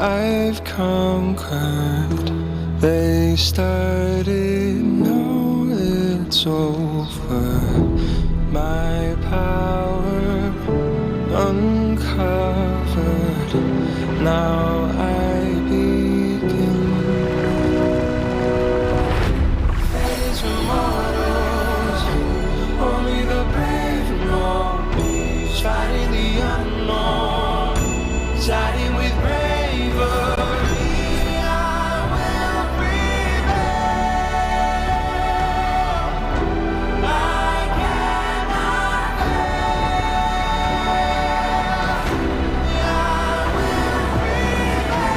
I've conquered. They started, now it's over. My power uncovered. Now I begin. Fate's immortals, only the brave know me. Fighting the unknown, siding with bravery. I will prevail. I cannot fail. I will prevail.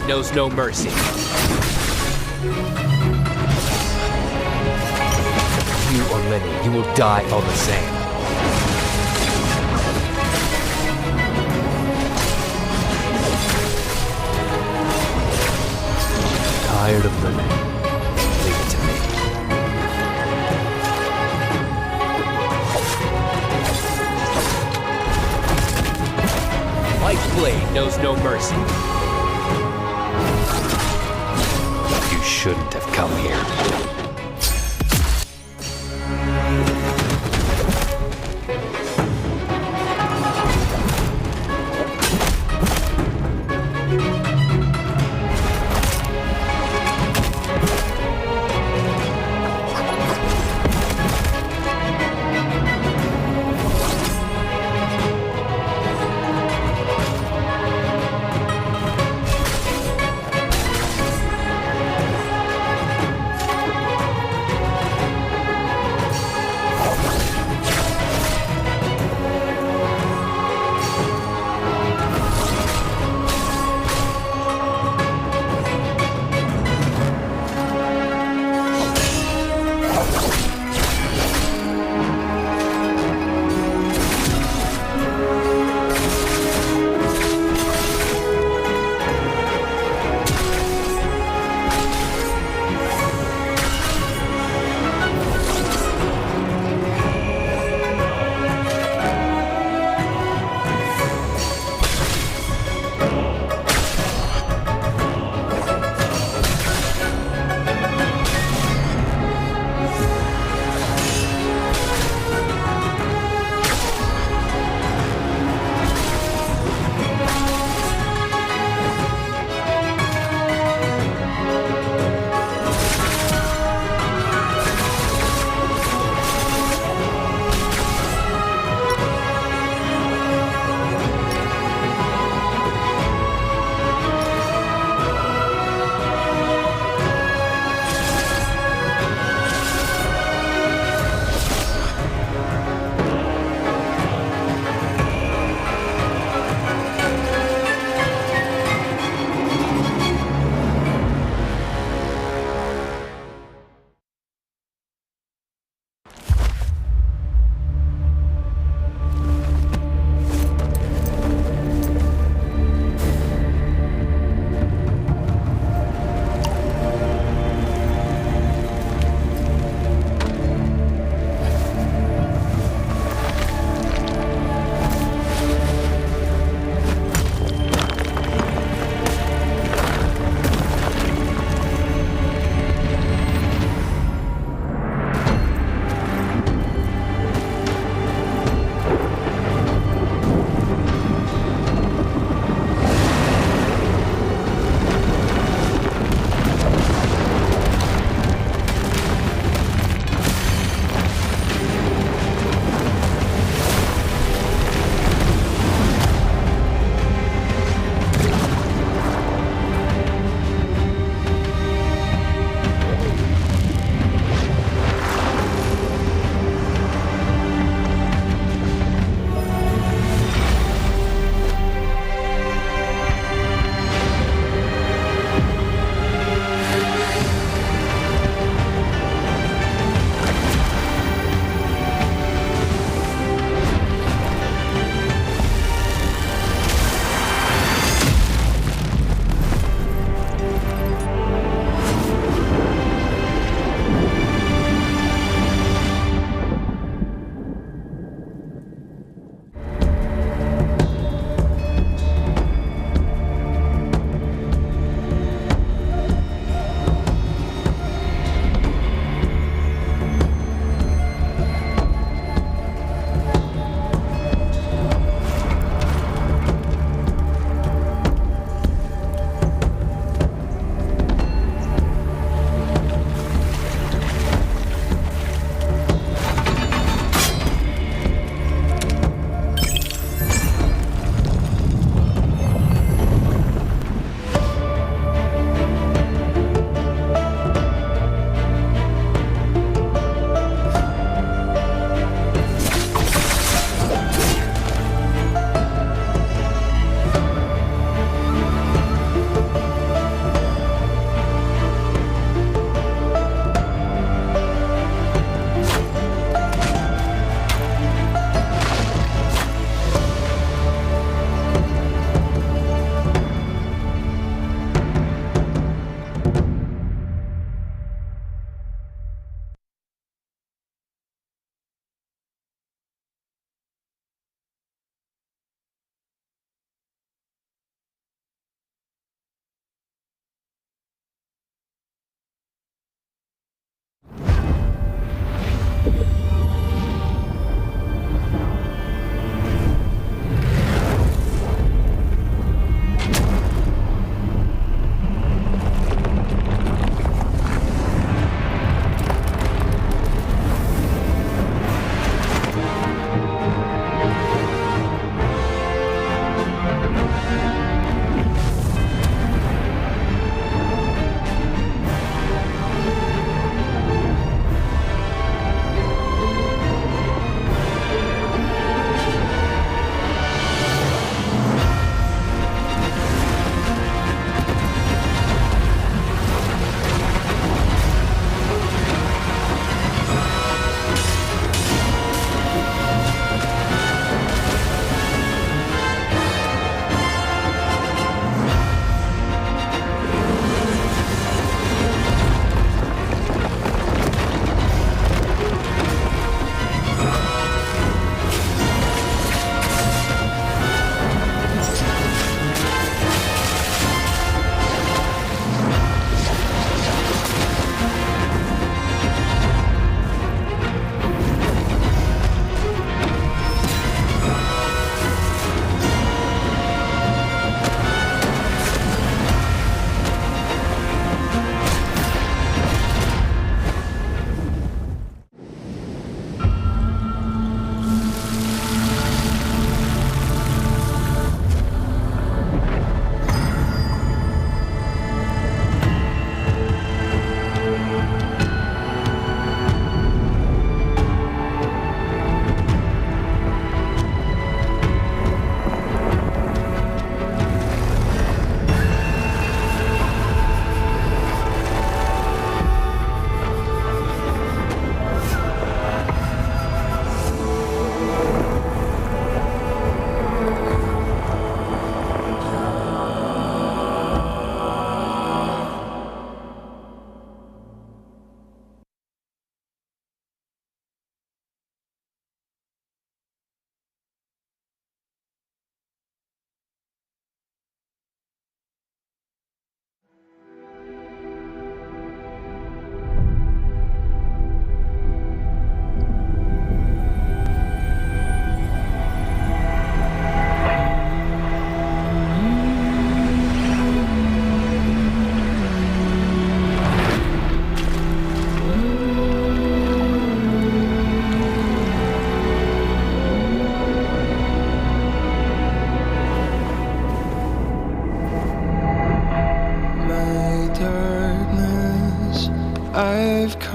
knows no mercy. You or many, you will die all the same. Tired of living. Leave it to me. White blade knows no mercy. You shouldn't have come here.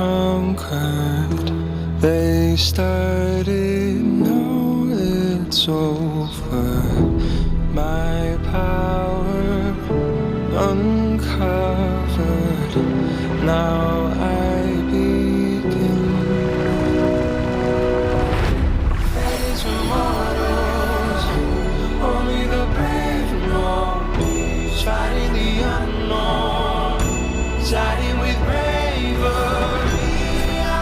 conquered. They started, now it's over. My power uncovered. Now I begin. Fate is for mortals. Only the brave know. Fighting the unknown. Siding with bravery. I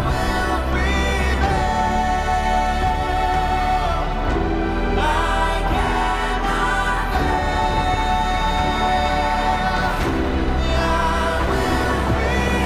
will prevail. I cannot fail. I will prevail.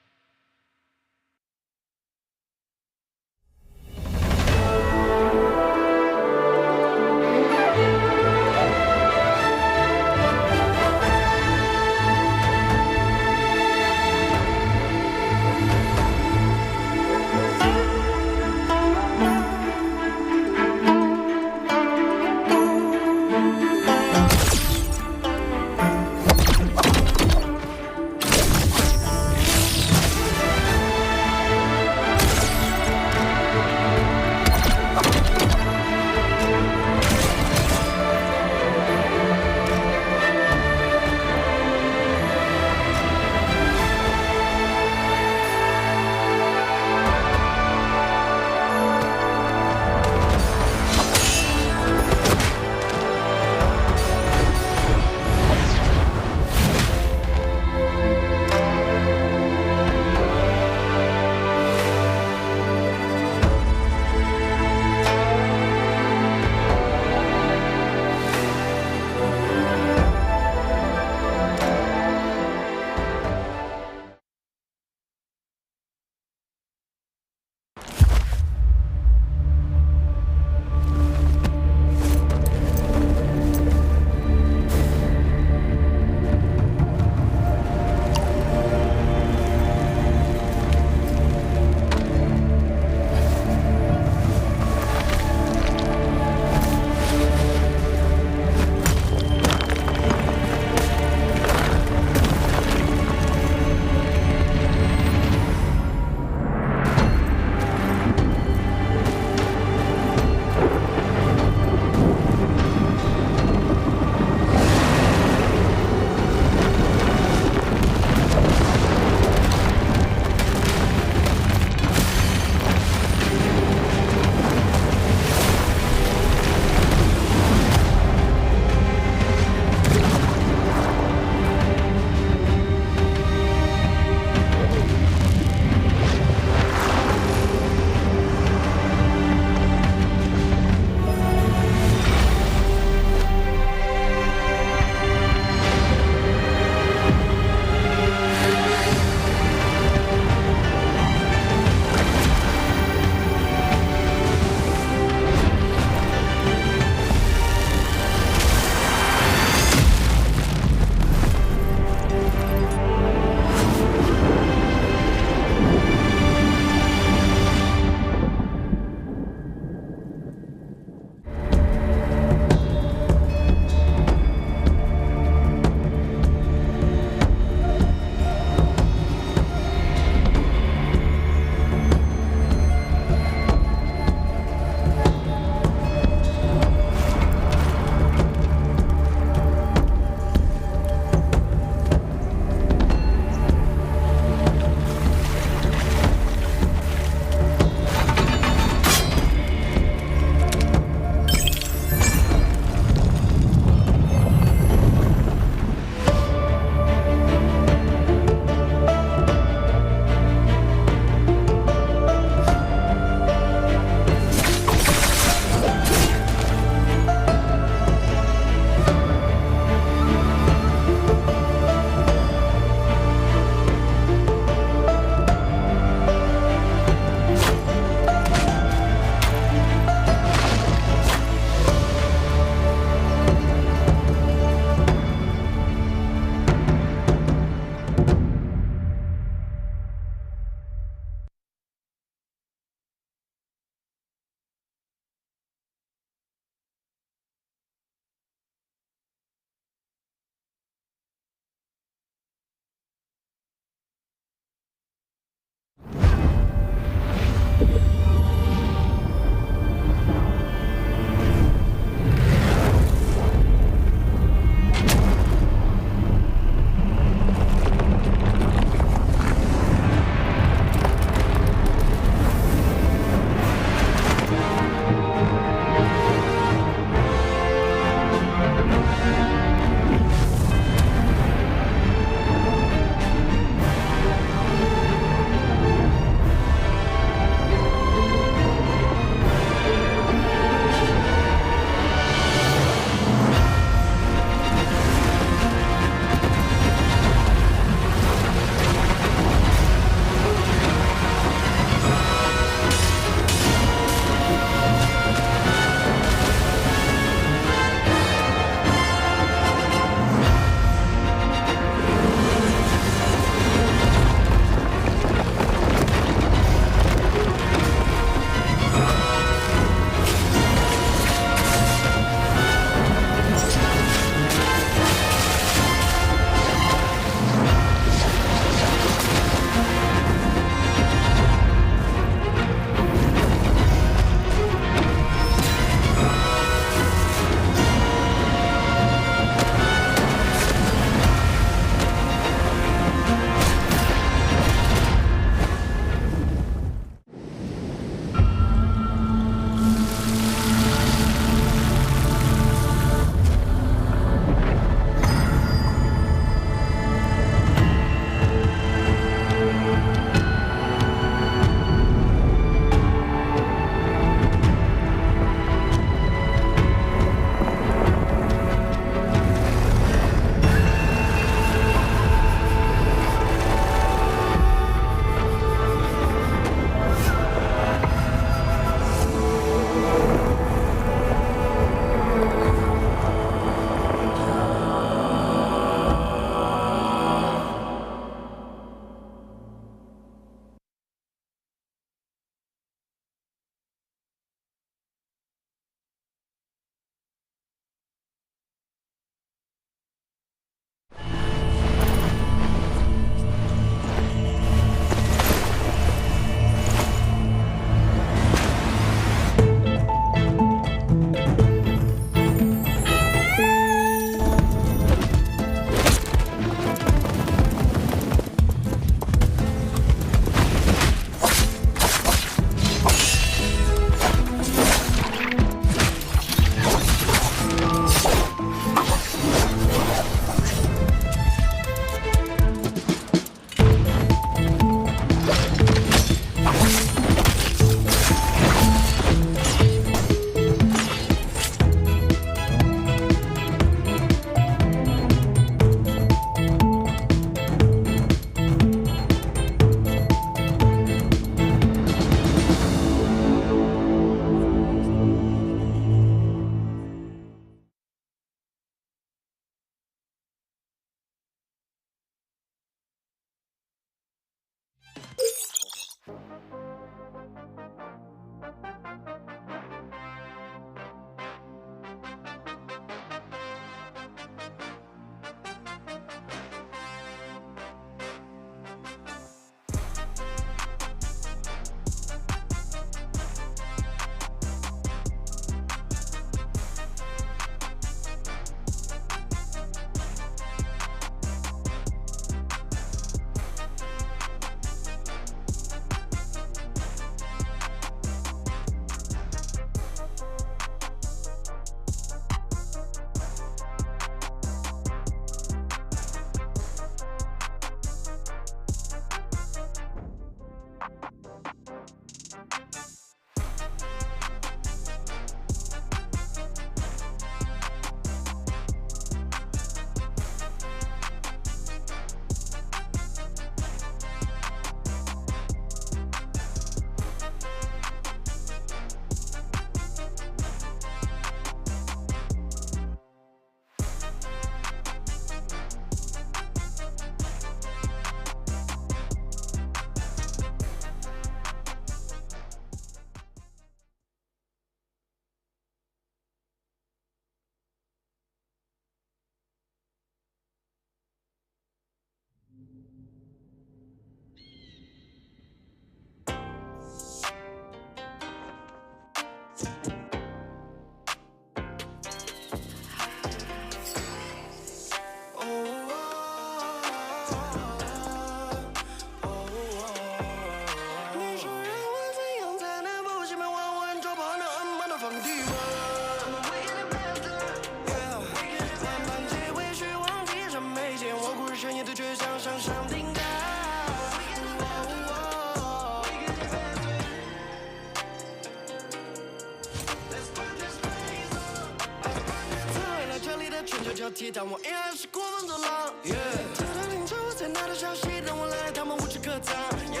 踢但我依然是过分走廊。偷偷领着我才拿到消息，等我来，他们无处可藏。留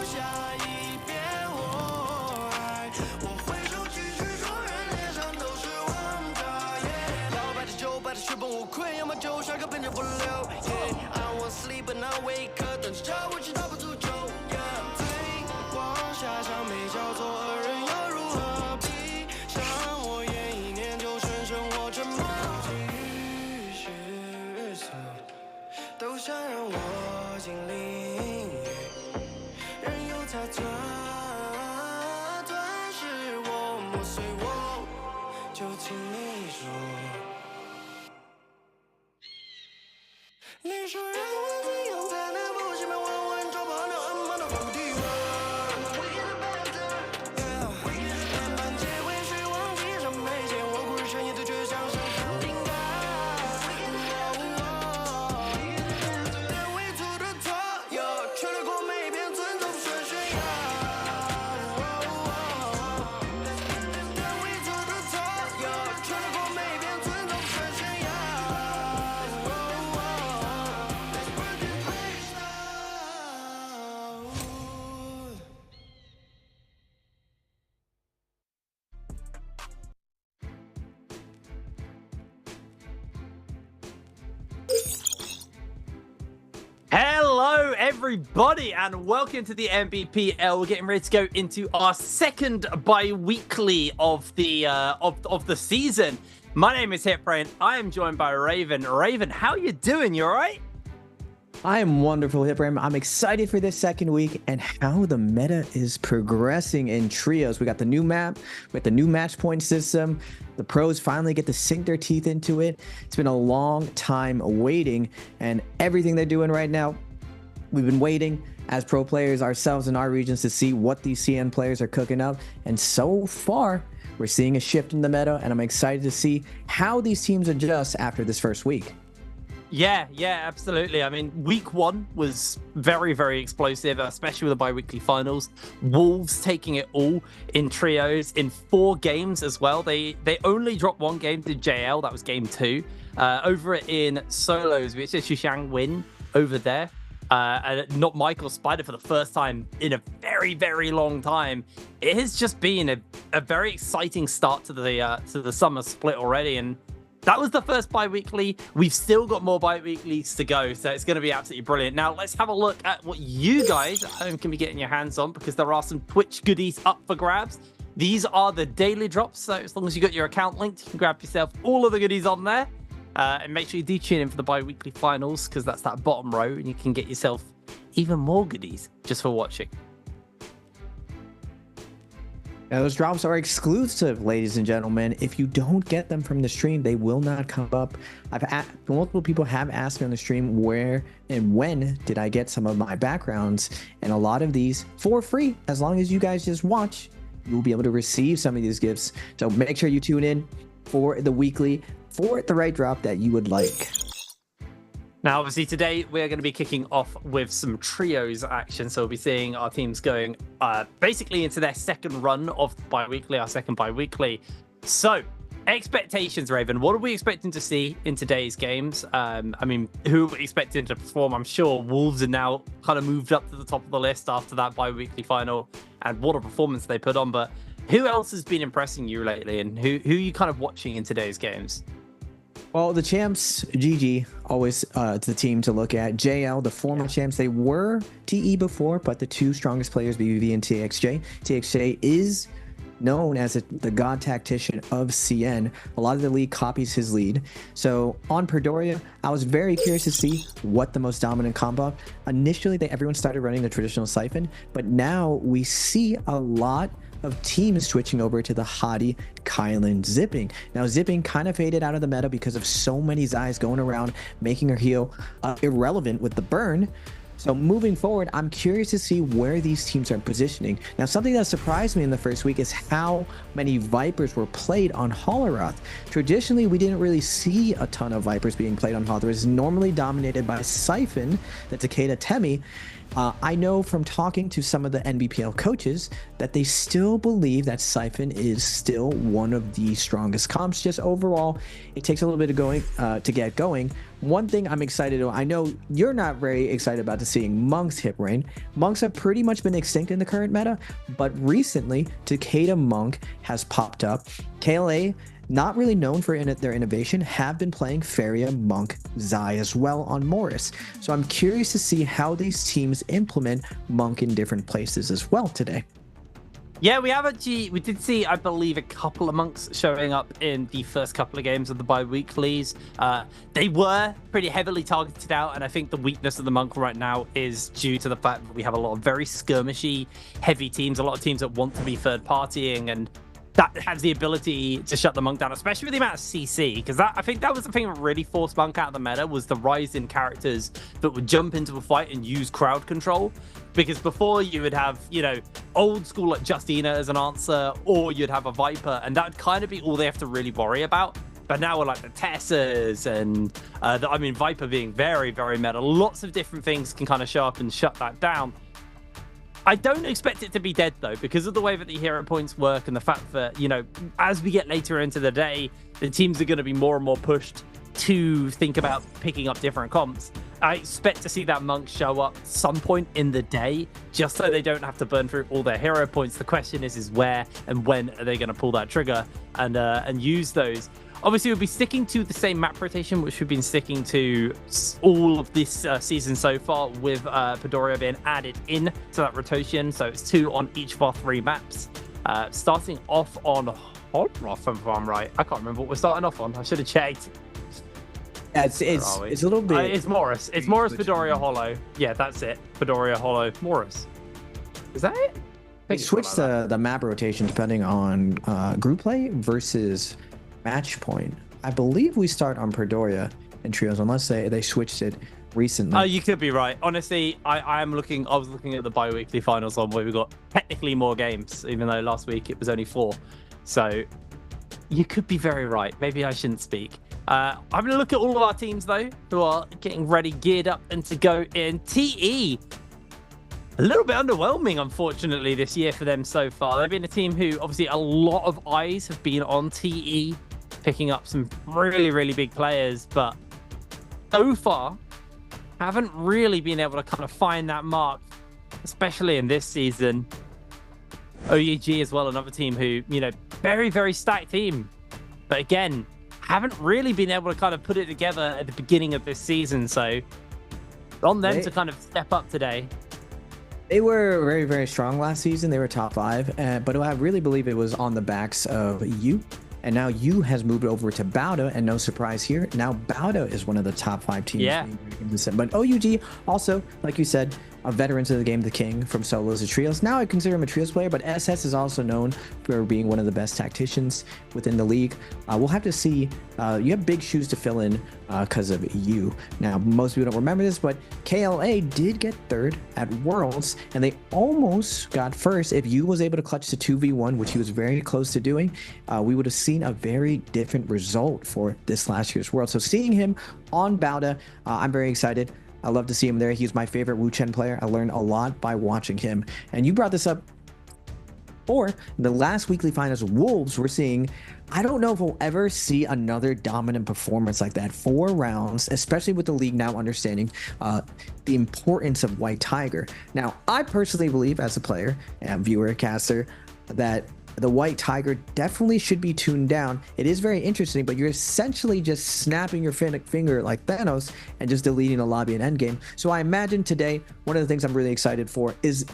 下一片火海，我挥手继续，所有人脸上都是王炸。摇摆着酒摆着血本无愧，要么就帅哥变成不留。I won't sleep and I wake up， 等着叫我去打破诅咒。最往下想没叫做恶人又如何？闭上我眼一念就深深我沉默。都想让我经历，任由它断是我磨碎我，就听你说。你说让我怎样才能不心满稳稳抓不好那暗盲的空地慢慢结尾是忘记上没见我故事深夜的倔强像上顶盖。Hello, everybody, and welcome to the Nbpl. We're getting ready to go into our second bi-weekly of the season. My name is HitBrain. I am joined by Raven. Raven, how are you doing? You all right? I am wonderful, HitBrain. I'm excited for this second week and how the meta is progressing in trios. We got the new map with the new match point system. The pros finally get to sink their teeth into it. It's been a long time waiting, and everything they're doing right now, we've been waiting as pro players ourselves in our regions to see what these CN players are cooking up. And so far, we're seeing a shift in the meta, and I'm excited to see how these teams adjust after this first week. Yeah, absolutely. I mean, week one was very, very explosive, especially with the bi-weekly finals. Wolves taking it all in trios in 4 games as well. They only dropped 1 game to JL. That was game 2. Over in solos, we said Shushang win over there. And not Michael Spider for the first time in a very, very long time. It has just been a very exciting start to the summer split already, and that was the first bi-weekly. We've still got more bi-weeklies to go, so it's going to be absolutely brilliant. Now, let's have a look at what you guys at home can be getting your hands on, because there are some Twitch goodies up for grabs. These are the daily drops, so as long as you got your account linked, you can grab yourself all of the goodies on there. And make sure you do tune in for the bi-weekly finals, because that's that bottom row, and you can get yourself even more goodies just for watching. Now, those drops are exclusive, ladies and gentlemen. If you don't get them from the stream, they will not come up. Multiple people have asked me on the stream where and when did I get some of my backgrounds, and a lot of these for free. As long as you guys just watch, you'll be able to receive some of these gifts. So make sure you tune in for the weekly for the right drop that you would like. Now, obviously, today we're going to be kicking off with some trios action. So we'll be seeing our teams going basically into their second run of bi-weekly, our second bi-weekly. So, expectations, Raven. What are we expecting to see in today's games? I mean, who are we expecting to perform? I'm sure Wolves are now kind of moved up to the top of the list after that bi-weekly final, and what a performance they put on. But who else has been impressing you lately, and who are you kind of watching in today's games? Well, the champs, GG, always the team to look at. JL, the former champs, they were TE before, but the 2 strongest players, BBV and TXJ. TXJ is known as the god tactician of CN. A lot of the league copies his lead. So on Perdoria, I was very curious to see what the most dominant combo. Initially, everyone started running the traditional siphon, but now we see a lot of teams switching over to the Hottie, Kylan, Zipping. Now, Zipping kind of faded out of the meta because of so many Zais going around, making her heal irrelevant with the burn. So moving forward, I'm curious to see where these teams are positioning. Now, something that surprised me in the first week is how many Vipers were played on Holleroth. Traditionally, we didn't really see a ton of Vipers being played on Holleroth. It's normally dominated by Siphon, the Takeda Temi. I know from talking to some of the NBPL coaches that they still believe that Siphon is still one of the strongest comps. Just overall, it takes a little bit of going to get going. One thing I'm excited about, I know you're not very excited about seeing Monks hit reign. Monks have pretty much been extinct in the current meta, but recently Takeda Monk has popped up. KLA, not really known for their innovation, have been playing Feria, Monk, Zai as well on Morris. So I'm curious to see how these teams implement Monk in different places as well today. Yeah, we did see, I believe, a couple of Monks showing up in the first couple of games of the bi-weeklies. They were pretty heavily targeted out, and I think the weakness of the Monk right now is due to the fact that we have a lot of very skirmishy, heavy teams, a lot of teams that want to be third-partying, and that has the ability to shut the Monk down, especially with the amount of CC, because I think that was the thing that really forced Monk out of the meta, was the rise in characters that would jump into a fight and use crowd control. Because before you would have, you know, old school like Justina as an answer, or you'd have a Viper, and that would kind of be all they have to really worry about. But now we're like the Tessas and, Viper being very, very meta. Lots of different things can kind of show up and shut that down. I don't expect it to be dead, though, because of the way that the hero points work and the fact that, you know, as we get later into the day, the teams are going to be more and more pushed to think about picking up different comps. I expect to see that Monk show up some point in the day, just so they don't have to burn through all their hero points. The question is where and when are they going to pull that trigger and use those? Obviously, we'll be sticking to the same map rotation, which we've been sticking to all of this season so far, with Padoria being added in to that rotation. So it's 2 on each of our 3 maps. Starting off on Holleroth, if I'm right. I can't remember what we're starting off on. I should have checked. Yeah, it's a little bit... it's Morris. It's Morris, Padoria, Hollow. Yeah, that's it. Padoria, Hollow, Morris. Is that it? They switched the map rotation depending on group play versus match point. I believe we start on Padoria in trios, unless they switched it recently. Oh, you could be right. Honestly, I was looking at the bi-weekly finals on where we got technically more games, even though last week it was only 4. So you could be very right. Maybe I shouldn't speak. I'm going to look at all of our teams, though, who are getting ready, geared up, and to go in. TE, a little bit underwhelming, unfortunately, this year for them so far. They've been a team who, obviously, a lot of eyes have been on TE, picking up some really, really big players, but so far, haven't really been able to kind of find that mark, especially in this season. OUG as well, another team who, you know, very, very stacked team, but again, haven't really been able to kind of put it together at the beginning of this season. So on them to kind of step up today. They were very, very strong last season. They were top 5, but I really believe it was on the backs of you. And now you has moved over to Bauda, and no surprise here, now Bauda is one of the top 5 teams. Yeah. But OUG also, like you said, a veteran to the game, the king from solos to trios. Now I consider him a trios player, but SS is also known for being one of the best tacticians within the league. We'll have to see. You have big shoes to fill in because of you. Now, most people don't remember this, but KLA did get 3rd at Worlds, and they almost got 1st. If you was able to clutch the 2v1, which he was very close to doing, we would have seen a very different result for this last year's World. So seeing him on Bauda, I'm very excited. I love to see him there. He's my favorite Wu Chen player. I learned a lot by watching him. And you brought this up for the last weekly finals. Wolves, we're seeing, I don't know if we'll ever see another dominant performance like that. 4 rounds, especially with the league now understanding the importance of White Tiger. Now, I personally believe as a player and viewer, caster, that the White Tiger definitely should be tuned down. It is very interesting, but you're essentially just snapping your finger like Thanos and just deleting a lobby and endgame. So I imagine today, one of the things I'm really excited for is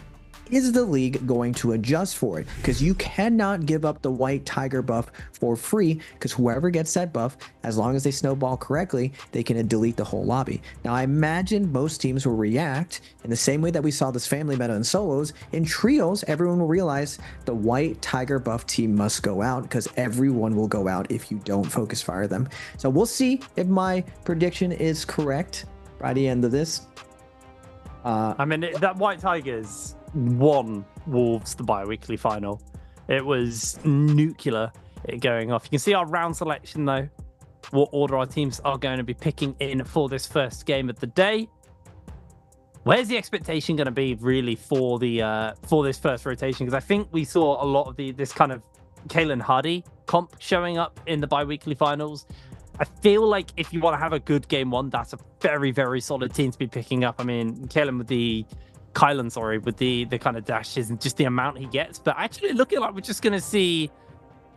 the league going to adjust for it? Because you cannot give up the White Tiger buff for free, because whoever gets that buff, as long as they snowball correctly, they can delete the whole lobby. Now, I imagine most teams will react in the same way that we saw this family meta in solos. In trios, everyone will realize the White Tiger buff team must go out, because everyone will go out if you don't focus fire them. So we'll see if my prediction is correct by the end of this. I mean, that White Tigers won Wolves the bi-weekly final. It was nuclear going off. You can see our round selection, though, what order our teams are going to be picking in for this first game of the day. Where's the expectation going to be really for the for this first rotation? Because I think we saw a lot of this kind of Kalen Hardy comp showing up in the bi-weekly finals. I feel like if you want to have a good game one, that's a very, very solid team to be picking up. I mean, Kylan with the kind of dashes and just the amount he gets. But actually looking like we're just going to see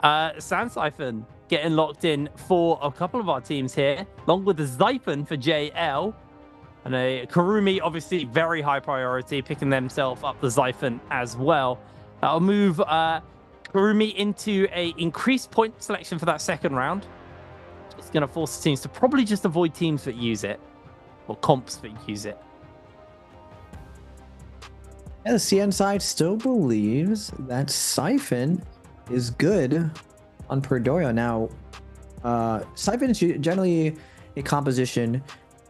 Sand Siphon getting locked in for a couple of our teams here, along with the Zyphon for JL. And a Kurumi, obviously very high priority, picking themselves up the Zyphon as well. That'll move Kurumi into a increased point selection for that second round. It's going to force the teams to probably just avoid teams that use it, or comps that use it. Yeah, the CN side still believes that Siphon is good on Perdoyo. Now, Siphon is generally a composition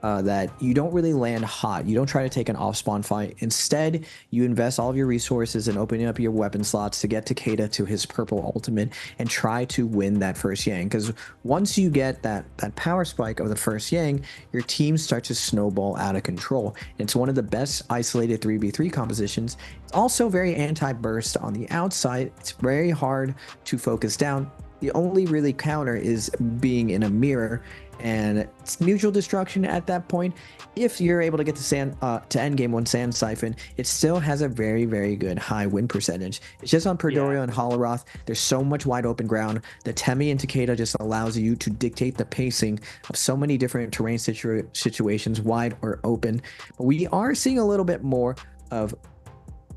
that you don't really land hot. You don't try to take an off-spawn fight. Instead, you invest all of your resources in opening up your weapon slots to get Takeda to his purple ultimate and try to win that first Yang. Because once you get that power spike of the first Yang, your team starts to snowball out of control. It's one of the best isolated 3v3 compositions. It's also very anti-burst on the outside. It's very hard to focus down. The only really counter is being in a mirror, and it's mutual destruction at that point. If you're able to get to end game one Sand Siphon, it still has a very, very good high win percentage. It's just on Perdorio and Holoroth, there's so much wide open ground. The Temi and Takeda just allows you to dictate the pacing of so many different terrain situations, wide or open. But we are seeing a little bit more of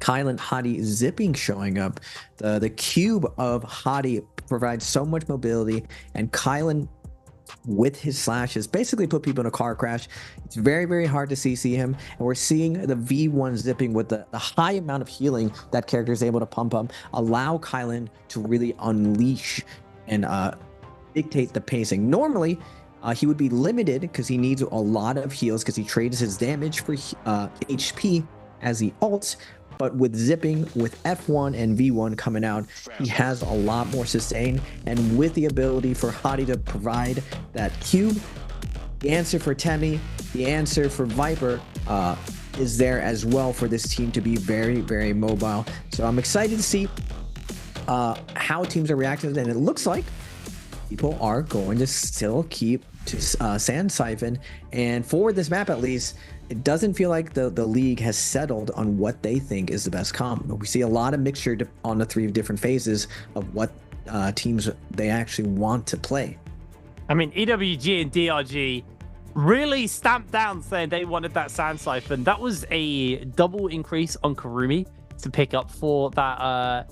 Kylan Hadi zipping showing up. The cube of Hadi provides so much mobility, and Kylan with his slashes basically put people in a car crash. It's very, very hard to CC him, and we're seeing the V1 zipping with the high amount of healing that character is able to pump up, allow Kylan to really unleash and dictate the pacing. Normally, he would be limited because he needs a lot of heals because he trades his damage for HP as he ults. But with zipping, with F1 and V1 coming out, he has a lot more sustain. And with the ability for Hadi to provide that cube, the answer for Temi, the answer for Viper is there as well for this team to be very, very mobile. So I'm excited to see how teams are reacting. And it looks like people are going to still keep to Sand Siphon. And for this map, at least, it doesn't feel like the league has settled on what they think is the best comp. We see a lot of mixture on the three different phases of what teams they actually want to play. I mean, EWG and DRG really stamped down saying they wanted that Sand Siphon. That was a double increase on Kurumi to pick up for that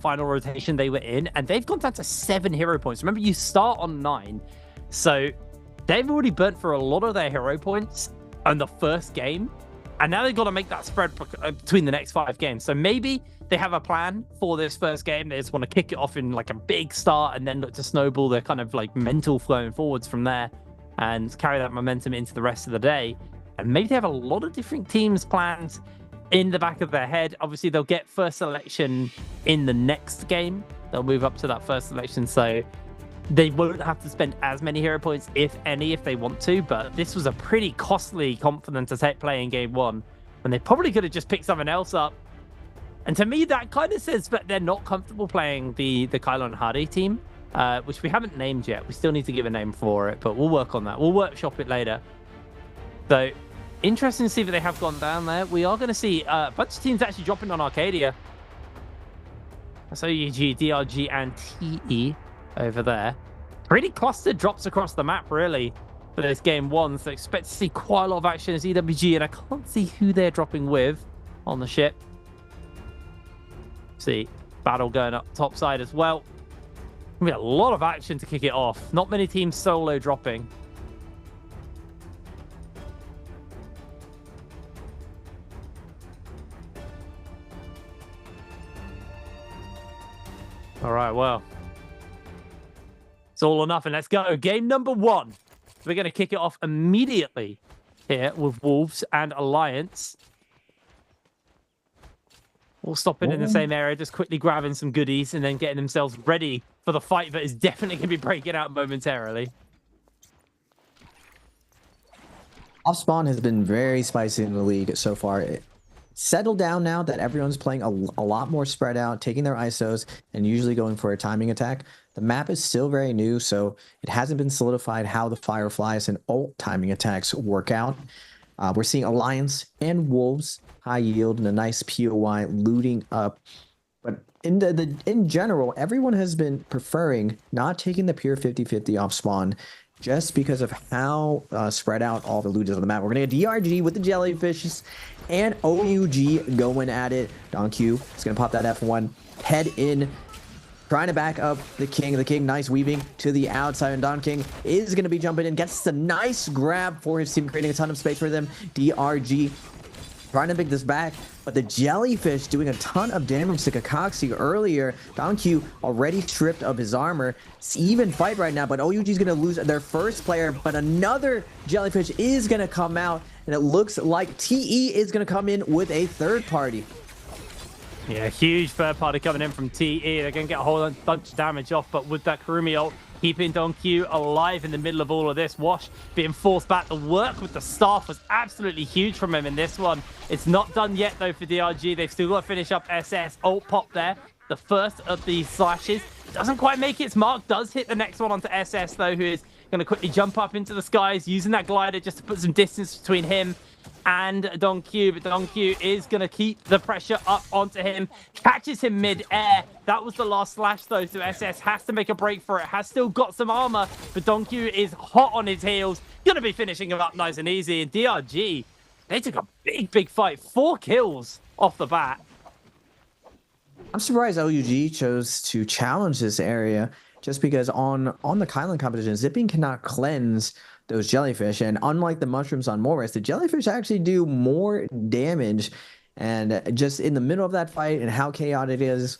final rotation they were in, and they've gone down to 7 hero points. Remember, you start on 9, so they've already burnt for a lot of their hero points on the first game, and now they've got to make that spread between the next 5 games. So maybe they have a plan for this first game. They just want to kick it off in like a big start and then look to snowball their kind of like mental flowing forwards from there and carry that momentum into the rest of the day. And maybe they have a lot of different teams planned in the back of their head. Obviously, they'll get first selection in the next game. They'll move up to that first selection, so they won't have to spend as many hero points, if any, if they want to. But this was a pretty costly comp for them to play in game 1, when they probably could have just picked something else up. And to me, that kind of says that they're not comfortable playing the Kylan Hardy team, which we haven't named yet. We still need to give a name for it, but we'll work on that. We'll workshop it later. So, interesting to see that they have gone down there. We are going to see a bunch of teams actually dropping on Arcadia. So UG, DRG, and TE over there. Pretty clustered drops across the map, really, for this game 1. So expect to see quite a lot of action as EWG, and I can't see who they're dropping with on the ship. See, battle going up top side as well. We got a lot of action to kick it off. Not many teams solo dropping. All right, well, it's all or nothing. Let's go. Game number 1. We're going to kick it off immediately here with Wolves and Alliance. all stopping in the same area, just quickly grabbing some goodies and then getting themselves ready for the fight that is definitely going to be breaking out momentarily. Off spawn has been very spicy in the league so far. It settled down now that everyone's playing a lot more spread out, taking their ISOs, and usually going for a timing attack. The map is still very new, so it hasn't been solidified how the Fireflies and ult timing attacks work out. We're seeing Alliance and Wolves high yield and a nice POI looting up. But in general, everyone has been preferring not taking the pure 50-50 off spawn just because of how spread out all the loot is on the map. We're going to get DRG with the Jellyfishes and OUG going at it. Don Q is going to pop that F1, head in, trying to back up the King. The King, nice weaving to the outside, and Don King is going to be jumping in, gets a nice grab for his team, creating a ton of space for them. DRG trying to pick this back, but the Jellyfish doing a ton of damage to Kakaxi earlier. Don Q already stripped of his armor. It's even fight right now, but OUG is going to lose their first player, but another Jellyfish is going to come out, and it looks like TE is going to come in with a third party. Yeah, huge third party coming in from TE. They're going to get a whole bunch of damage off, but with that Kurumi ult, keeping Don Q alive in the middle of all of this. Wash being forced back. The work with the staff was absolutely huge from him in this one. It's not done yet, though, for DRG. They've still got to finish up SS. Ult pop there. The first of these slashes. Doesn't quite make its mark. Does hit the next one onto SS, though, who is going to quickly jump up into the skies, using that glider just to put some distance between him and Don Q, but Don Q is going to keep the pressure up onto him, catches him mid-air. That was the last slash, though, so SS has to make a break for it, has still got some armor, but Don Q is hot on his heels, going to be finishing him up nice and easy, and DRG, they took a big fight, 4 kills off the bat. I'm surprised OUG chose to challenge this area, just because on the Kylan competition, Zipping cannot cleanse those Jellyfish, and unlike the mushrooms on Morris, the Jellyfish actually do more damage. And just in the middle of that fight and how chaotic it is,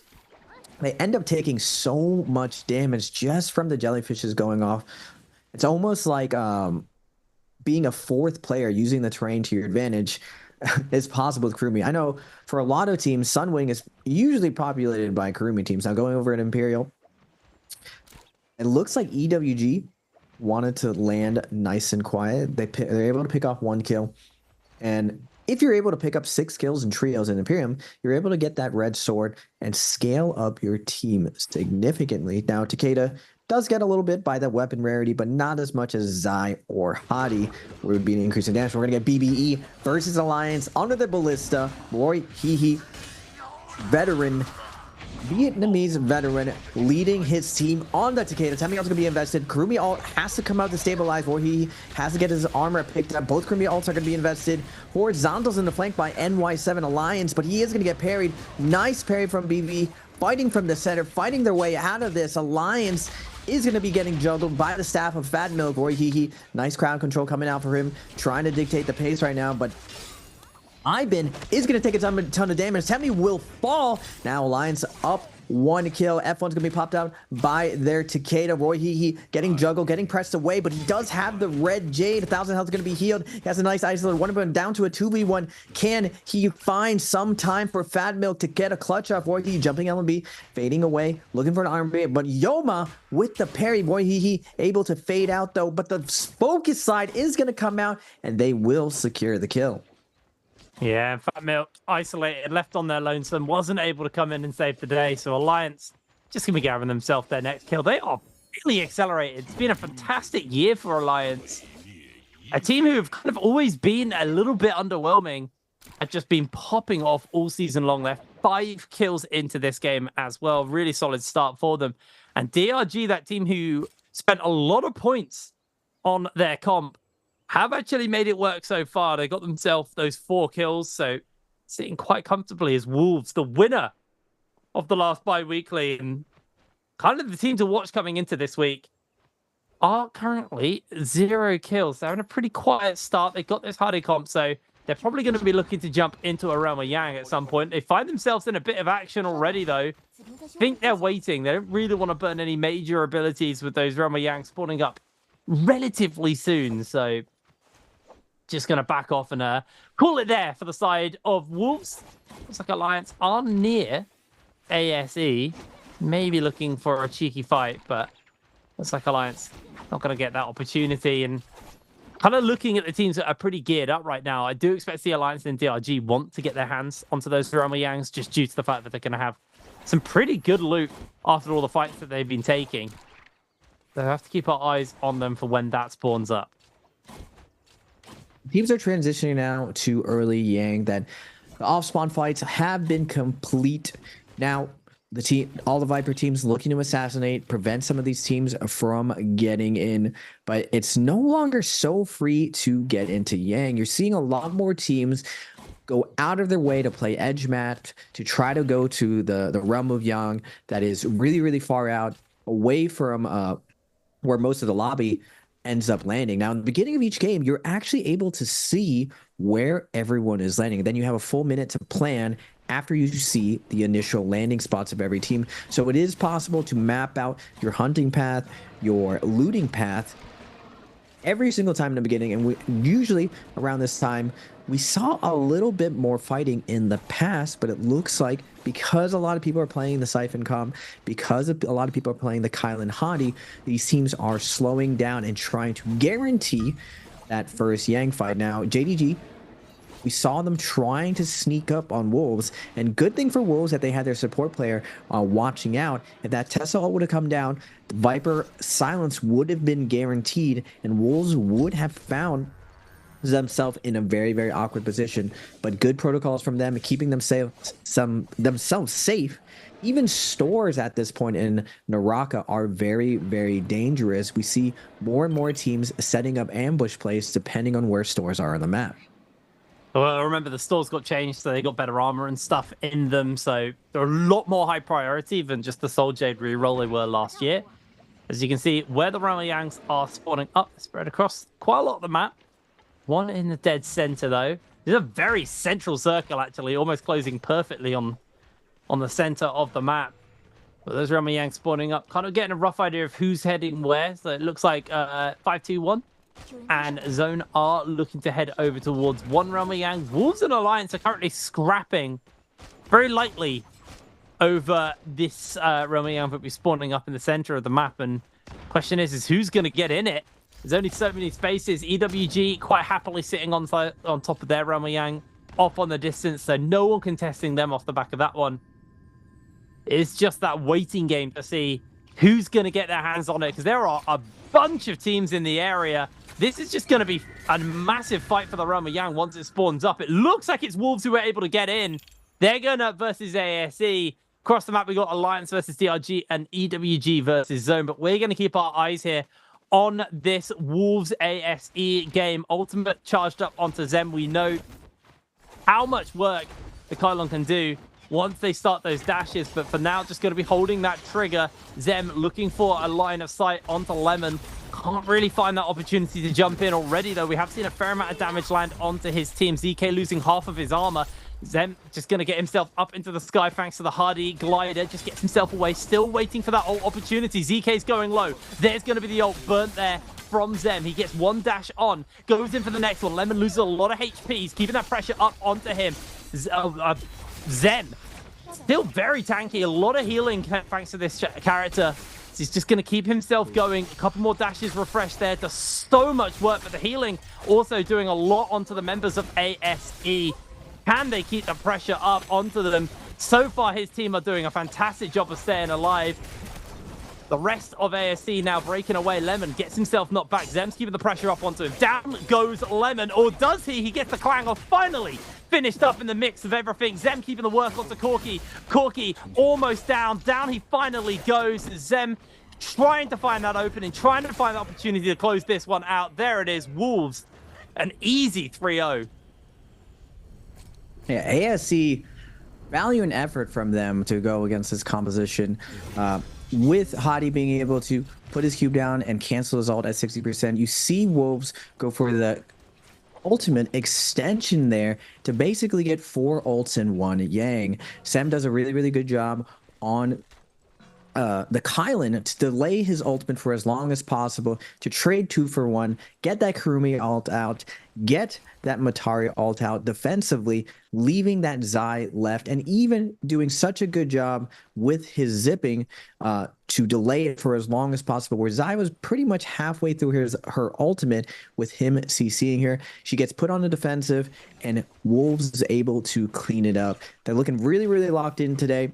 they end up taking so much damage just from the Jellyfishes going off. It's almost like being a fourth player using the terrain to your advantage is possible with Kurumi. I know for a lot of teams, Sunwing is usually populated by Kurumi teams. Now going over at Imperial, it looks like EWG wanted to land nice and quiet. They're able to pick off 1 kill. And if you're able to pick up 6 kills in trios in Imperium, you're able to get that red sword and scale up your team significantly. Now, Takeda does get a little bit by the weapon rarity, but not as much as Zai or Hadi, where it would be an increase in damage. We're going to get BBE versus Alliance under the Ballista. Roy Hehe, veteran, Vietnamese veteran, leading his team on the Takeda. Timing ult's going to be invested. Kurumi ult has to come out to stabilize, or he has to get his armor picked up. Both Kurumi ults are going to be invested. Horizontal's in the flank by NY7 Alliance, but he is going to get parried. Nice parry from BB, fighting from the center, fighting their way out of this. Alliance is going to be getting juggled by the staff of Fat Milk. Roy Hehe, nice crowd control coming out for him, trying to dictate the pace right now, but Ibin is going to take a ton of damage. Temi will fall. Now Alliance up 1 kill. F1's going to be popped out by their Takeda. Roy Hehe getting juggled, getting pressed away, but he does have the red jade. 1,000 health is going to be healed. He has a nice isolated one of them down to a 2v1. Can he find some time for Fat Milk to get a clutch off? Roy Hehe jumping LMB, fading away, looking for an arm bait, but Yoma with the parry. Roy Hehe able to fade out though, but the focus side is going to come out and they will secure the kill. Yeah, and Fat Milk isolated, left on their lonesome, wasn't able to come in and save the day. So Alliance just going to be grabbing themselves their next kill. They are really accelerated. It's been a fantastic year for Alliance. A team who have kind of always been a little bit underwhelming have just been popping off all season long. They're 5 kills into this game as well. Really solid start for them. And DRG, that team who spent a lot of points on their comp, have actually made it work so far. They got themselves those 4 kills, so sitting quite comfortably as Wolves, the winner of the last bi-weekly, and kind of the team to watch coming into this week, are currently 0 kills. They're in a pretty quiet start. They got this Hardy comp, so they're probably going to be looking to jump into a Realm of Yang at some point. They find themselves in a bit of action already, though. I think they're waiting. They don't really want to burn any major abilities with those Realm of Yang spawning up relatively soon, so just going to back off and call it there for the side of Wolves. Looks like Alliance are near ASE. Maybe looking for a cheeky fight, but looks like Alliance not going to get that opportunity. And kind of looking at the teams that are pretty geared up right now, I do expect the Alliance and DRG want to get their hands onto those Realm Yangs just due to the fact that they're going to have some pretty good loot after all the fights that they've been taking. So we have to keep our eyes on them for when that spawns up. Teams are transitioning now to early Yang. That the off-spawn fights have been complete. Now, all the Viper teams looking to assassinate, prevent some of these teams from getting in, but it's no longer so free to get into Yang. You're seeing a lot more teams go out of their way to play edge mat, to try to go to the realm of Yang that is really, really far out, away from where most of the lobby ends up landing. Now, in the beginning of each game, you're actually able to see where everyone is landing. And then you have a full minute to plan after you see the initial landing spots of every team. So it is possible to map out your hunting path, your looting path every single time in the beginning. And we usually around this time, we saw a little bit more fighting in the past, but it looks like because a lot of people are playing the Siphon Com, because a lot of people are playing the Kylan Hadi, these teams are slowing down and trying to guarantee that first Yang fight. Now, JDG, we saw them trying to sneak up on Wolves, and good thing for Wolves that they had their support player watching out. If that Tesla ult would have come down, the Viper silence would have been guaranteed, and Wolves would have found themselves in a very, very awkward position. But good protocols from them, keeping themselves safe. Even stores at this point in NARAKA are very, very dangerous. We see more and more teams setting up ambush plays depending on where stores are on the map. Well, remember the stores got changed, so they got better armor and stuff in them, so they're a lot more high priority than just the Soul Jade reroll they were last year. As you can see, where the Realm Yangs are spawning up, spread across quite a lot of the map. One in the dead center, though. There's a very central circle, actually, almost closing perfectly on the center of the map. But those Realm Yangs spawning up, kind of getting a rough idea of who's heading where. So it looks like 5-2-1 and Zone are looking to head over towards one Realm Yang. Wolves and Alliance are currently scrapping very lightly over this Realm Yang that will be spawning up in the center of the map. And question is who's going to get in it? There's only so many spaces. EWG quite happily sitting on top of their Realm Yang, off on the distance, so no one contesting them off the back of that one. It's just that waiting game to see who's going to get their hands on it, because there are a bunch of teams in the area. This is just going to be a massive fight for the Realm Yang once it spawns up. It looks like it's Wolves who are able to get in. They're going to versus ASE. Across the map, we got Alliance versus DRG and EWG versus Zone, but we're going to keep our eyes here on this Wolves ASE game. Ultimate charged up onto Zem. We know how much work the Kylon can do once they start those dashes, but for now, just going to be holding that trigger. Zem looking for a line of sight onto Lemon. Can't really find that opportunity to jump in already, though. We have seen a fair amount of damage land onto his team. ZK losing half of his armor. Zem just going to get himself up into the sky thanks to the Hardy glider. Just gets himself away. Still waiting for that ult opportunity. ZK's going low. There's going to be the ult burnt there from Zem. He gets one dash on. Goes in for the next one. Lemon loses a lot of HP. He's keeping that pressure up onto him. Zem still very tanky. A lot of healing thanks to this character. He's just going to keep himself going. A couple more dashes refreshed there. Does so much work, but the healing also doing a lot onto the members of ASE. Can they keep the pressure up onto them? So far, his team are doing a fantastic job of staying alive. The rest of ASE now breaking away. Lemon gets himself knocked back. Zem's keeping the pressure up onto him. Down goes Lemon, or does he? He gets the clang off. Finally finished up in the mix of everything. Zem keeping the work onto Corki. Corki almost down. Down he finally goes. Zem trying to find that opening, trying to find the opportunity to close this one out. There it is. Wolves, an easy 3-0. Yeah, ASE, value and effort from them to go against this composition. With Hadi being able to put his cube down and cancel his ult at 60%, you see Wolves go for the ultimate extension there to basically get 4 ults in one Yang. Sam does a really, really good job on the Kylan to delay his ultimate for as long as possible, to trade 2 for 1, get that Kurumi ult out, get that Matari ult out defensively, leaving that Zai left, and even doing such a good job with his zipping to delay it for as long as possible, where Zai was pretty much halfway through her ultimate with him CCing her. She gets put on the defensive, and Wolves is able to clean it up. They're looking really, really locked in today,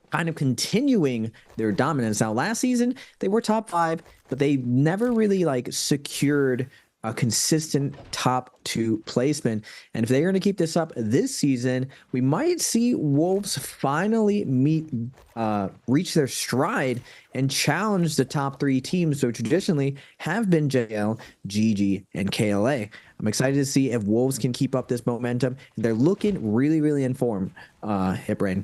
kind of continuing their dominance. Now, last season, they were top 5, but they never really like secured a consistent top 2 placement. And if they're going to keep this up this season, we might see Wolves finally reach their stride and challenge the top 3 teams, so traditionally have been JL, GG, and KLA. I'm excited to see if Wolves can keep up this momentum. They're looking really, really in form, Hiprain.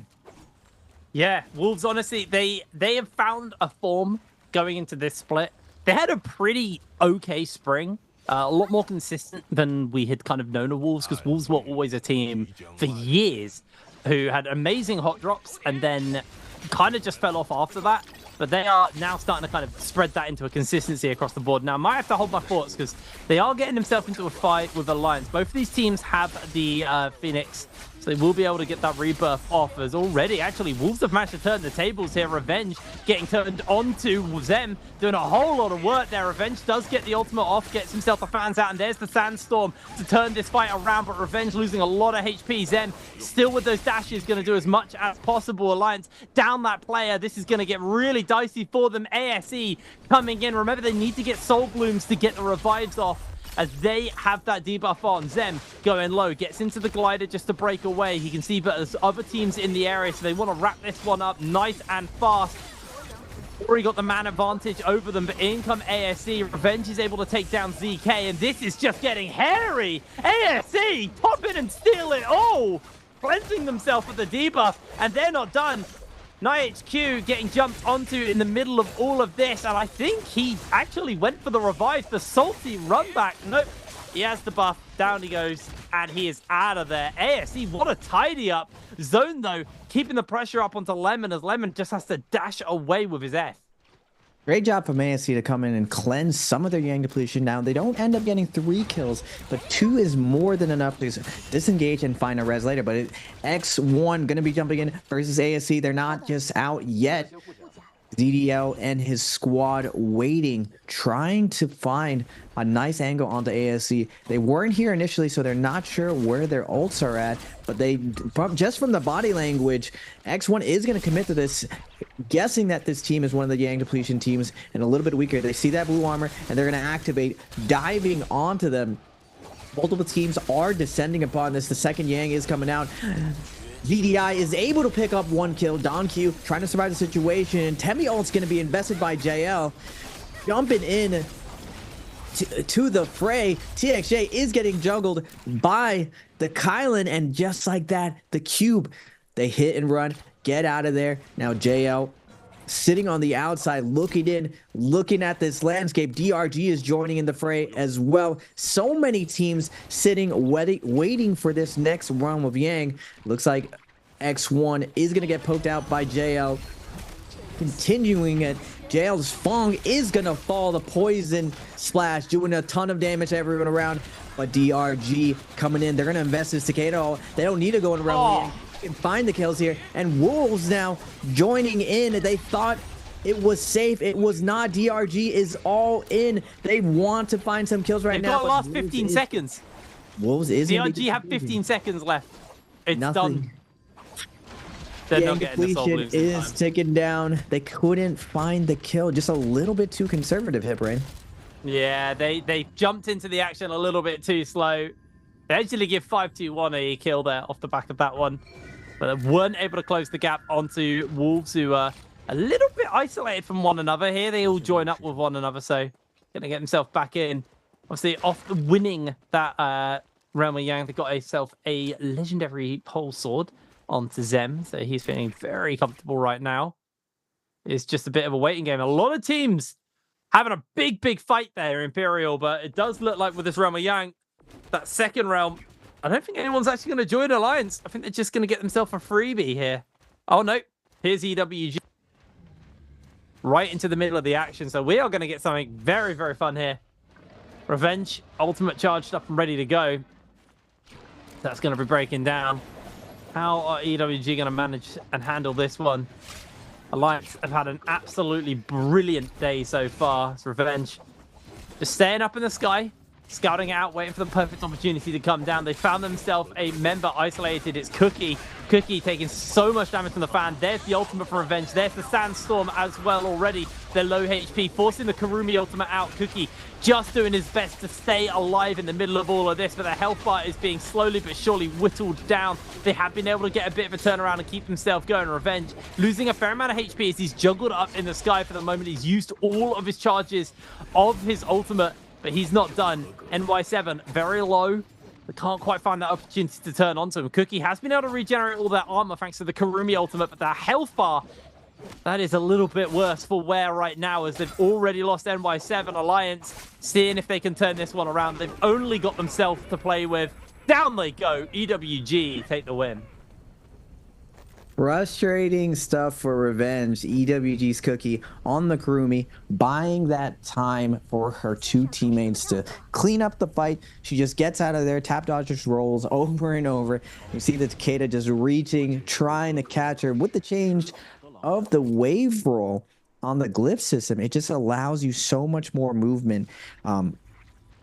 Yeah, Wolves, honestly, they have found a form going into this split. They had a pretty okay spring, a lot more consistent than we had kind of known of Wolves, because Wolves were always a team for years who had amazing hot drops and then kind of just fell off after that. But they are now starting to kind of spread that into a consistency across the board. Now, I might have to hold my thoughts because they are getting themselves into a fight with Alliance. Both of these teams have the Phoenix, so they will be able to get that rebirth off, as already, actually, Wolves have managed to turn the tables here. Revenge getting turned onto Zem, doing a whole lot of work there. Revenge does get the ultimate off, gets himself the fans out, and there's the Sandstorm to turn this fight around, but Revenge losing a lot of HP. Zem still with those dashes, going to do as much as possible. Alliance down that player. This is going to get really dicey for them. ASE coming in. Remember, they need to get Soul Blooms to get the revives off, as they have that debuff on. Zem going low, gets into the glider just to break away. He can see that there's other teams in the area, so they want to wrap this one up nice and fast. Already got the man advantage over them, but in come ASE. Revenge is able to take down ZK, and this is just getting hairy. ASE pop in and steal it all, cleansing themselves with the debuff, and they're not done. NiHQ getting jumped onto in the middle of all of this, and I think he actually went for the revive, the salty run back. Nope, he has the buff. Down he goes, and he is out of there. ASE, what a tidy up. Zone, though, keeping the pressure up onto Lemon, as Lemon just has to dash away with his F. Great job from ASC to come in and cleanse some of their Yang depletion. Now, they don't end up getting 3 kills, but 2 is more than enough to disengage and find a res later. But X1 going to be jumping in versus ASC. They're not just out yet. ZDL and his squad waiting, trying to find a nice angle onto ASC. They weren't here initially, so they're not sure where their ults are at, but just from the body language, X1 is going to commit to this, guessing that this team is one of the Yang depletion teams and a little bit weaker. They see that blue armor, and they're going to activate, diving onto them. Multiple teams are descending upon this. The second Yang is coming out. VDI is able to pick up 1 kill. Don Q trying to survive the situation. Temi ult's going to be invested by JL. Jumping in to the fray. TXJ is getting juggled by the Kylan, and just like that, the cube, they hit and run, get out of there. Now JL sitting on the outside, looking in, looking at this landscape. DRG is joining in the fray as well. So many teams sitting, waiting for this next round of Yang. Looks like X1 is going to get poked out by JL. Continuing it, JL's Fong is going to fall. The poison splash doing a ton of damage to everyone around. But DRG coming in. They're going to invest this Takeda. They don't need to go around. Can find the kills here, and Wolves now joining in. They thought it was safe. It was not. DRG is all in. They want to find some kills right now. They've got the last 15 seconds. Wolves is DRG have 15 seconds left. It's done. They're not getting the Soul Blooms is ticking down. They couldn't find the kill. Just a little bit too conservative, Hiprain. Yeah, they jumped into the action a little bit too slow. They actually give 5-2-1 a kill there off the back of that one. But they weren't able to close the gap onto Wolves, who are a little bit isolated from one another here. They all join up with one another, so going to get himself back in. Obviously, after winning that Realm of Yang, they got himself a legendary pole sword onto Zem, so he's feeling very comfortable right now. It's just a bit of a waiting game. A lot of teams having a big fight there, Imperial, but it does look like with this Realm of Yang, that second realm, I don't think anyone's actually going to join Alliance. I think they're just going to get themselves a freebie here. Oh, no. Here's EWG. right into the middle of the action. So we are going to get something very, very fun here. Revenge, ultimate charged up and ready to go. That's going to be breaking down. How are EWG going to manage and handle this one? Alliance have had an absolutely brilliant day so far. It's Revenge just staying up in the sky, scouting out, waiting for the perfect opportunity to come down. They found themselves a member isolated. It's Cookie. Cookie taking so much damage from the fan. There's the ultimate for Revenge. There's the Sandstorm as well already. They're low HP, forcing the Kurumi ultimate out. Cookie just doing his best to stay alive in the middle of all of this, but the health bar is being slowly but surely whittled down. They have been able to get a bit of a turnaround and keep themselves going. Revenge losing a fair amount of HP as he's juggled up in the sky for the moment. He's used all of his charges of his ultimate, but he's not done. NY7 very low. They can't quite find that opportunity to turn onto him. Cookie has been able to regenerate all that armor thanks to the Kurumi ultimate, but that health bar, that is a little bit worse for wear right now as they've already lost NY7. Alliance seeing if they can turn this one around. They've only got themselves to play with. Down they go. EWG take the win. Frustrating stuff for Revenge. EWG's Cookie on the Kurumi, buying that time for her two teammates to clean up the fight. She just gets out of there, tap dodges rolls over and over. You see the Takeda just reaching, trying to catch her. With the change of the wave roll on the glyph system, it just allows you so much more movement than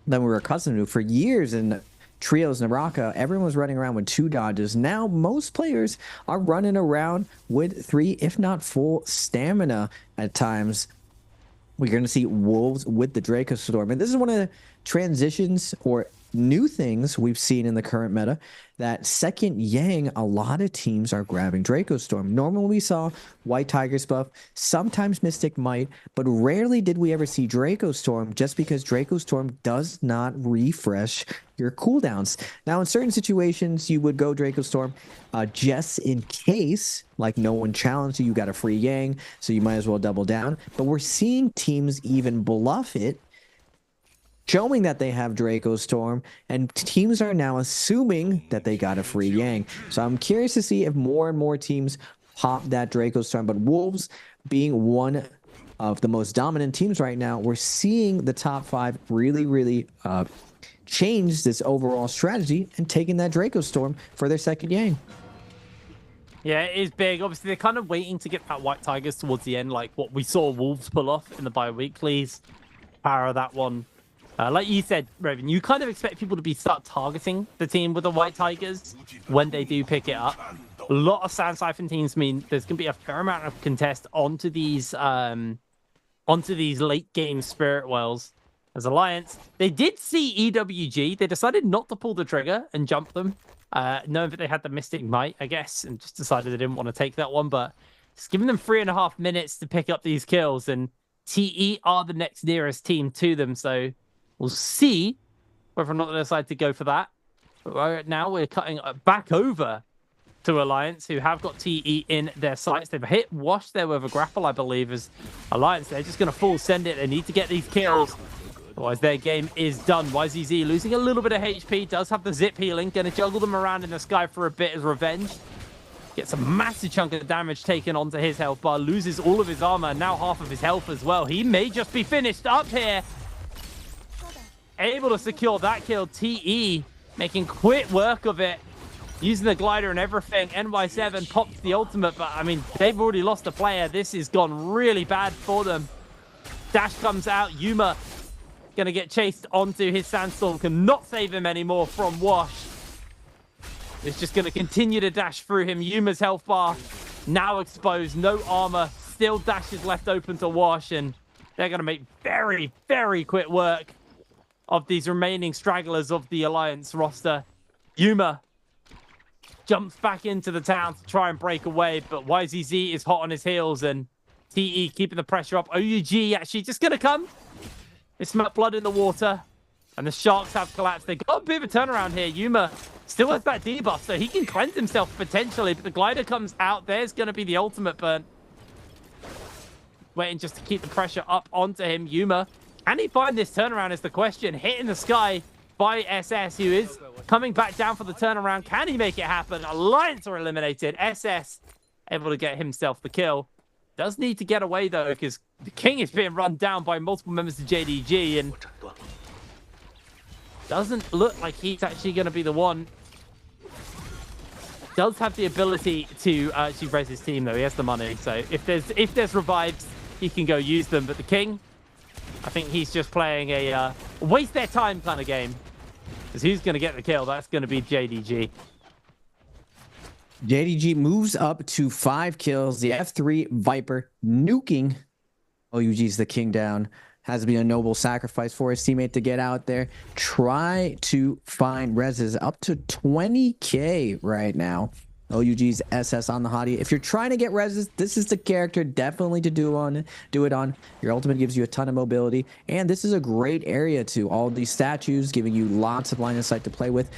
we were accustomed to. For years in Trios NARAKA, everyone was running around with 2 dodges. Now most players are running around with 3, if not full stamina at times. We're going to see Wolves with the Draco Storm. And this is one of the transitions or new things we've seen in the current meta, that second Yang, a lot of teams are grabbing Draco Storm. Normally we saw White Tiger's buff, sometimes Mystic Might, but rarely did we ever see Draco Storm, just because Draco Storm does not refresh your cooldowns. Now in certain situations you would go Draco Storm just in case, like no one challenged you, you got a free Yang, so you might as well double down. But we're seeing teams even bluff it, showing that they have Draco Storm, and teams are now assuming that they got a free Yang. So I'm curious to see if more and more teams pop that Draco Storm. But Wolves being one of the most dominant teams right now, we're seeing the top 5 really change this overall strategy and taking that Draco Storm for their second Yang. Yeah, it is big. Obviously, they're kind of waiting to get that White Tigers towards the end, like what we saw Wolves pull off in the bi-weeklies. Power that one. Like you said, Raven, you kind of expect people to start targeting the team with the White Tigers when they do pick it up. A lot of Sand Siphon teams mean there's going to be a fair amount of contest onto these late game Spirit Wells. As Alliance, they did see EWG. They decided not to pull the trigger and jump them, knowing that they had the Mystic Might, I guess, and just decided they didn't want to take that one. But it's giving them 3.5 minutes to pick up these kills, and TE are the next nearest team to them, so we'll see whether or not they decide to go for that. But right now, we're cutting back over to Alliance, who have got TE in their sights. They've hit Wash there with a grapple, I believe, as Alliance. They're just going to full send it. They need to get these kills. Otherwise, their game is done. YZZ losing a little bit of HP. Does have the zip healing. Going to juggle them around in the sky for a bit as Revenge. Gets a massive chunk of damage taken onto his health bar. Loses all of his armor. Now half of his health as well. He may just be finished up here. Able to secure that kill. TE making quick work of it, using the glider and everything. NY7 popped the ultimate, but I mean, they've already lost a player. This has gone really bad for them. Dash comes out. Yuma gonna get chased onto his Sandstorm. Cannot save him anymore from Wash. It's just gonna continue to dash through him. Yuma's health bar now exposed. No armor. Still dashes left open to Wash, and they're gonna make very quick work of these remaining stragglers of the Alliance roster. Yuma jumps back into the town to try and break away, but YZZ is hot on his heels, and TE keeping the pressure up. OUG actually just going to come. They smell blood in the water, and the Sharks have collapsed. They got a bit of a turnaround here. Yuma still has that debuff, so he can cleanse himself potentially, but the glider comes out. There's going to be the ultimate burn. Waiting just to keep the pressure up onto him. Yuma, can he find this turnaround is the question. Hit in the sky by SS, who is coming back down for the turnaround. Can he make it happen? Alliance are eliminated. SS able to get himself the kill. Does need to get away, though, because the king is being run down by multiple members of JDG, and doesn't look like he's actually going to be the one. Does have the ability to actually raise his team, though. He has the money, so if there's revives, he can go use them. But the king, I think he's just playing a waste their time kind of game. Because who's going to get the kill? That's going to be JDG. JDG moves up to 5 kills. The F3 Viper nuking OUG's the king down. Has been a noble sacrifice for his teammate to get out there. Try to find reses up to 20k right now. OUG's SS on the hottie. If you're trying to get reses, this is the character definitely to do it on. Your ultimate gives you a ton of mobility, and this is a great area to all these statues, giving you lots of line of sight to play with.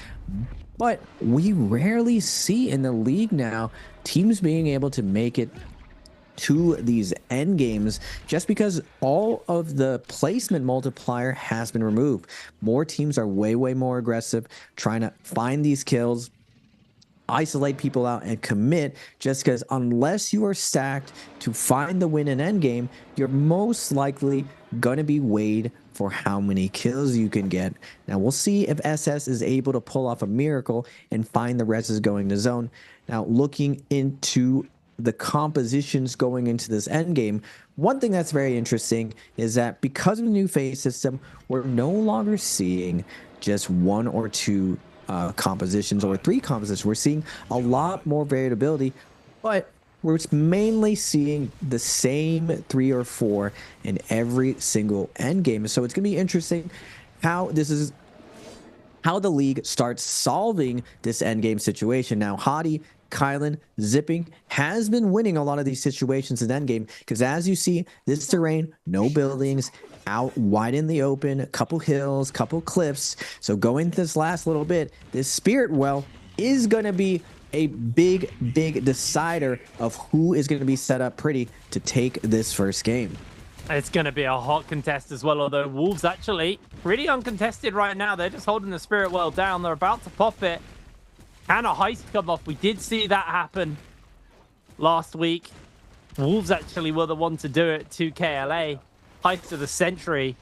But we rarely see in the league now teams being able to make it to these end games just because all of the placement multiplier has been removed. More teams are way more aggressive, trying to find these kills, isolate people out, and commit, just because unless you are stacked to find the win in endgame, you're most likely going to be weighed for how many kills you can get. Now we'll see if SS is able to pull off a miracle and find the reses going to zone. Now looking into the compositions going into this endgame, one thing that's very interesting is that because of the new phase system, we're no longer seeing just 1 or 2 compositions or 3 compositions. We're seeing a lot more variability, but we're mainly seeing the same 3 or 4 in every single endgame. So it's going to be interesting how the league starts solving this endgame situation. Now, Hottie, Kylan, Zipping has been winning a lot of these situations in endgame because, as you see, this terrain, no buildings, out wide in the open, a couple hills, couple cliffs. So going this last little bit, this Spirit Well is going to be a big decider of who is going to be set up pretty to take this first game. It's going to be a hot contest as well, although Wolves actually pretty uncontested right now. They're just holding the Spirit Well down. They're about to pop it. Can a heist come off? We did see that happen last week. Wolves actually were the one to do it to KLA. Heist of the century.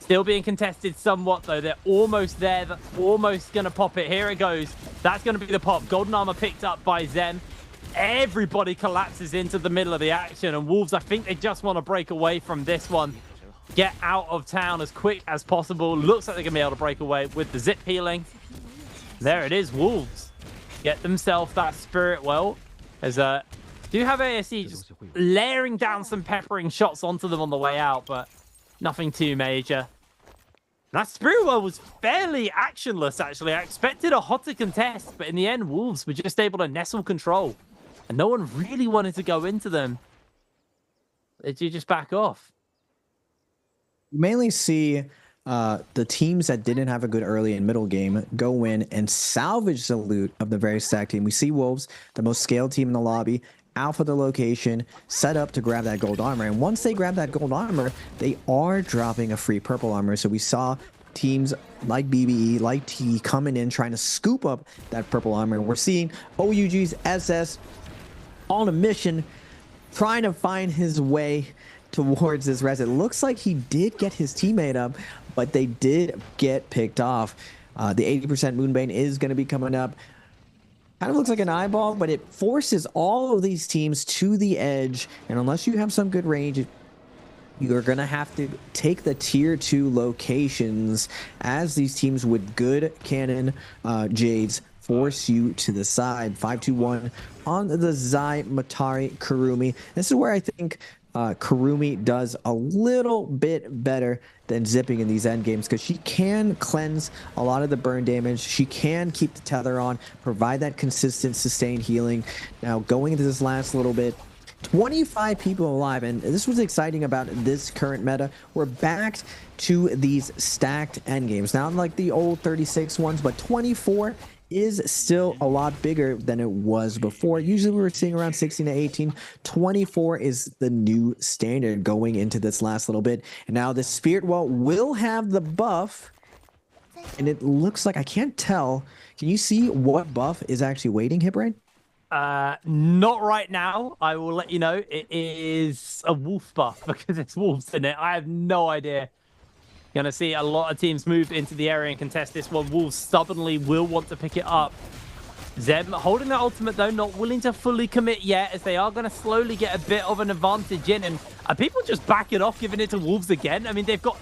Still being contested somewhat, though. They're almost there. That's almost going to pop it. Here it goes. That's going to be the pop. Golden Armor picked up by Zem. Everybody collapses into the middle of the action. And Wolves, I think they just want to break away from this one. Get out of town as quick as possible. Looks like they're going to be able to break away with the zip healing. There it is. Wolves get themselves that Spirit Well. As do have ASE just layering down some peppering shots onto them on the way out, but nothing too major. That Spirit Well was fairly actionless, actually. I expected a hotter contest, but in the end, Wolves were just able to nestle control. And no one really wanted to go into them. They do just back off. You mainly see the teams that didn't have a good early and middle game go in and salvage the loot of the very stacked team. We see Wolves, the most scaled team in the lobby, alpha the location, set up to grab that gold armor. And once they grab that gold armor, they are dropping a free purple armor. So we saw teams like BBE, like T coming in, trying to scoop up that purple armor. We're seeing OUG's SS on a mission, trying to find his way towards this res. It looks like he did get his teammate up, but they did get picked off. The 80% Moonbane is going to be coming up. Kind of looks like an eyeball, but it forces all of these teams to the edge. And unless you have some good range, you're going to have to take the tier 2 locations as these teams with good cannon Jades force you to the side. 5-2-1 on the Zai Matari Kurumi. This is where I think Kurumi does a little bit better than Zipping in these end games because she can cleanse a lot of the burn damage. She can keep the tether on, provide that consistent sustained healing. Now going into this last little bit, 25 people alive, and this was exciting about this current meta. We're back to these stacked end games, not like the old 36 ones, but 24 is still a lot bigger than it was before. Usually we were seeing around 16 to 18. 24 is the new standard going into this last little bit. And now the Spirit Well will have the buff, and it looks like, I can't tell. Can you see what buff is actually waiting, Hipbrain? Not right now. I will let you know. It is a wolf buff because it's wolves in it. I have no idea. Gonna see a lot of teams move into the area and contest this one. Wolves stubbornly will want to pick it up. Zem holding that ultimate though, not willing to fully commit yet, as they are going to slowly get a bit of an advantage in. And are people just backing off, giving it to Wolves again? I mean, they've got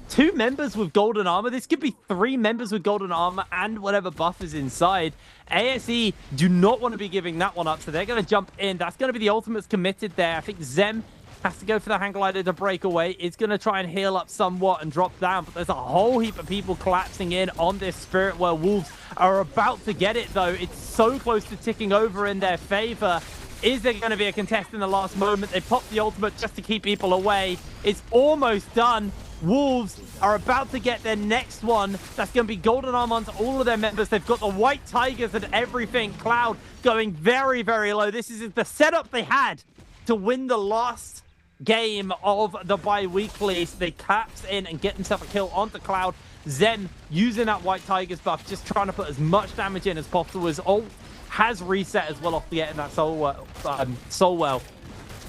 2 members with golden armor. This could be 3 members with golden armor and whatever buff is inside. ASE do not want to be giving that one up, so they're going to jump in. That's going to be the ultimates committed there. I think Zem has to go for the hang glider to break away. It's going to try and heal up somewhat and drop down, but there's a whole heap of people collapsing in on this Spirit where Wolves are about to get it, though. It's so close to ticking over in their favor. Is there going to be a contest in the last moment? They pop the ultimate just to keep people away. It's almost done. Wolves are about to get their next one. That's going to be golden arm onto all of their members. They've got the white tigers and everything. Cloud going very, very low. This is the setup they had to win the last game of the bi-weekly. So they collapse in and get themselves a kill onto Cloud. Zen using that white tigers buff, just trying to put as much damage in as possible. His ult has reset as well after getting that soul well.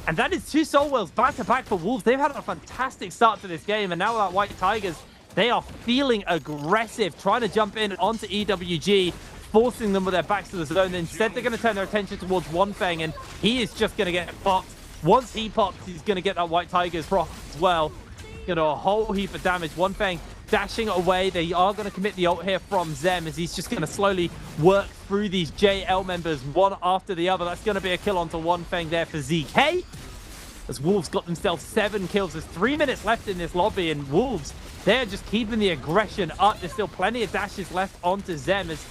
And that is 2 soul wells back to back for Wolves. They've had a fantastic start to this game, and now with that white tigers, they are feeling aggressive, trying to jump in onto EWG, forcing them with their backs to the zone. Instead, they're going to turn their attention towards Wanfeng, and he is just going to get popped. Once he pops, he's going to get that white tigers proc as well. You know, a whole heap of damage. Wanfeng dashing away. They are going to commit the ult here from Zem, as he's just going to slowly work through these JL members one after the other. That's going to be a kill onto Wanfeng there for ZK. As Wolves got themselves 7 kills. There's 3 minutes left in this lobby, and Wolves, they're just keeping the aggression up. There's still plenty of dashes left onto Zem, as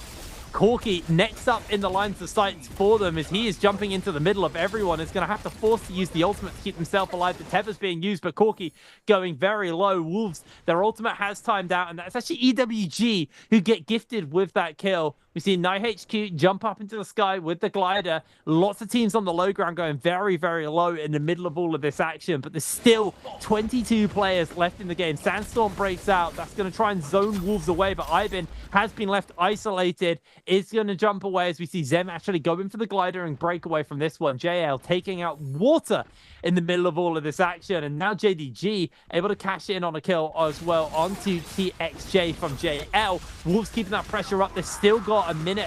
Corki next up in the lines of sight for them, as he is jumping into the middle of everyone. Is going to have to force to use the ultimate to keep himself alive. The tether's being used, but Corki going very low. Wolves, their ultimate has timed out, and that's actually EWG who get gifted with that kill. We see NiHQ jump up into the sky with the glider. Lots of teams on the low ground going very, very low in the middle of all of this action, but there's still 22 players left in the game. Sandstorm breaks out. That's going to try and zone Wolves away, but Ivan has been left isolated. It's going to jump away as we see Zem actually go in for the glider and break away from this one. JL taking out Water in the middle of all of this action, and now JDG able to cash in on a kill as well onto TXJ from JL. Wolves keeping that pressure up. They've still got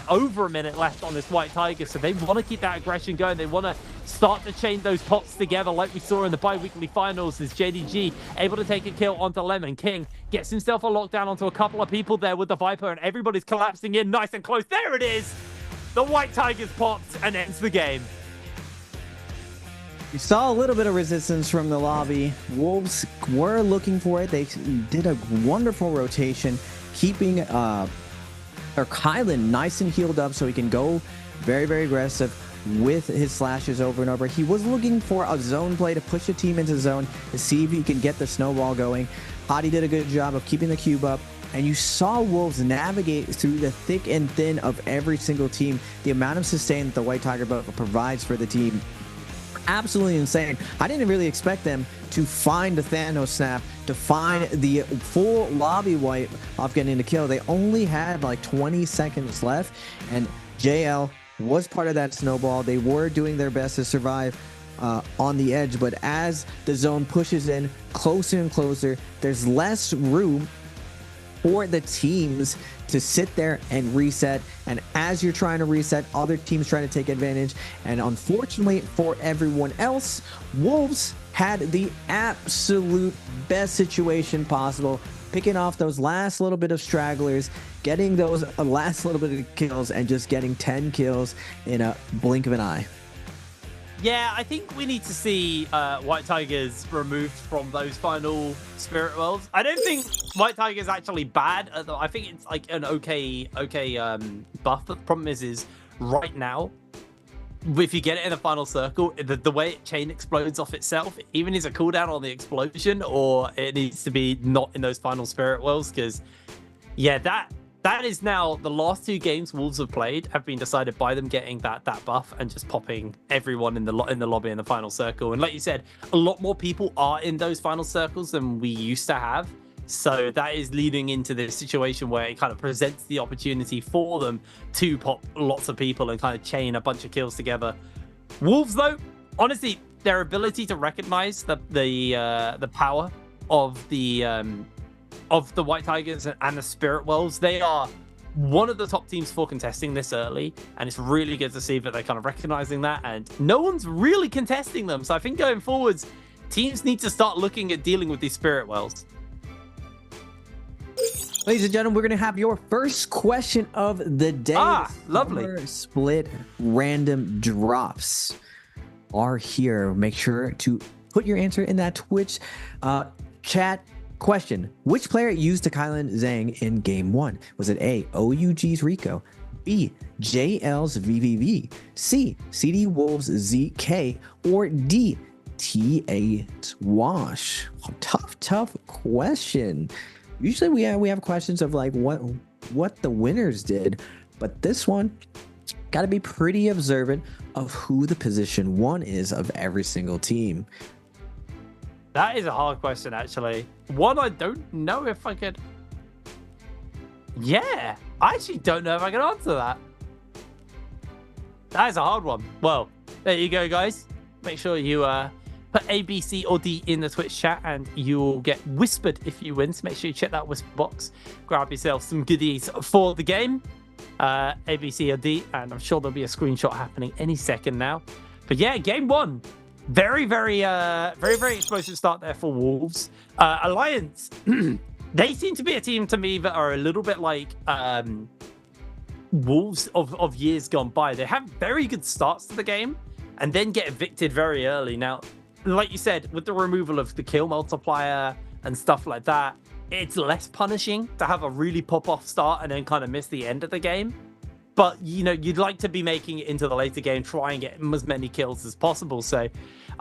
over a minute left on this white tiger, so they want to keep that aggression going. They want to start to chain those pots together like we saw in the bi-weekly finals, as JDG able to take a kill onto Lemon. King gets himself a lockdown onto a couple of people there with the Viper, and everybody's collapsing in nice and close. There it is. The white tigers popped and ends the game. We saw a little bit of resistance from the lobby. Wolves were looking for it. They did a wonderful rotation, keeping Kylan nice and healed up so he can go very, very aggressive with his slashes over and over. He was looking for a zone play to push the team into zone to see if he can get the snowball going. Hadi did a good job of keeping the cube up, and you saw Wolves navigate through the thick and thin of every single team. The amount of sustain that the White Tiger buff provides for the team, absolutely insane. I didn't really expect them to find the Thanos snap, to find the full lobby wipe off getting the kill. They only had like 20 seconds left, and JL was part of that snowball. They were doing their best to survive on the edge, but as the zone pushes in closer and closer, there's less room for the teams to sit there and reset. And as you're trying to reset, other teams trying to take advantage. And unfortunately for everyone else, Wolves had the absolute best situation possible, picking off those last little bit of stragglers, getting those last little bit of kills, and just getting 10 kills in a blink of an eye. Yeah, I think we need to see White Tigers removed from those final Spirit Worlds. I don't think White Tiger is actually bad. I think it's like an okay buff. But the problem is right now, if you get it in the final circle, the way it chain explodes off itself, even is a cooldown on the explosion, or it needs to be not in those final Spirit Worlds, because yeah, that is now the last 2 games Wolves have played have been decided by them getting that buff and just popping everyone in the lobby in the final circle. And like you said, a lot more people are in those final circles than we used to have. So that is leading into this situation where it kind of presents the opportunity for them to pop lots of people and kind of chain a bunch of kills together. Wolves, though, honestly, their ability to recognize the power of the White Tigers and the Spirit Wolves, they are one of the top teams for contesting this early, and it's really good to see that they're kind of recognizing that, and no one's really contesting them. So I think going forwards, teams need to start looking at dealing with these Spirit Wells. Ladies and gentlemen, we're going to have your first question of the day. Lovely. Split random drops are here. Make sure to put your answer in that Twitch chat. Question: which player used the Kylan Zhang in game 1? Was it A, OUG's Rico, B, JL's VVV, C, CD Wolves ZK, or D, T8 Wash? Tough question. Usually we have questions of like what the winners did, but this one got to be pretty observant of who the position 1 is of every single team. That is a hard question, actually. One, I don't know if I could... Yeah, I actually don't know if I can answer that. That is a hard one. Well, there you go, guys. Make sure you put A, B, C, or D in the Twitch chat, and you'll get whispered if you win. So make sure you check that whisper box. Grab yourself some goodies for the game. A, B, C, or D, and I'm sure there'll be a screenshot happening any second now. But yeah, game 1. Very explosive start there for Wolves. Alliance, they seem to be a team to me that are a little bit like Wolves of years gone by. They have very good starts to the game and then get evicted very early. Now, like you said, with the removal of the kill multiplier and stuff like that, it's less punishing to have a really pop-off start and then kind of miss the end of the game. But, you know, you'd like to be making it into the later game, try and get as many kills as possible. So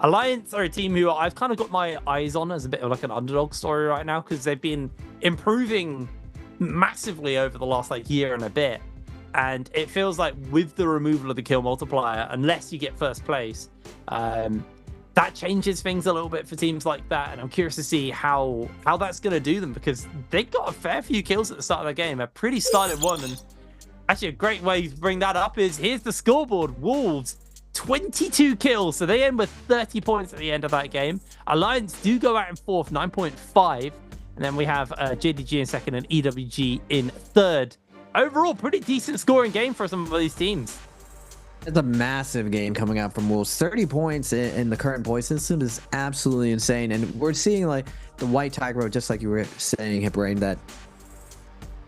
Alliance are a team who I've kind of got my eyes on as a bit of like an underdog story right now, because they've been improving massively over the last like year and a bit. And it feels like with the removal of the kill multiplier, unless you get first place, that changes things a little bit for teams like that. And I'm curious to see how that's going to do them, because they got a fair few kills at the start of the game, a pretty started one. And actually, a great way to bring that up is here's the scoreboard. Wolves, 22 kills. So they end with 30 points at the end of that game. Alliance do go out in 4th, 9.5. And then we have JDG in 2nd and EWG in 3rd. Overall, pretty decent scoring game for some of these teams. It's a massive game coming out from Wolves. 30 points in the current point system is absolutely insane. And we're seeing like the White Tiger, just like you were saying, Hiprain, that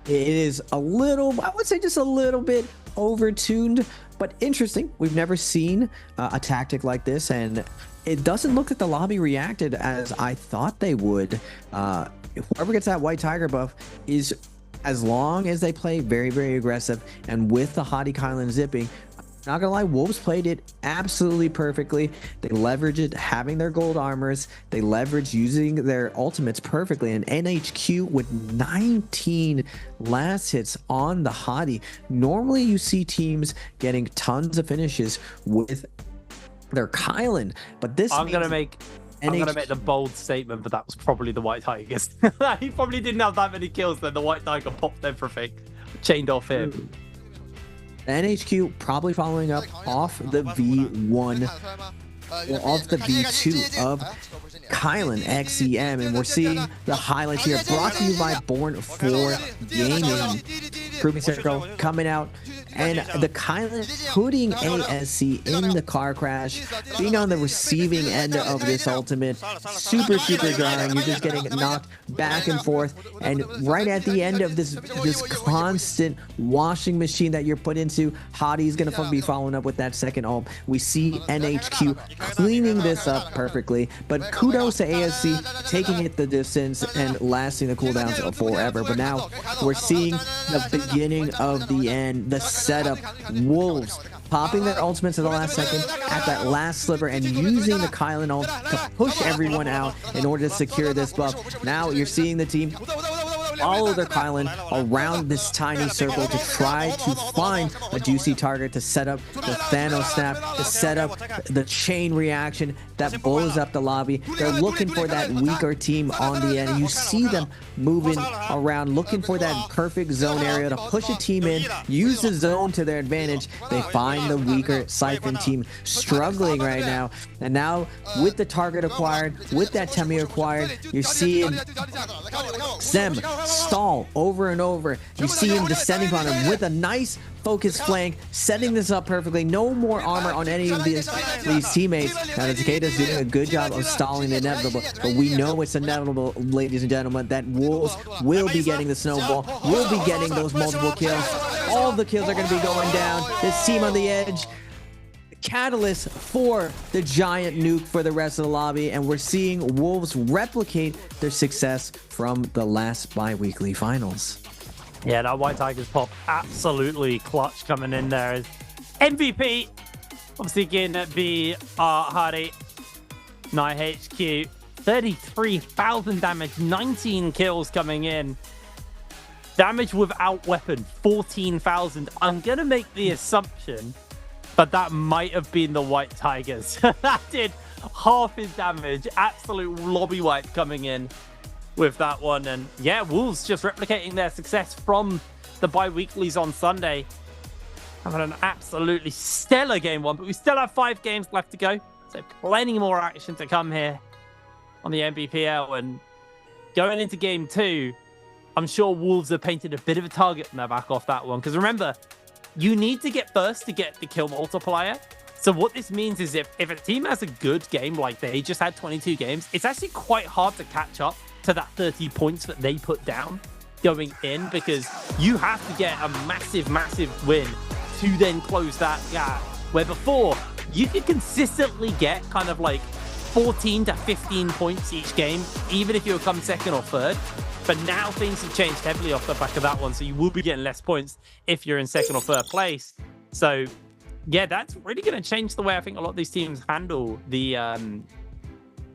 it is a little, I would say just a little bit overtuned, but interesting. We've never seen a tactic like this, and it doesn't look like the lobby reacted as I thought they would. Whoever gets that White Tiger buff is, as long as they play very aggressive, and with the Hottie Kylan zipping, not gonna lie, Wolves played it absolutely perfectly. They leveraged it having their gold armors. They leveraged using their ultimates perfectly. And NHQ with 19 last hits on the Hottie. Normally you see teams getting tons of finishes with their Kylan, but this I'm gonna make the bold statement, but that was probably the White Tigers. He probably didn't have that many kills, then the White Tiger popped everything, chained off him. NHQ probably following up off the V1 or off the V2 of Kylan XEM, and we're seeing the highlights here brought to you by Born for Gaming. Proving Circle coming out, and the Kylan putting ASC in the car crash, being on the receiving end of this ultimate. Super drying. You're just getting knocked back and forth, and right at the end of this constant washing machine that you're put into, Hottie's gonna be following up with that second ult. We see NHQ cleaning this up perfectly, but kudos to ASC taking it the distance and lasting the cooldowns forever. But now we're seeing the beginning of the end, the setup. Wolves popping their ultimates at the last second, at that last sliver, and using the Kylan ult to push everyone out in order to secure this buff. Now you're seeing the team follow their Kylan around this tiny circle to try to find a juicy target to set up the Thanos snap, to set up the chain reaction that blows up the lobby. They're looking for that weaker team on the end. You see them moving around, looking for that perfect zone area to push a team in, use the zone to their advantage. They find the weaker Siphon team struggling right now. And now with the target acquired, with that Temi acquired, you're seeing Sem stall over and over. You see him descending on him with a nice focus flank, setting this up perfectly. No more armor on any of these teammates. Now the Takeda's doing a good job of stalling the inevitable, but we know it's inevitable, ladies and gentlemen, that Wolves will be getting the snowball, will be getting those multiple kills. All the kills are going to be going down. This team on the edge, catalyst for the giant nuke for the rest of the lobby, and we're seeing Wolves replicate their success from the last bi-weekly finals. Yeah, that White Tigers pop absolutely clutch coming in there. MVP obviously getting that be Hardy 9 HQ, 33,000 damage, 19 kills coming in. Damage without weapon 14,000. I'm gonna make the assumption but that might have been the White Tigers. That did half his damage. Absolute lobby wipe coming in with that one. And yeah, Wolves just replicating their success from the bi-weeklies on Sunday. Having an absolutely stellar game one, but we still have 5 games left to go. So plenty more action to come here on the Nbpl. And going into game 2, I'm sure Wolves have painted a bit of a target on their back off that one. Because remember, you need to get first to get the kill multiplier. So what this means is if a team has a good game, like they just had 22 games, it's actually quite hard to catch up to that 30 points that they put down going in, because you have to get a massive, massive win to then close that gap. Where before, you could consistently get kind of like 14 to 15 points each game, even if you come second or third. But now things have changed heavily off the back of that one, so you will be getting less points if you're in second or third place. So yeah, that's really going to change the way I think a lot of these teams handle the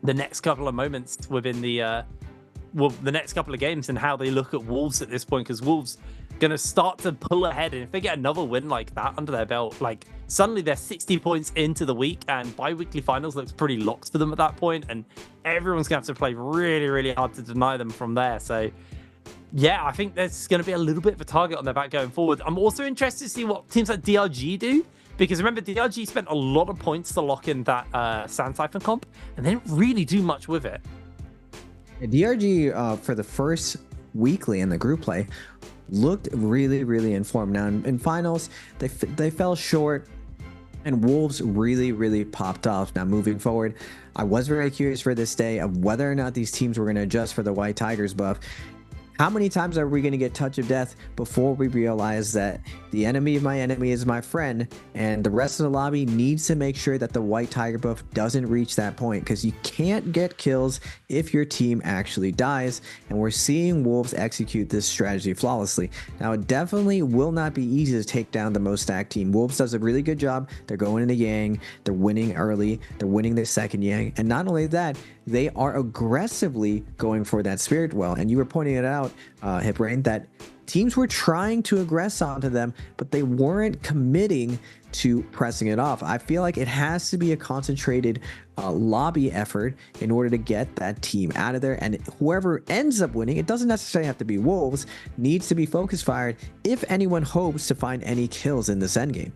next couple of moments within the next couple of games, and how they look at Wolves at this point, because Wolves going to start to pull ahead, and if they get another win like that under their belt, like suddenly they're 60 points into the week, and bi-weekly finals looks pretty locked for them at that point, and everyone's going to have to play really, really hard to deny them from there. So yeah, I think there's going to be a little bit of a target on their back going forward. I'm also interested to see what teams like DRG do, because remember, DRG spent a lot of points to lock in that Sand Siphon comp, and they didn't really do much with it. DRG for the first weekly in the group play looked really, really informed. Now in finals, they fell short, and Wolves really, really popped off. Now moving forward, I was very curious for this day of whether or not these teams were going to adjust for the White Tigers buff. How many times are we going to get Touch of Death before we realize that the enemy of my enemy is my friend, and the rest of the lobby needs to make sure that the White Tiger buff doesn't reach that point, because you can't get kills if your team actually dies, and we're seeing Wolves execute this strategy flawlessly. Now, it definitely will not be easy to take down the most stacked team. Wolves does a really good job. They're going into Yang, they're winning early, they're winning their second Yang, and not only that, they are aggressively going for that Spirit Well. And you were pointing it out, Hiprain, that teams were trying to aggress onto them, but they weren't committing to pressing it off. I feel like it has to be a concentrated lobby effort in order to get that team out of there. And whoever ends up winning, it doesn't necessarily have to be Wolves, needs to be focus fired if anyone hopes to find any kills in this endgame.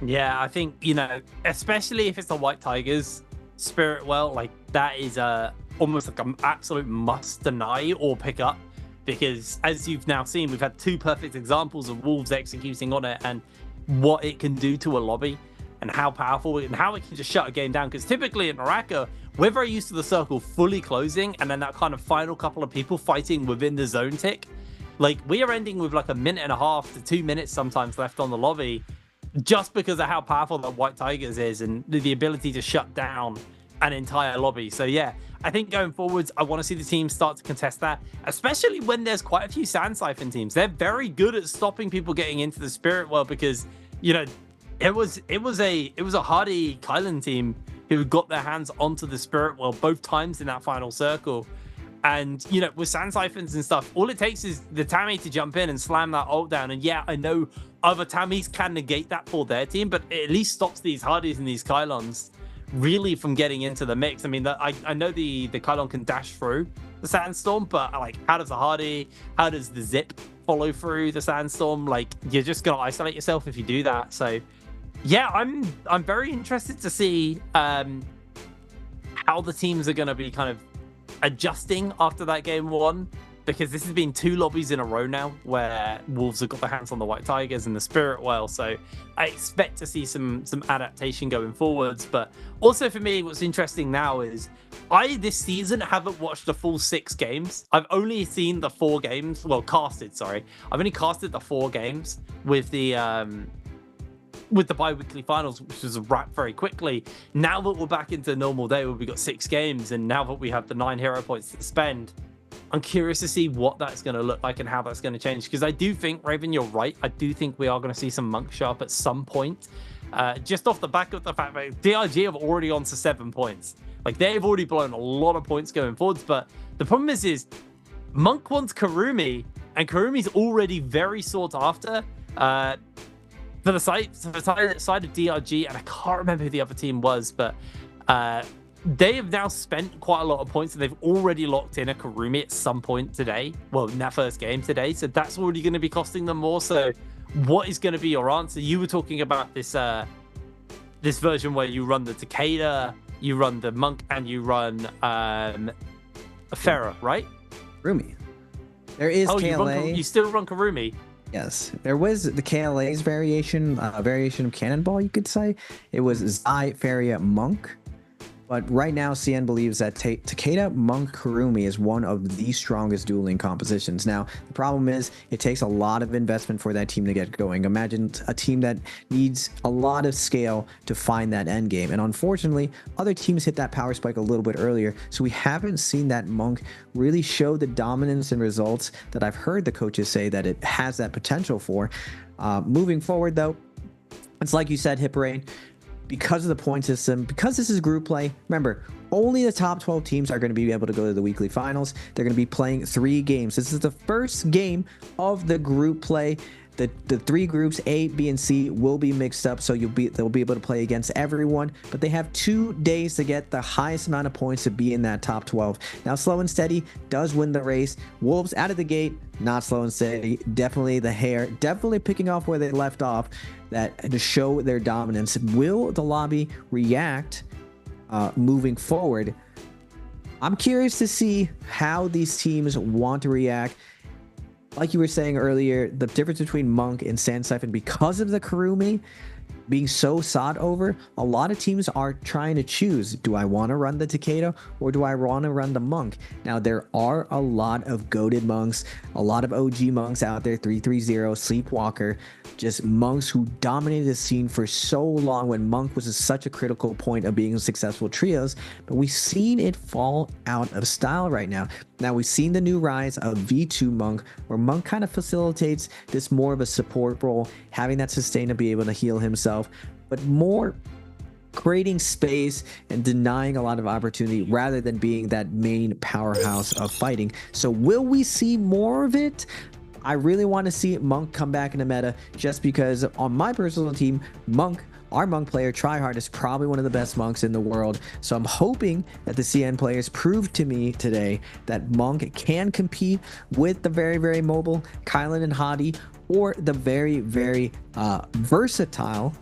Yeah, I think, you know, especially if it's the White Tigers Spirit Well, like that is almost like an absolute must deny or pick up, because as you've now seen, we've had 2 perfect examples of Wolves executing on it and what it can do to a lobby and how powerful and how it can just shut a game down. Because typically in NARAKA, we're very used to the circle fully closing and then that kind of final couple of people fighting within the zone tick. Like we are ending with like a minute and a half to 2 minutes sometimes left on the lobby, just because of how powerful the White Tigers is and the ability to shut down an entire lobby. So yeah, I think going forwards, I want to see the team start to contest that, especially when there's quite a few Sand Siphon teams. They're very good at stopping people getting into the Spirit Well, because, you know, it was a hardy Kylan team who got their hands onto the Spirit Well both times in that final circle. And, you know, with sand siphons and stuff, all it takes is the Tammy to jump in and slam that ult down. And yeah, I know other Tammys can negate that for their team, but it at least stops these Hardys and these Kylons really from getting into the mix. I mean, I know the Kylon can dash through the Sandstorm, but like, how does the Hardy, how does the Zip follow through the Sandstorm? Like, you're just going to isolate yourself if you do that. So yeah, I'm very interested to see how the teams are going to be kind of adjusting after that game 1, because this has been 2 lobbies in a row now where Wolves have got their hands on the White Tigers and the Spirit Well, so I expect to see some adaptation going forwards. But also for me, what's interesting now is I this season haven't watched the full 6 games. I've only seen the 4 games, well, casted, sorry. I've only casted the 4 games with the bi-weekly finals, which was wrapped very quickly. Now that we're back into normal day where we've got 6 games, and now that we have the 9 hero points to spend, I'm curious to see what that's going to look like and how that's going to change. Because I do think, Raven, you're right. I do think we are going to see some Monk show up at some point. Just off the back of the fact that DRG have already on to 7 points. Like, they've already blown a lot of points going forwards. But the problem is Monk wants Karumi, and Karumi's already very sought after. For the side of DRG, and I can't remember who the other team was, but they have now spent quite a lot of points, and they've already locked in a Karumi at some point today. Well, in that first game today, so that's already going to be costing them more. So, what is going to be your answer? You were talking about this this version where you run the Takeda, you run the Monk, and you run a Pharah, right? Karumi. There is KLA. You still run Karumi. Yes, there was the KLA's variation of Cannonball, you could say. It was Zai, Faria, Monk. But right now, CN believes that Takeda, Monk, Karumi is one of the strongest dueling compositions. Now, the problem is it takes a lot of investment for that team to get going. Imagine a team that needs a lot of scale to find that end game. And unfortunately, other teams hit that power spike a little bit earlier. So we haven't seen that Monk really show the dominance and results that I've heard the coaches say that it has that potential for. Moving forward, though, it's like you said, Hipperain. Because of the point system, because this is group play, remember, only the top 12 teams are going to be able to go to the weekly finals. They're going to be playing 3 games. This is the first game of the group play. The 3 groups, A, B, and C, will be mixed up, so they'll be able to play against everyone. But they have 2 days to get the highest amount of points to be in that top 12. Now, Slow and Steady does win the race. Wolves out of the gate, not Slow and Steady. Definitely the hair, definitely picking off where they left off, that to show their dominance. Will the lobby react moving forward? I'm curious to see how these teams want to react. Like you were saying earlier, the difference between Monk and Sand Siphon, because of the Karumi being so sought over, a lot of teams are trying to choose, do I want to run the Takeda or do I want to run the Monk? Now, there are a lot of goated monks, a lot of OG monks out there, 330, Sleepwalker, just monks who dominated the scene for so long when Monk was such a critical point of being successful trios, but we've seen it fall out of style right now. Now, we've seen the new rise of V2 Monk, where Monk kind of facilitates this more of a support role, having that sustain to be able to heal himself, but more creating space and denying a lot of opportunity rather than being that main powerhouse of fighting. So will we see more of it? I really want to see Monk come back in the meta, just because on my personal team, Monk, our Monk player, Tryhard, is probably one of the best monks in the world. So I'm hoping that the CN players prove to me today that Monk can compete with the very, very mobile Kylan and Hadi, or the very, very versatile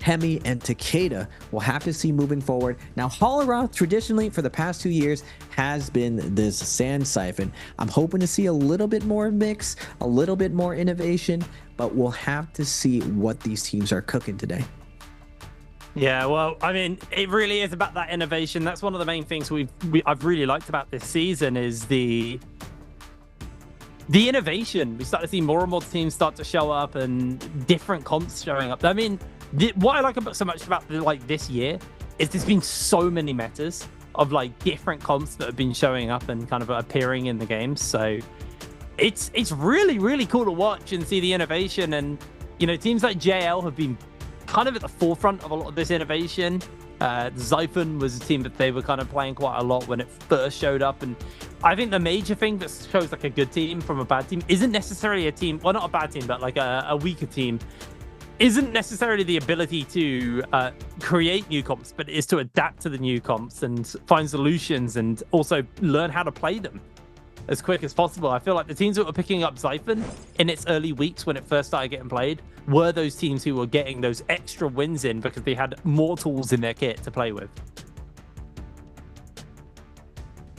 Hemi and Takeda. We'll have to see moving forward. Now, Holoroth, traditionally for the past 2 years, has been this Sand Siphon. I'm hoping to see a little bit more mix, a little bit more innovation, but we'll have to see what these teams are cooking today. Yeah, well, I mean, it really is about that innovation. That's one of the main things I've really liked about this season is the innovation. We start to see more and more teams start to show up and different comps showing up. I mean, what I like so much about this year is there's been so many metas of like different comps that have been showing up and kind of appearing in the games. So it's really, really cool to watch and see the innovation. And, you know, teams like JL have been kind of at the forefront of a lot of this innovation. Xiphon was a team that they were kind of playing quite a lot when it first showed up, and I think the major thing that shows like a good team from a bad team isn't necessarily a team, well, not a bad team, but like a weaker team, isn't necessarily the ability to create new comps, but is to adapt to the new comps and find solutions and also learn how to play them as quick as possible. I feel like the teams that were picking up Xiphon in its early weeks when it first started getting played were those teams who were getting those extra wins in because they had more tools in their kit to play with.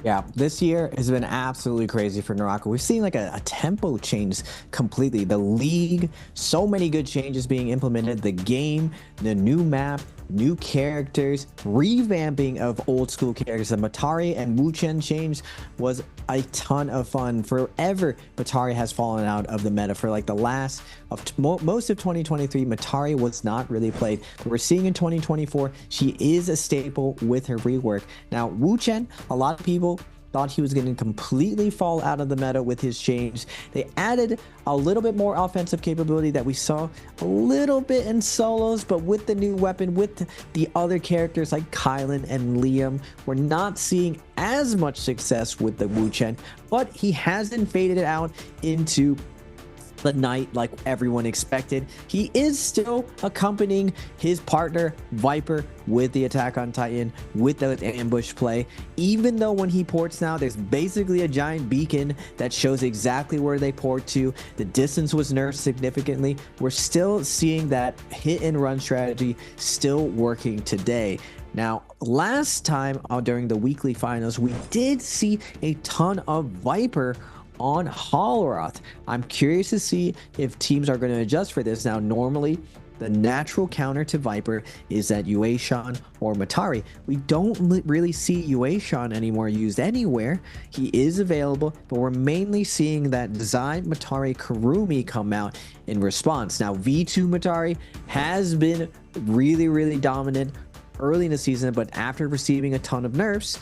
Yeah, this year has been absolutely crazy for NARAKA. We've seen like a tempo change completely. The league, so many good changes being implemented. The game, the new map, new characters, revamping of old school characters. The Matari and Wu-Chen change was a ton of fun. Forever, Matari has fallen out of the meta. For like the last of most of 2023, Matari was not really played. But we're seeing in 2024, she is a staple with her rework. Now, Wu-Chen, a lot of people thought he was going to completely fall out of the meta with his change. They added a little bit more offensive capability that we saw a little bit in solos, but with the new weapon, with the other characters like Kylan and Liam, we're not seeing as much success with the Wu-Chen, but he hasn't faded out into the night like everyone expected. He is still accompanying his partner Viper with the Attack on Titan, with the ambush play, even though when he ports now, there's basically a giant beacon that shows exactly where they port to. The distance was nerfed significantly. We're still seeing that hit and run strategy still working today. Now, last time during the weekly finals, we did see a ton of Viper on Hallroth. I'm curious to see if teams are going to adjust for this. Now, normally, the natural counter to Viper is that Yueshan or Matari. We don't really see Yueshan anymore used anywhere. He is available, but we're mainly seeing that Zai, Matari, Kurumi come out in response. Now, V2 Matari has been really dominant early in the season, but after receiving a ton of nerfs,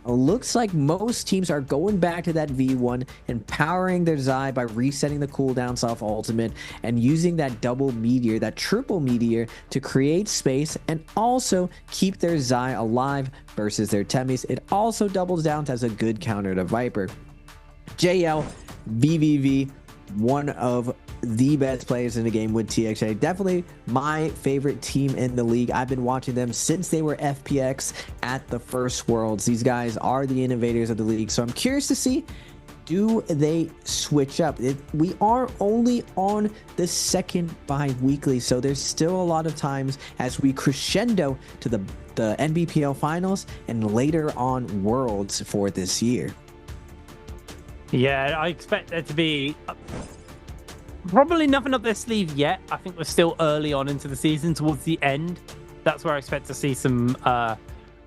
looks like most teams are going back to that V1 and powering their Zai by resetting the cooldowns off ultimate and using that double meteor, that triple meteor to create space and also keep their Zai alive versus their Temis. It also doubles down as a good counter to Viper. JL, VVV, one of the best players in the game with TXA. Definitely my favorite team in the league. I've been watching them since they were FPX at the first Worlds. These guys are the innovators of the league. So I'm curious to see, do they switch up? We are only on the second bi-weekly, so there's still a lot of times as we crescendo to the NBPL finals and later on Worlds for this year. Yeah, I expect there to be probably nothing up their sleeve yet. I think we're still early on into the season. Towards the end, that's where I expect to see some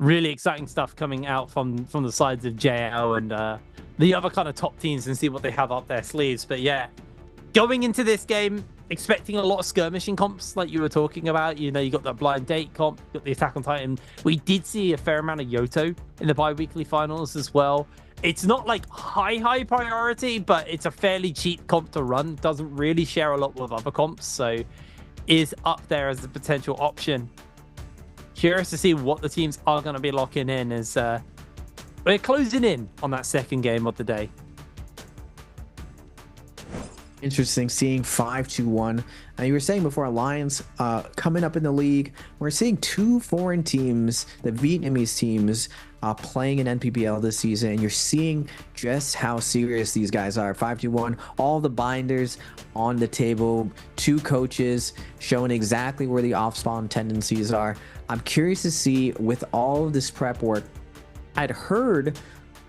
really exciting stuff coming out from the sides of JL and the other kind of top teams, and see what they have up their sleeves. But yeah, going into this game, expecting a lot of skirmishing comps like you were talking about. You know, you got that blind date comp, you got the Attack on Titan. We did see a fair amount of Yoto in the bi-weekly finals as well. It's not like high priority, but it's a fairly cheap comp to run. Doesn't really share a lot with other comps, so is up there as a potential option. Curious to see what the teams are going to be locking in as we're closing in on that second game of the day. Interesting seeing 5-2-1. Now, you were saying before, Alliance coming up in the league, we're seeing two foreign teams, the Vietnamese teams, playing in NPPL this season, and you're seeing just how serious these guys are. 5-2-1, all the binders on the table, two coaches showing exactly where the off-spawn tendencies are. I'm curious to see, with all of this prep work, I'd heard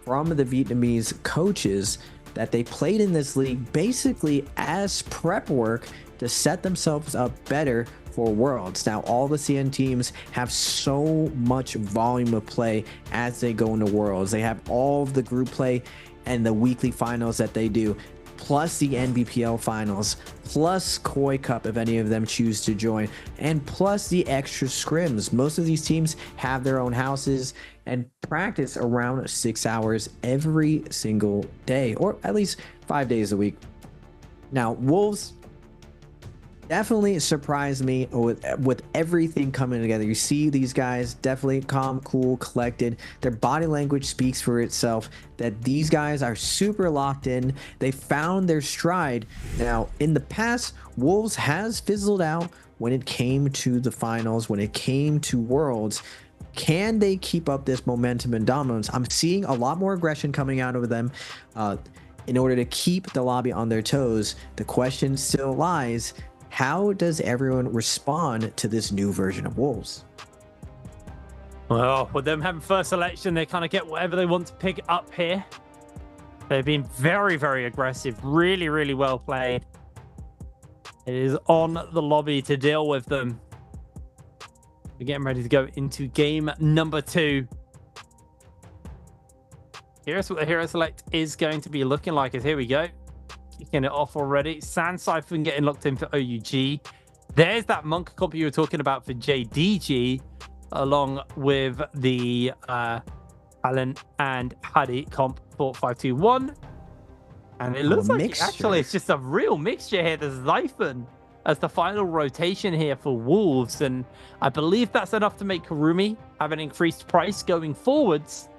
from the Vietnamese coaches that they played in this league basically as prep work to set themselves up better for Worlds. Now, all the CN teams have so much volume of play as they go into Worlds. They have all of the group play and the weekly finals that they do, plus the NBPL finals, plus Koi Cup if any of them choose to join, and plus the extra scrims. Most of these teams have their own houses and practice around 6 hours every single day, or at least 5 days a week. Now, Wolves, definitely surprised me with everything coming together. You see these guys definitely calm, cool, collected. Their body language speaks for itself, that these guys are super locked in. They found their stride. Now, in the past, Wolves has fizzled out when it came to the finals, when it came to Worlds. Can they keep up this momentum and dominance? I'm seeing a lot more aggression coming out of them in order to keep the lobby on their toes. The question still lies, how does everyone respond to this new version of Wolves? Well, with them having first selection, they kind of get whatever they want to pick up here. They've been very, very aggressive. Really, really well played. It is on the lobby to deal with them. We're getting ready to go into game number 2. Here's what the hero select is going to be looking like. Is here we go. Kicking it off already. Sand Siphon getting locked in for OUG. There's that Monk comp you were talking about for JDG, along with the Alan and Hadi comp for 521. And it looks like actually it's just a real mixture here. There's Zyphon as the final rotation here for Wolves. And I believe that's enough to make Kurumi have an increased price going forwards.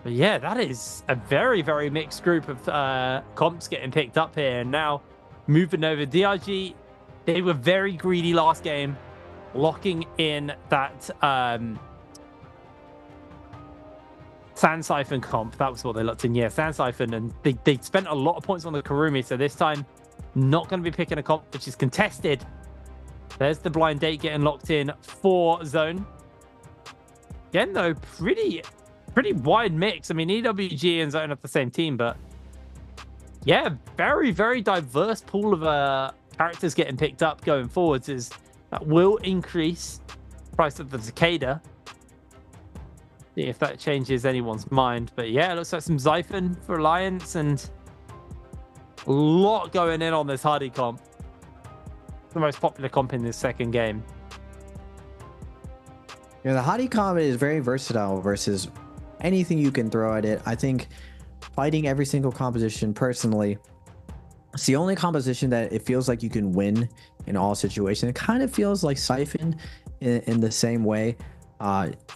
But yeah, that is a very, very mixed group of comps getting picked up here. And now moving over, DRG, they were very greedy last game, locking in that Sand Siphon comp. That was what they locked in. Yeah, Sand Siphon. And they spent a lot of points on the Kurumi. So this time, not going to be picking a comp which is contested. There's the blind date getting locked in for Zone. Again, though, pretty wide mix. I mean, EWG and Zone have the same team, but yeah, very, very diverse pool of characters getting picked up going forwards. Is that will increase the price of the Cicada. See if that changes anyone's mind. But yeah, it looks like some Zyphon for Alliance and a lot going in on this Hardy comp. The most popular comp in this second game. Yeah, the Hardy comp is very versatile versus anything you can throw at it. I think fighting every single composition personally, it's the only composition that it feels like you can win in all situations. It kind of feels like Siphon in the same way.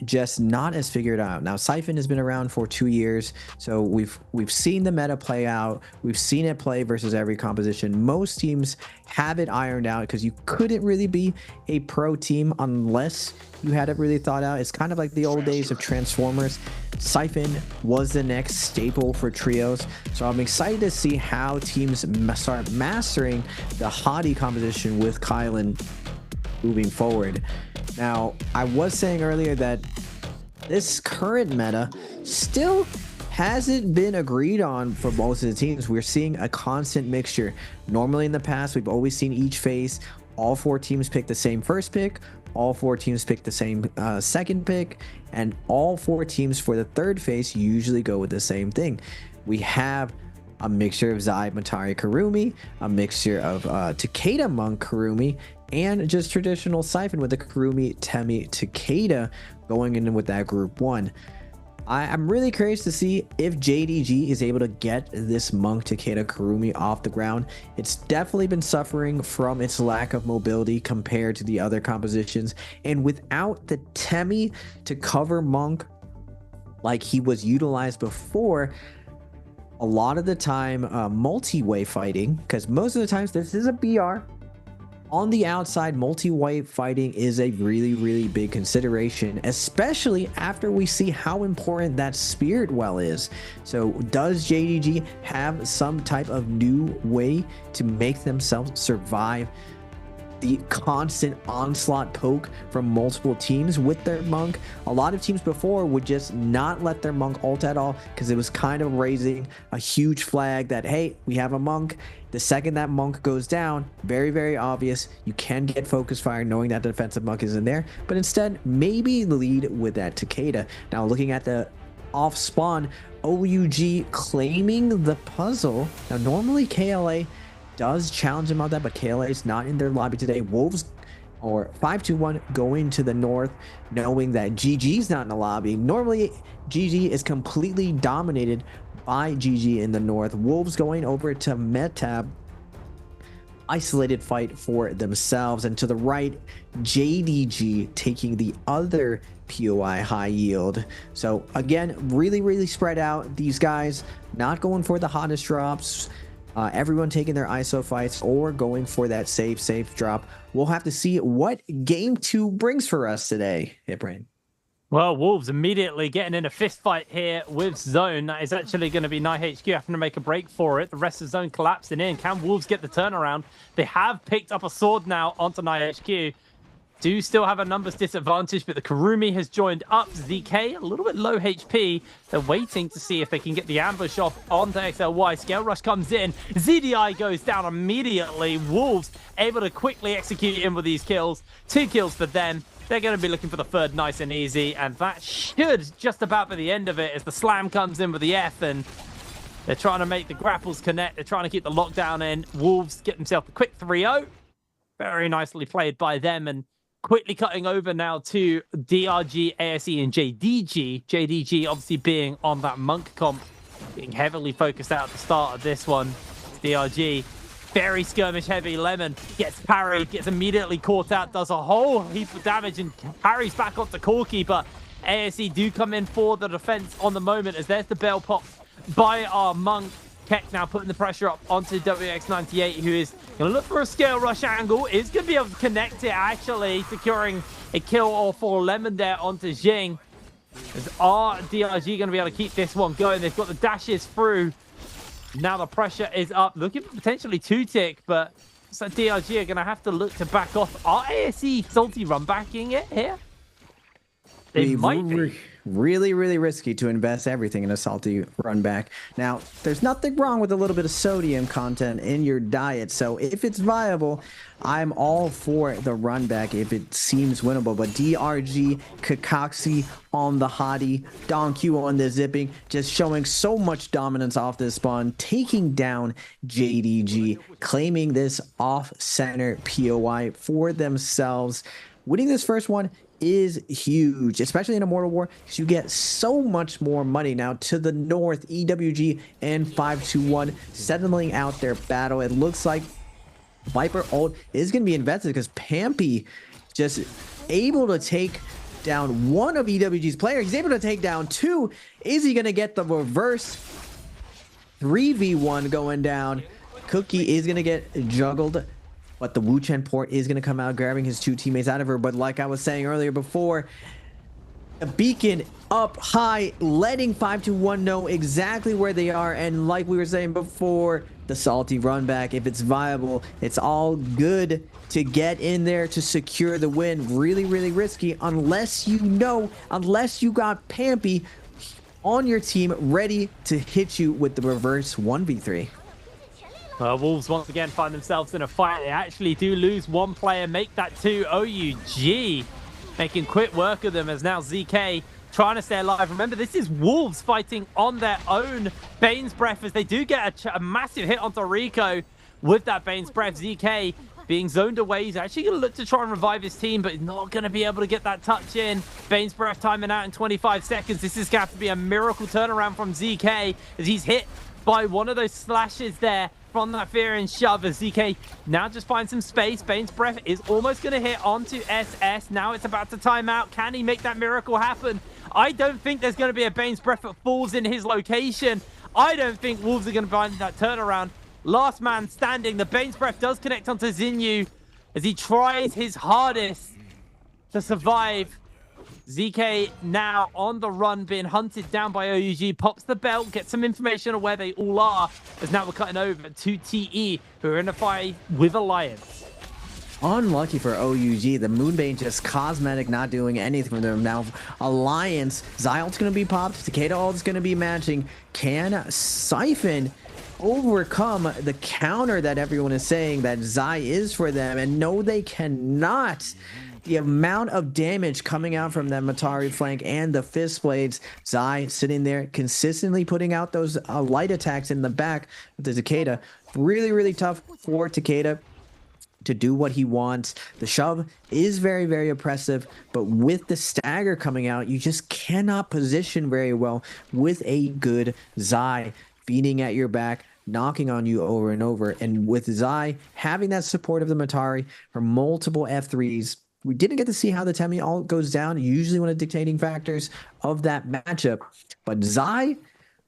Just not as figured out. Now, Siphon has been around for 2 years, so we've seen the meta play out. We've seen it play versus every composition. Most teams have it ironed out because you couldn't really be a pro team unless you had it really thought out. It's kind of like the old days of Transformers. Siphon was the next staple for trios, so I'm excited to see how teams start mastering the Hadi composition with Kylan moving forward. Now, I was saying earlier that this current meta still hasn't been agreed on for most of the teams. We're seeing a constant mixture. Normally in the past, we've always seen each phase, all 4 teams pick the same first pick, all 4 teams pick the same second pick, and all 4 teams for the third phase usually go with the same thing. We have a mixture of Zai, Matari, Kurumi, a mixture of Takeda, Monk, Kurumi, and just traditional Siphon with the Kurumi, Temi, Takeda going in with that group 1. I'm really curious to see if JDG is able to get this Monk, Takeda, Kurumi off the ground. It's definitely been suffering from its lack of mobility compared to the other compositions, and without the Temi to cover Monk like he was utilized before, a lot of the time multi-way fighting, because most of the times this is a BR. On the outside, multi-way fighting is a really, really big consideration, especially after we see how important that Spirit Well is. So does JDG have some type of new way to make themselves survive the constant onslaught poke from multiple teams with their Monk? A lot of teams before would just not let their Monk ult at all because it was kind of raising a huge flag that, hey, we have a Monk. The second that Monk goes down, very, very obvious, you can get focus fire knowing that the defensive Monk is in there, but instead maybe lead with that Takeda. Now looking at the off spawn, OUG claiming the puzzle. Now normally KLA does challenge him on that, but KLA is not in their lobby today. Wolves or 521 going to the north, knowing that GG's not in the lobby. Normally GG is completely dominated by GG in the north. Wolves going over to Metab. isolated fight for themselves. And to the right, JDG taking the other POI high yield. So again, really spread out. These guys not going for the hottest drops. Everyone taking their ISO fights or going for that safe drop. We'll have to see what game 2 brings for us today. Hitbrain. Well, Wolves immediately getting in a fist fight here with Zone. That is actually going to be NiHQ having to make a break for it. The rest of Zone collapsing in. Can Wolves get the turnaround? They have picked up a sword now onto NiHQ. Do still have a numbers disadvantage, but the Kurumi has joined up. ZK, a little bit low HP. They're waiting to see if they can get the ambush off onto XLY. Scale Rush comes in. ZDI goes down immediately. Wolves able to quickly execute in with these kills. 2 kills for them. They're going to be looking for the third nice and easy, and that should just about be the end of it as the slam comes in with the F, and they're trying to make the grapples connect. They're trying to keep the lockdown in. Wolves get themselves a quick 3-0. Very nicely played by them, and quickly cutting over now to DRG, ASE, and JDG. JDG obviously being on that Monk comp, being heavily focused out at the start of this one. DRG. Very skirmish heavy. Lemon gets parried, gets immediately caught out, does a whole heap of damage and parries back onto Corky, but ASE do come in for the defense on the moment as there's the bell pop by our Monk. Keck now putting the pressure up onto WX98, who is going to look for a scale rush angle, is going to be able to connect it actually, securing a kill all for Lemon there onto Jing. Is our DRG going to be able to keep this one going? They've got the dashes through. Now the pressure is up, looking for potentially 2-tick, but so DRG are going to have to look to back off. Are ASE salty run backing it here? They might be. Really risky to invest everything in a salty run back. Now, there's nothing wrong with a little bit of sodium content in your diet, so if it's viable, I'm all for the run back if it seems winnable. But DRG, Kakaxi on the hottie, Don Q on the zipping, just showing so much dominance off this spawn, taking down JDG, claiming this off-center POI for themselves. Winning this first one is huge, especially in Immortal War, because you get so much more money. Now to the north, EWG and 521 settling out their battle. It looks like Viper ult is going to be invested because Pampy just able to take down one of EWG's players. He's able to take down 2. Is he going to get the reverse 3v1 going down? Cookie is going to get juggled, but the Wu Chen port is going to come out, grabbing his 2 teammates out of her. But like I was saying earlier before, a beacon up high, letting 521 know exactly where they are. And like we were saying before, the salty run back, if it's viable, it's all good to get in there to secure the win. Really risky unless you got Pampy on your team ready to hit you with the reverse 1v3. Wolves once again find themselves in a fight. They actually do lose 1 player, make that 2. OUG making quick work of them as now ZK trying to stay alive. Remember, this is Wolves fighting on their own Bane's Breath as they do get a massive hit onto Rico with that Bane's Breath. ZK being zoned away. He's actually going to look to try and revive his team, but he's not going to be able to get that touch in. Bane's Breath timing out in 25 seconds. This is going to have to be a miracle turnaround from ZK as he's hit by one of those slashes there from that fear and shove as ZK now just finds some space. Bane's Breath is almost going to hit onto SS. Now it's about to time out. Can he make that miracle happen? I don't think there's going to be a Bane's Breath that falls in his location. I don't think Wolves are going to find that turnaround. Last man standing. The Bane's Breath does connect onto Zinyu as he tries his hardest to survive. ZK now on the run, being hunted down by OUG, pops the belt, gets some information on where they all are, as now we're cutting over to TE, who are in a fight with Alliance. Unlucky for OUG, the Moonbane just cosmetic, not doing anything for them. Now Alliance, Zyult's going to be popped, Takeda ult's going to be matching. Can Siphon overcome the counter that everyone is saying that Zai is for them? And no, they cannot. The amount of damage coming out from that Matari flank and the fist blades. Zai sitting there consistently putting out those light attacks in the back of the Takeda. Really tough for Takeda to do what he wants. The shove is very oppressive, but with the stagger coming out, you just cannot position very well with a good Zai feeding at your back, knocking on you over and over. And with Zai having that support of the Matari for multiple F3s, we didn't get to see how the Temi ult goes down, usually one of the dictating factors of that matchup. But Zai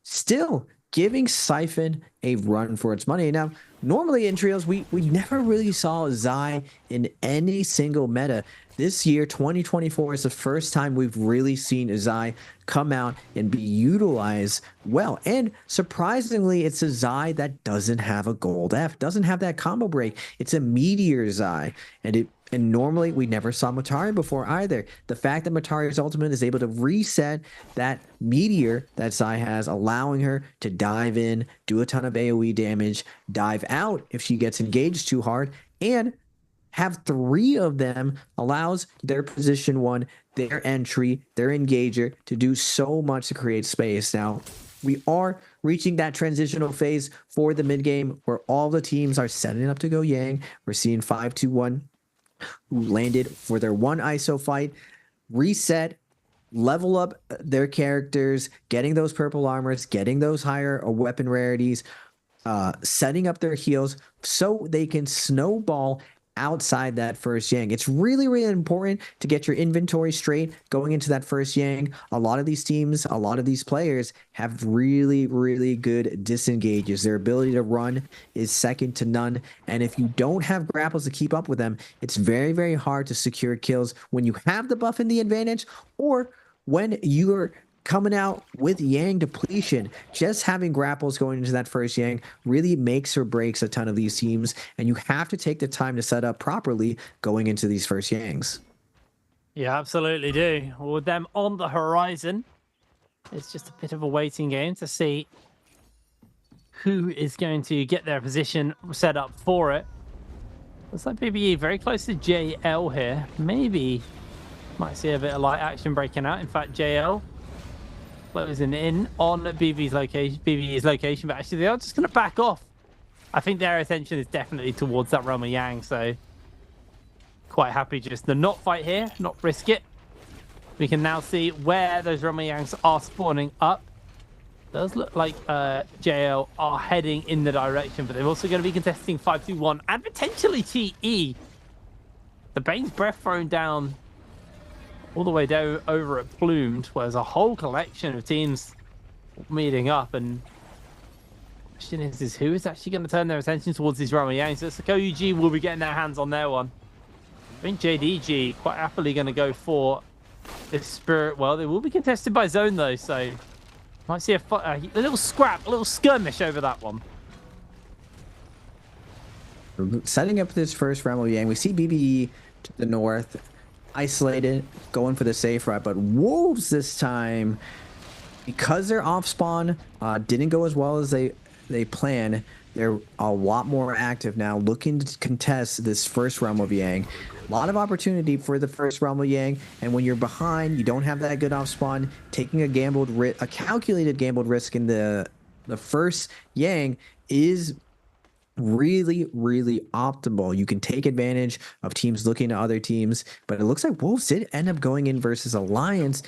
still giving Siphon a run for its money. Now, normally in trios, we never really saw Zai in any single meta. This year, 2024, is the first time we've really seen Zai come out and be utilized well. And surprisingly, it's a Zai that doesn't have a gold F, doesn't have that combo break. It's a Meteor Zai. And normally, we never saw Matari before either. The fact that Matari's ultimate is able to reset that Meteor that Zai has, allowing her to dive in, do a ton of AoE damage, dive out if she gets engaged too hard, and have 3 of them allows their position 1, their entry, their engager to do so much to create space. Now, we are reaching that transitional phase for the mid game where all the teams are setting up to go Yang. We're seeing 5-2-1 who landed for their 1 ISO fight, reset, level up their characters, getting those purple armors, getting those higher weapon rarities, setting up their heals so they can snowball outside that first Yang. It's really, really important to get your inventory straight going into that first Yang. A lot of these teams, a lot of these players have really, really good disengages. Their ability to run is second to none. And if you don't have grapples to keep up with them, it's very, very hard to secure kills when you have the buff and the advantage, or when you're coming out with Yang depletion. Just having grapples going into that first Yang really makes or breaks a ton of these teams, and you have to take the time to set up properly going into these first Yangs. Yeah, absolutely do. Well, with them on the horizon, it's just a bit of a waiting game to see who is going to get their position set up for it. Looks like BBE very close to JL here. Maybe might see a bit of light action breaking out. In fact, JL closing in on BBE's location, but actually they are just going to back off. I think their attention is definitely towards that realm of Yang, so quite happy just to not fight here, not risk it. We can now see where those realm of Yangs are spawning up. Does look like JL are heading in the direction, but they're also going to be contesting 5-2-1 and potentially TE. The Bane's Breath thrown down all the way down over at Plumed, where there's a whole collection of teams meeting up. And the question is who is actually going to turn their attention towards these Rama Yangs? So KOUG will be getting their hands on their one. I think JDG quite happily going to go for this Spirit. Well, they will be contested by Zone though, so might see a little scrap, a little skirmish over that one. Setting up this first Rama Yang, we see BBE to the north, isolated, going for the safe route, but Wolves this time, because their off spawn didn't go as well as they planned, they're a lot more active now, looking to contest this first realm of Yang. A lot of opportunity for the first realm of Yang, and when you're behind, you don't have that good off spawn, taking a calculated gambled risk in the first Yang is really, really optimal. You can take advantage of teams looking to other teams, but it looks like Wolves did end up going in versus Alliance,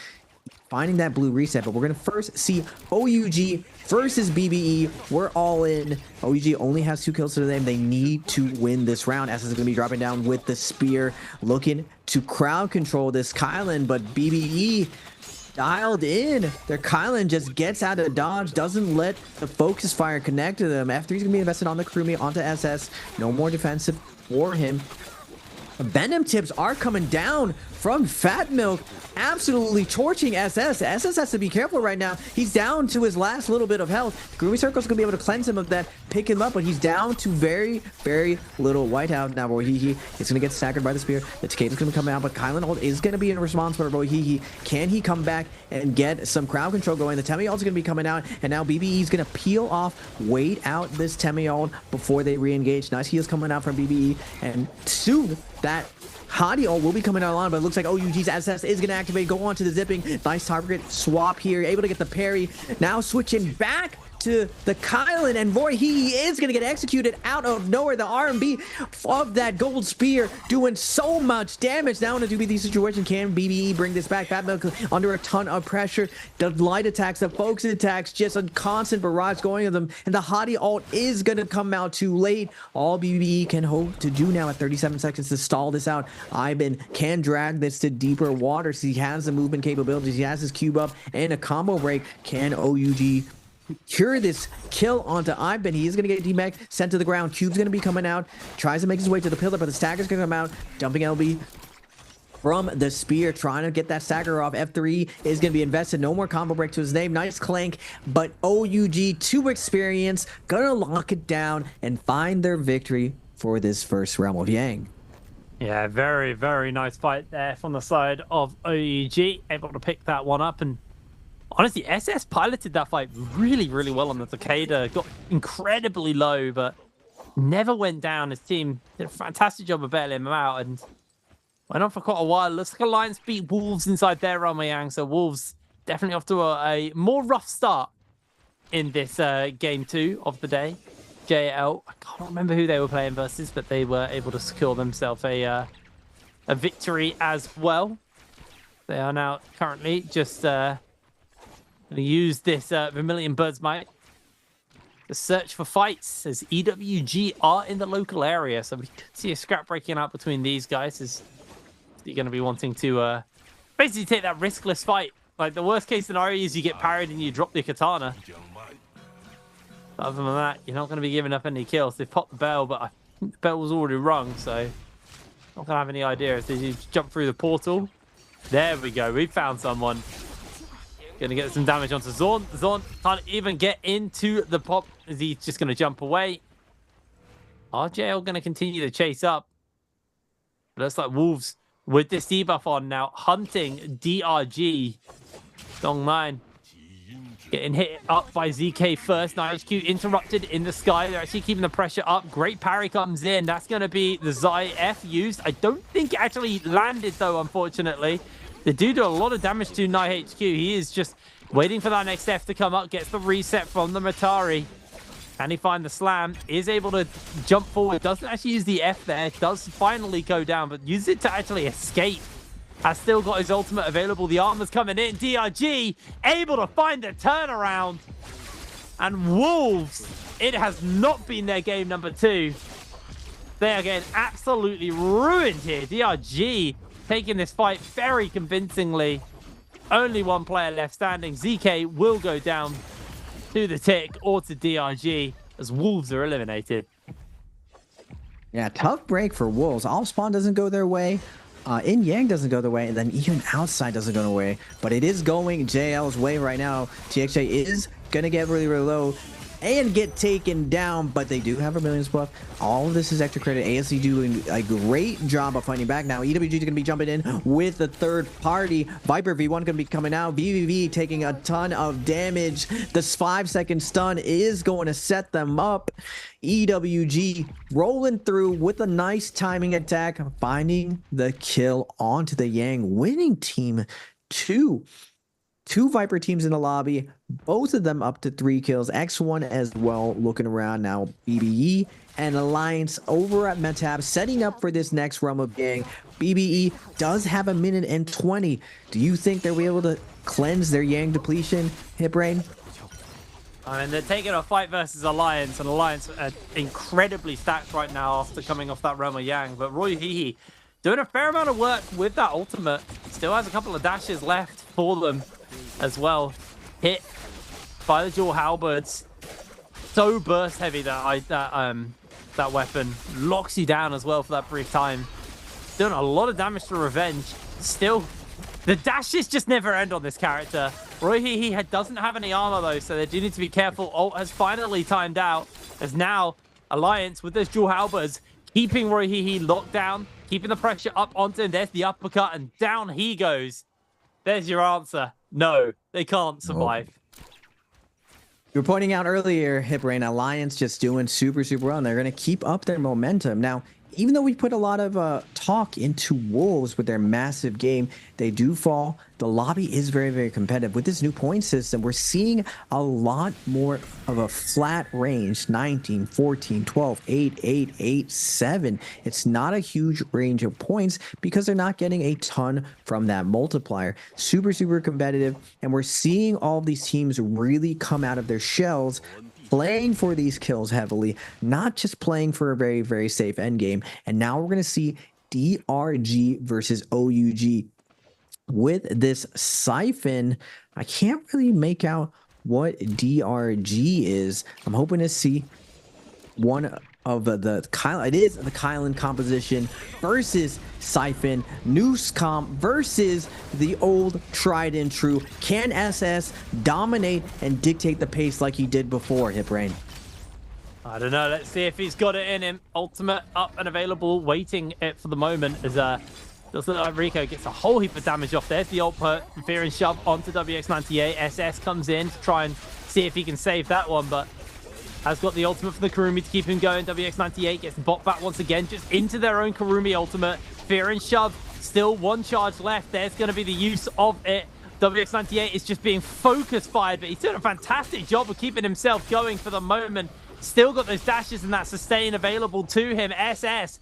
finding that blue reset. But we're going to first see OUG versus BBE. We're all in. OUG only has 2 kills to them. They need to win this round. SS is going to be dropping down with the spear, looking to crowd control this Kylan, but BBE dialed in. Their Kylan just gets out of dodge, doesn't let the focus fire connect to them. F3 is gonna be invested on the Kurumi, onto SS. No more defensive for him. Venom tips are coming down from Fat Milk, absolutely torching SS. SS has to be careful right now. He's down to his last little bit of health. Groovy Circle's gonna be able to cleanse him of that, pick him up, but he's down to very, very little whiteout now. Bohihi is gonna get staggered by the spear. The Takeda's gonna come out, but Kylan ult is gonna be in response for Bohihi. Can he come back and get some crowd control going? The Temi ult's gonna be coming out, and now BBE is gonna peel off, wait out this Temi ult before they re-engage. Nice heals coming out from BBE, and soon that Hadi ult will be coming online, but it looks like OUG's SS is going to activate, go on to the zipping. Nice target swap here, able to get the parry. Now switching back to the Kylan, and Roy he is going to get executed out of nowhere. The R&B of that gold spear doing so much damage now in a 2v3 situation. Can BBE bring this back? Fat Milk under a ton of pressure. The light attacks, the focus attacks, just a constant barrage going at them, and the Hottie ult is going to come out too late. All BBE can hope to do now at 37 seconds to stall this out. Ivan can drag this to deeper waters. He has the movement capabilities. He has his cube up and a combo break. Can OUG cure this kill onto Ivan? He is going to get D-Mech sent to the ground. Cube's going to be coming out. Tries to make his way to the pillar, but the stagger's going to come out. Dumping LB from the spear, trying to get that stagger off. F3 is going to be invested. No more combo break to his name. Nice clank, but OUG, 2 experience, gonna lock it down and find their victory for this first Realm of Yang. Yeah, very, very nice fight there from the side of OUG. Able to pick that one up. And honestly, SS piloted that fight really, really well on the Takeda. Got incredibly low, but never went down. His team did a fantastic job of bailing him out and went on for quite a while. Looks like Alliance beat Wolves inside their Realm of Yang. So Wolves definitely off to a more rough start in this game 2 of the day. JL, I can't remember who they were playing versus, but they were able to secure themselves a victory as well. They are now currently just going to use this Vermilion Bird's Might to search for fights, as EWG are in the local area. So we could see a scrap breaking out between these guys, as you're going to be wanting to basically take that riskless fight. Like, the worst case scenario is you get parried and you drop the katana. But other than that, you're not going to be giving up any kills. They've popped the bell, but I think the bell was already rung, so not going to have any idea if they jump through the portal. There we go. We found someone. Going to get some damage onto Zorn. Zorn can't even get into the pop, as he's just going to jump away. RJL going to continue to chase up. It looks like Wolves with this debuff on now, hunting DRG. Dong9 getting hit up by ZK first. Now HQ interrupted in the sky. They're actually keeping the pressure up. Great parry comes in. That's going to be the Zai F used. I don't think it actually landed, though, unfortunately. They do a lot of damage to Night HQ. He is just waiting for that next F to come up. Gets the reset from the Matari. Can he find the slam? Is able to jump forward. Doesn't actually use the F there. Does finally go down, but uses it to actually escape. Has still got his ultimate available. The armor's coming in. DRG able to find the turnaround. And Wolves, it has not been their game number 2. They are getting absolutely ruined here. DRG taking this fight very convincingly. Only one player left standing. ZK will go down to the Tick or to DRG as Wolves are eliminated. Yeah, tough break for Wolves. All spawn doesn't go their way. In Yang doesn't go their way, and then even outside doesn't go their way. But it is going JL's way right now. TXJ is going to get really, really low and get taken down, but they do have a millions buff. All of this is extra credit. ASC doing a great job of fighting back now. EWG is going to be jumping in with the third party. Viper V1 going to be coming out. VVV taking a ton of damage. This 5-second stun is going to set them up. EWG rolling through with a nice timing attack, finding the kill onto the Yang, winning team 2. 2 Viper teams in the lobby, both of them up to 3 kills. X1 as well, looking around now. BBE and Alliance over at Metab, setting up for this next Realm of Yang. BBE does have 1:20. Do you think they'll be able to cleanse their Yang depletion, Hiprain? I mean, they're taking a fight versus Alliance, and Alliance are incredibly stacked right now after coming off that Realm of Yang. But Roy Hehe doing a fair amount of work with that ultimate. Still has a couple of dashes left for them as well. Hit by the dual halberds. So burst heavy that weapon locks you down as well for that brief time. Doing a lot of damage to Revenge. Still, the dashes just never end on this character. Roy Hehe doesn't have any armor though, so they do need to be careful. Ult has finally timed out, as now Alliance with those dual halberds keeping Roy Hehe locked down, keeping the pressure up onto him. There's the uppercut, and down he goes. There's your answer. No, they can't survive. You were pointing out earlier, Hiprain, Alliance just doing super, super well, and they're going to keep up their momentum. Now, even though we put a lot of talk into Wolves with their massive game, they do fall. The lobby is very, very competitive. With this new point system, we're seeing a lot more of a flat range, 19, 14, 12, 8, 8, 8, 7. It's not a huge range of points because they're not getting a ton from that multiplier. Super, super competitive. And we're seeing all of these teams really come out of their shells, playing for these kills heavily, not just playing for a very, very safe end game. And now we're going to see DRG versus OUG. With this Siphon, I can't really make out what DRG is. I'm hoping to see one of the Kyle. It is the Kylan composition versus Siphon. Noosecom versus the old tried and true. Can SS dominate and dictate the pace like he did before, HipRain? I don't know. Let's see if he's got it in him. Ultimate up and available, waiting it for the moment as does look like Rico gets a whole heap of damage off. There's the ult put, Fear and Shove onto WX98. SS comes in to try and see if he can save that one, but has got the ultimate for the Karumi to keep him going. WX98 gets the bot back once again, just into their own Karumi ultimate. Fear and Shove, still one charge left. There's going to be the use of it. WX98 is just being focus fired, but he's doing a fantastic job of keeping himself going for the moment. Still got those dashes and that sustain available to him. SS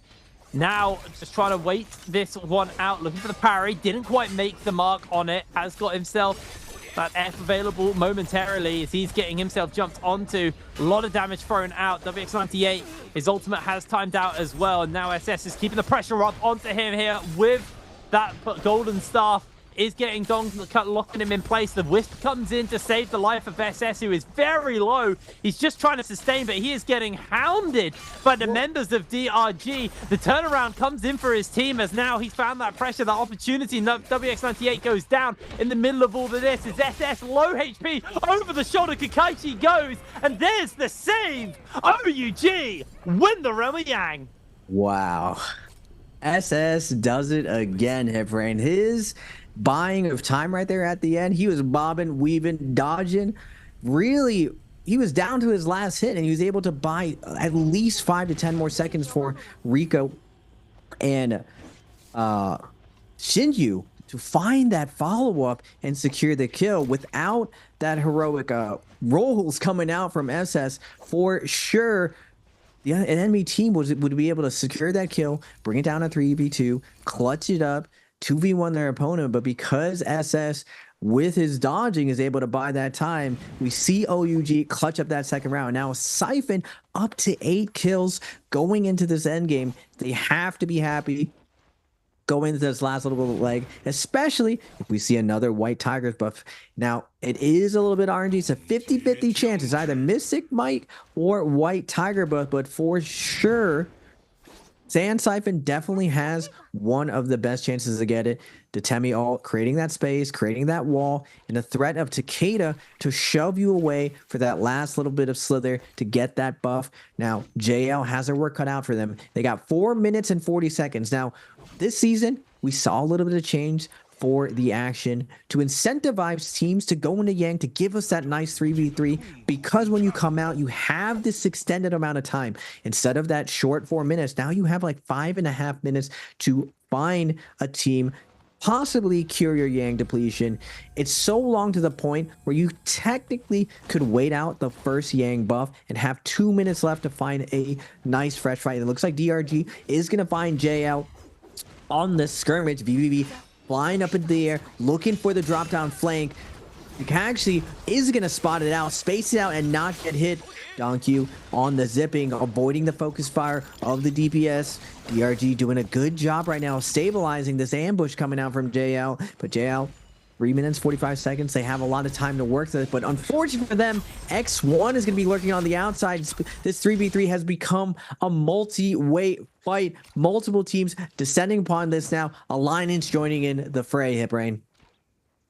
now just trying to wait this one out, looking for the parry. Didn't quite make the mark on it. Has got himself that F available momentarily as he's getting himself jumped onto. A lot of damage thrown out. WX98, his ultimate has timed out as well. And now SS is keeping the pressure up onto him here with that golden staff. Is getting Dong locking him in place. The Wisp comes in to save the life of SS, who is very low. He's just trying to sustain, but he is getting hounded by the members of DRG. The turnaround comes in for his team as now he's found that pressure, that opportunity. WX98 goes down in the middle of all of this. As SS low HP over the shoulder. Kakaichi goes, and there's the save. OUG win the Realm of Yang. Wow. SS does it again, HipRain. His buying of time right there at the end. He was bobbing, weaving, dodging. Really, he was down to his last hit, and he was able to buy at least 5 to 10 more seconds for Rico and Shinju to find that follow-up and secure the kill without that heroic rolls coming out from SS. For sure, the enemy team would be able to secure that kill, bring it down to 3v2, clutch it up, 2v1 their opponent. But because SS with his dodging is able to buy that time, we see OUG clutch up that second round. Now Siphon up to 8 kills going into this end game. They have to be happy going into this last little leg, especially if we see another White Tigers buff. Now it is a little bit RNG. It's a 50-50 chance. It's either Mystic Mike or White Tiger buff, but for sure Sand Siphon definitely has one of the best chances to get it. Dotemi ult, creating that space, creating that wall, and the threat of Takeda to shove you away for that last little bit of slither to get that buff. Now, JL has their work cut out for them. They got 4 minutes and 40 seconds. Now, this season, we saw a little bit of change for the action to incentivize teams to go into Yang to give us that nice 3v3, because when you come out, you have this extended amount of time. Instead of that short 4 minutes, now you have like 5.5 minutes to find a team, possibly cure your Yang depletion. It's so long to the point where you technically could wait out the first Yang buff and have 2 minutes left to find a nice fresh fight. It looks like DRG is going to find JL on the skirmish. VVV flying up into the air, looking for the drop down flank. Actually is going to spot it out, space it out, and not get hit. Donkey on the zipping, avoiding the focus fire of the DPS. DRG doing a good job right now stabilizing this ambush coming out from JL. But JL, 3 minutes, 45 seconds. They have a lot of time to work with it, but unfortunately for them, X1 is going to be lurking on the outside. This 3v3 has become a multi-way fight. Multiple teams descending upon this now. Alliance joining in the fray, HipRain.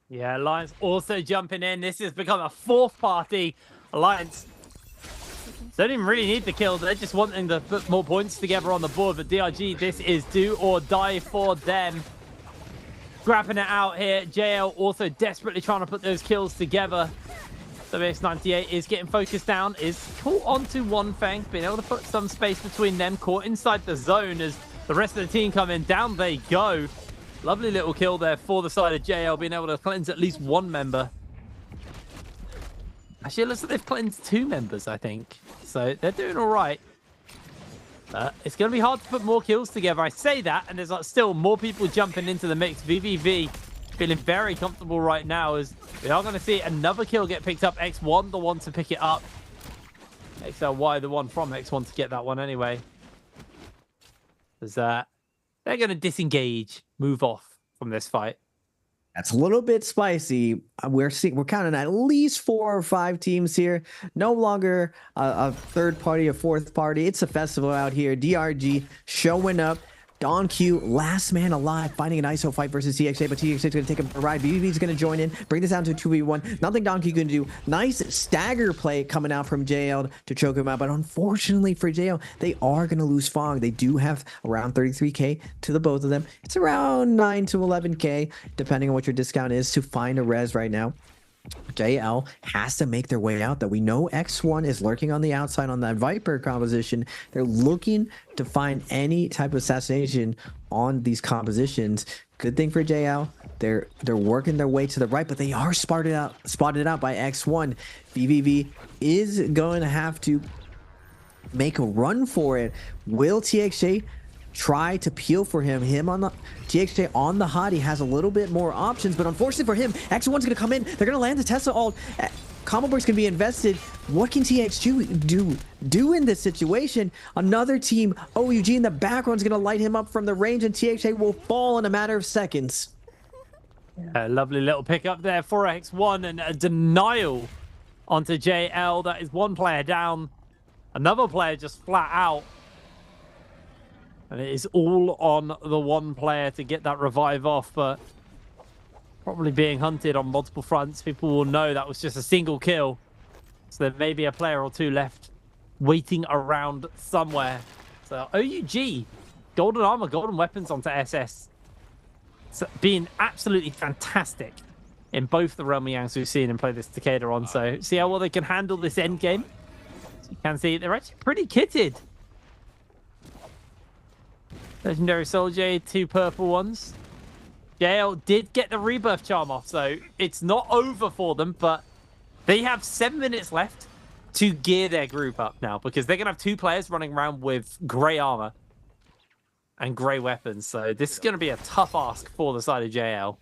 Yeah, Alliance also jumping in. This has become a fourth party. Alliance don't even really need the kill. They're just wanting to put more points together on the board. But DRG, this is do or die for them. Grabbing it out here. JL also desperately trying to put those kills together. The BX98 is getting focused down, is caught onto one Fang, being able to put some space between them, caught inside the zone as the rest of the team come in. Down they go. Lovely little kill there for the side of JL, being able to cleanse at least one member. Actually, it looks like they've cleansed 2 members, I think. So they're doing all right. It's going to be hard to put more kills together. I say that, and there's like still more people jumping into the mix. VVV feeling very comfortable right now as we are going to see another kill get picked up. X1, the one to pick it up. XLY, the one from X1 to get that one anyway. There's they're going to disengage, move off from this fight. That's a little bit spicy. We're counting at least 4 or 5 teams here. No longer a third party, a fourth party. It's a festival out here. DRG showing up. Don Q, last man alive, finding an ISO fight versus TXA, but TXA is going to take him for a ride. BBB is going to join in, bring this down to a 2v1. Nothing Don Q going to do. Nice stagger play coming out from JL to choke him out, but unfortunately for JL, they are going to lose Fog. They do have around 33k to the both of them. It's around 9 to 11k, depending on what your discount is, to find a res right now. JL has to make their way out, that we know X1 is lurking on the outside on that Viper composition. They're looking to find any type of assassination on these compositions. Good thing for JL, they're working their way to the right, but they are spotted out by X1. VVV is going to have to make a run for it. Will TXJ try to peel for him on the TXJ on the hottie has a little bit more options, but unfortunately for him, X1's gonna come in. They're gonna land the Tesla ult. Combo break's gonna be invested. What can TXJ do in this situation? Another team, OUG in the background's gonna light him up from the range, and TXJ will fall in a matter of seconds. A lovely little pickup there for X1 and a denial onto JL. That is one player down, another player just flat out. And it is all on the one player to get that revive off, but probably being hunted on multiple fronts. People will know that was just a single kill. So there may be a player or 2 left waiting around somewhere. So OUG, golden armor, golden weapons onto SS. So being absolutely fantastic in both the Realm Yangs we've seen and play this Takeda on. So see how well they can handle this end game. So you can see they're actually pretty kitted. Legendary Soldier, 2 purple ones. JL did get the rebirth charm off, so it's not over for them, but they have 7 minutes left to gear their group up now, because they're going to have 2 players running around with grey armor and grey weapons, so this is going to be a tough ask for the side of JL.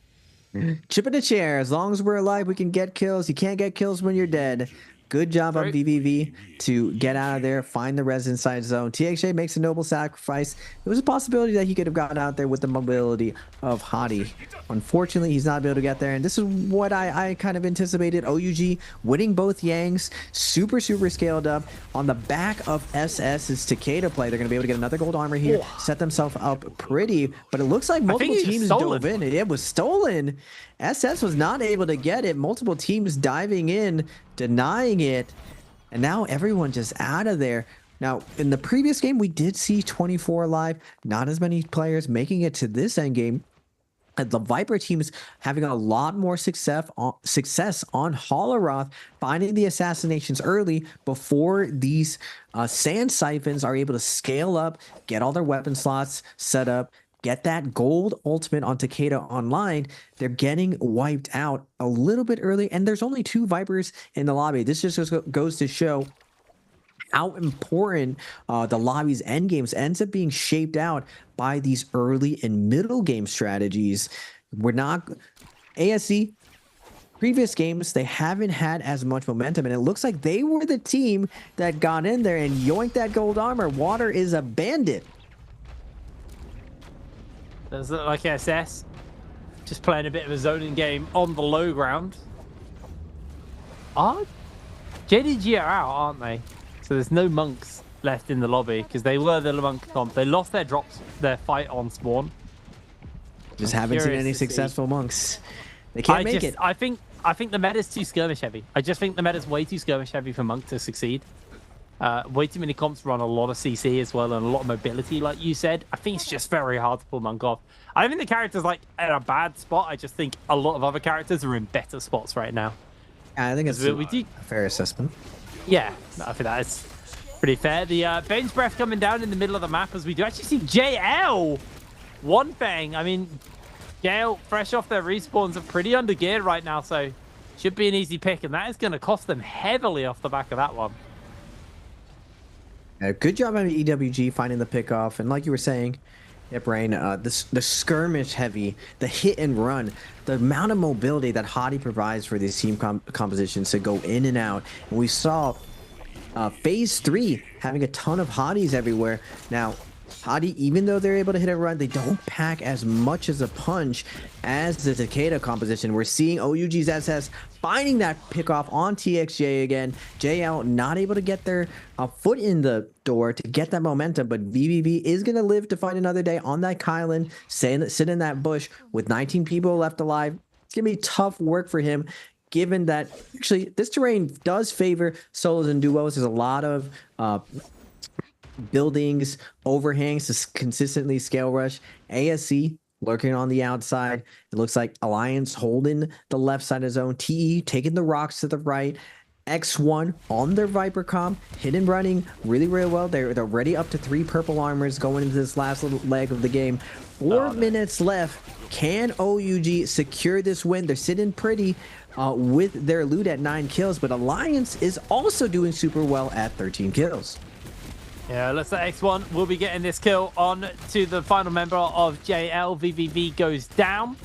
Chip in the chair. As long as we're alive, we can get kills. You can't get kills when you're dead. Good job on BBV to get out of there, find the res inside zone. TXJ makes a noble sacrifice. It was a possibility that he could have gotten out there with the mobility of Hottie. Unfortunately, he's not able to get there, and this is what I kind of anticipated. OUG winning both Yangs, super scaled up. On the back of SS's Takeda play, they're going to be able to get another gold armor here, set themselves up pretty, but it looks like multiple teams dove in. It was stolen. SS was not able to get it. Multiple teams diving in, denying it, and now everyone just out of there. Now, in the previous game, we did see 24 alive, not as many players making it to this end game. And the Viper team's having a lot more success on Holoroth, finding the assassinations early before these sand siphons are able to scale up, get all their weapon slots set up, get that gold ultimate on Takeda online. They're getting wiped out a little bit early, and there's only 2 Vipers in the lobby. This just goes to show how important the lobby's end games ends up being shaped out by these early and middle game strategies. We're not ASC previous games, they haven't had as much momentum, and it looks like they were the team that got in there and yoinked that gold armor. Water is a bandit. Does look like SS just playing a bit of a zoning game on the low ground. JDG are out, aren't they? So there's no monks left in the lobby because they were the monk comp. They lost their drops, their fight on spawn. Just haven't seen any successful monks. They can't make it. I think the meta's too skirmish heavy. I just think the meta's way too skirmish heavy for monk to succeed. Way too many comps run a lot of CC as well and a lot of mobility, like you said. I think it's just very hard to pull monk off. I don't think the character's like in a bad spot. I just think a lot of other characters are in better spots right now. I think it's we do. a fair assessment. Yeah, I think that is pretty fair. The Bane's Breath coming down in the middle of the map as we do actually see JL. One thing, I mean, JL fresh off their respawns are pretty under geared right now, so should be an easy pick, and that is going to cost them heavily off the back of that one. Good job on EWG finding the pick off, and like you were saying, yeah, Brain, the skirmish heavy, the hit and run, the amount of mobility that Hadi provides for these team compositions to go in and out. And we saw phase 3 having a ton of Hadis everywhere. Now, Hadi, even though they're able to hit and run, they don't pack as much as a punch as the Takeda composition. We're seeing OUG's SS finding that pick off on TXJ again. JL not able to get their foot in the door to get that momentum, but VVV is going to live to fight another day on that Kylan, sit in that bush with 19 people left alive. It's going to be tough work for him, given that actually this terrain does favor solos and duos. There's a lot of buildings, overhangs to consistently scale rush. ASC lurking on the outside. It looks like Alliance holding the left side of zone. TE taking the rocks to the right. X1 on their Viper comp, hidden running really well. They're already up to 3 purple armors going into this last little leg of the game. 4 minutes left. Can OUG secure this win? They're sitting pretty with their loot at 9 kills, but Alliance is also doing super well at 13 kills. Yeah, looks like X1 will be getting this kill on to the final member of JL. VVV goes down.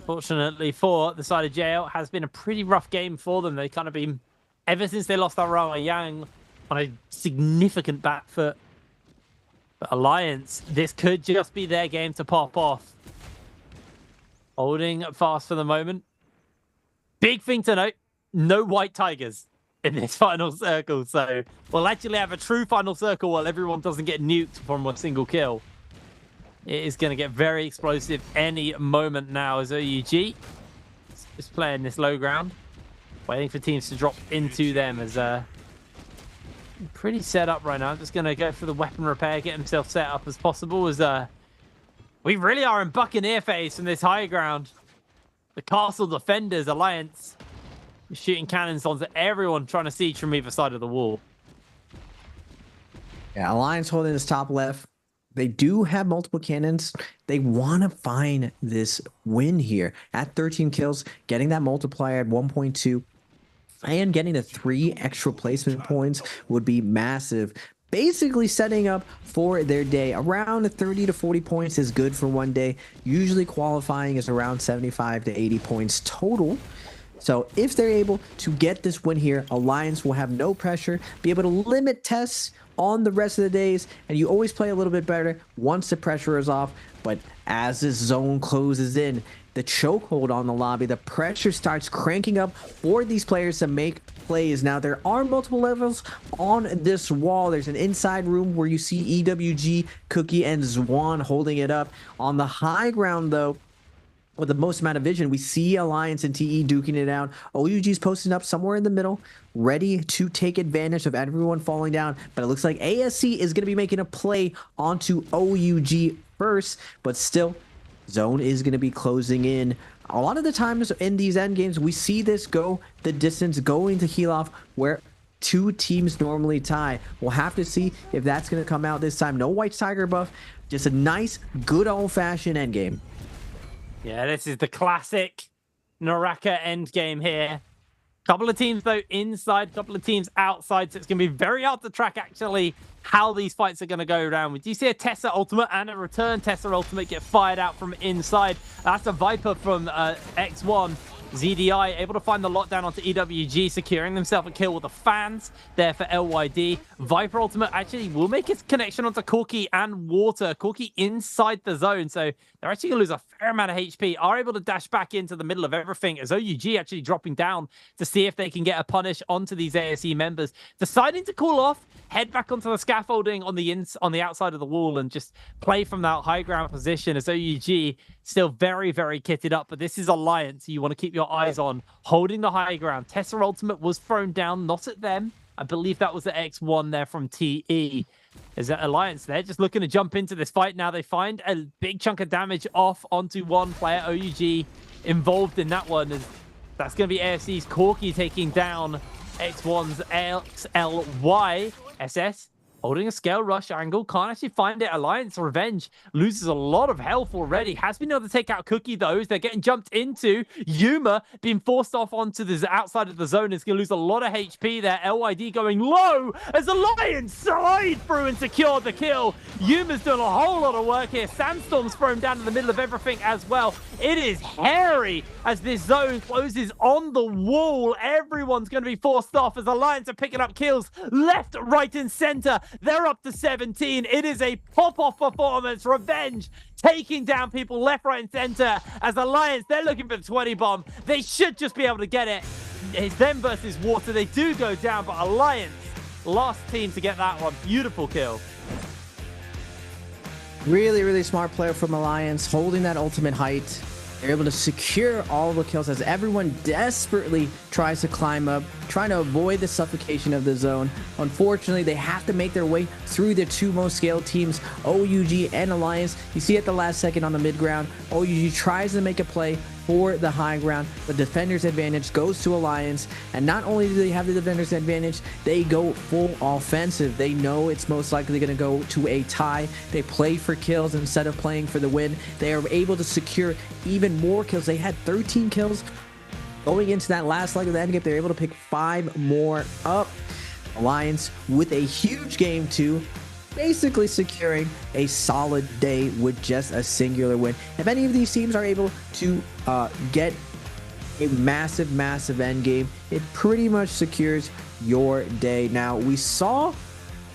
Fortunately for the side of JL, has been a pretty rough game for them. They've kind of been, ever since they lost Arama Yang, on a significant back foot. But Alliance, this could just be their game to pop off. Holding fast for the moment. Big thing to note, no white tigers in this final circle, so we'll actually have a true final circle while everyone doesn't get nuked from a single kill. It is going to get very explosive any moment now as OUG is playing this low ground, waiting for teams to drop into them as pretty set up right now. I'm just going to go for the weapon repair, get himself set up as possible as we really are in Buccaneer phase from this high ground. The Castle Defenders Alliance shooting cannons onto everyone trying to siege from either side of the wall. Yeah, Alliance holding this top left. They do have multiple cannons. They want to find this win here at 13 kills, getting that multiplier at 1.2, and getting the 3 extra placement points would be massive. Basically setting up for their day. Around 30 to 40 points is good for one day. Usually qualifying is around 75 to 80 points total. So if they're able to get this win here, Alliance will have no pressure, be able to limit tests on the rest of the days, and you always play a little bit better once the pressure is off. But as this zone closes in, the chokehold on the lobby, the pressure starts cranking up for these players to make plays. Now, there are multiple levels on this wall. There's an inside room where you see EWG, Cookie, and Zwan holding it up. On the high ground, though, with the most amount of vision, we see Alliance and TE duking it out. OUG's posting up somewhere in the middle, ready to take advantage of everyone falling down. But it looks like ASC is going to be making a play onto OUG first, but still, zone is going to be closing in. A lot of the times in these end games, we see this go the distance, going to heal off where 2 teams normally tie. We'll have to see if that's going to come out this time. No White Tiger buff, just a nice, good old-fashioned end game. Yeah, this is the classic NARAKA endgame here. Couple of teams, though, inside, couple of teams outside, so it's going to be very hard to track, actually, how these fights are going to go down. We do see a Tessa ultimate and a return Tessa ultimate get fired out from inside. That's a Viper from X1. ZDI able to find the lockdown onto EWG, securing themselves a kill with the fans there for LYD. Viper ultimate actually will make its connection onto Corky and Water. Corky inside the zone, so they're actually going to lose a fair amount of HP. Are able to dash back into the middle of everything as OUG actually dropping down to see if they can get a punish onto these ASE members. Deciding to call off, head back onto the scaffolding on the outside of the wall and just play from that high ground position as OUG still very, very kitted up. But this is Alliance you want to keep your eyes on, holding the high ground. Tessa ultimate was thrown down, not at them. I believe that was the X1 there from TE. Is that Alliance there? Just looking to jump into this fight now. They find a big chunk of damage off onto one player. OUG involved in that one as That's going to be AFC's Corki taking down X1's XLY. SS holding a scale rush angle. Can't actually find it. Alliance Revenge loses a lot of health already. Has been able to take out Cookie, though. They're getting jumped into. Yuma being forced off onto the outside of the zone. Is going to lose a lot of HP there. LYD going low as Alliance slide through and secure the kill. Yuma's doing a whole lot of work here. Sandstorm's thrown down in the middle of everything as well. It is hairy as this zone closes on the wall. Everyone's going to be forced off as Alliance are picking up kills left, right, and center. They're up to 17. It is a pop-off performance. Revenge taking down people left, right, and center. As Alliance, they're looking for the 20 bomb. They should just be able to get it. It's them versus Water. They do go down, but Alliance, last team to get that one. Beautiful kill. Really, really smart player from Alliance, holding that ultimate height. They're able to secure all the kills as everyone desperately tries to climb up, trying to avoid the suffocation of the zone. Unfortunately, they have to make their way through the two most scaled teams, OUG and Alliance. You see at the last second on the mid ground, OUG tries to make a play for the high ground. The defender's advantage goes to Alliance, and not only do they have the defender's advantage, they go full offensive. They know it's most likely going to go to a tie. They play for kills instead of playing for the win. They are able to secure even more kills. They had 13 kills going into that last leg of the endgame. They're able to pick 5 more up. Alliance with a huge game 2, basically securing a solid day with just a singular win. If any of these teams are able to get a massive end game, it pretty much secures your day. Now, we saw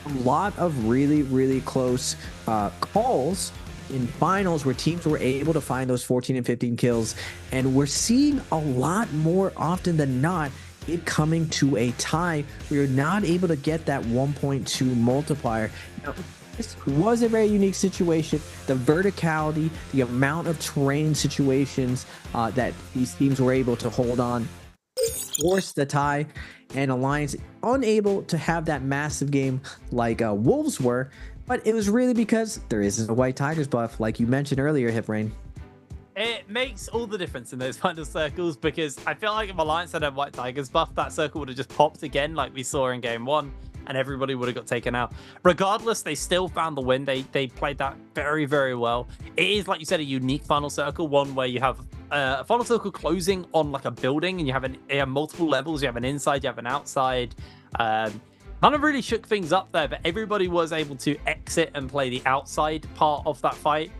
a lot of really close calls in finals where teams were able to find those 14 and 15 kills, and we're seeing a lot more often than not it coming to a tie. We are not able to get that 1.2 multiplier. Now, this was a very unique situation. The verticality, the amount of terrain situations that these teams were able to hold on forced the tie, and Alliance unable to have that massive game like Wolves were. But it was really because there is a White Tigers buff, like you mentioned earlier, Hiprain. It makes all the difference in those final circles, because I feel like if Alliance had a White Tigers buff, that circle would have just popped again like we saw in game 1, and everybody would have got taken out. Regardless, they still found the win. They played that very well. It is, like you said, a unique final circle, one where you have a final circle closing on like a building, and you have multiple levels. You have an inside, you have an outside. Kind of really shook things up there, but everybody was able to exit and play the outside part of that fight.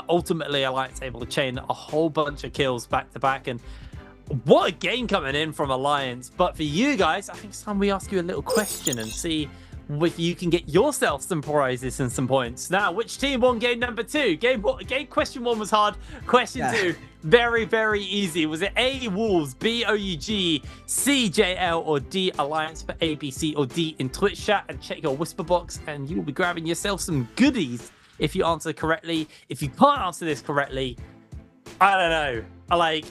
Ultimately, Alliance able to chain a whole bunch of kills back to back, and what a game coming in from Alliance. But for you guys, I think it's time we ask you a little question and see if you can get yourself some prizes and some points. Now, which team won game number 2? Game question 1 was hard. Question 2, very easy. Was it A, Wolves, B, OUG, C, JL, or D, Alliance? For A, B, C, or D in Twitch chat, and check your whisper box, and you will be grabbing yourself some goodies if you answer correctly. If you can't answer this correctly, I don't know.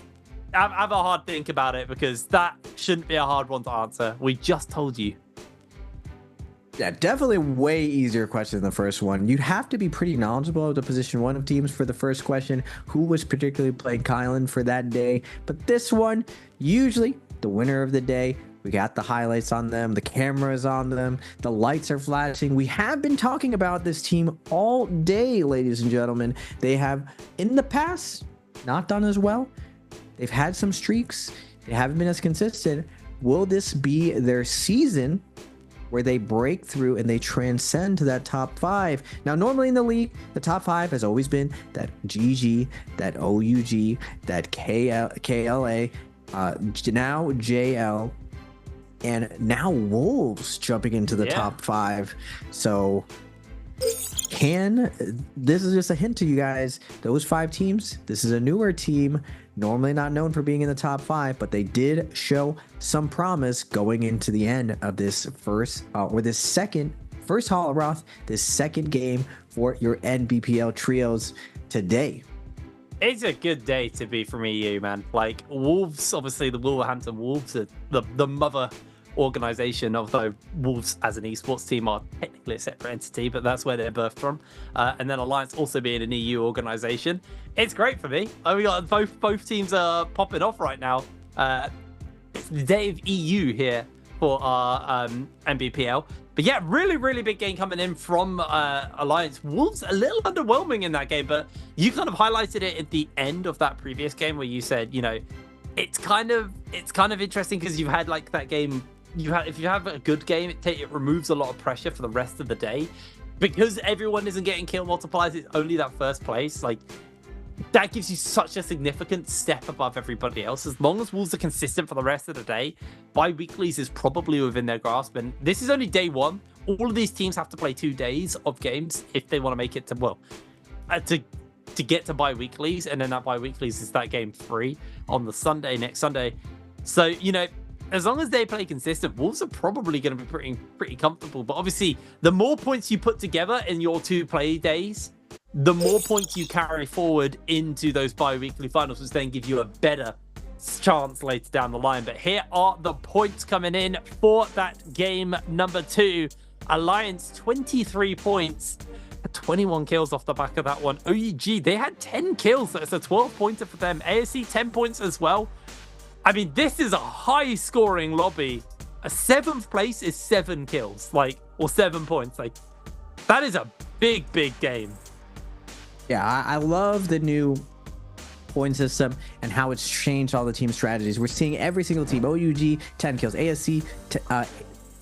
Have a hard think about it, because that shouldn't be a hard one to answer. We just told you. Yeah, definitely way easier question than the first one. You'd have to be pretty knowledgeable of the position 1 of teams for the first question, who was particularly playing Kylan for that day. But this one, usually the winner of the day, we got the highlights on them, the cameras on them, the lights are flashing. We have been talking about this team all day, ladies and gentlemen. They have, in the past, not done as well. They've had some streaks. They haven't been as consistent. Will this be their season where they break through and they transcend to that top 5? Now, normally in the league, the top 5 has always been that GG, that OUG, that KLA, now JL, and now Wolves jumping into the top 5. So this is just a hint to you guys, those 5 teams, this is a newer team, normally not known for being in the top 5, but they did show some promise going into the end of this first Hall of Roth, this second game for your NBPL trios today. It's a good day to be from EU, man. Like, Wolves, obviously the Wolverhampton Wolves are the mother organization, although Wolves as an esports team are technically a separate entity, but that's where they're birthed from. And then Alliance also being an EU organization. It's great for me. We got both teams are popping off right now. it's the day of EU here for our NBPL. But yeah, really big game coming in from Alliance. Wolves a little underwhelming in that game, but you kind of highlighted it at the end of that previous game where you said, you know, it's kind of interesting because you've had like that game. If you have a good game, it removes a lot of pressure for the rest of the day because everyone isn't getting kill multipliers. It's only that first place. Like that gives you such a significant step above everybody else. As long as Wolves are consistent for the rest of the day, bi-weeklies is probably within their grasp. And this is only day one. All of these teams have to play 2 days of games if they want to make it to get to bi-weeklies. And then that bi-weeklies is that game 3 on the Sunday, next Sunday. So, you know, as long as they play consistent, Wolves are probably going to be pretty comfortable. But obviously, the more points you put together in your 2 play days, the more points you carry forward into those bi-weekly finals, which then give you a better chance later down the line. But here are the points coming in for that game number 2. Alliance 23 points, 21 kills off the back of that one. OUG, they had 10 kills. That's a 12-pointer for them. ASC 10 points as well. I mean, this is a high-scoring lobby. A 7th place is 7 kills, or 7 points. Like, that is a big game. Yeah, I love the new point system and how it's changed all the team strategies. We're seeing every single team, OUG 10 kills, ASC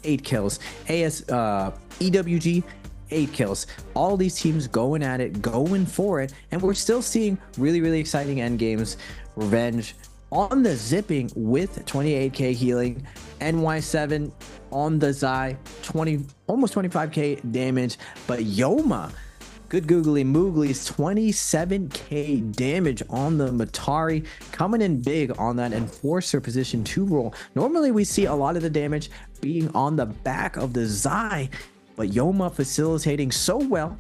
8 kills, EWG 8 kills. All these teams going at it, going for it, and we're still seeing really exciting end games. Revenge on the zipping with 28k healing, NY7 on the Zai, almost 25k damage, but Yoma, good googly mooglies, 27k damage on the Matari, coming in big on that Enforcer position 2 roll. Normally we see a lot of the damage being on the back of the Zai, but Yoma facilitating so well,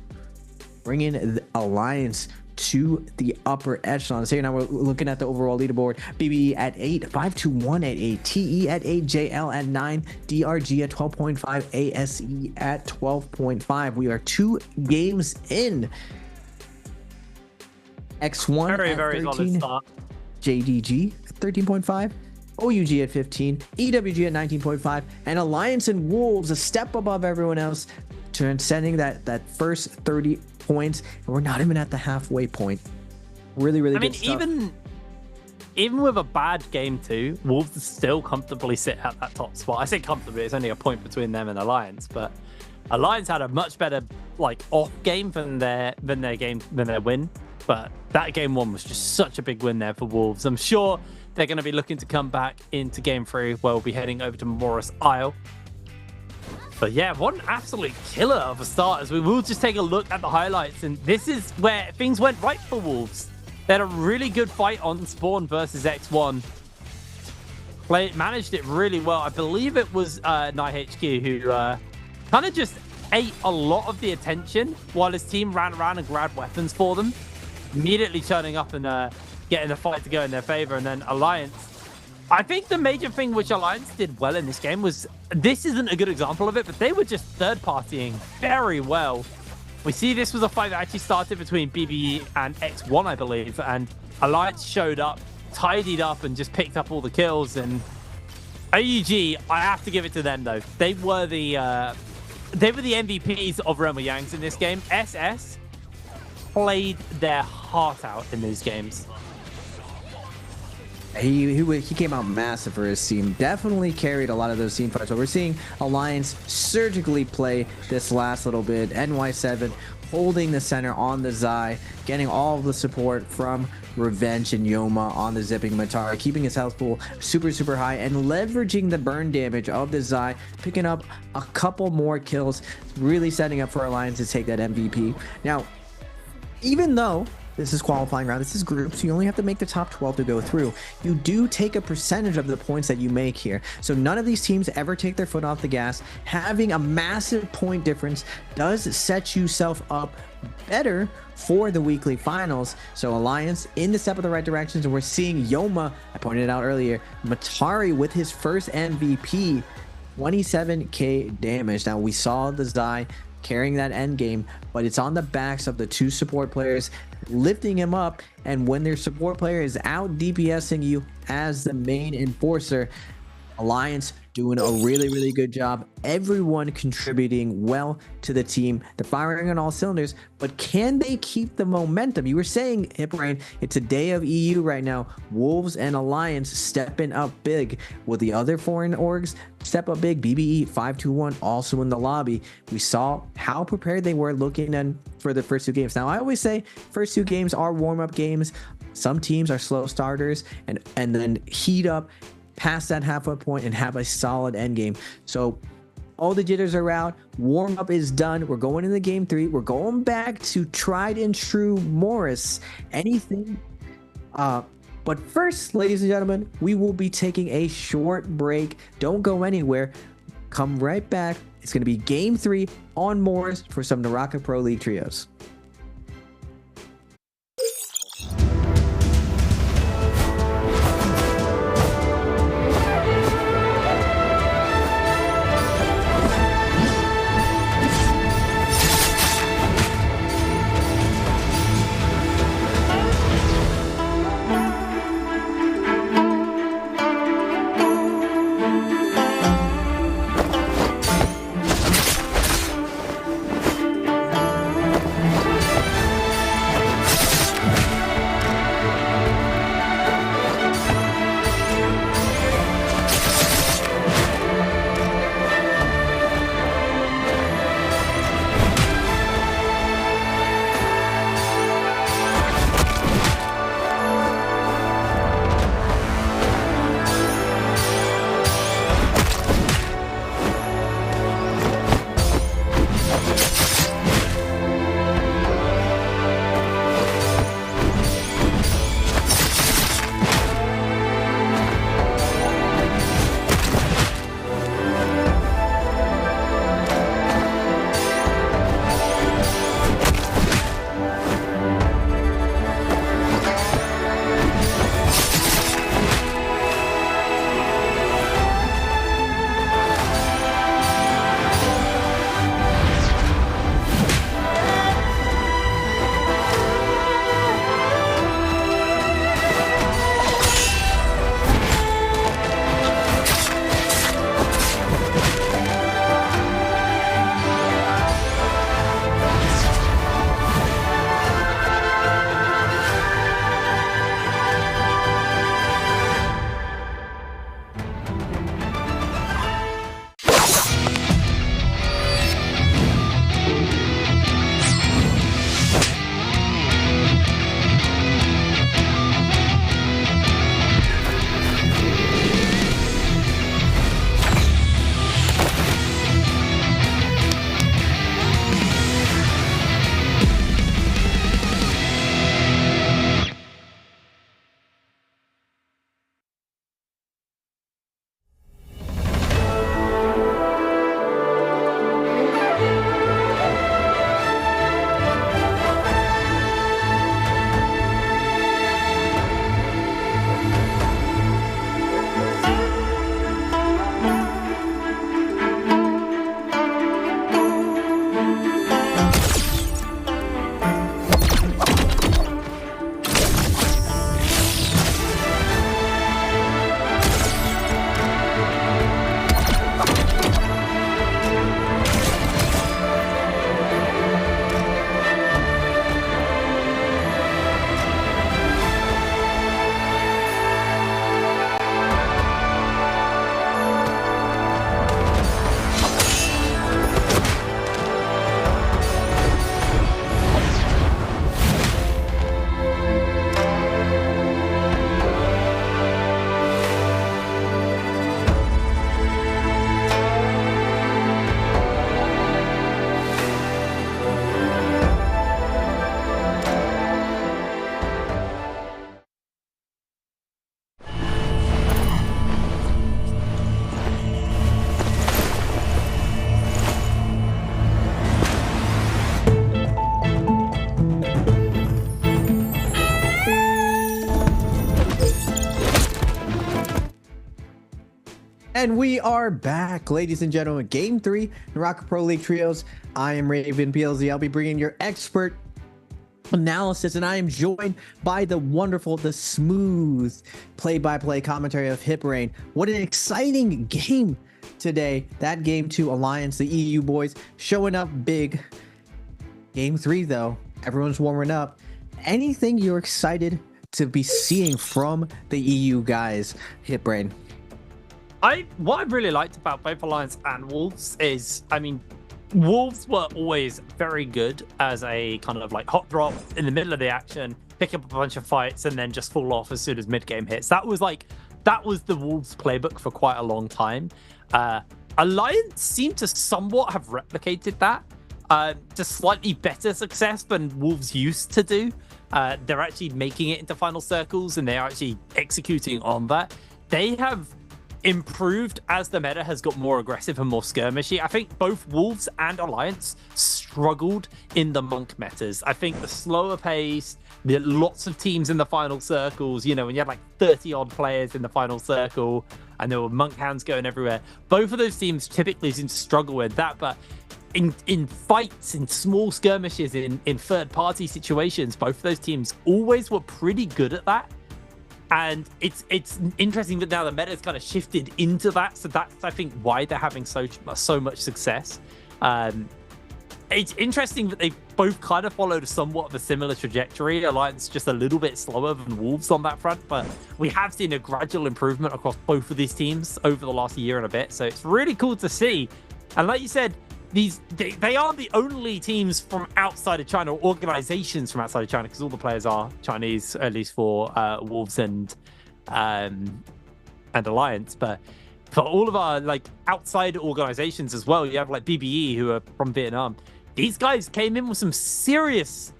bringing the Alliance to the upper echelon. So here now we're looking at the overall leaderboard. BBE at 8, 521 at 8, TE at 8, JL at 9, DRG at 12.5, ASE at 12.5. We are 2 games in. X1 very at solid 13, start. JDG at 13.5, OUG at 15, EWG at 19.5, and Alliance and Wolves a step above everyone else, transcending that first 30 points, and we're not even at the halfway point. Really good stuff. even with a bad game too, Wolves still comfortably sit at that top spot. I say comfortably, it's only a point between them and Alliance, but Alliance had a much better off game than their win. But that game 1 was just such a big win there for Wolves. I'm sure they're going to be looking to come back into game 3, where we'll be heading over to Morris Isle. But yeah, one absolute killer of a start, as we will just take a look at the highlights. And this is where things went right for Wolves. They had a really good fight on Spawn versus X1. Managed it really well. I believe it was NiHQ who kind of just ate a lot of the attention while his team ran around and grabbed weapons for them. Immediately turning up and getting the fight to go in their favor. And then Alliance, I think the major thing which Alliance did well in this game was, this isn't a good example of it, but they were just third-partying very well. We see this was a fight that actually started between BBE and X1, I believe, and Alliance showed up, tidied up, and just picked up all the kills. And AUG, I have to give it to them though. They were the MVPs of Roma Yangs in this game. SS played their heart out in these games. He came out massive for his team. Definitely carried a lot of those team fights. But we're seeing Alliance surgically play this last little bit. NY7 holding the center on the Zai, getting all of the support from Revenge and Yoma on the zipping Matari, keeping his health pool super high, and leveraging the burn damage of the Zai, picking up a couple more kills, really setting up for Alliance to take that MVP. Now, even though this is qualifying round, this is groups, you only have to make the top 12 to go through. You do take a percentage of the points that you make here. So none of these teams ever take their foot off the gas. Having a massive point difference does set yourself up better for the weekly finals. So Alliance in the step of the right directions, and we're seeing Yoma, I pointed it out earlier, Matari with his first MVP, 27k damage. Now we saw the Zai carrying that end game, but it's on the backs of the 2 support players lifting him up, and when their support player is out DPSing you as the main enforcer, Alliance doing a really, really good job. Everyone contributing well to the team. They're firing on all cylinders, but can they keep the momentum? You were saying, Hiprain, it's a day of EU right now. Wolves and Alliance stepping up big. Will the other foreign orgs step up big? BBE 521 also in the lobby. We saw how prepared they were looking in for the first 2 games. Now, I always say first 2 games are warm-up games. Some teams are slow starters and then heat up past that halfway point and have a solid end game. So all the jitters are out. Warm up is done. We're going into game 3. We're going back to tried and true Morris. Anything? But first, ladies and gentlemen, we will be taking a short break. Don't go anywhere. Come right back. It's going to be game 3 on Morris for some NARAKA Pro League trios. And we are back, ladies and gentlemen. Game 3, NARAKA Pro League Trios. I am Nbpl. I'll be bringing your expert analysis, and I am joined by the wonderful, the smooth play-by-play commentary of HipRain. What an exciting game today. That game 2 Alliance, the EU boys showing up big. Game 3 though, everyone's warming up. Anything you're excited to be seeing from the EU guys, HipRain? What I really liked about both Alliance and Wolves is, I mean, Wolves were always very good as a kind of like hot drop in the middle of the action, pick up a bunch of fights, and then just fall off as soon as mid game hits. That was the Wolves playbook for quite a long time. Alliance seemed to somewhat have replicated that to slightly better success than Wolves used to do. They're actually making it into final circles, and they're actually executing on that. They have improved as the meta has got more aggressive and more skirmishy. I think both Wolves and Alliance struggled in the Monk metas. I think the slower pace, the lots of teams in the final circles, you know, when you had like 30 odd players in the final circle and there were Monk hands going everywhere. Both of those teams typically seem to struggle with that, but in fights, in small skirmishes, in third party situations, both of those teams always were pretty good at that. And it's interesting that now the meta's kind of shifted into that. So that's, I think, why they're having so much success. It's interesting that they both kind of followed somewhat of a similar trajectory. Alliance just a little bit slower than Wolves on that front, but we have seen a gradual improvement across both of these teams over the last year and a bit. So it's really cool to see. And like you said, they aren't the only teams from outside of China, or organizations from outside of China, because all the players are Chinese, at least for Wolves and Alliance. But for all of our like outside organizations as well, you have like BBE, who are from Vietnam. These guys came in with some serious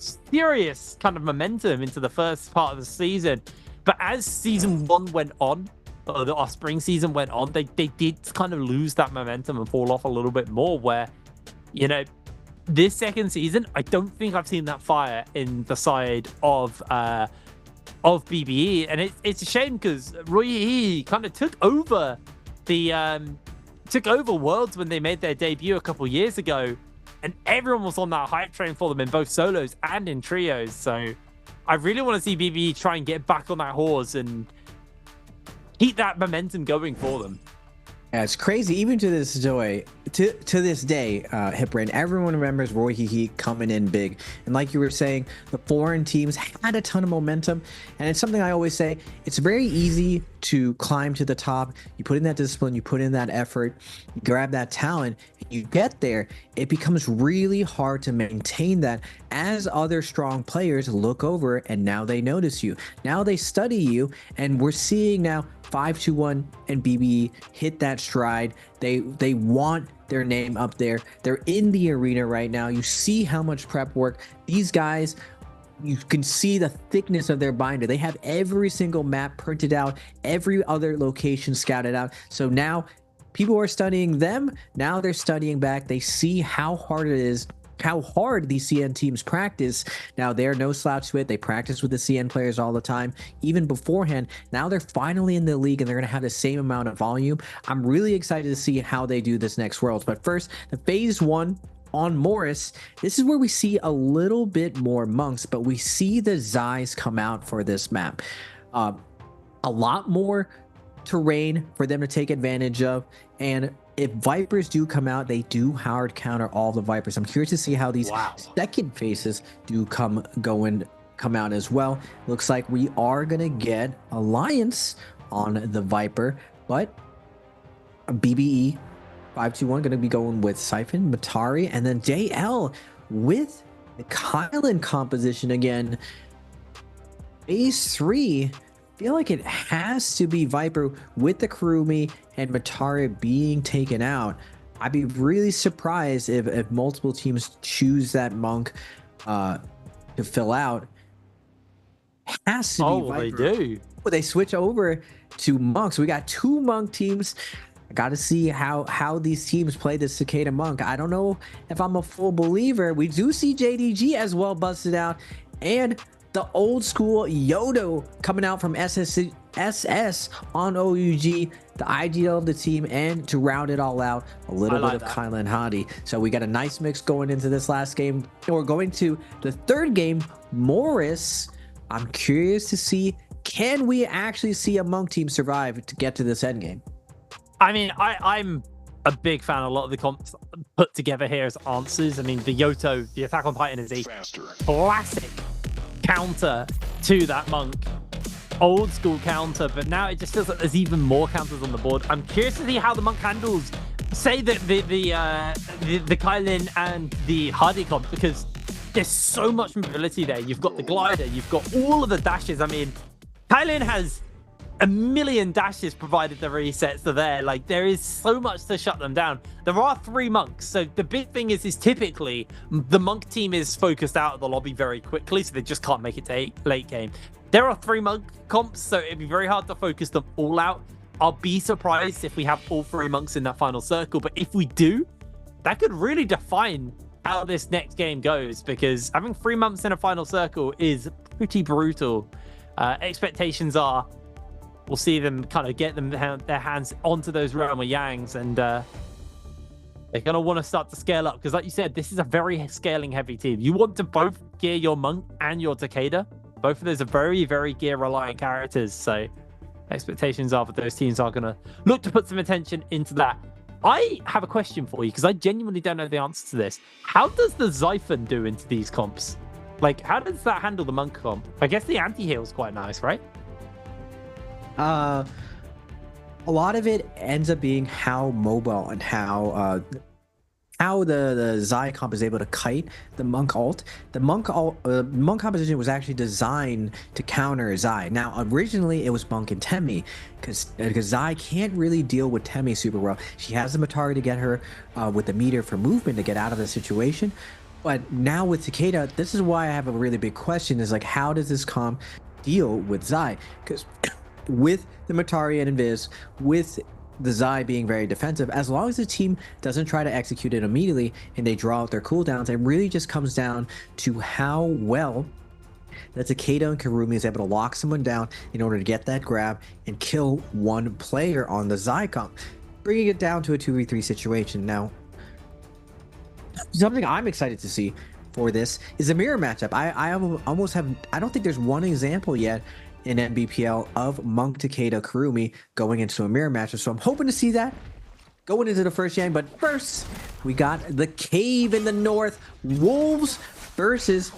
kind of momentum into the first part of the season. But as season 1 went on, or our spring season went on, they did kind of lose that momentum and fall off a little bit more, where, you know, this second season, I don't think I've seen that fire in the side of BBE, and it's a shame because Roy Hee kind of took over Worlds when they made their debut a couple years ago, and everyone was on that hype train for them in both solos and in trios. So I really want to see BBE try and get back on that horse and keep that momentum going for them. Yeah, it's crazy. Even to this day, HipRain, everyone remembers Roy Hee coming in big. And like you were saying, the foreign teams had a ton of momentum. And it's something I always say, it's very easy to climb to the top. You put in that discipline, you put in that effort, you grab that talent, and you get there. It becomes really hard to maintain that as other strong players look over and now they notice you. Now they study you, and we're seeing now 521 and BBE hit that stride. They want their name up there. They're in the arena right now. You see how much prep work these guys, you can see the thickness of their binder. They have every single map printed out, every other location scouted out. So now people are studying them. Now they're studying back. They see how hard it is, how hard these CN teams practice. Now they're no slouch to it. They practice with the CN players all the time, even beforehand. Now they're finally in the league, and they're going to have the same amount of volume. I'm really excited to see how they do this next Worlds. But first, the phase 1 on Morris. This is where we see a little bit more Monks, but we see the Zais come out for this map. A lot more terrain for them to take advantage of, and if Vipers do come out, they do hard counter all the Vipers. I'm curious to see how these second phases do come out as well. Looks like we are gonna get Alliance on the Viper, but BBE 521 gonna be going with Siphon, Matari, and then JL with the Kylan composition again. Phase 3, feel like it has to be Viper with the Kurumi and Matari being taken out. I'd be really surprised if multiple teams choose that Monk to fill out. It has to be Viper. They do. They switch over to Monks. We got 2 Monk teams. I got to see how these teams play this Cicada Monk. I don't know if I'm a full believer. We do see JDG as well busted out, and the old school Yodo coming out from SS on OUG, the ideal of the team, and to round it all out, a little bit of Kylan Hadi. So we got a nice mix going into this last game. We're going to the third game, Morris, I'm curious to see, can we actually see a Monk team survive to get to this endgame? I mean, I'm a big fan of a lot of the comps put together here as answers. I mean, the Yoto, the Attack on Titan, is a classic counter to that Monk. Old school counter, but now it just feels like there's even more counters on the board. I'm curious to see how the Monk handles, say, that the Kylin and the Hardy comp, because there's so much mobility there. You've got the glider, you've got all of the dashes. I mean, Kylin has a million dashes provided the resets are there. Like, there is so much to shut them down. There are 3 monks, so the big thing is typically the monk team is focused out of the lobby very quickly, so they just can't make it to late game. There are 3 monk comps, so it'd be very hard to focus them all out. I'll be surprised if we have all 3 monks in that final circle, but if we do, that could really define how this next game goes, because having 3 monks in a final circle is pretty brutal. Expectations are we'll see them kind of get their hands onto those Realm of Yangs, and they're going to want to start to scale up, because like you said, this is a very scaling heavy team. You want to both gear your Monk and your Takeda. Both of those are very, very gear reliant characters, so expectations are that those teams are going to look to put some attention into that. I have a question for you, because I genuinely don't know the answer to this. How does the Xiphon do into these comps? Like, how does that handle the Monk comp? I guess the anti-heal is quite nice, right? A lot of it ends up being how mobile and how the Zai comp is able to kite the Monk ult. The Monk composition was actually designed to counter Zai. Now, originally it was Monk and Temmie, because Zai can't really deal with Temmie super well. She has the Matari to get her with the meter for movement to get out of the situation. But now with Takeda, this is why I have a really big question, is like, how does this comp deal with Zai? Because with the Matari and Invis, with the Zai being very defensive, as long as the team doesn't try to execute it immediately and they draw out their cooldowns, it really just comes down to how well that Takeda and Karumi is able to lock someone down in order to get that grab and kill one player on the Zai comp, bringing it down to a 2v3 situation. Now, something I'm excited to see for this is a mirror matchup. I don't think there's one example yet in Nbpl of Monk, Takeda, Karumi going into a mirror matchup, so I'm hoping to see that going into the first game. But first, we got the cave in the north, Wolves versus,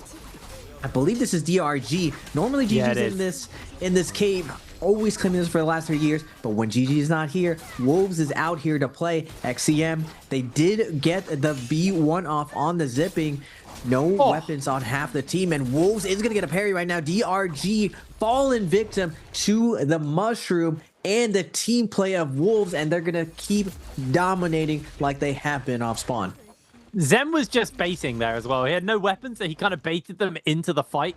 I believe this is DRG. Normally GG's in this cave, always claiming this for the last 3 years, but when GG is not here, Wolves is out here to play. XCM, they did get the B1 off on the zipping. No weapons on half the team, and Wolves is going to get a parry right now. DRG fallen victim to the mushroom and the team play of Wolves, and they're going to keep dominating like they have been off spawn. Zem was just baiting there as well. He had no weapons, so he kind of baited them into the fight.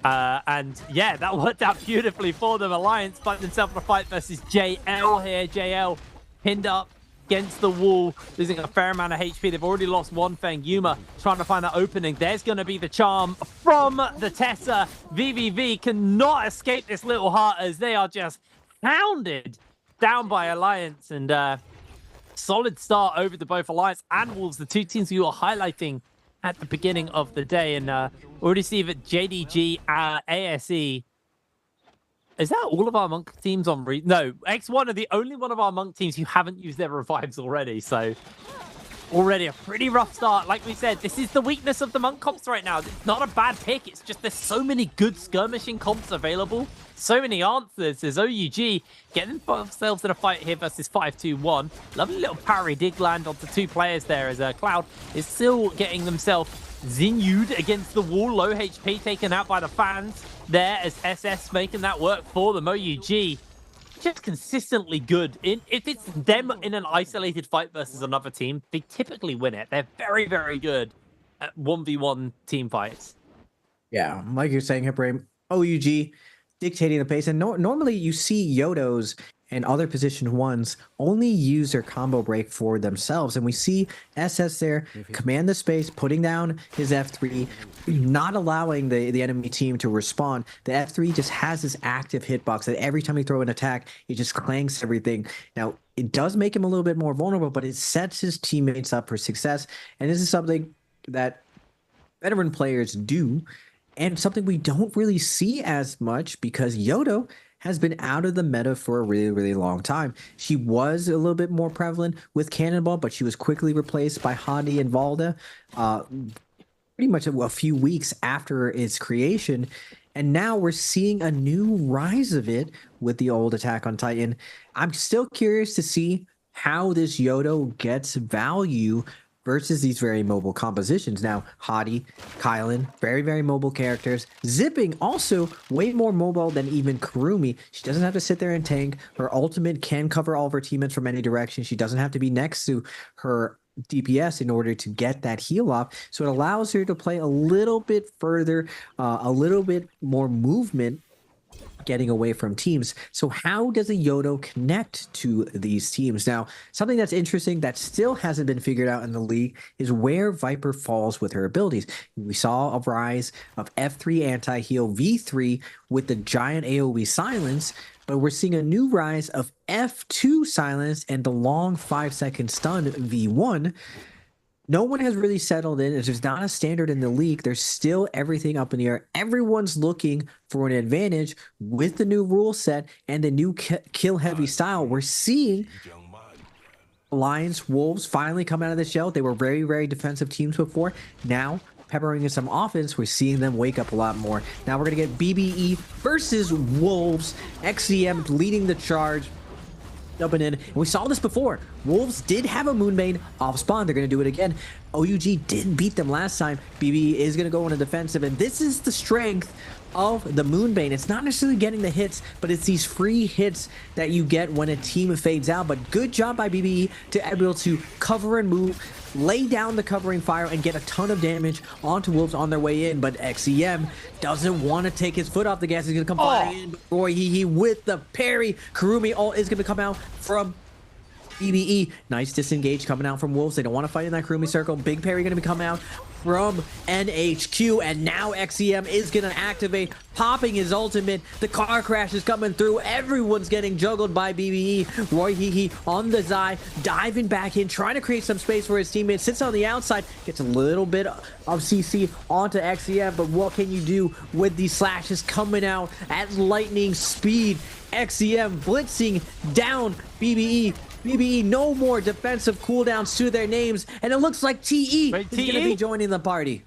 And yeah, that worked out beautifully for them. Alliance fighting themselves in a fight versus JL here. JL pinned up against the wall, losing a fair amount of HP. They've already lost one Feng. Yuma trying to find that opening. There's going to be the charm from the Tessa. VVV cannot escape this little heart as they are just hounded down by Alliance. And solid start over to both Alliance and Wolves, the two teams you were highlighting at the beginning of the day. And already see that JDG, ASE, is that all of our Monk teams on no, X1 are the only one of our Monk teams who haven't used their revives already. So already a pretty rough start. Like we said, this is the weakness of the Monk comps right now. It's not a bad pick. It's just there's so many good skirmishing comps available. So many answers. There's OUG getting themselves in a fight here versus 5-2-1. Lovely little parry dig land onto 2 players there as Cloud is still getting themselves Zinewed against the wall. Low HP taken out by the fans there as SS making that work for them. OUG just consistently good. If it's them in an isolated fight versus another team, they typically win it. They're very, very good at 1v1 team fights. Yeah, like you're saying, Hipraim, OUG dictating the pace. And normally you see Yodos and other position ones only use their combo break for themselves. And we see SS there command the space, putting down his F3, not allowing the enemy team to respond. The F3 just has this active hitbox that every time you throw an attack, it just clanks everything. Now, it does make him a little bit more vulnerable, but it sets his teammates up for success. And this is something that veteran players do. and something we don't really see as much because Yodo has been out of the meta for a really, really long time. She was a little bit more prevalent with Cannonball, but she was quickly replaced by Hadi and Valda pretty much a few weeks after its creation. And now we're seeing a new rise of it with the old Attack on Titan. I'm still curious to see how this Yodo gets value versus these very mobile compositions. Now, Hadi, Kylan, very, very mobile characters. Zipping, also way more mobile than even Kurumi. She doesn't have to sit there and tank. Her ultimate can cover all of her teammates from any direction. She doesn't have to be next to her DPS in order to get that heal off. So it allows her to play a little bit further, a little bit more movement, getting away from teams. So how does a Yodo connect to these teams? Now, something that's interesting that still hasn't been figured out in the league is where Viper falls with her abilities. We saw a rise of F3 anti-heal, V3 with the giant AoE silence, but we're seeing a new rise of F2 silence and the long 5-second stun V1. No one has really settled in. There's not a standard in the league. There's still everything up in the air. Everyone's looking for an advantage with the new rule set and the new kill heavy style. We're seeing Alliance Wolves finally come out of the shell. They were very, very defensive teams before. Now, peppering in some offense, we're seeing them wake up a lot more. Now we're going to get BBE versus Wolves. XCM leading the charge. Jumping in. And we saw this before. Wolves did have a Moonbane off spawn. They're going to do it again. OUG didn't beat them last time. BB is going to go on a defensive, and this is the strength of the Moonbane. It's not necessarily getting the hits, but it's these free hits that you get when a team fades out. But good job by BBE to be able to cover and move, lay down the covering fire, and get a ton of damage onto Wolves on their way in. But XEM doesn't want to take his foot off the gas. He's going to come flying in. Roy Hee with the parry. Kurumi ult is going to come out from BBE. Nice disengage coming out from Wolves. They don't want to fight in that Kurumi circle. Big parry going to be coming out from NHQ, and now XEM is going to activate, popping his ultimate. The car crash is coming through. Everyone's getting juggled by BBE. Roy Hee on the Zai, diving back in, trying to create some space for his teammates. Sits on the outside, gets a little bit of CC onto XEM, but what can you do with these slashes coming out at lightning speed? XEM blitzing down BBE. BBE, no more defensive cooldowns to their names, and it looks like TE is going to be joining the party.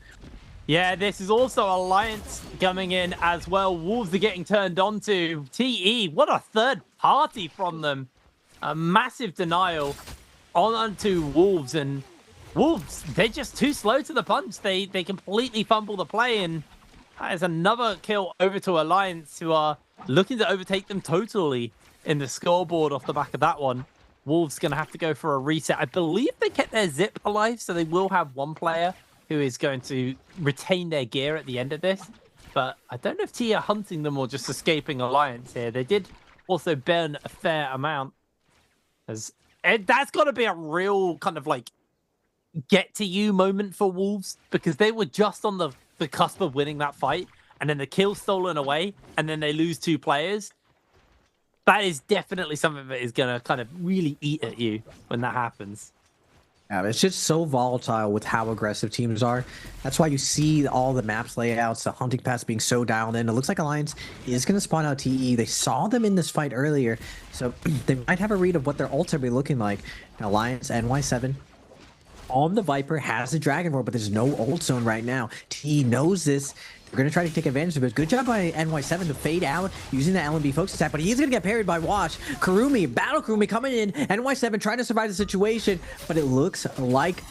Yeah, this is also Alliance coming in as well. Wolves are getting turned on to TE. What a third party from them. A massive denial onto Wolves, and Wolves, they're just too slow to the punch. They completely fumble the play, and that is another kill over to Alliance, who are looking to overtake them totally in the scoreboard off the back of that one. Wolves going to have to go for a reset. I believe they kept their Zip alive, so they will have one player who is going to retain their gear at the end of this. But I don't know if T are hunting them or just escaping Alliance here. They did also burn a fair amount. That's got to be a real kind of like get to you moment for Wolves, because they were just on the cusp of winning that fight, and then the kill stolen away, and then they lose 2 players. That is definitely something that is going to kind of really eat at you when that happens. Yeah, it's just so volatile with how aggressive teams are. That's why you see all the maps layouts, the hunting paths being so dialed in. It looks like Alliance is going to spawn out TE. They saw them in this fight earlier, so they might have a read of what their ults are be looking like. Alliance, NY7 on the Viper has the Dragon Roar, but there's no ult zone right now. TE knows this. We're going to try to take advantage of it. Good job by NY7 to fade out using the LMB focus attack, but he's going to get parried by Wash. Kurumi, Battle Kurumi coming in. NY7 trying to survive the situation, but it looks like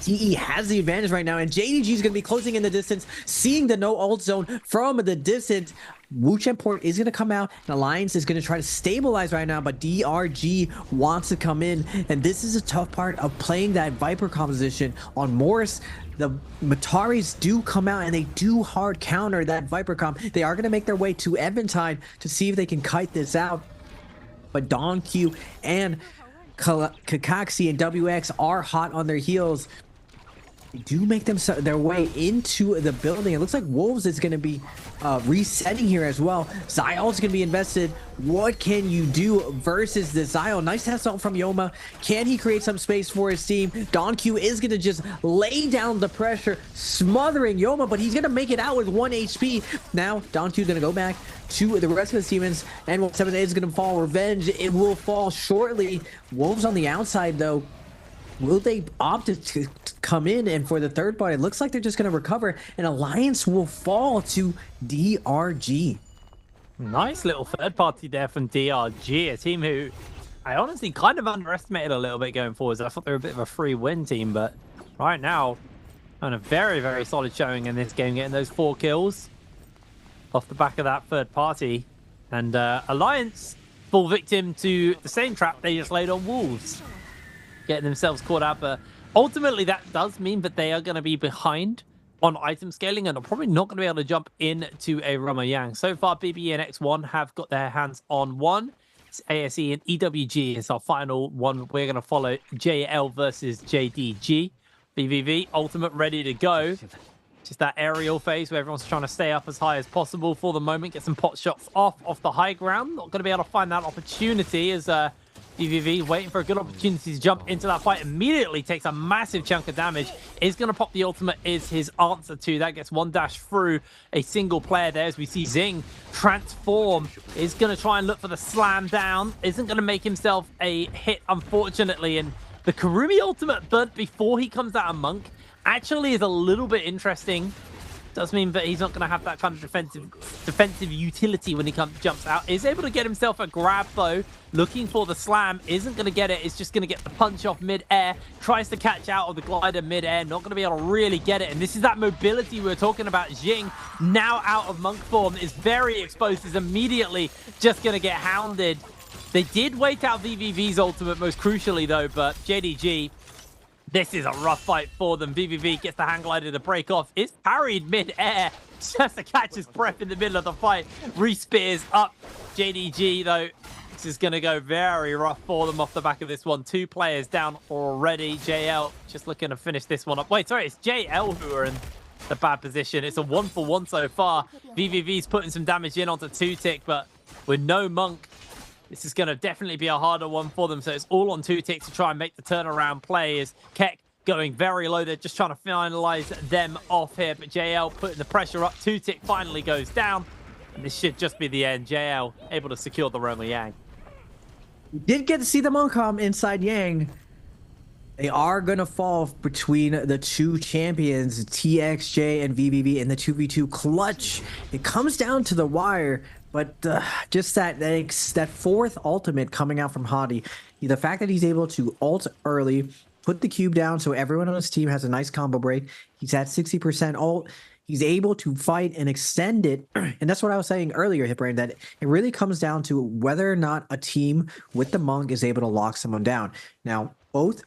TE has the advantage right now, and JDG is going to be closing in the distance, seeing the no ult zone from the distance. Wuchen Port is going to come out, and Alliance is going to try to stabilize right now, but DRG wants to come in, and this is a tough part of playing that Viper composition on Morris. The Mataris do come out, and they do hard counter that Viper comp. They are going to make their way to Eventide to see if they can kite this out, but Don Q and Kakaxi and WX are hot on their heels. They do make their way into the building. It looks like Wolves is going to be resetting here as well. Zyle's going to be invested. What can you do versus the Zyle? Nice assault from Yoma. Can he create some space for his team? Don Q is going to just lay down the pressure, smothering Yoma, but he's going to make it out with 1 HP. Now, Don Q is going to go back to the rest of the demons, and 7 is going to fall. Revenge, it will fall shortly. Wolves on the outside, though. Will they opt to come in? And for the third part, it looks like they're just going to recover, and Alliance will fall to DRG. Nice little third party there from DRG, a team who I honestly kind of underestimated a little bit going forwards. I thought they were a bit of a free win team, but right now, on a very, very solid showing in this game, getting those 4 kills off the back of that third party. And Alliance fall victim to the same trap they just laid on Wolves, getting themselves caught out. But ultimately, that does mean that they are going to be behind on item scaling and are probably not going to be able to jump into a Ramayang. So far, BBE and X1 have got their hands on one. It's ASE and EWG is our final one. We're going to follow JL versus JDG. BVV, ultimate ready to go. Just that aerial phase where everyone's trying to stay up as high as possible for the moment. Get some pot shots off the high ground. Not going to be able to find that opportunity as BVV waiting for a good opportunity to jump into that fight. Immediately takes a massive chunk of damage. Is going to pop the ultimate is his answer to that. Gets one dash through a single player there as we see Zing transform. Is going to try and look for the slam down. Isn't going to make himself a hit, unfortunately. And the Kurumi ultimate burnt before he comes out of Monk actually is a little bit interesting. Does mean that he's not going to have that kind of defensive utility when he jumps out. Is able to get himself a grab though. Looking for the slam. Isn't going to get it. It's just going to get the punch off mid-air. Tries to catch out of the glider mid-air. Not going to be able to really get it. And this is that mobility we were talking about. Jing, now out of Monk form, is very exposed. Is immediately just going to get hounded. They did wait out VVV's ultimate most crucially though. But JDG, this is a rough fight for them. BBV gets the hang glider to break off. It's parried mid-air. Just to catch his breath in the middle of the fight. Re-spears up JDG, though. This is going to go very rough for them off the back of this one. 2 players down already. JL just looking to finish this one up. Wait, sorry, it's JL who are in the bad position. It's a 1-for-1 so far. BBV's putting some damage in onto 2-tick, but with no Monk, this is going to definitely be a harder one for them. So it's all on 2-tick to try and make the turnaround play. Is Keck going very low. They're just trying to finalize them off here. But JL putting the pressure up. 2-tick finally goes down. And this should just be the end. JL able to secure the Roma Yang. We did get to see the Moncom inside Yang. They are going to fall between the 2 champions, TXJ and VBV, in the 2v2 clutch. It comes down to the wire. But just that 4th ultimate coming out from Hadi, the fact that he's able to ult early, put the cube down so everyone on his team has a nice combo break. He's at 60% ult. He's able to fight and extend it. And that's what I was saying earlier, Hitbrain, that it really comes down to whether or not a team with the Monk is able to lock someone down. Now, both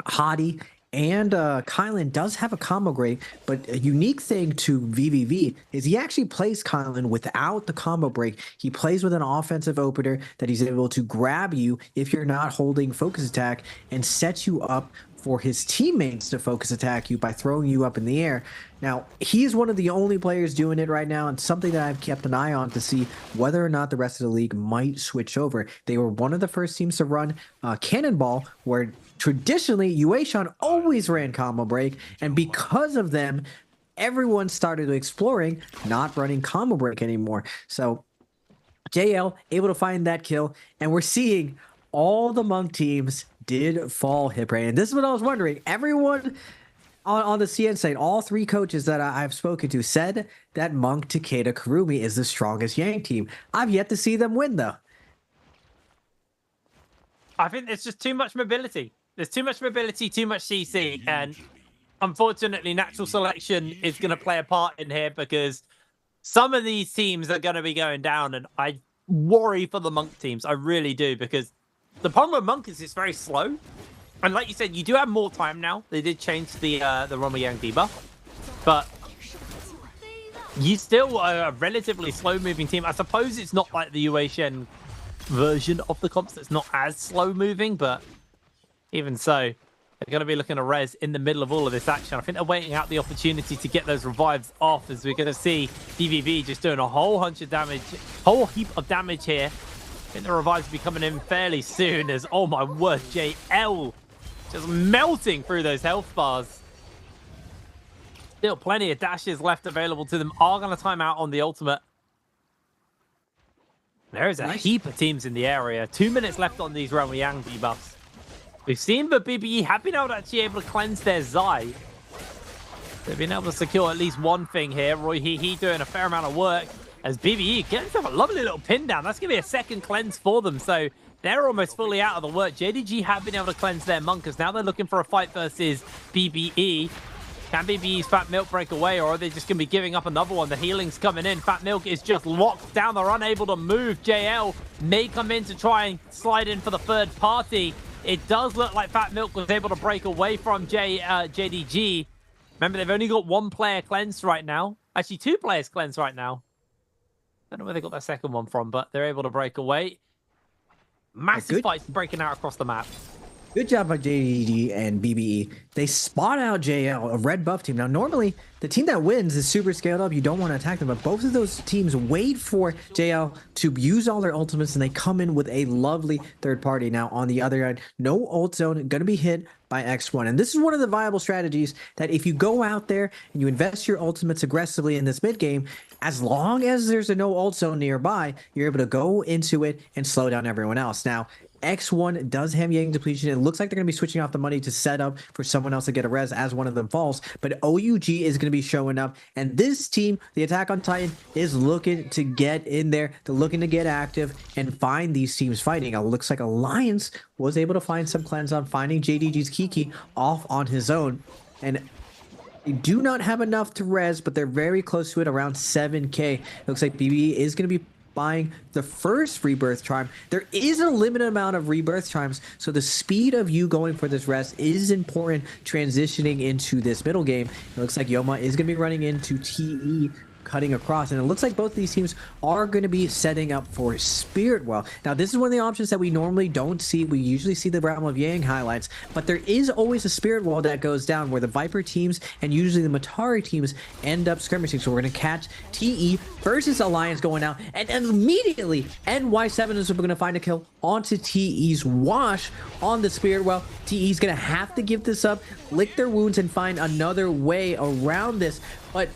Hadi and Kylan does have a combo break, but a unique thing to VVV is he actually plays Kylan without the combo break. He plays with an offensive opener that he's able to grab you if you're not holding focus attack and set you up for his teammates to focus attack you by throwing you up in the air. Now, he's one of the only players doing it right now, and something that I've kept an eye on to see whether or not the rest of the league might switch over. They were one of the first teams to run Cannonball, where traditionally Yueshan always ran combo break, and because of them, everyone started exploring not running combo break anymore. So JL able to find that kill, and we're seeing all the Monk teams did fall, Hitbrain. And this is what I was wondering. Everyone on the CN side, all 3 coaches that I've spoken to said that Monk, Takeda, Kurumi is the strongest Yang team. I've yet to see them win, though. I think there's just too much mobility. There's too much mobility, too much CC, and unfortunately, natural selection is going to play a part in here because some of these teams are going to be going down, and I worry for the Monk teams. I really do, because the problem with Monk is it's very slow. And like you said, you do have more time now. They did change the Roma Yang debuff. But you still are a relatively slow-moving team. I suppose it's not like the Yueshan version of the comps that's not as slow-moving, but even so, They're going to be looking to res in the middle of all of this action. I think they're waiting out the opportunity to get those revives off, as we're going to see BBV just doing a whole heap of damage here. I think the revives will be coming in fairly soon as, oh my word, JL just melting through those health bars. Still plenty of dashes left available to them. Are going to time out on the ultimate. There is a heap of teams in the area. 2 minutes left on these Realm Yang debuffs. We've seen the BBE have been able to cleanse their Zai. They've been able to secure at least one thing here. Roy He doing a fair amount of work as BBE gets himself a lovely little pin down. That's going to be a second cleanse for them. So they're almost fully out of the work. JDG have been able to cleanse their Monkers. Now they're looking for a fight versus BBE. Can BBE's Fat Milk break away, or are they just going to be giving up another one? The healing's coming in. Fat Milk is just locked down. They're unable to move. JL may come in to try and slide in for the third party. It does look like Fat Milk was able to break away from JDG. Remember, they've only got one player cleansed right now. Actually, 2 players cleansed right now. Don't know where they got that second one from, but they're able to break away. Massive fights breaking out across the map. Good job by JDG and BBE. They spot out JL, a red buff team. Now, normally, the team that wins is super scaled up. You don't want to attack them, but both of those teams wait for JL to use all their ultimates, and they come in with a lovely third party. Now, on the other end, no ult zone, going to be hit by X1. And this is one of the viable strategies that if you go out there and you invest your ultimates aggressively in this mid game, as long as there's a no ult zone nearby, you're able to go into it and slow down everyone else. Now, X1 does have Yang depletion. It looks like they're going to be switching off the money to set up for someone else to get a res as one of them falls. But OUG is going to be showing up. And this team, the Attack on Titan, is looking to get in there. They're looking to get active and find these teams fighting. It looks like Alliance was able to find some cleanse on finding JDG's Kiki off on his own. And they do not have enough to res, but they're very close to it, around 7K. It looks like BB is going to be buying the first rebirth charm. There is a limited amount of rebirth charms, so the speed of you going for this rest is important transitioning into this middle game. It looks like Yoma is going to be running into TE, cutting across, and it looks like both these teams are going to be setting up for Spirit Well. Now, this is one of the options that we normally don't see. We usually see the Realm of Yang highlights, but there is always a Spirit Wall that goes down where the Viper teams and usually the Matari teams end up skirmishing. So we're going to catch TE versus Alliance going out, and immediately NY7 is going to find a kill onto TE's Wash on the Spirit Well. TE's going to have to give this up, lick their wounds, and find another way around this, but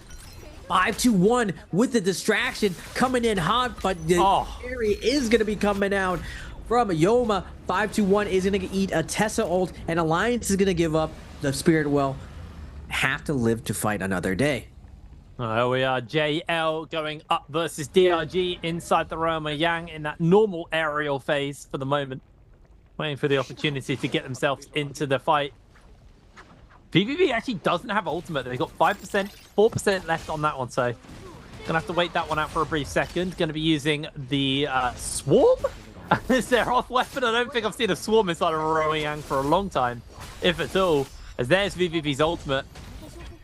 5-2-1 with the distraction coming in hot, but the carry is going to be coming out from Yoma. 5-2-1 is going to eat a Tessa ult, and Alliance is going to give up the Spirit Well. Have to live to fight another day. Oh, we are JL going up versus DRG inside the Realm of Yang in that normal aerial phase for the moment. Waiting for the opportunity to get themselves into the fight. PvP actually doesn't have ultimate. They've got 5%, 4% left on that one, so gonna have to wait that one out for a brief second. Gonna be using the Swarm as their off weapon. I don't think I've seen a Swarm inside of a Rowan Yang for a long time, if at all, as there's VVV's ultimate.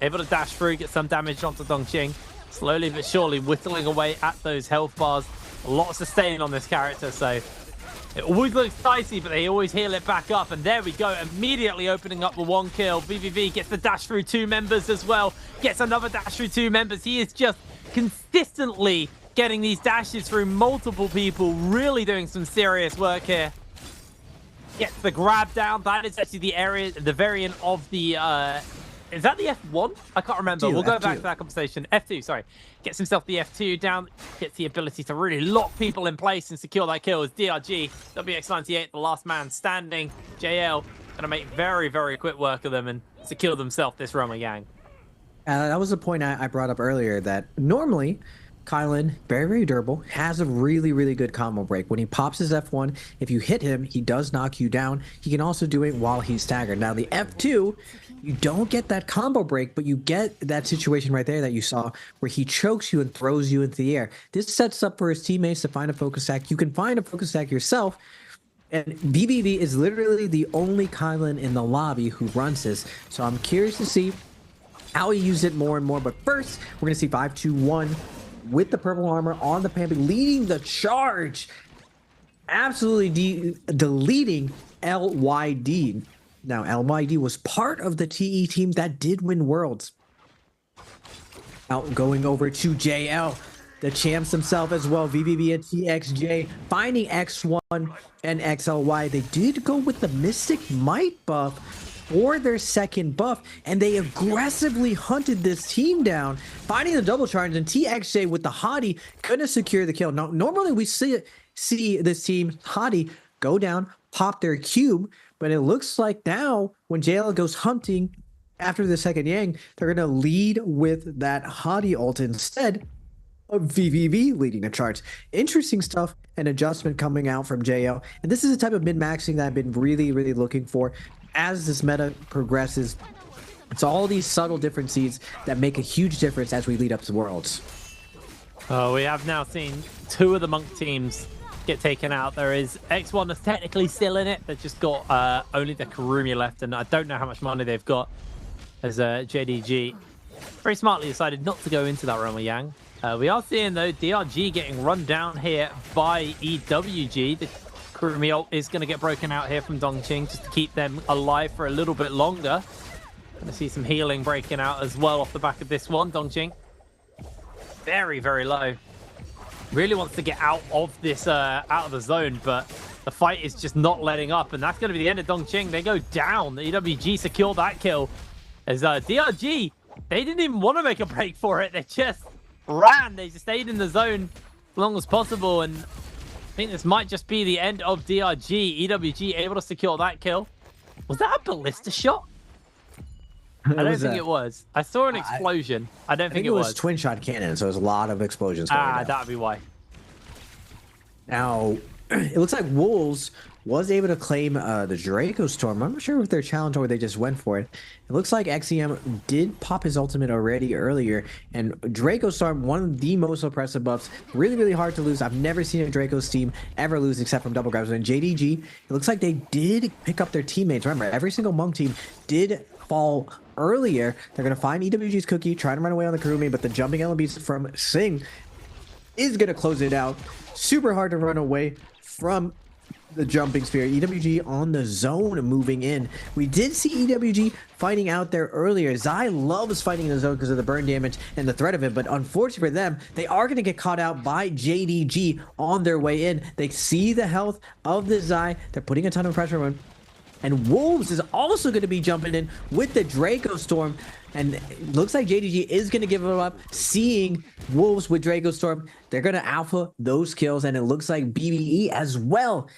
Able to dash through, get some damage onto Dongqing. Slowly but surely whittling away at those health bars. A lot of sustain on this character, so it always looks dicey, but they always heal it back up. And there we go, immediately opening up the one kill. BVV gets the dash through 2 members as well. Gets another dash through 2 members. He is just consistently getting these dashes through multiple people. Really doing some serious work here. Gets the grab down. That is actually the area, the variant of the... is that the F1? I can't remember. We'll go back to that conversation. F2, sorry. Gets himself the F2 down. Gets the ability to really lock people in place and secure that kill as DRG. WX98, the last man standing. JL going to make very, very quick work of them and secure themselves this Realm of Yang. That was the point I brought up earlier, that normally Kylan, very, very durable, has a really, really good combo break. When he pops his F1, if you hit him, he does knock you down. He can also do it while he's staggered. Now, the F2, you don't get that combo break, but you get that situation right there that you saw where he chokes you and throws you into the air. This sets up for his teammates to find a focus stack. You can find a focus stack yourself, and BBB is literally the only Kylan in the lobby who runs this. So I'm curious to see how he uses it more and more. But first, we're going to see 5-2-1 with the purple armor on the Pampi, leading the charge. Absolutely deleting LYD. Now, LYD was part of the TE team that did win Worlds. Out going over to JL, the champs themselves as well. VVB and TXJ finding X1 and XLY. They did go with the Mystic Might buff for their second buff, and they aggressively hunted this team down, finding the double charge, and TXJ with the Hottie couldn't secure the kill. Now, normally we see this team, Hottie, go down, pop their cube, but it looks like now when JL goes hunting after the second Yang, they're going to lead with that Hottie ult instead of VVV leading the charts. Interesting stuff and adjustment coming out from JL. And this is the type of mid-maxing that I've been really, really looking for as this meta progresses. It's all these subtle differences that make a huge difference as we lead up to Worlds. Oh, we have now seen 2 of the Monk teams get taken out. There is X1 that's technically still in it. They've just got only the Kurumi left, and I don't know how much money they've got as JDG. Very smartly decided not to go into that run with Yang. We are seeing, though, DRG getting run down here by EWG. The Kurumi ult is going to get broken out here from Dongqing just to keep them alive for a little bit longer. Going to see some healing breaking out as well off the back of this one. Dongqing very, very low. Really wants to get out of this, out of the zone, but the fight is just not letting up, and that's going to be the end of Dongqing. They go down. The EWG secure that kill. As DRG, they didn't even want to make a break for it. They just ran. They just stayed in the zone as long as possible, and I think this might just be the end of DRG. EWG able to secure that kill. Was that a ballista shot? I don't think it was. I saw an explosion. I don't think it was. Twin shot cannon, so there's a lot of explosions going on. That'd be why. Now, it looks like Wolves was able to claim the Draco Storm. I'm not sure if they're challenged or they just went for it. It looks like XEM did pop his ultimate already earlier, and Draco Storm, one of the most oppressive buffs, really, really hard to lose. I've never seen a Draco's team ever lose except from double grabs. And JDG, it looks like they did pick up their teammates. Remember, every single Monk team did fall earlier. They're going to find EWG's cookie, try to run away on the Kurumi, but the jumping LMBs from Sing is going to close it out. Super hard to run away from the jumping spear. EWG on the zone moving in. We did see EWG fighting out there earlier. Zai loves fighting in the zone because of the burn damage and the threat of it, but unfortunately for them, they are going to get caught out by JDG on their way in. They see the health of the Zai. They're putting a ton of pressure on. And Wolves is also going to be jumping in with the Draco Storm. And it looks like JDG is going to give them up. Seeing Wolves with Draco Storm, they're going to alpha those kills. And it looks like BBE as well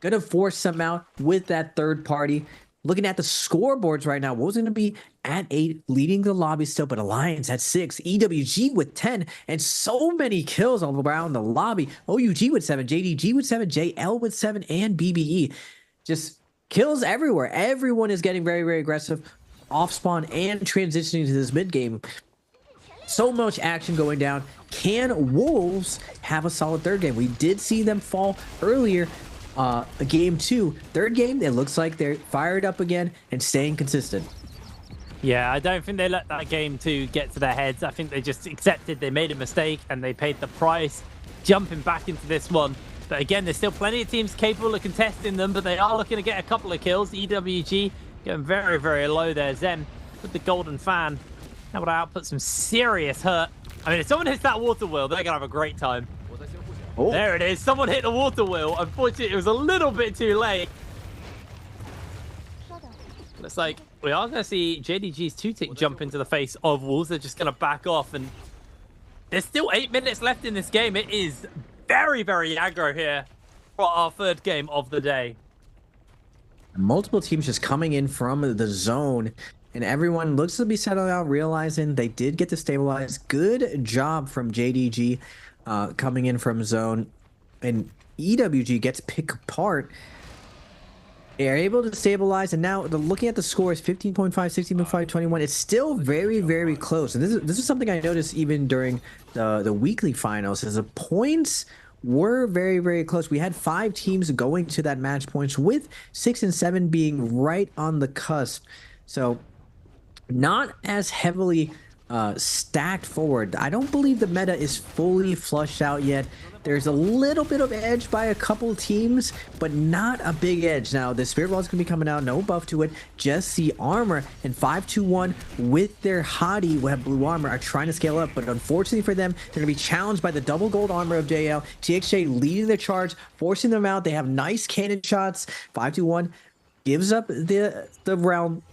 going to force them out with that third party. Looking at the scoreboards right now, Wolves going to be at 8, leading the lobby still, but Alliance at 6, EWG with 10, and so many kills all around the lobby. OUG with 7, JDG with 7, JL with 7, and BBE. Just kills everywhere. Everyone is getting very, very aggressive off spawn and transitioning to this mid game. So much action going down. Can Wolves have a solid third game? We did see them fall earlier. Game 2, third game, it looks like they're fired up again and staying consistent. Yeah, I don't think they let that game 2 get to their heads. I think they just accepted they made a mistake and they paid the price, jumping back into this one. But again, there's still plenty of teams capable of contesting them, but they are looking to get a couple of kills. EWG getting very, very low there. Zen with the golden fan able to output some serious hurt. I mean, if someone hits that water wheel, they're going to have a great time. Oh. There it is. Someone hit the water wheel. Unfortunately, it was a little bit too late. Looks like we are going to see JDG's 2-tick jump into the face of Wolves. They're just going to back off, and there's still 8 minutes left in this game. It is very, very aggro here for our third game of the day. Multiple teams just coming in from the zone, and everyone looks to be settling out, realizing they did get to stabilize. Good job from JDG coming in from zone, and EWG gets picked apart. They are able to stabilize, and now looking at the scores, 15.5, 16.5, 21. It's still very, very close. And this is something I noticed even during the weekly finals, is the points were very, very close. We had 5 teams going to that match points, with 6 and 7 being right on the cusp. So not as heavily stacked forward. I don't believe the meta is fully flushed out yet. There's a little bit of edge by a couple teams, but not a big edge. Now, the Spirit Ball is going to be coming out, no buff to it, just the armor. And 521 with their Hottie, who have blue armor, are trying to scale up, but unfortunately for them, they're going to be challenged by the double gold armor of JL. TXJ leading the charge, forcing them out. They have nice cannon shots. 521 gives up the realm.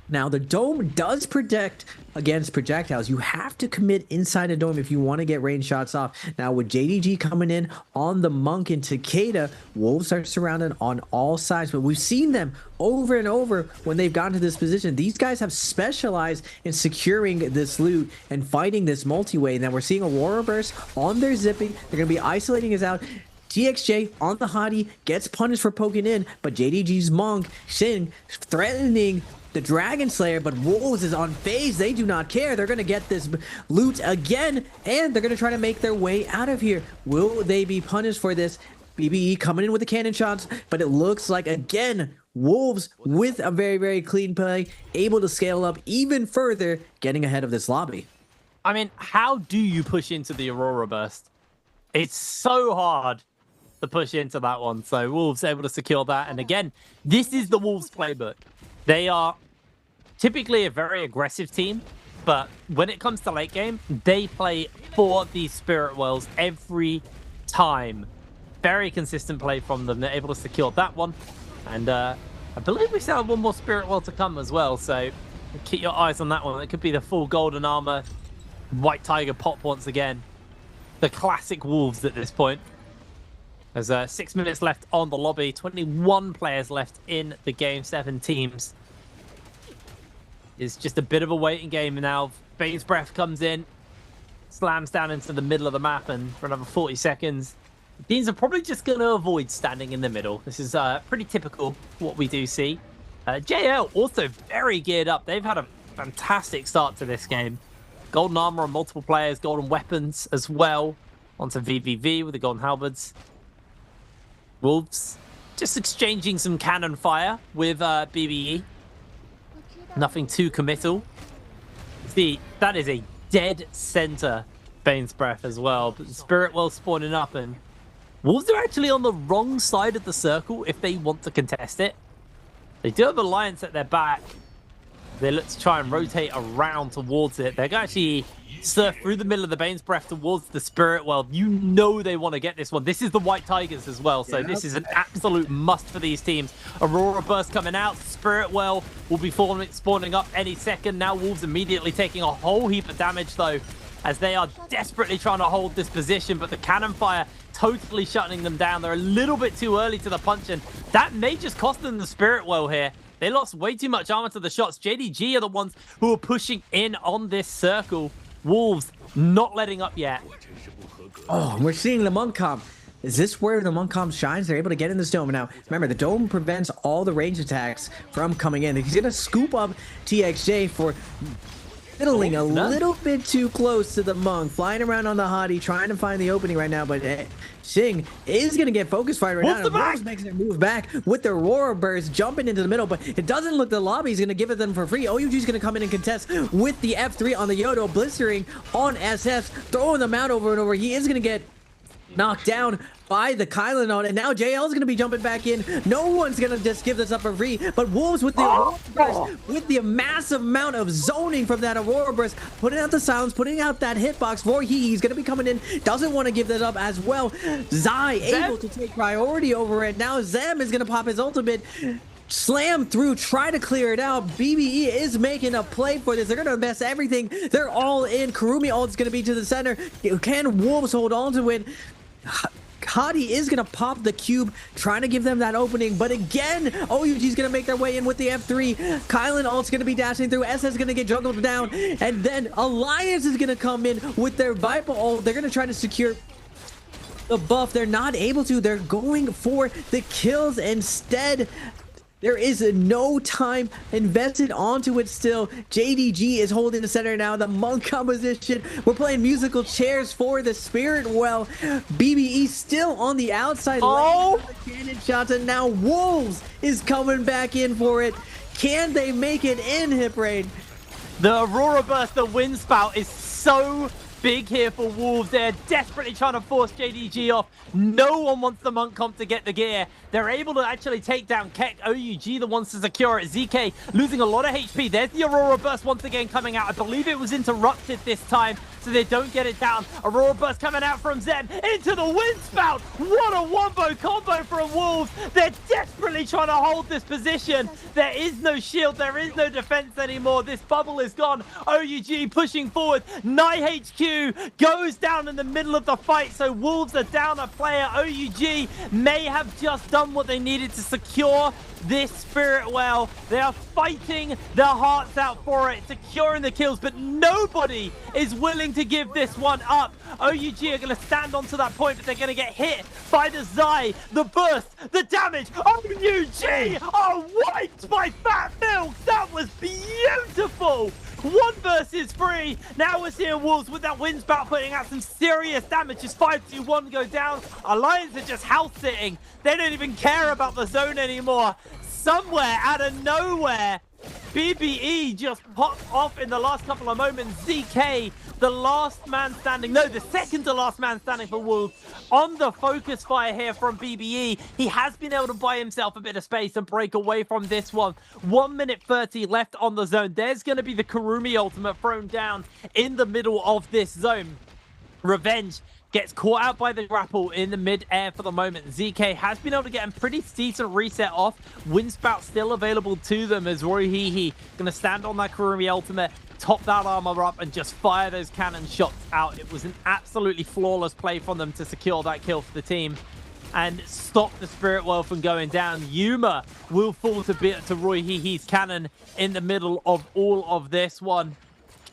Now, the dome does protect against projectiles. You have to commit inside a dome if you want to get range shots off. Now, with JDG coming in on the Monk and Takeda, Wolves are surrounded on all sides. But we've seen them over and over when they've gotten to this position. These guys have specialized in securing this loot and fighting this multi-way. Now, we're seeing Aurora Burst on their zipping. They're going to be isolating us out. TXJ on the Hottie gets punished for poking in, but JDG's Monk, Shin, threatening the Dragon Slayer, but Wolves is on phase. They do not care. They're going to get this loot again, and they're going to try to make their way out of here. Will they be punished for this? BBE coming in with the cannon shots, but it looks like, again, Wolves with a very, very clean play, able to scale up even further, getting ahead of this lobby. I mean, how do you push into the Aurora Burst? It's so hard to push into that one. So Wolves able to secure that. And again, this is the Wolves playbook. They are typically a very aggressive team, but when it comes to late game, they play for these Spirit Wells every time. Very consistent play from them. They're able to secure that one. And I believe we still have one more Spirit Well to come as well. So keep your eyes on that one. It could be the full golden armor, White Tiger pop once again. The classic Wolves at this point. There's 6 minutes left on the lobby. 21 players left in the game. 7 teams. It's just a bit of a waiting game now. Bane's Breath comes in, slams down into the middle of the map, and for another 40 seconds, teams are probably just going to avoid standing in the middle. This is pretty typical what we do see. JL also very geared up. They've had a fantastic start to this game. Golden armor on multiple players, golden weapons as well. Onto VVV with the golden halberds. Wolves just exchanging some cannon fire with BBE. Nothing too committal. See, that is a dead center Bane's Breath as well. But the Spirit Well spawning up, and Wolves are actually on the wrong side of the circle if they want to contest it. They do have Alliance at their back. They look to try and rotate around towards it. They're going to actually surf through the middle of the Bane's Breath towards the Spirit Well. You know they want to get this one. This is the White Tigers as well, so this is an absolute must for these teams. Aurora Burst coming out. Spirit Well will be spawning up any second. Now Wolves immediately taking a whole heap of damage, though, as they are desperately trying to hold this position, but the cannon fire totally shutting them down. They're a little bit too early to the punch, and that may just cost them the Spirit Well here. They lost way too much armor to the shots. JDG are the ones who are pushing in on this circle. Wolves not letting up yet. Oh, we're seeing the Monk comp. Is this where the Monk comp shines? They're able to get in this dome. Now, remember, the dome prevents all the range attacks from coming in. He's going to scoop up TXJ for fiddling a little bit too close to the Monk. Flying around on the Hottie, trying to find the opening right now, but Xing is going to get focus fired right now. Wolves makes their move back with the Aurora Burst jumping into the middle, but it doesn't look the lobby is going to give it them for free. OUG is going to come in and contest with the F3 on the Yodo, blistering on SS, throwing them out over and over. He is going to get knocked down by the Kylan, and now JL is going to be jumping back in. No one's going to just give this up for free, but Wolves with the Aurora Burst, with the massive amount of zoning from that Aurora Burst, putting out the silence, putting out that hitbox for he's going to be coming in, doesn't want to give that up as well. Zai able to take priority over it. Now Zem is going to pop his ultimate, slam through, try to clear it out. BBE is making a play for this. They're going to invest everything. They're all in. Kurumi ult is going to be to the center. Can Wolves hold on to it? Hottie is going to pop the cube, trying to give them that opening, but again, OUG is going to make their way in with the F3. Kylan ult's going to be dashing through. SS is going to get juggled down, and then Alliance is going to come in with their Viper ult. They're going to try to secure the buff. They're not able to. They're going for the kills instead. There is no time invested onto it still. JDG is holding the center now. The Monk composition. We're playing musical chairs for the Spirit Well. BBE still on the outside lane for the cannon shots, and now Wolves is coming back in for it. Can they make it in, Hiprain? The Aurora Burst, the wind spout is so big here for Wolves. They're desperately trying to force JDG off. No one wants the Monk comp to get the gear. They're able to actually take down Keck. OUG the ones to secure it. ZK losing a lot of HP. There's the Aurora Burst once again coming out. I believe it was interrupted this time, so they don't get it down. Aurora Burst coming out from Zem into the wind spout. What a wombo combo from Wolves. They're desperately trying to hold this position. There is no shield. There is no defense anymore. This bubble is gone. OUG pushing forward. NiHQ goes down in the middle of the fight, so Wolves are down a player. OUG may have just done what they needed to secure this Spirit Well. They are fighting their hearts out for it, securing the kills, but nobody is willing to give this one up. OUG are going to stand onto that point, but they're going to get hit by the Zai, the burst, the damage. OUG are wiped by Fat Milk. That was beautiful. 1 versus 3. Now we're seeing Wolves with that wind spout putting out some serious damage. Just 5-2-1 go down. Alliance are just house sitting. They don't even care about the zone anymore. Somewhere out of nowhere, BBE just popped off in the last couple of moments. ZK, the last man standing, no, the second to last man standing for Wolves, on the focus fire here from BBE. He has been able to buy himself a bit of space and break away from this one. 1 minute 30 left on the zone. There's going to be the Kurumi ultimate thrown down in the middle of this zone. Revenge gets caught out by the grapple in the mid-air for the moment. ZK has been able to get a pretty decent reset off. Windspout still available to them as Rohihi going to stand on that Kurumi ultimate, top that armor up, and just fire those cannon shots out. It was an absolutely flawless play from them to secure that kill for the team and stop the Spirit Well from going down. Yuma will fall to Rohihi's cannon in the middle of all of this one.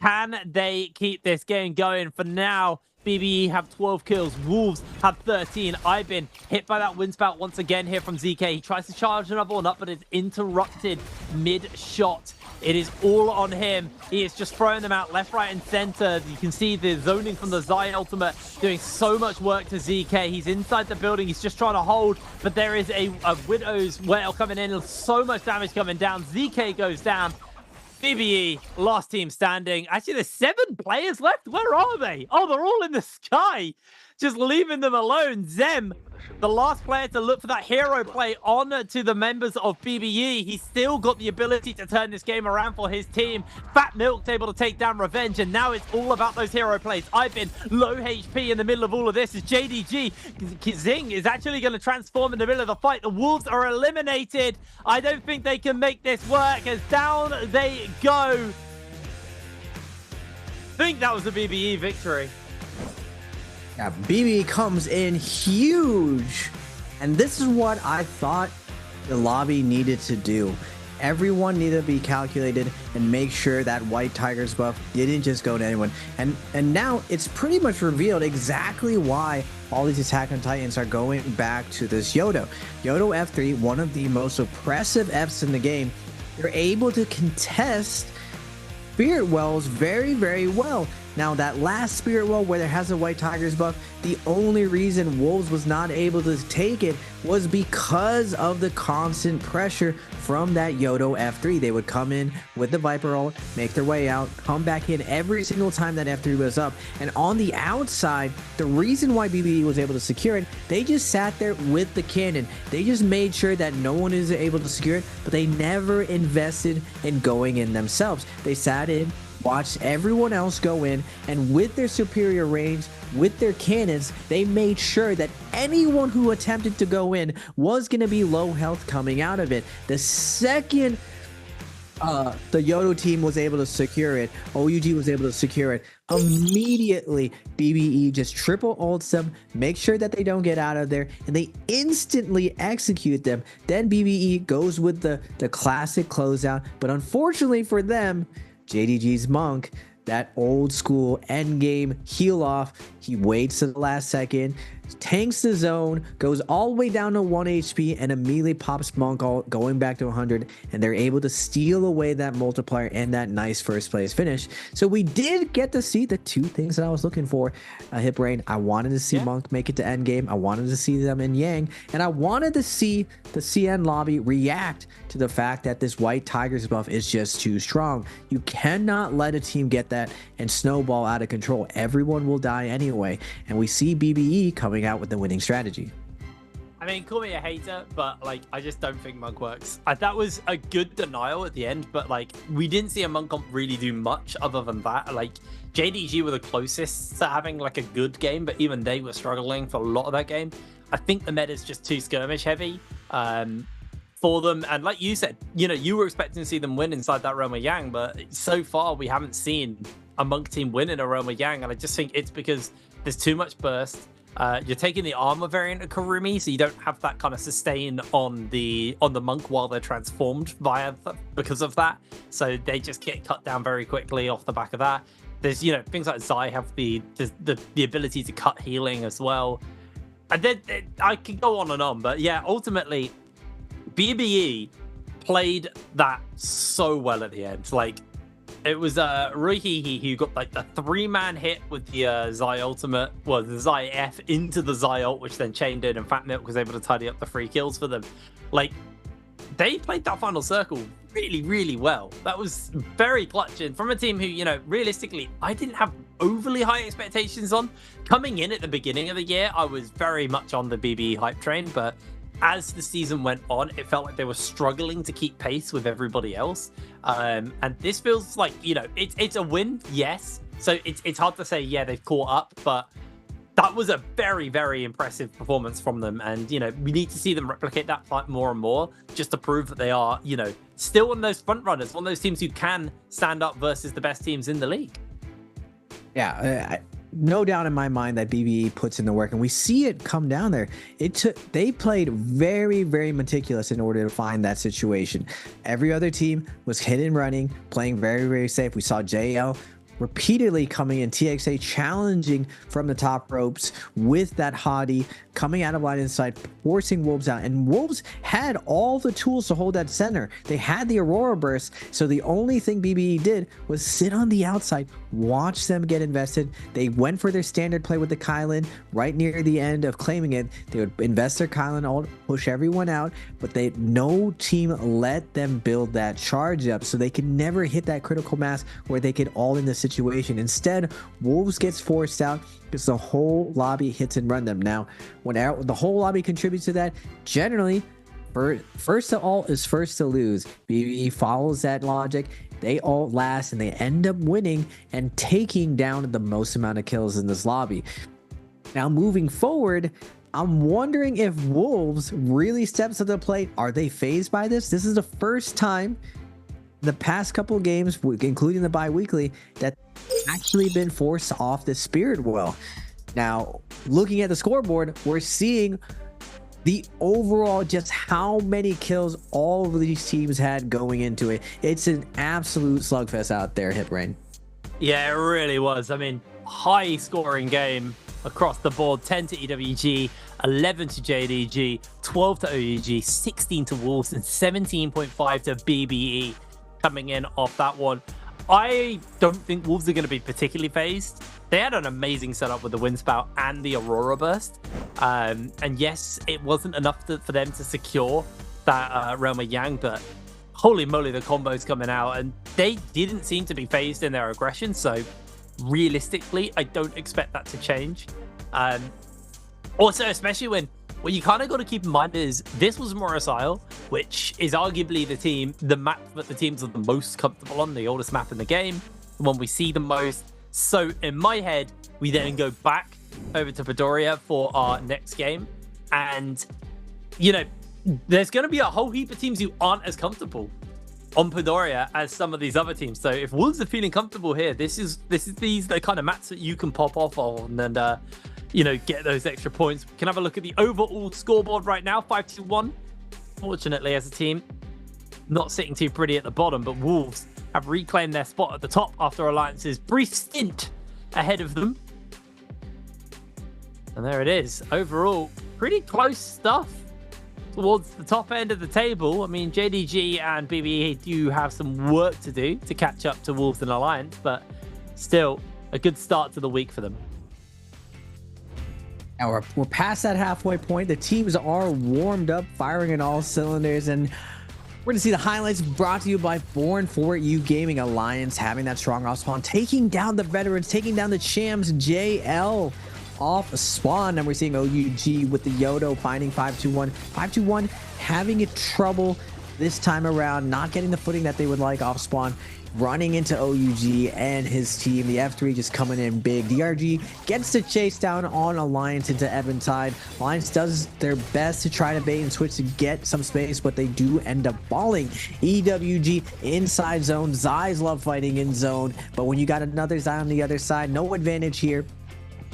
Can they keep this game going? For now, BBE have 12 kills. Wolves have 13. I've been hit by that wind spout once again here from ZK. He tries to charge another one up, but it's interrupted mid-shot. It is all on him. He is just throwing them out left, right, and center. You can see the zoning from the Zai ultimate doing so much work to ZK. He's inside the building. He's just trying to hold, but there is a Widow's Wail coming in. So much damage coming down. ZK goes down. BBE, last team standing. Actually, there's 7 players left. Where are they? Oh, they're all in the sky. Just leaving them alone. Zem, the last player to look for that hero play on to the members of BBE. He's still got the ability to turn this game around for his team. Fat Milk's able to take down Revenge, and now it's all about those hero plays. I've been low HP in the middle of all of this as JDG. Zing is actually going to transform in the middle of the fight. The Wolves are eliminated. I don't think they can make this work as down they go. I think that was a BBE victory. Yeah, BB comes in huge. And this is what I thought the lobby needed to do. Everyone needed to be calculated and make sure that White Tiger's buff didn't just go to anyone. And now it's pretty much revealed exactly why all these Attack on Titans are going back to this Yodo. Yodo F3, one of the most oppressive Fs in the game. They're able to contest Spirit Wells very, very well. Now, that last Spirit Well where there has a White Tiger's buff, the only reason Wolves was not able to take it was because of the constant pressure from that Yodo F3. They would come in with the Viper ult, make their way out, come back in every single time that F3 was up. And on the outside, the reason why BBE was able to secure it, they just sat there with the cannon. They just made sure that no one is able to secure it, but they never invested in going in themselves. They sat in, watched everyone else go in, and with their superior range, with their cannons, they made sure that anyone who attempted to go in was going to be low health coming out of it. The second the Yodo team was able to secure it, OUG was able to secure it, immediately BBE just triple ults them, make sure that they don't get out of there, and they instantly execute them. Then BBE goes with the classic closeout, but unfortunately for them, JDG's Monk, that old school end game heal off, he waits to the last second, tanks the zone, goes all the way down to 1 HP, and immediately pops Monk going back to 100, and they're able to steal away that multiplier and that nice first place finish. So we did get to see the two things that I was looking for, Hip Rain. I wanted to see Monk make it to endgame. I wanted to see them in Yang, and I wanted to see the CN lobby react to the fact that this White Tigers buff is just too strong. You cannot let a team get that and snowball out of control. Everyone will die anyway, and we see BBE coming out with the winning strategy. I mean, call me a hater, but like, I just don't think Monk works. That was a good denial at the end, but like, we didn't see a Monk comp really do much other than that. Like, JDG were the closest to having like a good game, but even they were struggling for a lot of that game. I think the meta is just too skirmish heavy for them. And like you said, you know, you were expecting to see them win inside that Realm of Yang, but so far we haven't seen a Monk team win in a Realm of Yang. And I just think it's because there's too much burst. You're taking the armor variant of Karumi, so you don't have that kind of sustain on the Monk while they're transformed because of that. So they just get cut down very quickly off the back of that. There's, you know, things like Zai have the ability to cut healing as well. And then I could go on and on, but yeah, ultimately BBE played that so well at the end. Like, it was Ruihihi who got like the 3-man hit with the Zai ultimate, well, the Zai F into the Zai ult, which then chained in, and Fat Milk was able to tidy up the 3 kills for them. Like, they played that final circle really, really well. That was very clutch, and from a team who, you know, realistically, I didn't have overly high expectations on. Coming in at the beginning of the year, I was very much on the BBE hype train, but as the season went on, it felt like they were struggling to keep pace with everybody else. And this feels like, you know, it's a win, yes. So it's hard to say, yeah, they've caught up, but that was a very, very impressive performance from them. And, you know, we need to see them replicate that fight more and more just to prove that they are, you know, still one of those front runners, one of those teams who can stand up versus the best teams in the league. Yeah, no doubt in my mind that BBE puts in the work, and we see it come down there. They played very, very meticulous in order to find that situation. Every other team was hit and running, playing very, very safe. We saw JL repeatedly coming in, TXA challenging from the top ropes with that hottie, coming out of line inside, forcing Wolves out. And Wolves had all the tools to hold that center. They had the Aurora Burst, so the only thing BBE did was sit on the outside, watch them get invested. They went for their standard play with the Kylan right near the end of claiming it. They would invest their Kylan ult, push everyone out, but no team let them build that charge up, so they could never hit that critical mass where they could all in the situation. Instead, Wolves gets forced out because the whole lobby hits and run them. Now, when the whole lobby contributes to that, generally, first to ult is first to lose. BBE follows that logic. They ult last, and they end up winning and taking down the most amount of kills in this lobby. Now, moving forward, I'm wondering if Wolves really steps to the plate. Are they phased by this? This is the first time the past couple of games, including the bi-weekly, that actually been forced off the Spirit Well. Now, looking at the scoreboard, we're seeing the overall, just how many kills all of these teams had going into it. It's an absolute slugfest out there, Hip Rain. Yeah, it really was. I mean, high scoring game across the board. 10 to EWG, 11 to JDG, 12 to OUG, 16 to Wolves, and 17.5 to BBE coming in off that one. I don't think Wolves are going to be particularly phased. They had an amazing setup with the Windspout and the Aurora Burst. And yes, it wasn't enough for them to secure that Realm of Yang, but holy moly, the combos coming out, and they didn't seem to be phased in their aggression. So realistically, I don't expect that to change. Also, especially when what you kind of got to keep in mind is this was Morrisile, which is arguably the map that the teams are the most comfortable on, the oldest map in the game, the one we see the most. So in my head, we then go back over to Padoria for our next game. And, you know, there's going to be a whole heap of teams who aren't as comfortable on Padoria as some of these other teams. So if Wolves are feeling comfortable here, this is the kind of maps that you can pop off on and you know, get those extra points. We can have a look at the overall scoreboard right now, 5-2-1. Fortunately, as a team, not sitting too pretty at the bottom, but Wolves have reclaimed their spot at the top after Alliance's brief stint ahead of them. And there it is. Overall, pretty close stuff towards the top end of the table. I mean, JDG and BBE do have some work to do to catch up to Wolves and Alliance, but still a good start to the week for them. Now we're past that halfway point. The teams are warmed up, firing in all cylinders, and we're going to see the highlights brought to you by Born For You Gaming Alliance, having that strong off spawn, taking down the veterans, taking down the champs, JL off spawn. And we're seeing OUG with the Yodo finding 521. 521 having trouble this time around, not getting the footing that they would like off spawn, running into OUG and his team. The F3 just coming in big. DRG gets the chase down on Alliance into Eventide. Alliance does their best to try to bait and switch to get some space, but they do end up falling. EWG inside zone. Zai's love fighting in zone, but when you got another Zai on the other side, no advantage here.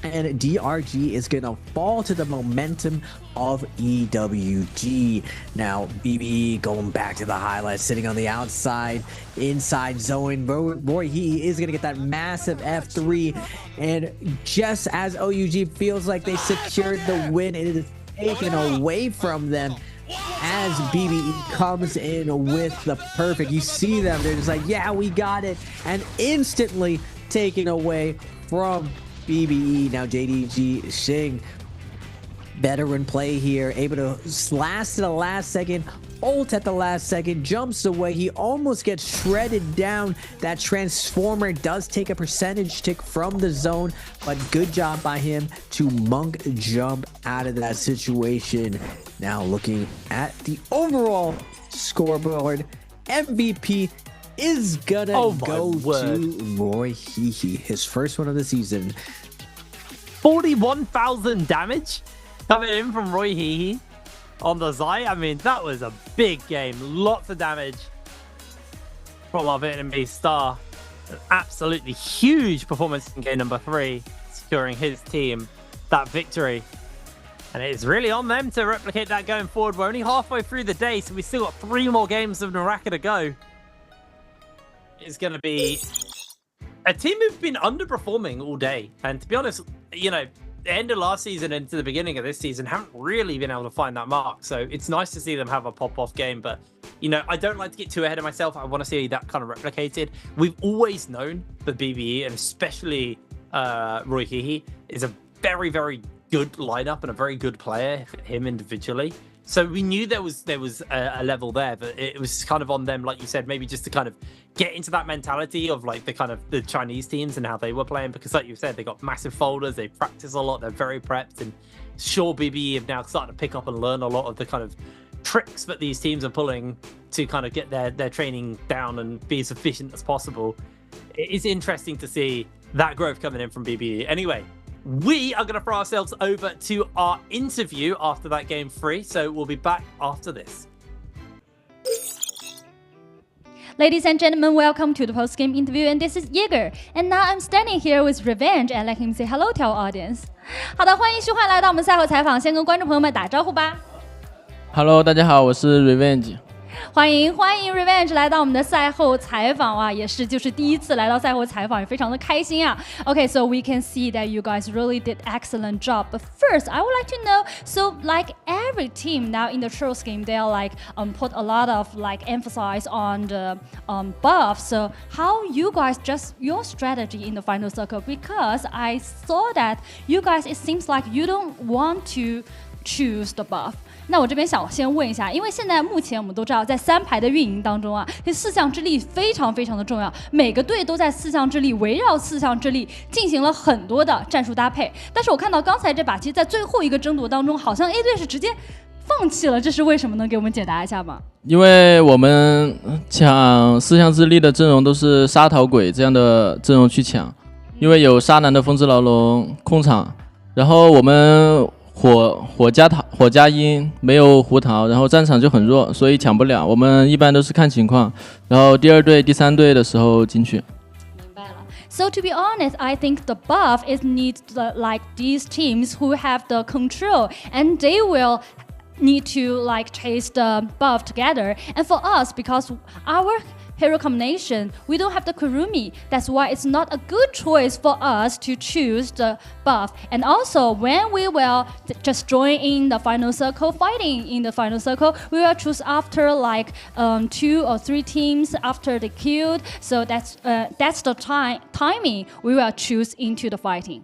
And DRG is going to fall to the momentum of EWG. Now, BBE going back to the highlights, sitting on the outside, inside zone. Roy, he is going to get that massive F3. And just as OUG feels like they secured the win, it is taken away from them as BBE comes in with the perfect. You see them, they're just like, yeah, we got it. And instantly taken away from BBE. Now JDG Xing, veteran play here, able to last to the last second, ult at the last second, jumps away. He almost gets shredded down. That transformer does take a percentage tick from the zone, but good job by him to monk jump out of that situation. Now looking at the overall scoreboard, MVP is gonna go to Roy Hehe, his first one of the season. 41,000 damage coming in from Roy Hehe on the Zai. I mean, that was a big game. Lots of damage from our Vietnamese star. An absolutely huge performance in game number 3, securing his team that victory. And it is really on them to replicate that going forward. We're only halfway through the day, so we've still got 3 more games of NARAKA to go. It's going to be a team who've been underperforming all day. And to be honest, you know, the end of last season into the beginning of this season haven't really been able to find that mark. So it's nice to see them have a pop-off game. But, you know, I don't like to get too ahead of myself. I want to see that kind of replicated. We've always known the BBE, and especially Roy Hehe, is a very, very good lineup and a very good player, him individually. So we knew there was a level there, but it was kind of on them, like you said, maybe just to kind of get into that mentality of like the Chinese teams and how they were playing, because like you said, they got massive folders, they practice a lot, they're very prepped, and sure, BBE have now started to pick up and learn a lot of the kind of tricks that these teams are pulling to kind of get their training down and be as efficient as possible. It is interesting to see that growth coming in from BBE. Anyway, we are going to throw ourselves over to our interview after that game 3, so we'll be back after this. Ladies and gentlemen, welcome to the post-game interview, and this is Jaeger. And now I'm standing here with Revenge, and let him say hello to our audience. 好的，欢迎徐焕来到我们赛后采访，先跟观众朋友们打招呼吧。Hello， 大家好，我是 Revenge。欢迎 Revenge 来到我们的赛后采访啊，也是就是第一次来到赛后采访，也非常的开心啊。Okay, so we can see that you guys really did excellent job. But first, I would like to know, so like every team now in the Trials game, they are like put a lot of like emphasis on the buff. So how you guys just your strategy in the final circle? Because I saw that you guys, it seems like you don't want to choose the buff. 那我这边想先问一下，因为现在目前我们都知道，在3排的运营当中啊，这4项之力非常非常的重要，每个队都在4项之力围绕4项之力进行了很多的战术搭配。但是我看到刚才这把，其实在最后一个争夺当中，好像 A 队是直接放弃了，这是为什么？能给我们解答一下吗？因为我们抢4项之力的阵容都是沙桃鬼这样的阵容去抢，因为有沙男的风之牢笼控场，然后我们火加阴没有胡桃，然后战场就很弱，所以抢不了。我们一般都是看情况，然后第2队、第3队的时候进去。明白了。So to be honest, I think the buff is needs like these teams who have the control, and they will need to like chase the buff together. And for us, because our hero combination, we don't have the Kurumi. That's why it's not a good choice for us to choose the buff. And also, when we will just join in the final circle, fighting in the final circle, we will choose after like 2 or 3 teams after the killed. So that's the timing we will choose into the fighting.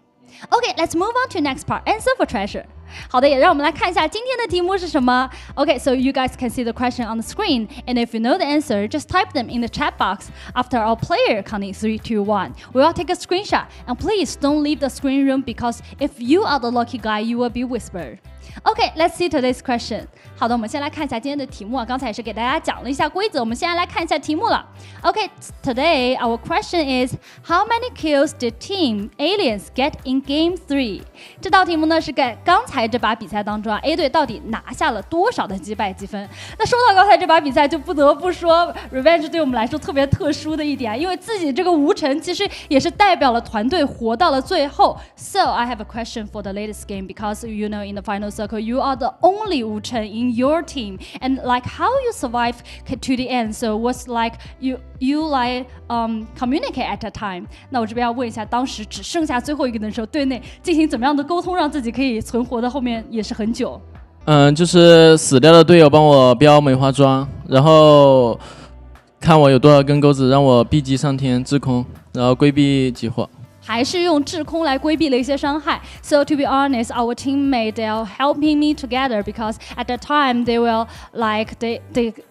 Okay, let's move on to next part. Answer for treasure. 好的，也让我们来看一下今天的题目是什么。Okay, so you guys can see the question on the screen, and if you know the answer, just type them in the chat box after our player counting 3, 2, 1. We will take a screenshot, and please don't leave the screen room because if you are the lucky guy, you will be whispered. Okay, let's see today's question. 好的，我们先来看一下今天的题目啊。刚才也是给大家讲了一下规则，我们现在来看一下题目了。Okay, today our question is how many kills did Team Aliens get in Game 3? 这道题目呢是在刚才这把比赛当中啊 ，A 队到底拿下了多少的击败积分？那说到刚才这把比赛，就不得不说 Revenge 对我们来说特别特殊的一点，因为自己这个无尘其实也是代表了团队活到了最后。So I have a question for the latest game because you know in the final circle you are the only 无尘 in your team and like how you survive to the end. So what's like you like communicate at that time? 那我这边要问一下，当时只剩下最后一个人的时候，队内进行怎么样的沟通，让自己可以存活到后面也是很久？就是死掉的队友帮我标梅花桩，然后看我有多少根钩子，让我 B 级上天制空，然后规避集火。还是用制空来规避了一些伤害。So to be honest, our teammate they are helping me together because at the time they will like they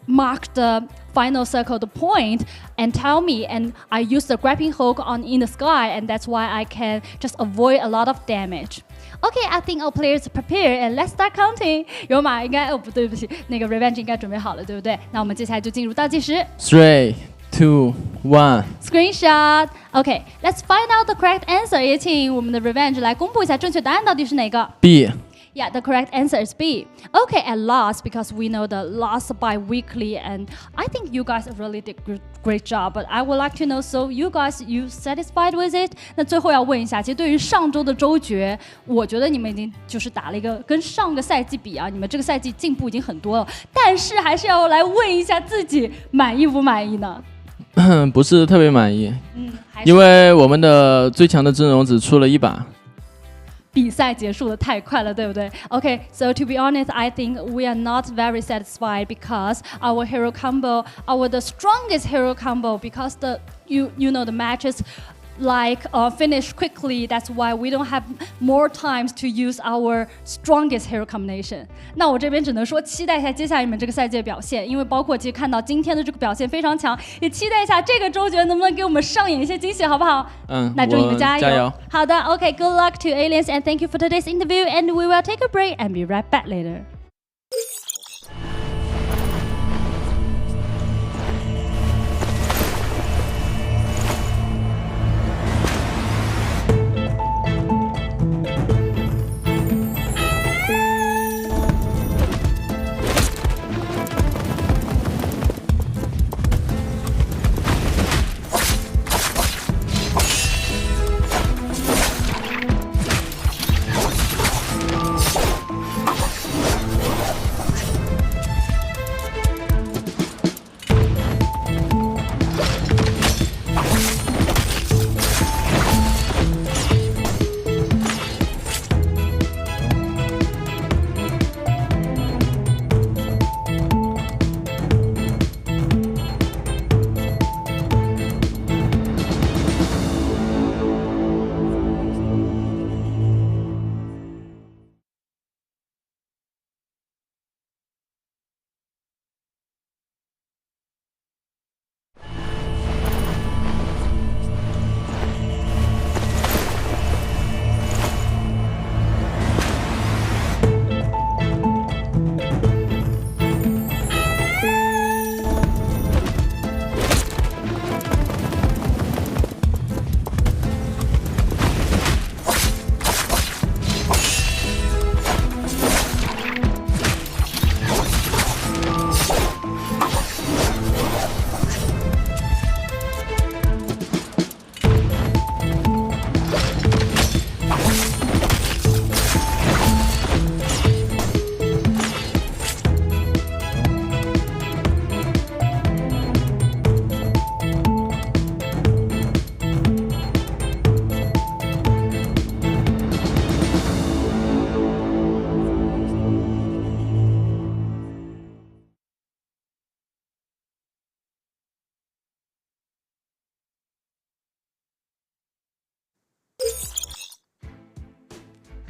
mark the final circle the point and tell me, and I use the grappling hook in the sky, and that's why I can just avoid a lot of damage. Okay, I think our players prepared and let's start counting. 有马应该对不起，那个 Revenge 应该准备好了，对不对？那我们接下来就进入倒计时。3, 2, 1. Screenshot. Okay, let's find out the correct answer. 也请我们的 Revenge 来公布一下正确答案到底是哪个。B. Yeah, the correct answer is B. Okay, at last, because we know the last bi-weekly, and I think you guys really did great job. But I would like to know, so you guys, you satisfied with it? 那最后要问一下，其实对于上周的周决，我觉得你们已经就是打了一个跟上个赛季比啊，你们这个赛季进步已经很多了。但是还是要来问一下自己满意不满意呢？不是特别满意，因为我们的最强的阵容只出了1把。比赛结束的太快了，对不对 ？Okay, so to be honest, I think we are not very satisfied because our hero combo, the strongest hero combo, because you know the matches like finish quickly. That's why we don't have more times to use our strongest hero combination. 那我这边只能说期待一下接下来你们这个赛季的表现，因为包括其实看到今天的这个表现非常强，也期待一下这个周决能不能给我们上演一些惊喜，好不好？那祝你们加油！好的 ，Okay, good luck to Aliens and thank you for today's interview. And we will take a break and be right back later.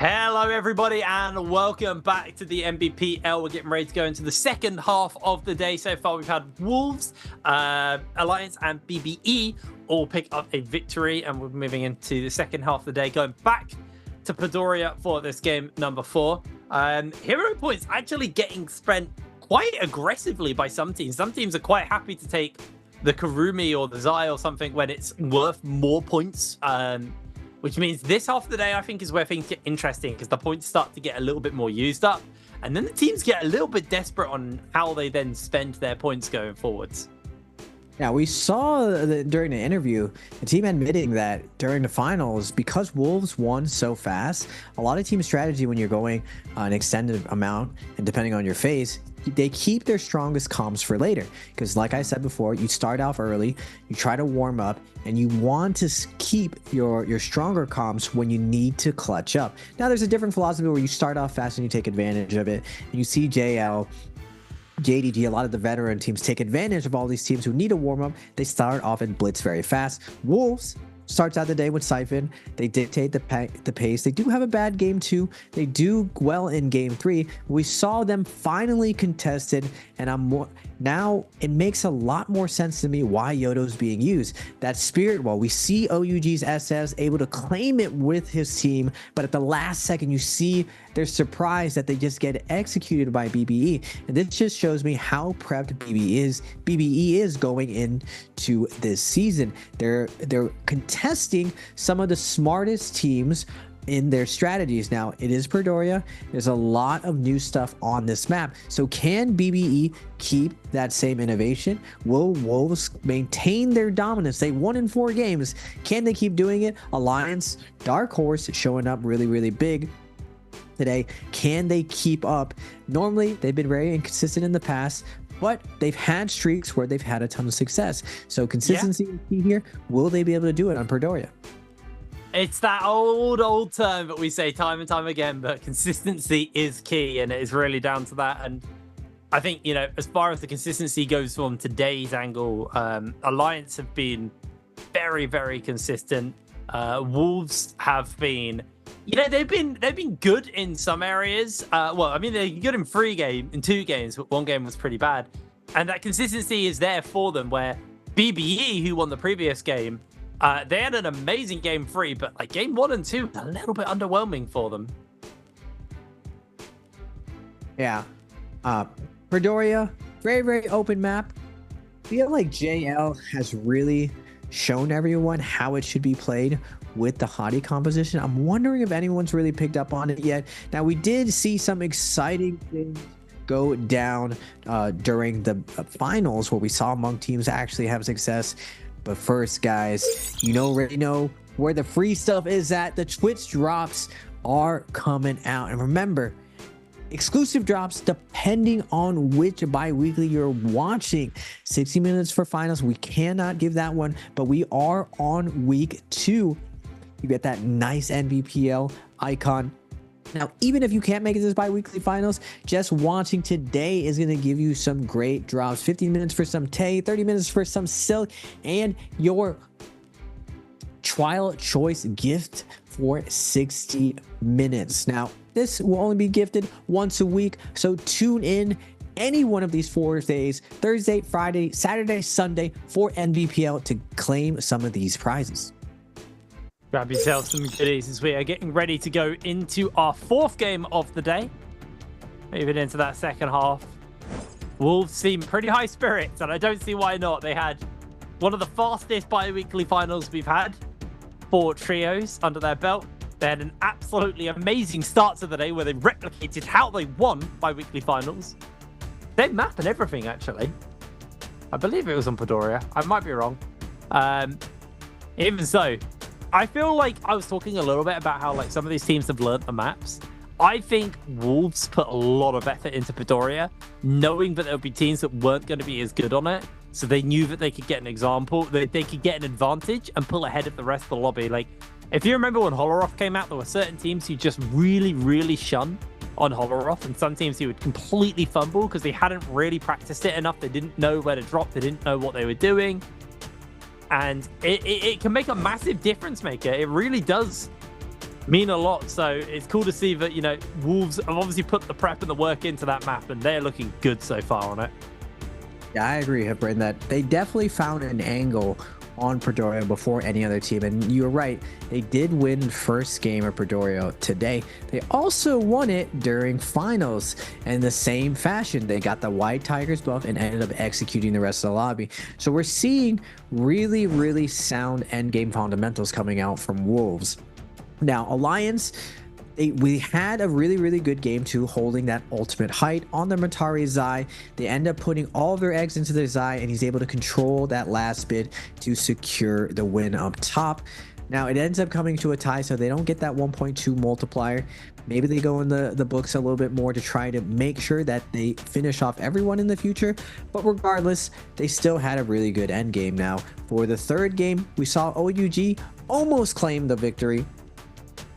Hello, everybody, and welcome back to the Nbpl. We're getting ready to go into the second half of the day. So far, we've had Wolves, Alliance, and BBE all pick up a victory, and we're moving into the second half of the day, going back to Padoria for this game number 4. Hero points actually getting spent quite aggressively by some teams. Some teams are quite happy to take the Karumi or the Zai or something when it's worth more points. Which means this half of the day, I think, is where things get interesting because the points start to get a little bit more used up. And then the teams get a little bit desperate on how they then spend their points going forwards. Yeah, we saw during the interview, the team admitting that during the finals, because Wolves won so fast, a lot of team strategy when you're going an extended amount and depending on your phase, they keep their strongest comms for later. Because like I said before, you start off early, you try to warm up, and you want to keep your stronger comms when you need to clutch up. Now, there's a different philosophy where you start off fast and you take advantage of it. And you see JL, JDG, a lot of the veteran teams take advantage of all these teams who need a warm-up. They start off and blitz very fast. Wolves starts out the day with Siphon. They dictate the pace. They do have a bad game 2. They do well in game 3. We saw them finally contested, and now it makes a lot more sense to me why Yodo's being used. That spirit wall, we see OUG's SS able to claim it with his team, but at the last second you see they're surprised that they just get executed by BBE. And this just shows me how prepped BBE is going into this season. They're contesting some of the smartest teams in their strategies. Now, it is Padoria. There's a lot of new stuff on this map. So can BBE keep that same innovation? Will Wolves maintain their dominance? They won in 4 games. Can they keep doing it? Alliance, Dark Horse showing up really, really big today. Can they keep up? Normally, they've been very inconsistent in the past, but they've had streaks where they've had a ton of success. So consistency is key here. Will they be able to do it on Padoria? It's that old term that we say time and time again, but consistency is key, and it is really down to that. And I think, you know, as far as the consistency goes from today's angle, Alliance have been very, very consistent. Wolves have been, you know, they've been good in some areas. Well, I mean, they're good in 2 games, but 1 game was pretty bad. And that consistency is there for them, where BBE, who won the previous game, they had an amazing game 3, but like game 1 and 2, a little bit underwhelming for them. Yeah. Padoria, very, very open map. I feel like JL has really shown everyone how it should be played with the hottie composition. I'm wondering if anyone's really picked up on it yet. Now, we did see some exciting things go down during the finals where we saw among teams actually have success. But first, guys, you already know where the free stuff is at. The Twitch drops are coming out. And remember, exclusive drops depending on which bi-weekly you're watching. 60 minutes for finals. We cannot give that one, but we are on week 2. You get that nice Nbpl icon. Now, even if you can't make it to this bi-weekly finals, just watching today is going to give you some great drops. 15 minutes for some Tay, 30 minutes for some Silk, and your trial choice gift for 60 minutes. Now, this will only be gifted once a week, so tune in any one of these 4 days, Thursday, Friday, Saturday, Sunday, for Nbpl to claim some of these prizes. Grab yourself some goodies as we are getting ready to go into our 4th game of the day. Moving into that second half. Wolves seem pretty high spirits, and I don't see why not. They had one of the fastest bi-weekly finals we've had for trios under their belt. They had an absolutely amazing start to the day where they replicated how they won bi-weekly finals. Same map and everything, actually. I believe it was on Padoria. I might be wrong. Even so, I feel like I was talking a little bit about how like some of these teams have learnt the maps. I think Wolves put a lot of effort into Padoria, knowing that there would be teams that weren't going to be as good on it. So they knew that they could get an example, that they could get an advantage and pull ahead of the rest of the lobby. Like, if you remember when Holoroth came out, there were certain teams who just really, really shun on Holoroth, and some teams who would completely fumble because they hadn't really practiced it enough. They didn't know where to drop. They didn't know what they were doing. And it can make a massive difference maker. It really does mean a lot. So it's cool to see that, you know, Wolves have obviously put the prep and the work into that map, and they're looking good so far on it. Yeah, I agree, Hipper, that they definitely found an angle on Predoria before any other team. And you're right, they did win first game of Predoria today. They also won it during finals in the same fashion. They got the White Tigers buff and ended up executing the rest of the lobby. So we're seeing really, really sound endgame fundamentals coming out from Wolves. Now, Alliance, we had a really, really good game too, holding that ultimate height on the Matari Zai. They end up putting all of their eggs into their Zai, and he's able to control that last bit to secure the win up top. Now, it ends up coming to a tie, so they don't get that 1.2 multiplier. Maybe they go in the books a little bit more to try to make sure that they finish off everyone in the future. But regardless, they still had a really good end game. Now, for the third game, we saw OUG almost claim the victory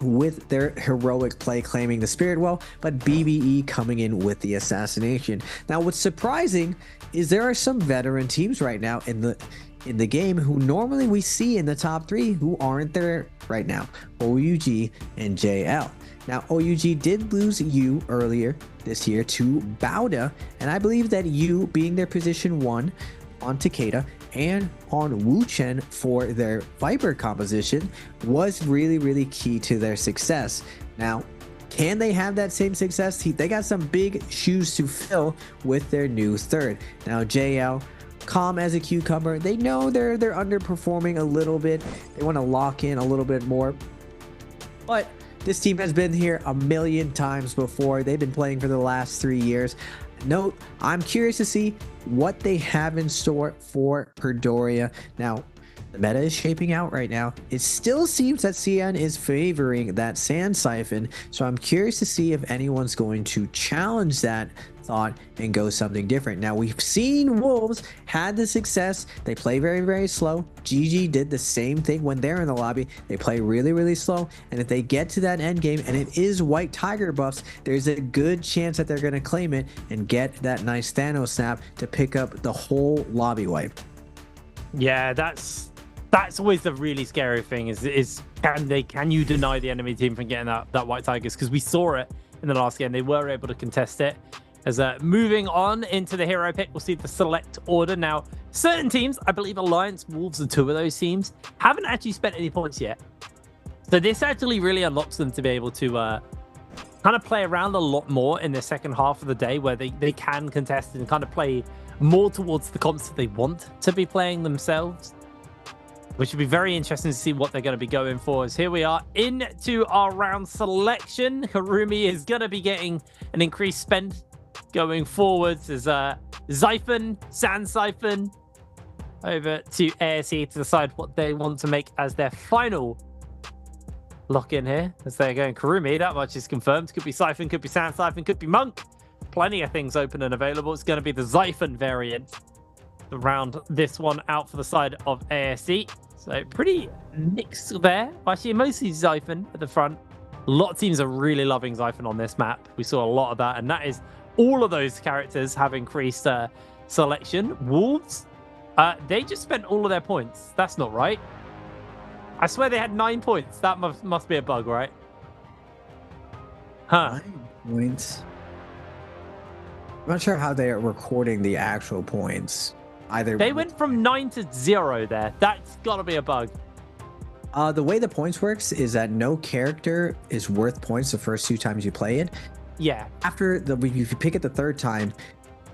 with their heroic play claiming the Spirit Well, but BBE coming in with the assassination. Now, what's surprising is there are some veteran teams right now in the game who normally we see in the top 3 who aren't there right now. OUG and JL. Now, OUG did lose U earlier this year to Bauda, and I believe that U being their position 1 on Takeda and on Wu Chen for their Viper composition was really, really key to their success. Now, can they have that same success? They got some big shoes to fill with their new third. Now, JL, calm as a cucumber. They know they're underperforming a little bit. They want to lock in a little bit more. But this team has been here a million times before. They've been playing for the last 3 years. Note, I'm curious to see what they have in store for Predoria. Now, the meta is shaping out right now. It still seems that CN is favoring that Sand Siphon, so I'm curious to see if anyone's going to challenge that thought and go something different. Now, we've seen Wolves had the success. They play very, very slow. GG did the same thing when they're in the lobby. They play really, really slow, and if they get to that end game and it is White Tiger buffs, there's a good chance that they're going to claim it and get that nice Thanos snap to pick up the whole lobby wipe. Yeah, that's always the really scary thing is can you deny the enemy team from getting that White Tigers? Because we saw it in the last game. They were able to contest it. As moving on into the hero pick, we'll see the select order. Now, certain teams, I believe Alliance, Wolves are 2 of those teams, haven't actually spent any points yet. So this actually really unlocks them to be able to kind of play around a lot more in the second half of the day, where they can contest and kind of play more towards the comps that they want to be playing themselves, which would be very interesting to see what they're going to be going for. As here we are into our round selection. Harumi is going to be getting an increased spend going forwards as Siphon, Sand Siphon, over to ASE to decide what they want to make as their final lock-in here. As they're going Karumi, that much is confirmed. Could be Siphon, could be Sand Siphon, could be Monk. Plenty of things open and available. It's going to be the Siphon variant to round this one out for the side of ASE. So pretty mixed there. Actually, mostly Siphon at the front. A lot of teams are really loving Siphon on this map. We saw a lot of that, and that is all of those characters have increased selection. Wolves, they just spent all of their points. That's not right. I swear they had 9 points. That must be a bug, right? Huh. 9 points. I'm not sure how they are recording the actual points. They went from 9 to 0 there. That's got to be a bug. The way the points works is that no character is worth points the first 2 times you play it. Yeah. After if you pick it the 3rd time,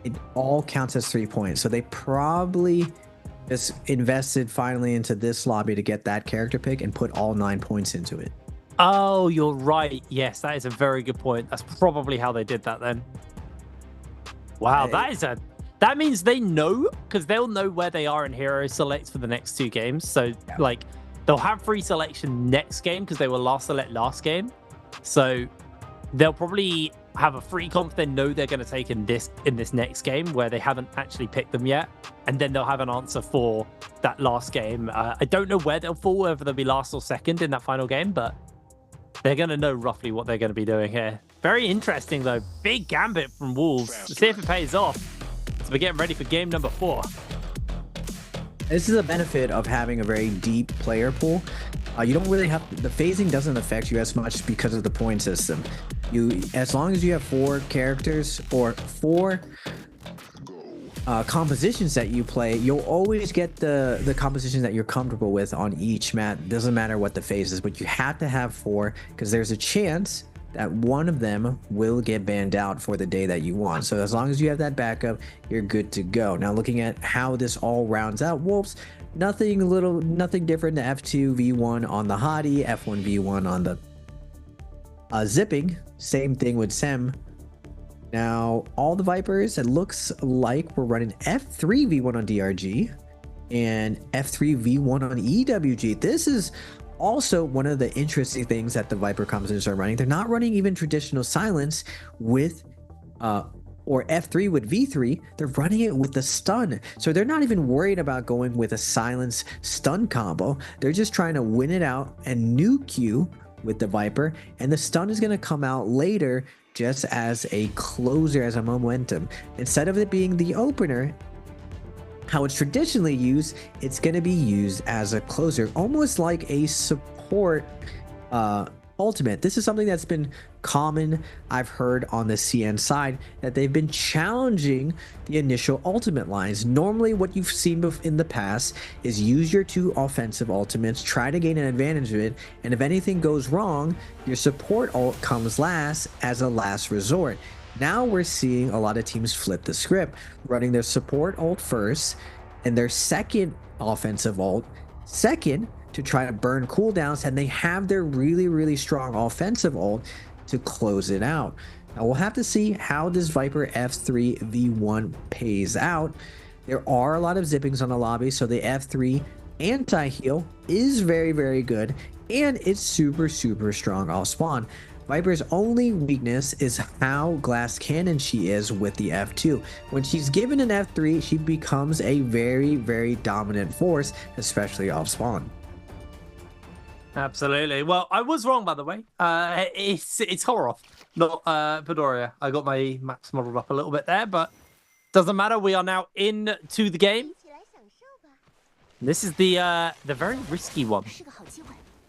it all counts as 3 points. So they probably just invested finally into this lobby to get that character pick and put all 9 points into it. Oh, you're right. Yes, that is a very good point. That's probably how they did that then. Wow, that means they know, because they'll know where they are in hero selects for the next 2 games. So yeah, like they'll have free selection next game because they were last select last game. So they'll probably have a free comp they know they're going to take in this next game where they haven't actually picked them yet, and then they'll have an answer for that last game. I don't know where they'll fall, whether they'll be last or second in that final game, but they're going to know roughly what they're going to be doing here. Very interesting though. Big gambit from Wolves. Let's see if it pays off. So we're getting ready for game number 4. This is a benefit of having a very deep player pool. You don't really have the phasing doesn't affect you as much because of the point system. As long as you have 4 characters or 4 compositions that you play, you'll always get the compositions that you're comfortable with on each map. Doesn't matter what the phase is, but you have to have 4 because there's a chance that one of them will get banned out for the day that you want. So as long as you have that backup, you're good to go. Now looking at how this all rounds out, Wolves, nothing different to F2 V1 on the Hottie, F1 V1 on the zipping. Same thing with Sem. Now all the Vipers, it looks like we're running F3 V1 on DRG and F3 V1 on EWG. This is also one of the interesting things that the Viper compositions are running. They're not running even traditional silence with or F3 with V3. They're running it with the stun, so they're not even worried about going with a silence stun combo. They're just trying to win it out and nuke you with the Viper, and the stun is going to come out later just as a closer, as a momentum, instead of it being the opener how it's traditionally used. It's going to be used as a closer, almost like a support ultimate. This is something that's been common, I've heard, on the CN side, that they've been challenging the initial ultimate lines. Normally what you've seen in the past is use your 2 offensive ultimates, try to gain an advantage of it, and if anything goes wrong, your support ult comes last as a last resort. Now we're seeing a lot of teams flip the script, running their support ult first and their second offensive ult second to try to burn cooldowns, and they have their really strong offensive ult to close it out. Now we'll have to see how this Viper F3 V1 pays out. There are a lot of zippings on the lobby, so the F3 anti-heal is very good, and it's super strong off spawn. Viper's only weakness is how glass cannon she is with the F2. When she's given an F3, she becomes a very dominant force, especially off spawn. Absolutely. Well, I was wrong, by the way. It's Horror, not Pedoria. I got my maps modeled up a little bit there, but doesn't matter. We are now into the game. This is the very risky one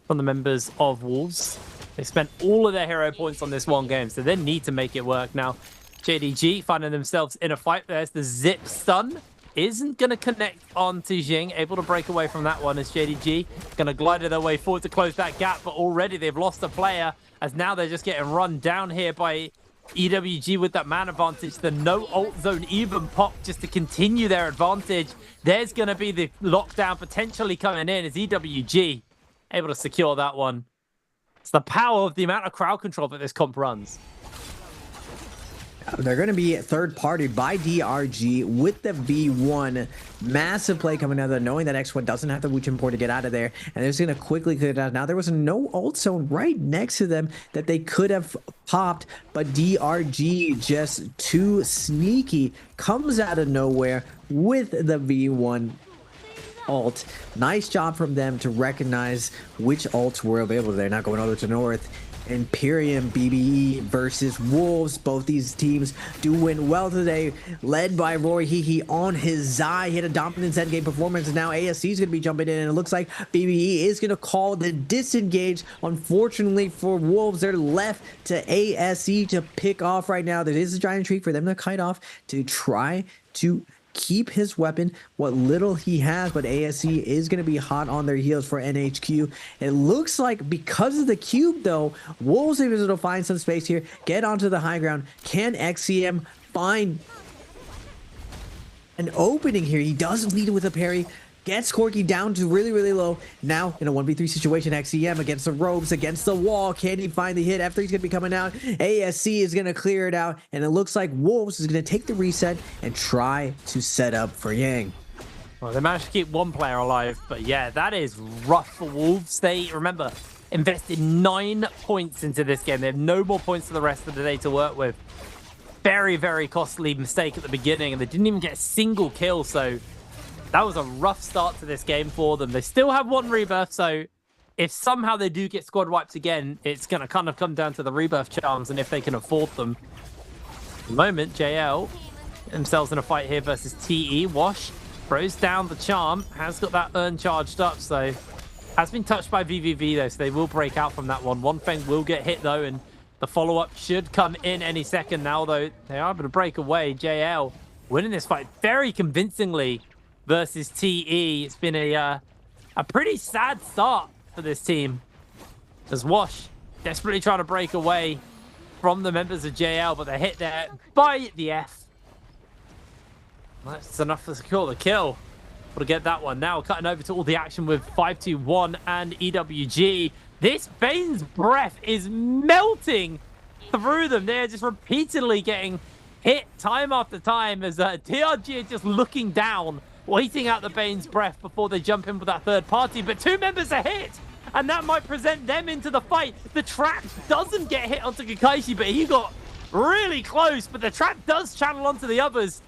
from the members of Wolves. They spent all of their hero points on this one game, so they need to make it work. Now, JDG finding themselves in a fight. There's the zip stun. Isn't going to connect on to Jing. Able to break away from that one as JDG going to glide their way forward to close that gap. But already they've lost a player, as now they're just getting run down here by EWG with that man advantage. The no ult zone even popped just to continue their advantage. There's going to be the lockdown potentially coming in as EWG able to secure that one. It's the power of the amount of crowd control that this comp runs. They're going to be third-partied by DRG with the V1. Massive play coming out of there, knowing that X1 doesn't have the Wuchen port to get out of there, and they're just going to quickly clear it out. Now, there was no ult zone right next to them that they could have popped, but DRG, just too sneaky, comes out of nowhere with the V1 ult. Nice job from them to recognize which ults were available there. Now going all the way to north. Imperium BBE versus Wolves. Both these teams doing well today, led by Rory Hehe on his Zai. He had a dominant end game performance, and now ASC is going to be jumping in, and it looks like BBE is going to call the disengage. Unfortunately for Wolves, they're left to ASC to pick off right now. There is a giant tree for them to kite off to try to keep his weapon, what little he has, but ASC is going to be hot on their heels for NHQ. It looks like because of the cube, though, Wolves are able to find some space here, get onto the high ground. Can XCM find an opening here? He does lead with a parry, gets Corky down to really low. Now in a 1v3 situation, XCM against the ropes, against the wall. Can he find the hit? F3 is going to be coming out. ASC is going to clear it out, and it looks like Wolves is going to take the reset and try to set up for Yang. Well, they managed to keep one player alive, but yeah, that is rough for Wolves. They, remember, invested 9 points into this game. They have no more points for the rest of the day to work with. Very costly mistake at the beginning, and they didn't even get a single kill, so that was a rough start to this game for them. They still have 1 rebirth, so if somehow they do get squad wiped again, it's going to kind of come down to the rebirth charms and if they can afford them. At the moment, JL themselves in a fight here versus TE. Wash throws down the charm, has got that urn charged up, so Has been touched by VVV though, so they will break out from that one. One Feng will get hit though, and the follow-up should come in any second now though. They are able to break away. JL winning this fight very convincingly versus TE. It's been a pretty sad start for this team. As Wash desperately trying to break away from the members of JL, but they're hit there by the F. That's enough to secure the kill. We'll get that one now. Cutting over to all the action with 521 and EWG. This Bane's breath is melting through them. They're just repeatedly getting hit time after time as TRG are just looking down, waiting out the Bane's breath before they jump in with that third party. But two members are hit, and that might present them into the fight. The trap doesn't get hit onto Kakaishi, but he got really close. But the trap does channel onto the others.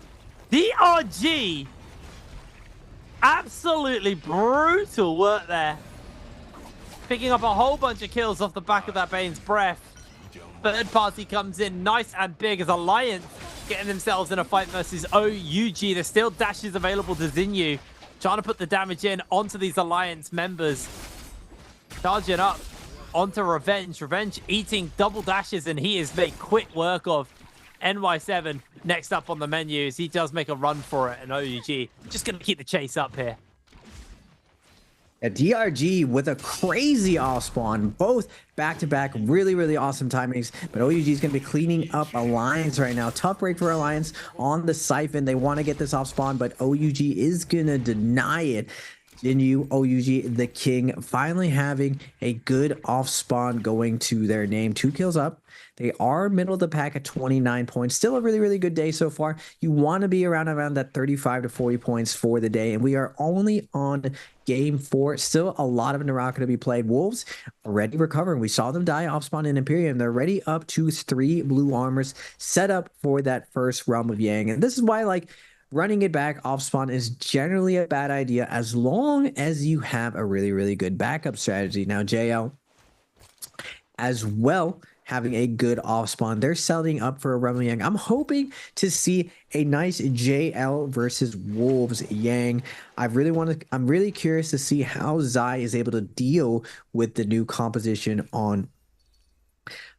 DRG, absolutely brutal work there. Picking up a whole bunch of kills off the back of that Bane's breath. Third party comes in nice and big as Alliance getting themselves in a fight versus OUG. There's still dashes available to Zinyu. Trying to put the damage in onto these Alliance members. Charging up onto Revenge. Revenge eating double dashes, and he is made quick work of. NY7 next up on the menu as he does make a run for it, and OUG just going to keep the chase up here. A DRG with a crazy off spawn, both back-to-back, really awesome timings. But OUG is going to be cleaning up Alliance right now. Tough break for Alliance on the Siphon. They want to get this off spawn, but OUG is going to deny it. Jinyu, OUG, the king, finally having a good off spawn going to their name. 2 kills up. They are middle of the pack at 29 points. Still a really good day so far. You want to be around that 35 to 40 points for the day. And we are only on game 4. Still a lot of NARAKA to be played. Wolves already recovering. We saw them die off spawn in Imperium. They're already up to 3 blue armors set up for that first realm of Yang. And this is why, like, running it back off spawn is generally a bad idea as long as you have a really good backup strategy. Now, JL as well, having a good off spawn. They're setting up for a Realm of Yang. I'm hoping to see a nice JL versus Wolves Yang. I'm really curious to see how Zai is able to deal with the new composition on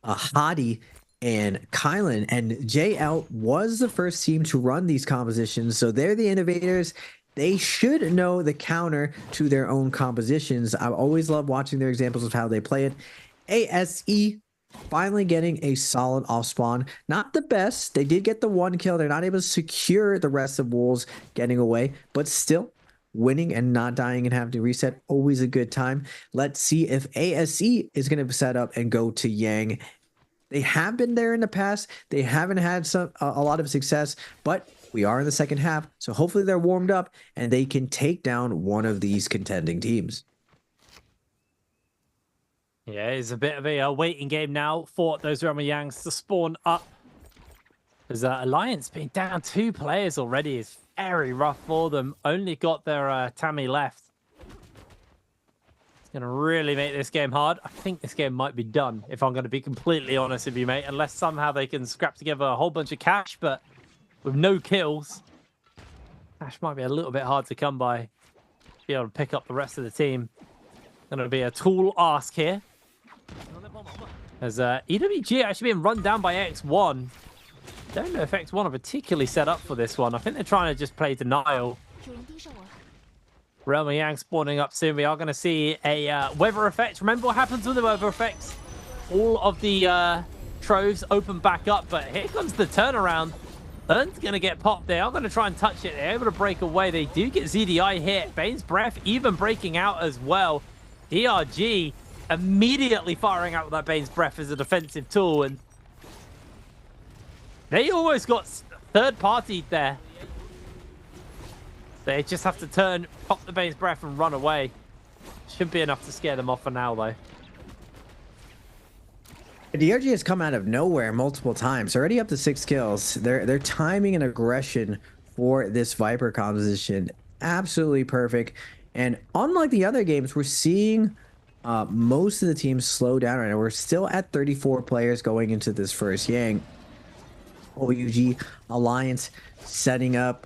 Hadi and Kylan. And JL was the first team to run these compositions, so they're the innovators. They should know the counter to their own compositions. I always love watching their examples of how they play it. ASE finally getting a solid off spawn. Not the best. They did get the 1 kill. They're not able to secure the rest of Wolves getting away, but still winning and not dying and having to reset. Always a good time. Let's see if ASE is going to set up and go to Yang. They have been there in the past. They haven't had a lot of success, but we are in the second half, so hopefully they're warmed up and they can take down one of these contending teams. Yeah, it's a bit of a waiting game now for those Realm of Yangs to spawn up. Because Alliance being down 2 players already is very rough for them. Only got their Tammy left. It's going to really make this game hard. I think this game might be done, if I'm going to be completely honest with you, mate. Unless somehow they can scrap together a whole bunch of cash, but with no kills, cash might be a little bit hard to come by. Be able to pick up the rest of the team. Going to be a tall ask here. As EWG actually being run down by X1. Don't know if X1 are particularly set up for this one. I think they're trying to just play denial. Realm of Yang spawning up soon. We are going to see a weather effect. Remember what happens with the weather effects? All of the troves open back up, but here comes the turnaround. Ern's going to get popped. They are going to try and touch it. They're able to break away. They do get ZDI hit. Bane's Breath even breaking out as well. DRG immediately firing out with that Bane's Breath as a defensive tool, and they almost got third partied there. They just have to turn, pop the Bane's Breath and run away. Should be enough to scare them off for now though. DRG has come out of nowhere multiple times, already up to 6 kills. Their timing and aggression for this Viper composition, absolutely perfect. And unlike the other games, we're seeing most of the teams slow down right now. We're still at 34 players going into this first Yang. OUG Alliance setting up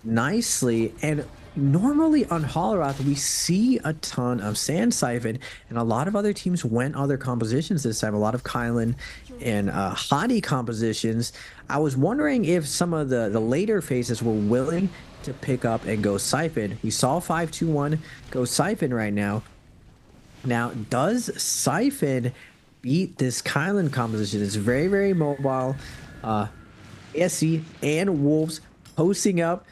nicely. And normally on Holoroth, we see a ton of Sand Siphon, and a lot of other teams went other compositions this time. A lot of Kylan and Hadi compositions. I was wondering if some of the later phases were willing to pick up and go Siphon. We saw 5-2-1 go Siphon right now. Now, does Siphon beat this Kylan composition? It's very, very mobile. ASC and Wolves posting up,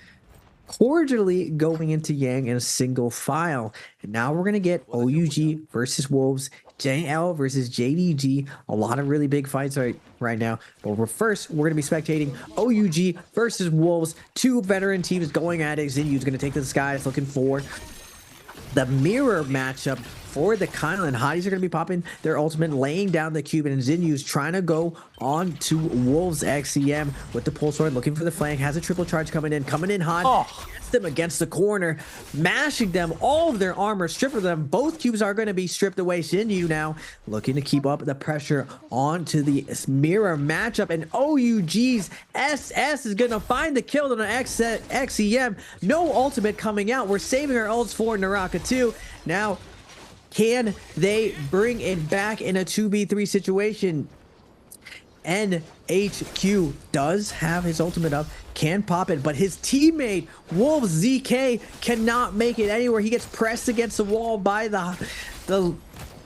cordially going into Yang in a single file. And now we're going to get OUG versus Wolves, JL versus JDG. A lot of really big fights right now. But we're going to be spectating OUG versus Wolves. Two veteran teams going at it. Xinyu's going to take to the skies, looking for the mirror matchup for the Kylan. Hotties are going to be popping their ultimate, laying down the cube, and Xinyu's trying to go on to Wolves XCM with the pulse sword, looking for the flank, has a triple charge coming in hot, gets them against the corner, mashing them, all of their armor, stripping them. Both cubes are going to be stripped away. Xinyu now looking to keep up the pressure onto the mirror matchup, and OUG's SS is going to find the kill on an XCM. No ultimate coming out. We're saving our ults for NARAKA 2. Now, can they bring it back in a 2v3 situation? NHQ does have his ultimate up, can pop it, but his teammate, Wolves ZK, cannot make it anywhere. He gets pressed against the wall by the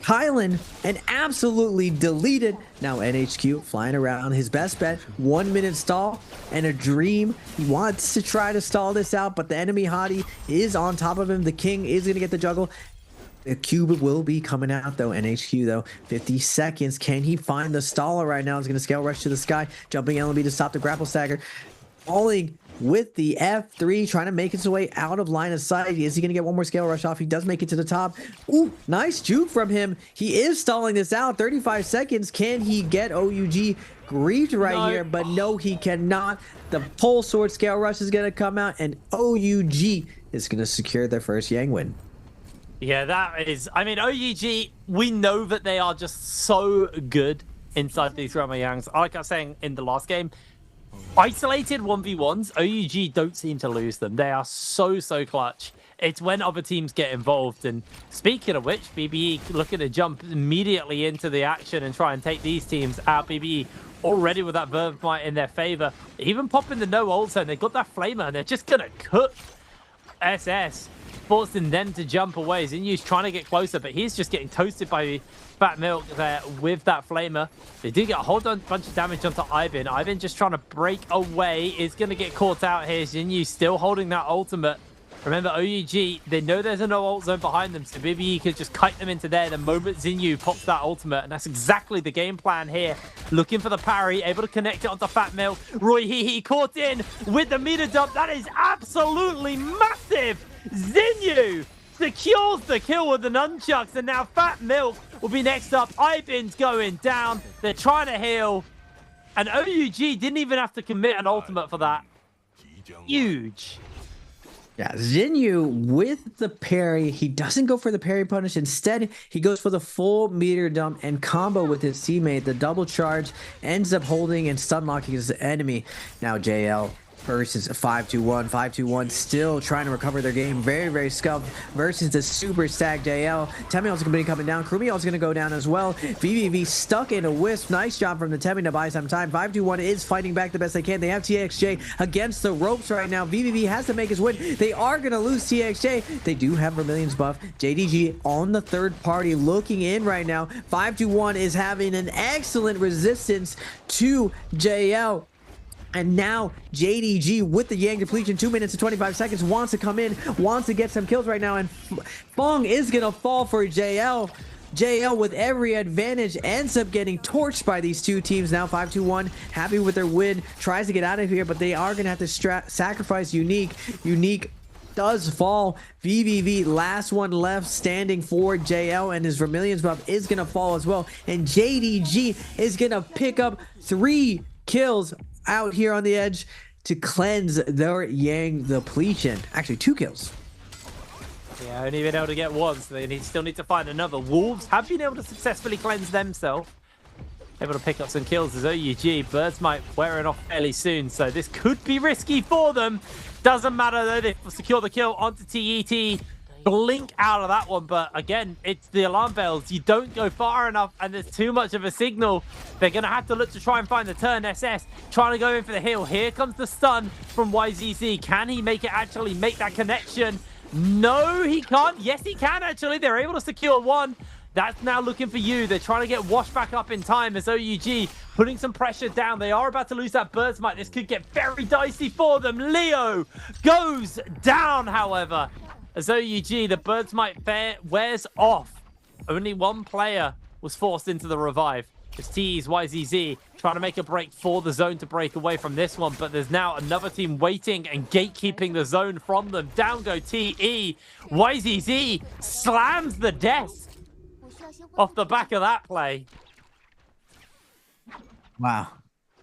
Kylan and absolutely deleted. Now NHQ flying around, his best bet, 1 minute stall and a dream. He wants to try to stall this out, but the enemy Hadi is on top of him. The king is going to get the juggle. The cube will be coming out though. NHQ though, 50 seconds. Can he find the staller right now? He's going to scale rush to the sky. Jumping LB to stop the grapple stagger. Falling with the F3, trying to make his way out of line of sight. Is he going to get one more scale rush off? He does make it to the top. Ooh, nice juke from him. He is stalling this out. 35 seconds. Can he get OUG griefed right here? But no, he cannot. The pole sword scale rush is going to come out, and OUG is going to secure their first Yang win. Yeah, that is... I mean, OUG, we know that they are just so good inside these Rama Yangs. Like I was saying in the last game, isolated 1v1s, OUG don't seem to lose them. They are so clutch. It's when other teams get involved. And speaking of which, BBE looking to jump immediately into the action and try and take these teams out. BBE already with that Verve Might in their favor. Even popping the no ult zone, they've got that Flamer and they're just going to cook SS. Forcing them to jump away. Xinyu's trying to get closer, but he's just getting toasted by Fat Milk there with that Flamer. They do get a whole bunch of damage onto Ivan. Ivan just trying to break away. Is going to get caught out here. Xinyu still holding that ultimate. Remember, OUG, they know there's a no ult zone behind them, so BBE could just kite them into there the moment Xinyu pops that ultimate, and that's exactly the game plan here. Looking for the parry, able to connect it onto Fat Milk. Roy Hee caught in with the meter dump. That is absolutely massive. Xinyu secures the kill with the nunchucks, and now Fat Milk will be next up. Ivan's going down. They're trying to heal, and OUG didn't even have to commit an ultimate for that. Huge. Yeah, Xinyu with the parry. He doesn't go for the parry punish. Instead, he goes for the full meter dump and combo with his teammate. The double charge ends up holding and stun locking his enemy. Now JL versus 5-2-1. 5-2-1 still trying to recover their game. Very scuffed versus the super stack JL. Temi also going to be coming down. Krumi also going to go down as well. VVV stuck in a wisp. Nice job from the Temi to buy some time. 5-2-1 is fighting back the best they can. They have TXJ against the ropes right now. VVV has to make his win. They are going to lose TXJ. They do have Vermilion's buff. JDG on the third party looking in right now. 5-2-1 is having an excellent resistance to JL. And now JDG with the Yang depletion, 2 minutes and 25 seconds, wants to come in, wants to get some kills right now, and Fong is going to fall for JL. JL with every advantage ends up getting torched by these two teams. Now 5-2-1, happy with their win, tries to get out of here, but they are going to have to sacrifice Unique. Unique does fall. VVV, last one left standing for JL, and his Vermilion's buff is going to fall as well. And JDG is going to pick up 3 kills out here on the edge to cleanse their Yang depletion. Actually, 2 kills. Yeah, only been able to get one, so they still need to find another. Wolves have been able to successfully cleanse themselves. able to pick up some kills as OUG. Birds might wearing off fairly soon, so this could be risky for them. Doesn't matter though, they secure the kill onto TET. Blink out of that one, but again, it's the alarm bells. You don't go far enough, and there's too much of a signal. They're going to have to look to try and find the turn. SS trying to go in for the heal. Here comes the stun from YZZ. Can he make that connection? No, he can't. Yes, he can, actually. They're able to secure one. That's now looking for you. They're trying to get washed back up in time as OUG putting some pressure down. They are about to lose that Bird's Might. This could get very dicey for them. Leo goes down, however. As OUG, the Bird's Might wears off. Only one player was forced into the revive. It's TE's YZZ trying to make a break for the zone to break away from this one, but there's now another team waiting and gatekeeping the zone from them. Down go TE. YZZ slams the desk off the back of that play. Wow.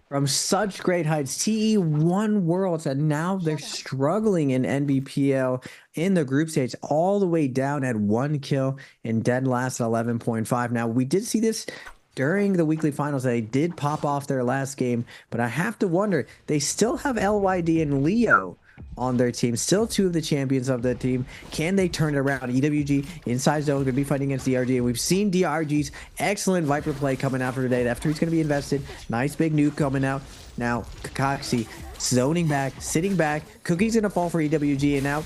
From such great heights, TE won Worlds, and now they're struggling in NBPL in the group stage, all the way down at 1 kill and dead last at 11.5. Now, we did see this during the weekly finals. They did pop off their last game, but I have to wonder, they still have LYD and Leo on their team, still 2 of the champions of the team. Can they turn it around? EWG inside zone, going to be fighting against DRG, and we've seen DRG's excellent Viper play coming out for today. The F3 is going to be invested. Nice big nuke coming out. Now, Kakashi zoning back, sitting back. Cookie's going to fall for EWG, and now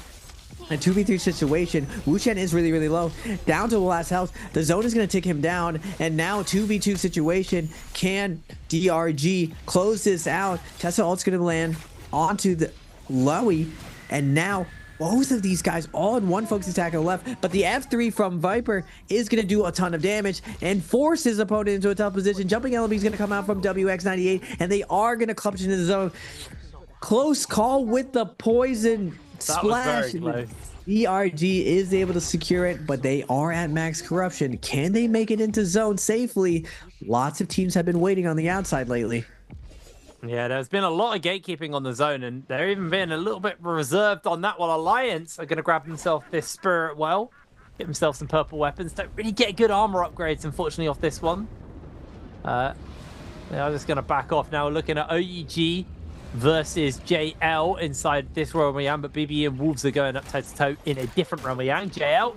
a 2v3 situation. Wuchen is really, really low. Down to the last health. The zone is going to take him down. And now 2v2 situation. Can DRG close this out? Tesla ult's going to land onto the Lowy. And now both of these guys all in one focus attack on the left. But the F3 from Viper is going to do a ton of damage and force his opponent into a tough position. Jumping LB is going to come out from WX98. And they are going to clutch into the zone. Close call with the poison splash. ERG is able to secure it, but they are at max corruption. Can they make it into zone safely? Lots of teams have been waiting on the outside lately. Yeah, there's been a lot of gatekeeping on the zone, and they're even being a little bit reserved on that one. Alliance are going to grab themselves this Spirit Well, get themselves some purple weapons. Don't really get good armor upgrades, unfortunately, off this one. They are just going to back off now. We're looking at OUG versus JL inside this Royal Mian, but BB and Wolves are going up toe-to-toe in a different Royal Mian. JL,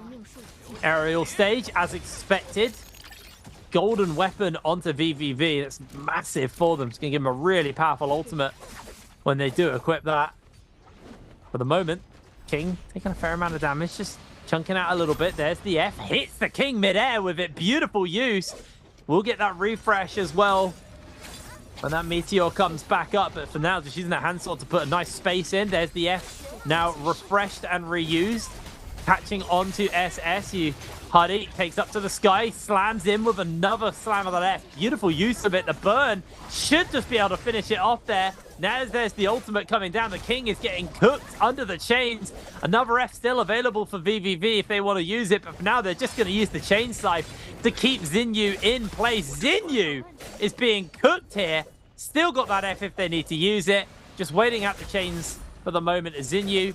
aerial stage, as expected. Golden weapon onto VVV. That's massive for them. It's going to give them a really powerful ultimate when they do equip that. For the moment, King taking a fair amount of damage, just chunking out a little bit. There's the F. Hits the King midair with it. Beautiful use. We'll get that refresh as well when that Meteor comes back up, but for now, just using that hand sword to put a nice space in. There's the F, now refreshed and reused. Catching onto SS, Huddy takes up to the sky, slams in with another slam of the left. Beautiful use of it. The burn should just be able to finish it off there. Now there's the ultimate coming down. The King is getting cooked under the chains. Another F still available for VVV if they want to use it, but for now, they're just going to use the chain scythe to keep Xinyu in place. Xinyu is being cooked here. Still got that F if they need to use it. Just waiting out the chains for the moment. Xinyu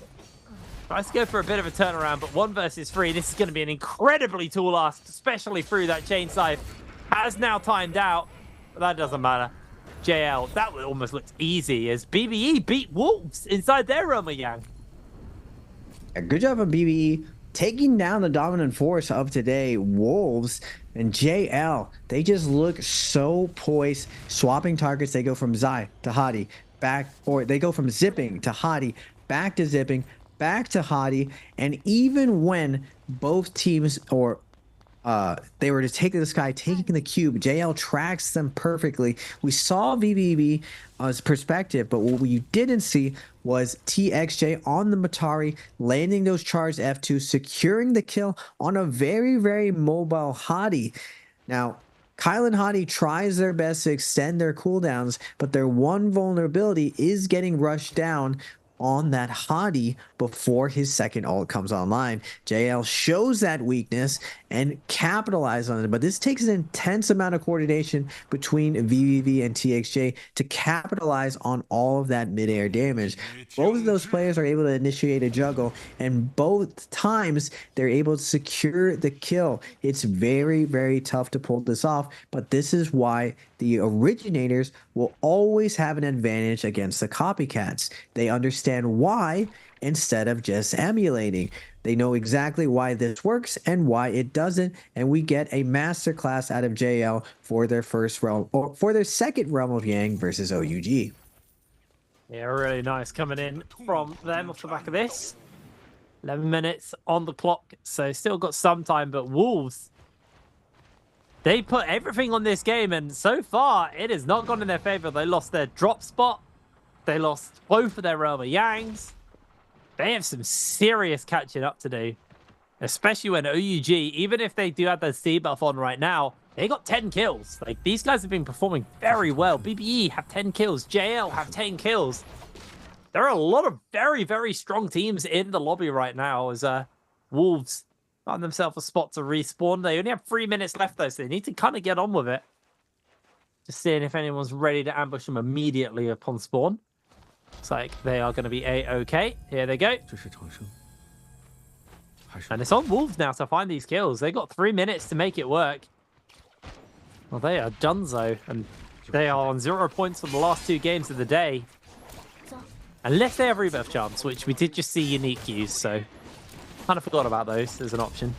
tries to go for a bit of a turnaround, but 1 versus 3. This is going to be an incredibly tall ask, especially through that chain scythe. Has now timed out, but that doesn't matter. JL, that almost looks easy as BBE beat Wolves inside their Roma Yang. Good job on BBE taking down the dominant force of today, Wolves. And JL, they just look so poised, swapping targets. They go from Zai to Hadi, back, or they go from zipping to Hadi, back to zipping, back to Hadi. And even when both teams, or they were to take the sky, taking the cube, JL tracks them perfectly. We saw VBB's perspective, but what we didn't see was TXJ on the Matari, landing those charged F2, securing the kill on a very, very mobile Hadi. Now, Kyle and Hadi tries their best to extend their cooldowns, but their one vulnerability is getting rushed down on that Hadi before his second ult comes online. JL shows that weakness, and capitalize on it. But this takes an intense amount of coordination between VVV and TXJ to capitalize on all of that midair damage. Both of those players are able to initiate a juggle, and both times they're able to secure the kill. It's very, very tough to pull this off, but this is why the originators will always have an advantage against the copycats. They understand why instead of just emulating. They know exactly why this works and why it doesn't, and we get a masterclass out of JL for their first realm, or for their second Realm of Yang versus OUG. Yeah, really nice coming in from them off the back of this. 11 minutes on the clock, so still got some time, but Wolves, they put everything on this game, and so far, it has not gone in their favor. They lost their drop spot. They lost both of their Realm of Yangs. They have some serious catching up to do, especially when OUG, even if they do have the C buff on right now, they got 10 kills. Like, these guys have been performing very well. BBE have 10 kills. JL have 10 kills. There are a lot of very, very strong teams in the lobby right now as Wolves found themselves a spot to respawn. They only have 3 minutes left, though, so they need to kind of get on with it. Just seeing if anyone's ready to ambush them immediately upon spawn. Looks like they are going to be A-okay. Here they go. And it's on Wolves now to find these kills. They got 3 minutes to make it work. Well, they are donezo, and they are on 0 points for the last 2 games of the day. Unless they have rebirth charms, which we did just see Unique use, so kind of forgot about those as an option.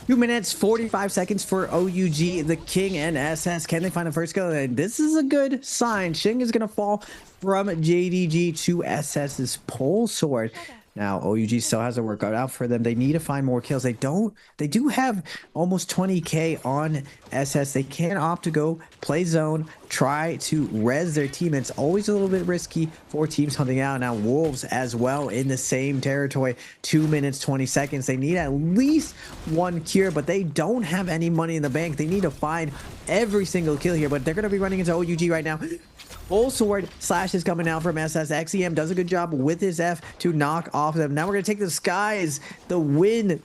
2 minutes, 45 seconds for OUG, the King and SS. Can they find a first kill? And this is a good sign. Xing is going to fall from JDG to SS's pole sword. Now, OUG still has a workout out for them. They need to find more kills. They do have almost 20k on SS. They can opt to go play zone, try to res their team. It's always a little bit risky for teams hunting out. Now, Wolves as well in the same territory. 2 minutes, 20 seconds. They need at least 1 cure, but they don't have any money in the bank. They need to find every single kill here, but they're going to be running into OUG right now. Full sword slash is coming out from SS. XEM does a good job with his F to knock off them. Now we're going to take the skies. The wind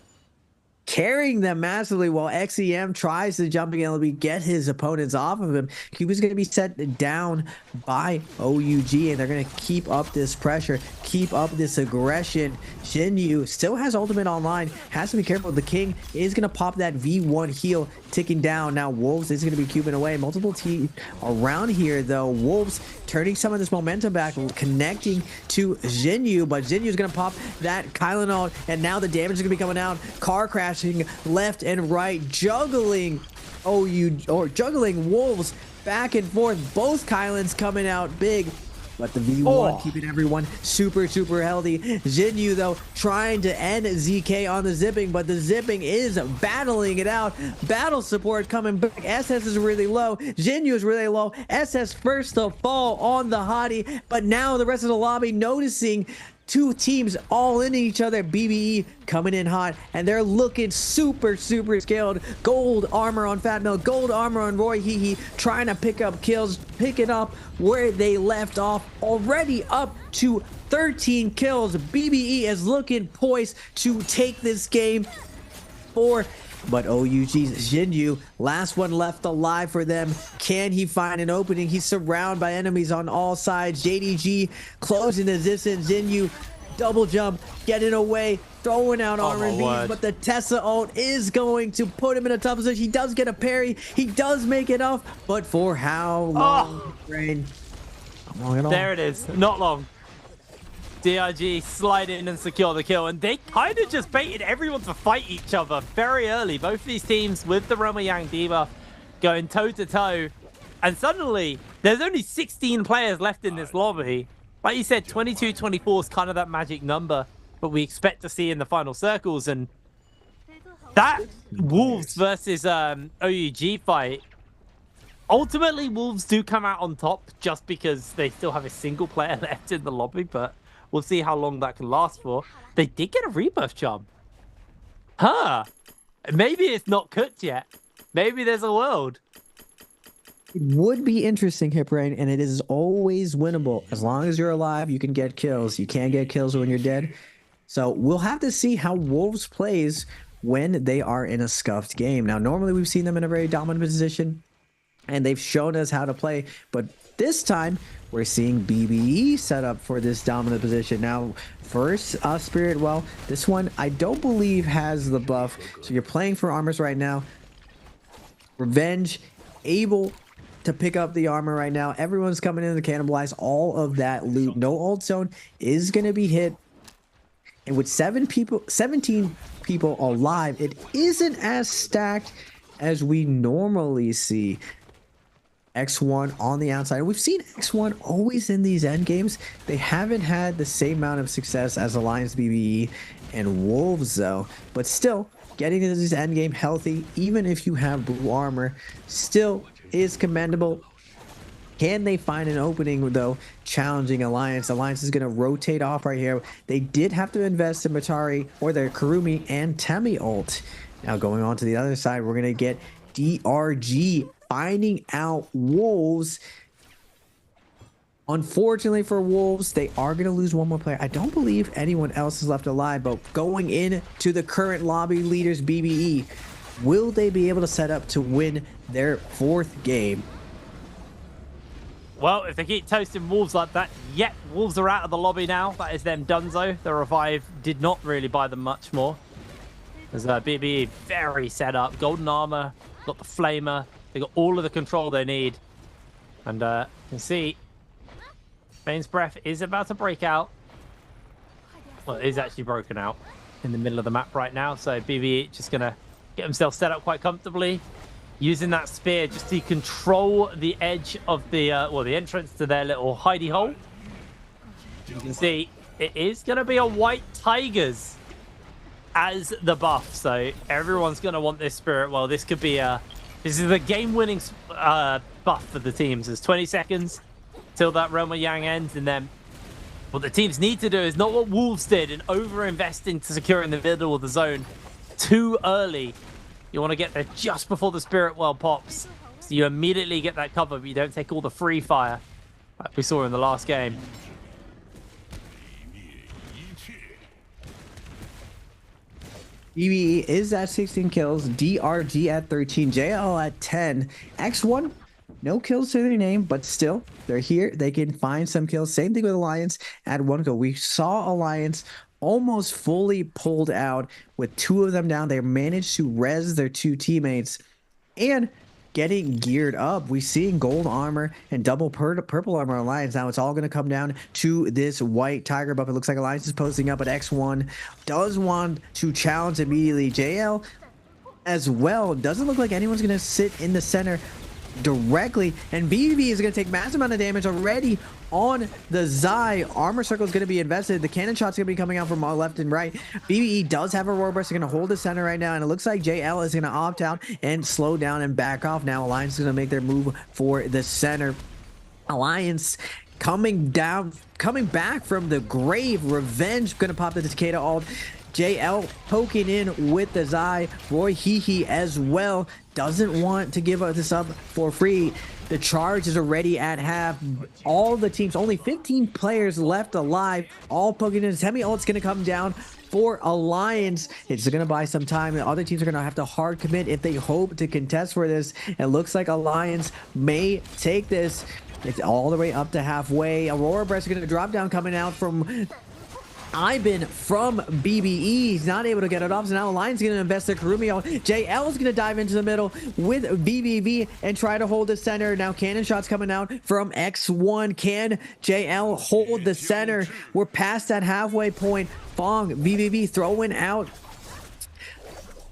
carrying them massively while XEM tries to jump again. We get his opponents off of him. Cuba's going to be set down by OUG, and they're going to keep up this pressure, keep up this aggression. Jinyu still has ultimate online, has to be careful. The King is going to pop that V1 heal ticking down. Now Wolves is going to be cubing away. Multiple teams around here, though. Wolves turning some of this momentum back, connecting to Jinyu, but Jinyu is going to pop that Kylanol, and now the damage is going to be coming out. Car crashing left and right, juggling juggling Wolves back and forth. Both Kylans coming out big. But the V1 keeping everyone super, super healthy. Jinyu, though, trying to end ZK on the zipping, but the zipping is battling it out. Battle support coming back. SS is really low. Jinyu is really low. SS first to fall on the hottie, but now the rest of the lobby noticing 2 teams all in each other. BBE coming in hot, and they're looking super, super scaled. Gold armor on Fat Mill, gold armor on Roy Hehe, trying to pick up kills, picking up where they left off, already up to 13 kills. BBE is looking poised to take this game but OUG's Jinyu, last one left alive for them. Can he find an opening? He's surrounded by enemies on all sides. JDG closing the distance. Jinyu double jump, getting away, throwing out R&Bs, but the Tessa ult is going to put him in a tough position. He does get a parry. He does make it off, but for how long? Brain? Not long at all. There it is. Not long. DRG slide in and secure the kill, and they kind of just baited everyone to fight each other very early. Both these teams with the Realm of Yang debuff going toe-to-toe, and suddenly there's only 16 players left in this lobby. Like you said, 22-24 is kind of that magic number, but we expect to see in the final circles, and that Wolves versus OUG fight, ultimately Wolves do come out on top just because they still have a single player left in the lobby, but we'll see how long that can last for. They did get a rebirth charm. Huh. Maybe it's not cooked yet. Maybe there's a world. It would be interesting, Hiprain, and it is always winnable. As long as you're alive, you can get kills. You can't get kills when you're dead. So we'll have to see how Wolves plays when they are in a scuffed game. Now, normally we've seen them in a very dominant position, and they've shown us how to play, but this time we're seeing BBE set up for this dominant position. Now, first Spirit Well, this one I don't believe has the buff, so you're playing for armors right now. Revenge able to pick up the armor right now. Everyone's coming in to cannibalize all of that loot. No ult zone is going to be hit, and with 17 people alive, it isn't as stacked as we normally see. X1 on the outside. We've seen X1 always in these end games. They haven't had the same amount of success as Alliance, BBE, and Wolves though. But still, getting into this end game healthy, even if you have blue armor, still is commendable. Can they find an opening though, challenging Alliance? Alliance is going to rotate off right here. They did have to invest in Matari or their Kurumi and Temi ult. Now going on to the other side, we're going to get DRG finding out Wolves. Unfortunately for Wolves, they are going to lose one more player. I don't believe anyone else is left alive, but going into the current lobby leaders, BBE, will they be able to set up to win their 4th game? Well, if they keep toasting Wolves like that, yet Wolves are out of the lobby now. That is them donezo. The revive did not really buy them much more. As BBE very set up. Golden armor, got the flamer. They got all of the control they need. And you can see Bane's Breath is about to break out. Well, it is actually broken out in the middle of the map right now. So BBE just going to get himself set up quite comfortably. Using that spear just to control the edge of the, well, the entrance to their little hidey hole. You can see it is going to be a white Tigers as the buff. So everyone's going to want this Spirit. Well, this could be a... This is the game-winning buff for the teams. There's 20 seconds till that Realm of Yang ends, and then what the teams need to do is not what Wolves did and over-invest into securing the middle of the zone too early. You want to get there just before the Spirit Well pops, so you immediately get that cover, but you don't take all the free fire like we saw in the last game. BBE is at 16 kills, DRG at 13, JL at 10, X1, no kills to their name, but still, they're here. They can find some kills. Same thing with Alliance at 1 kill. We saw Alliance almost fully pulled out with 2 of them down. They managed to res their 2 teammates and getting geared up. We're seeing gold armor and double purple armor Alliance. Now it's all going to come down to this white Tiger buff. It looks like Alliance is posting up, but X1 does want to challenge immediately. JL as well. Doesn't look like anyone's going to sit in the center directly, and BBB is going to take massive amount of damage already on the Zai. Armor circle is going to be invested. The cannon shot's going to be coming out from all left and right. BBE does have a roar burst. They're going to hold the center right now, and it looks like JL is going to opt out and slow down and back off. Now Alliance is going to make their move for the center. Alliance coming back from the grave. Revenge going to pop the Takeda ult. JL poking in with the Zai. Roy Hehe as well doesn't want to give this up for free. The charge is already at half. All the teams, only 15 players left alive, all poking in. Temi ult's going to come down for Alliance. It's going to buy some time. The other teams are going to have to hard commit if they hope to contest for this. It looks like Alliance may take this. It's all the way up to halfway. Aurora Breast is going to drop down, coming out from Ivan from BBE. He's not able to get it off, so now Alliance is going to invest their Kurumi. JL is going to dive into the middle with BBV and try to hold the center. Now cannon shots coming out from X1. Can JL hold the center? We're past that halfway point. Fong, BBV throwing out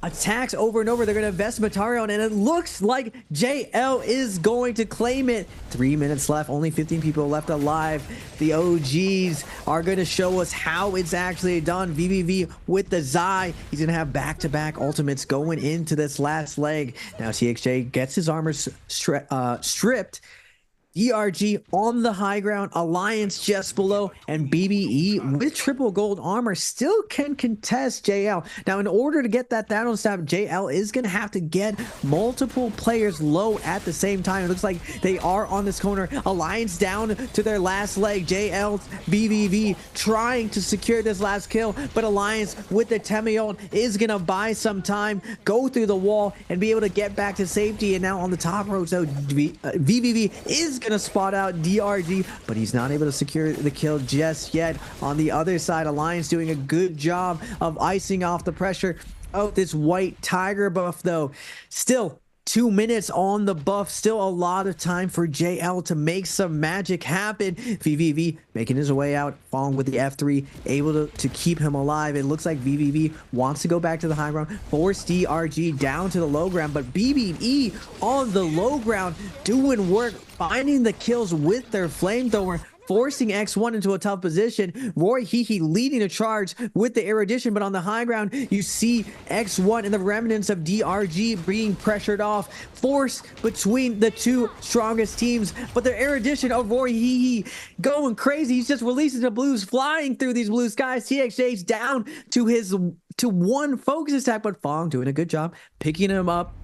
attacks over and over. They're going to invest Matarion, and it looks like JL is going to claim it. 3 minutes left, only 15 people left alive. The OGs are going to show us how it's actually done. VVV with the Zai. He's going to have back-to-back ultimates going into this last leg. Now TXJ gets his armor stripped. DRG on the high ground, Alliance just below, and BBE with triple gold armor still can contest JL. Now, in order to get that down stab, JL is going to have to get multiple players low at the same time. It looks like they are on this corner. Alliance down to their last leg. JL, BBV trying to secure this last kill, but Alliance with the Temi ult is going to buy some time, go through the wall, and be able to get back to safety. And now on the top road, so VVV is going to spot out DRG, but he's not able to secure the kill just yet. On the other side, Alliance doing a good job of icing off the pressure of this white tiger buff, though. Still 2 minutes on the buff, still a lot of time for JL to make some magic happen. VVV making his way out, falling with the F3, able to keep him alive. It looks like VVV wants to go back to the high ground, force DRG down to the low ground, but BBE on the low ground doing work, finding the kills with their flamethrower, forcing X1 into a tough position. Roy Hehe leading the charge with the erudition, but on the high ground, you see X1 and the remnants of DRG being pressured off, forced between the two strongest teams. But the erudition of Roy Hehe going crazy. He's just releasing the blues, flying through these blue skies. TXJ's down to one focus attack, but Fong doing a good job picking him up.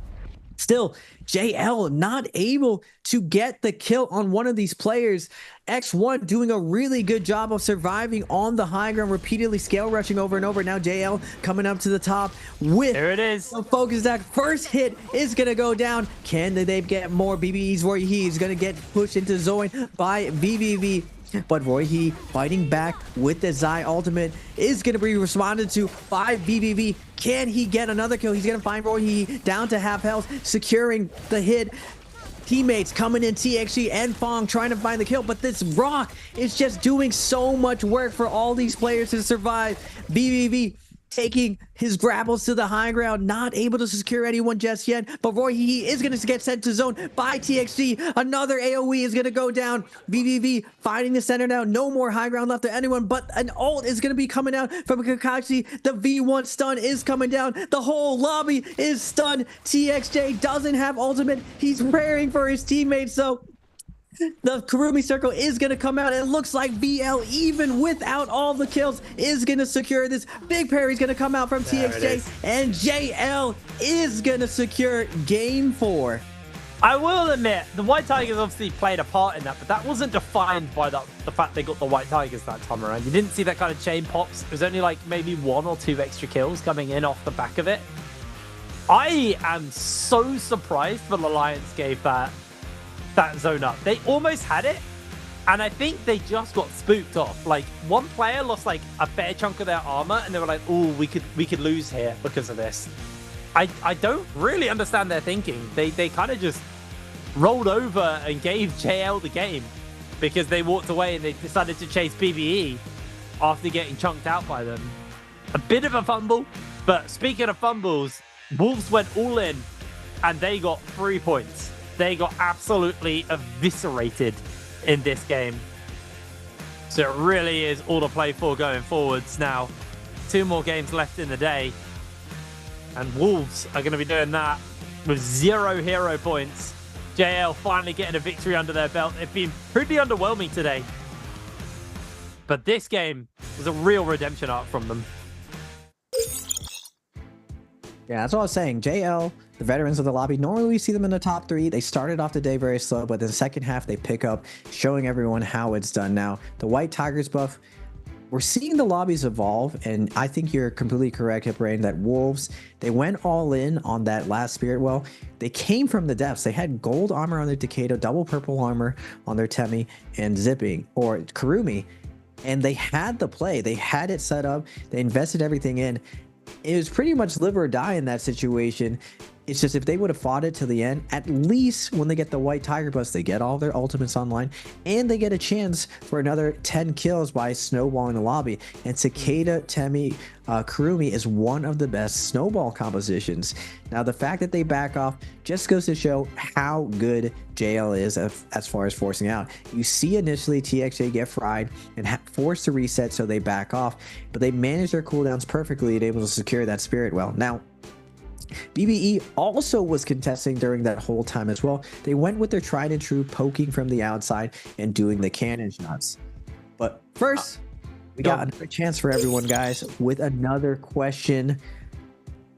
Still, JL not able to get the kill on one of these players. X1 doing a really good job of surviving on the high ground, repeatedly scale rushing over and over. Now JL coming up to the top with There it is. the focus attack. First hit is going to go down. Can they get more? BBE's Roy He's going to get pushed into Zoin by VVV. But Roy He fighting back with the Zai ultimate is going to be responded to by VVV. Can he get another kill? He's going to find Roy He down to half health, securing the hit. Teammates coming in, TXG and Fong trying to find the kill, but this Rock is just doing so much work for all these players to survive. VVV taking his grapples to the high ground, not able to secure anyone just yet, but Roy He is going to get sent to zone by TXG. Another AoE is going to go down. VVV finding the center now. No more high ground left to anyone, but an ult is going to be coming out from Kakashi. The V1 stun is coming down. The whole lobby is stunned. TXJ doesn't have ultimate. He's praying for his teammates, so the Kurumi circle is going to come out. It looks like VL, even without all the kills, is going to secure this. Big parry's going to come out from TXJ, and JL is going to secure game 4. I will admit, the White Tigers obviously played a part in that, but that wasn't defined by the fact they got the White Tigers that time around. You didn't see that kind of chain pops. It was only like maybe 1 or 2 extra kills coming in off the back of it. I am so surprised that Alliance gave that zone up. They almost had it, and I think they just got spooked off. Like, one player lost like a fair chunk of their armor, and they were like, oh, we could lose here because of this. I don't really understand their thinking. They kind of just rolled over and gave JL the game because they walked away and they decided to chase BBE after getting chunked out by them. A bit of a fumble, but speaking of fumbles, Wolves went all in and they got 3 points. They got absolutely eviscerated in this game. So it really is all to play for going forwards now. 2 more games left in the day. And Wolves are going to be doing that with 0 hero points. JL finally getting a victory under their belt. They've been pretty underwhelming today. But this game was a real redemption arc from them. Yeah, that's what I was saying. JL, the veterans of the lobby, normally we see them in the top 3. They started off the day very slow, but in the second half they pick up, showing everyone how it's done. Now, the White Tigers buff, we're seeing the lobbies evolve, and I think you're completely correct, Hipbrain, that Wolves, they went all in on that last Spirit Well. They came from the depths. They had gold armor on their Takeda, double purple armor on their Temi, and Zipping, or Kurumi, and they had the play. They had it set up. They invested everything in. It was pretty much live or die in that situation. It's just if they would have fought it to the end, at least when they get the White Tiger bus, they get all their ultimates online, and they get a chance for another 10 kills by snowballing the lobby. And Takeda, Temi, Kurumi is one of the best snowball compositions. Now, the fact that they back off just goes to show how good JL is as far as forcing out. You see initially TXA get fried and forced to reset, so they back off, but they manage their cooldowns perfectly and able to secure that Spirit Well. Now, BBE also was contesting during that whole time as well. They went with their tried and true poking from the outside and doing the cannon shots. But first, we got another chance for everyone, guys, with another question.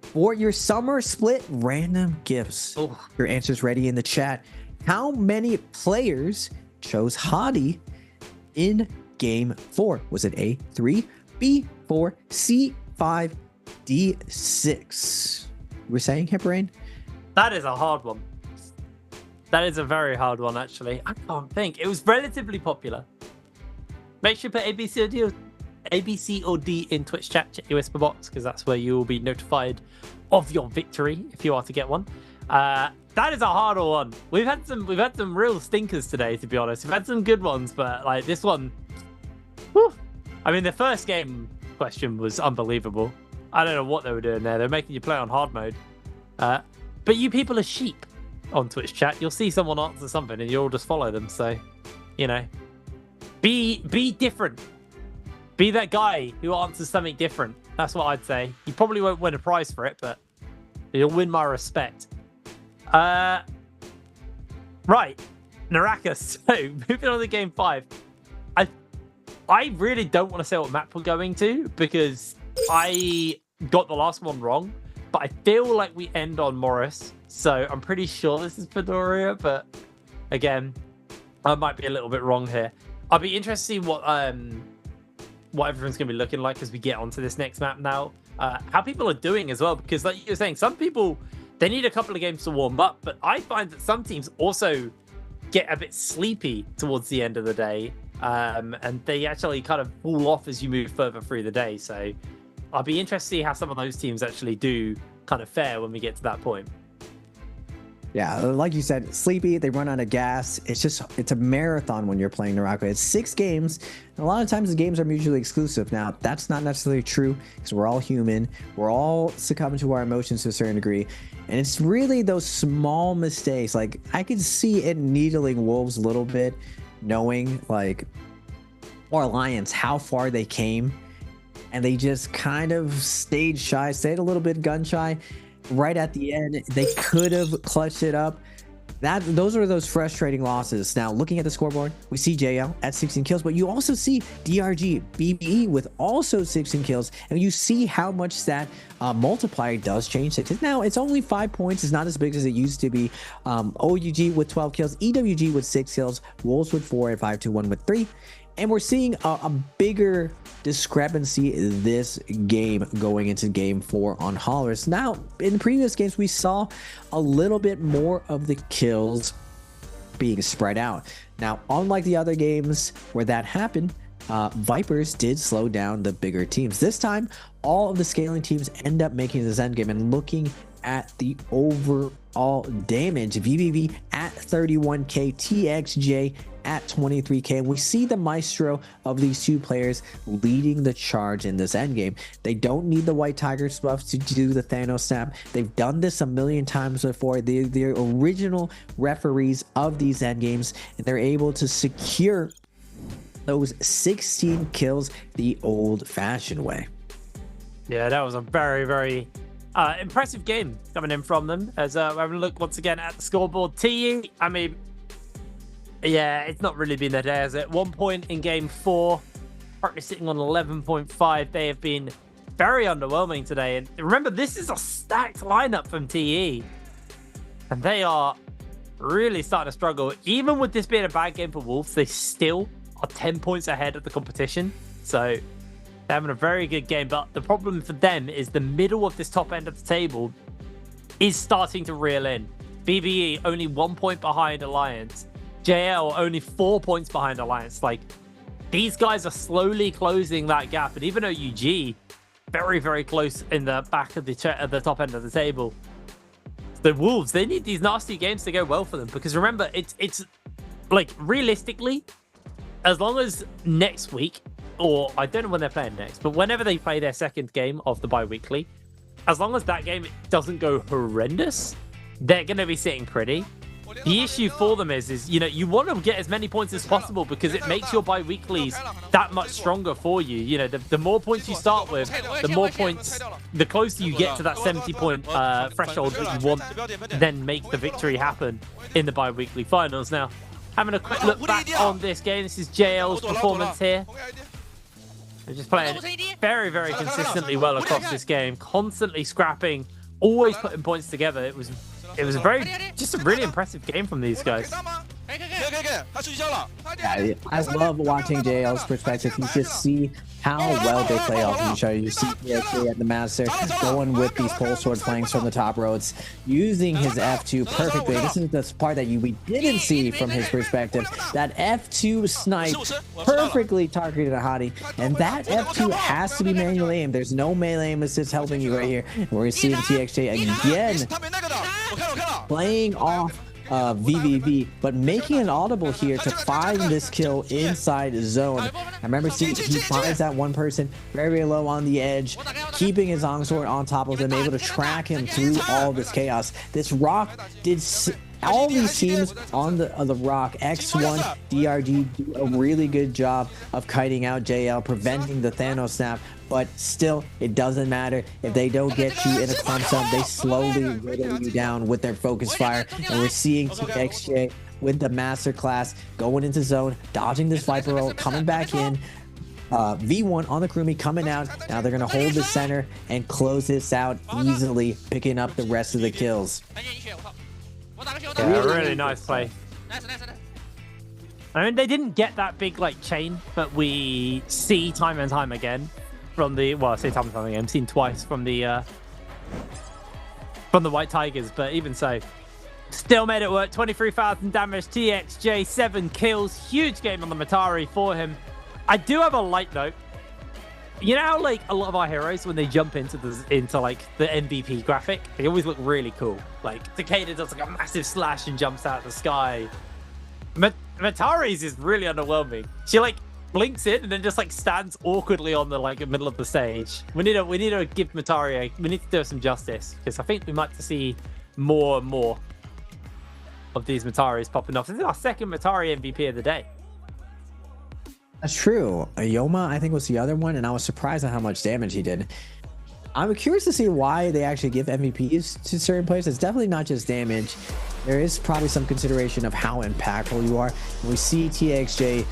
For your summer split random gifts, your answers ready in the chat. How many players chose Hadi in game 4? Was it A, 3, B, 4, C, 5, D, 6? We're saying Hiperain? That is a hard one. That is a very hard one, actually. I can't think. It was relatively popular. Make sure you put ABC or D in Twitch chat. Check your whisper box, because that's where you will be notified of your victory if you are to get one. That is a harder one. We've had some real stinkers today, to be honest. We've had some good ones, but like this one, whew. I mean, the first game question was unbelievable. I don't know what they were doing there. They're making you play on hard mode. But you people are sheep on Twitch chat. You'll see someone answer something and you'll just follow them. So, you know, be different. Be that guy who answers something different. That's what I'd say. You probably won't win a prize for it, but you'll win my respect. Right. NARAKA. So, moving on to game 5. I really don't want to say what map we're going to because I got the last one wrong, but I feel like we end on Morris. So I'm pretty sure this is Fedoria, but again, I might be a little bit wrong here. I'll be interested to see what everyone's going to be looking like as we get onto this next map now. How people are doing as well, because like you're saying, some people, they need a couple of games to warm up, but I find that some teams also get a bit sleepy towards the end of the day. And they actually kind of fall off as you move further through the day. So I'll be interested to see how some of those teams actually do kind of fare when we get to that point. Yeah, like you said, sleepy, they run out of gas. It's a marathon when you're playing NARAKA. It's 6 games. And a lot of times the games are mutually exclusive. Now, that's not necessarily true because we're all human. We're all succumbing to our emotions to a certain degree. And it's really those small mistakes. Like, I could see it needling Wolves a little bit, knowing like, or Alliance, how far they came. And they just kind of stayed a little bit gun shy. Right at the end, they could have clutched it up. Those are those frustrating losses. Now, looking at the scoreboard, we see JL at 16 kills, but you also see DRG, BBE with also 16 kills, and you see how much that multiplier does change. Now, it's only 5 points. It's not as big as it used to be. OUG with 12 kills, EWG with 6 kills, Wolves with 4, and 521 with 3. And we're seeing a bigger discrepancy this game going into game 4 on haulers. Now, in previous games, we saw a little bit more of the kills being spread out. Now, unlike the other games where that happened, Vipers did slow down the bigger teams. This time, all of the scaling teams end up making this endgame, and looking at the overall damage, VVV at 31k, TXJ at 23k, and we see the maestro of these two players leading the charge in this endgame. They don't need the White Tiger buff to do the Thanos snap. They've done this a million times before. They're the original referees of these endgames, and they're able to secure those 16 kills the old-fashioned way. Yeah, that was a very, very impressive game coming in from them. As we're having a look once again at the scoreboard. TE, I mean, yeah, it's not really been their day, has it? 1 point in game 4, currently sitting on 11.5. They have been very underwhelming today. And remember, this is a stacked lineup from TE, and they are really starting to struggle. Even with this being a bad game for Wolves, they still are 10 points ahead of the competition. So they're having a very good game, but the problem for them is the middle of this top end of the table is starting to reel in. BBE only 1 point behind Alliance. JL only 4 points behind Alliance. Like, these guys are slowly closing that gap, and even OUG very, very close in the back of the top end of the table. The Wolves, they need these nasty games to go well for them, because remember, it's like, realistically, as long as next week, or I don't know when they're playing next, but whenever they play their second game of the bi-weekly, as long as that game doesn't go horrendous, they're going to be sitting pretty. the issue for them is you know, you want to get as many points as possible because it makes your bi-weeklies that much stronger for you. You know, the more points you start with, the more points, the closer you get to that 70-point threshold that you want, then make the victory happen in the bi-weekly finals. Now, having a quick look back on this game, this is JL's performance here. They're just playing very, very consistently well across this game, constantly scrapping, always putting points together. It was just a really impressive game from these guys. Yeah, I love watching JL's perspective. You just see how well they play off of each other. You see PXA at the master going with these pole sword flanks from the top roads, using his F2 perfectly. This is the part that we didn't see from his perspective. That F2 snipe perfectly targeted a Hottie, and that F2 has to be manual aim. There's no melee aim assist helping you right here. We're seeing TXJ again playing off VVV, but making an audible here to find this kill inside zone. I remember seeing he finds that one person very, very low on the edge, keeping his Ongsword on top of him, able to track him through all this chaos. This rock did all these teams on the rock, X1, DRG, do a really good job of kiting out JL, preventing the Thanos snap, but still, it doesn't matter. If they don't get you in a clump sum, they slowly whittle you down with their focus fire, and we're seeing TXJ with the masterclass going into zone, dodging this Viper roll, coming back in. V1 on the Kurumi coming out. Now they're going to hold the center and close this out easily, picking up the rest of the kills. Yeah, really nice play. I mean, they didn't get that big like chain, but we see time and time again from the, well, I say time and time again, I've seen twice from the White Tigers, but even so, still made it work. 23,000 damage, TXJ, 7 kills, huge game on the Matari for him. I do have a light note. You know how like a lot of our heroes, when they jump into like the NBP graphic, they always look really cool. Like Takeda does like a massive slash and jumps out of the sky. Matari's is really underwhelming. She like blinks in and then just like stands awkwardly on the like middle of the stage. We need to give Matari we need to do some justice, because I think we might see more and more of these Mataris popping off. This is our second Matari MVP of the day. That's true. Ayoma, I think, was the other one, and I was surprised at how much damage he did. I'm curious to see why they actually give MVPs to certain players. It's definitely not just damage. There is probably some consideration of how impactful you are. And we see TXJ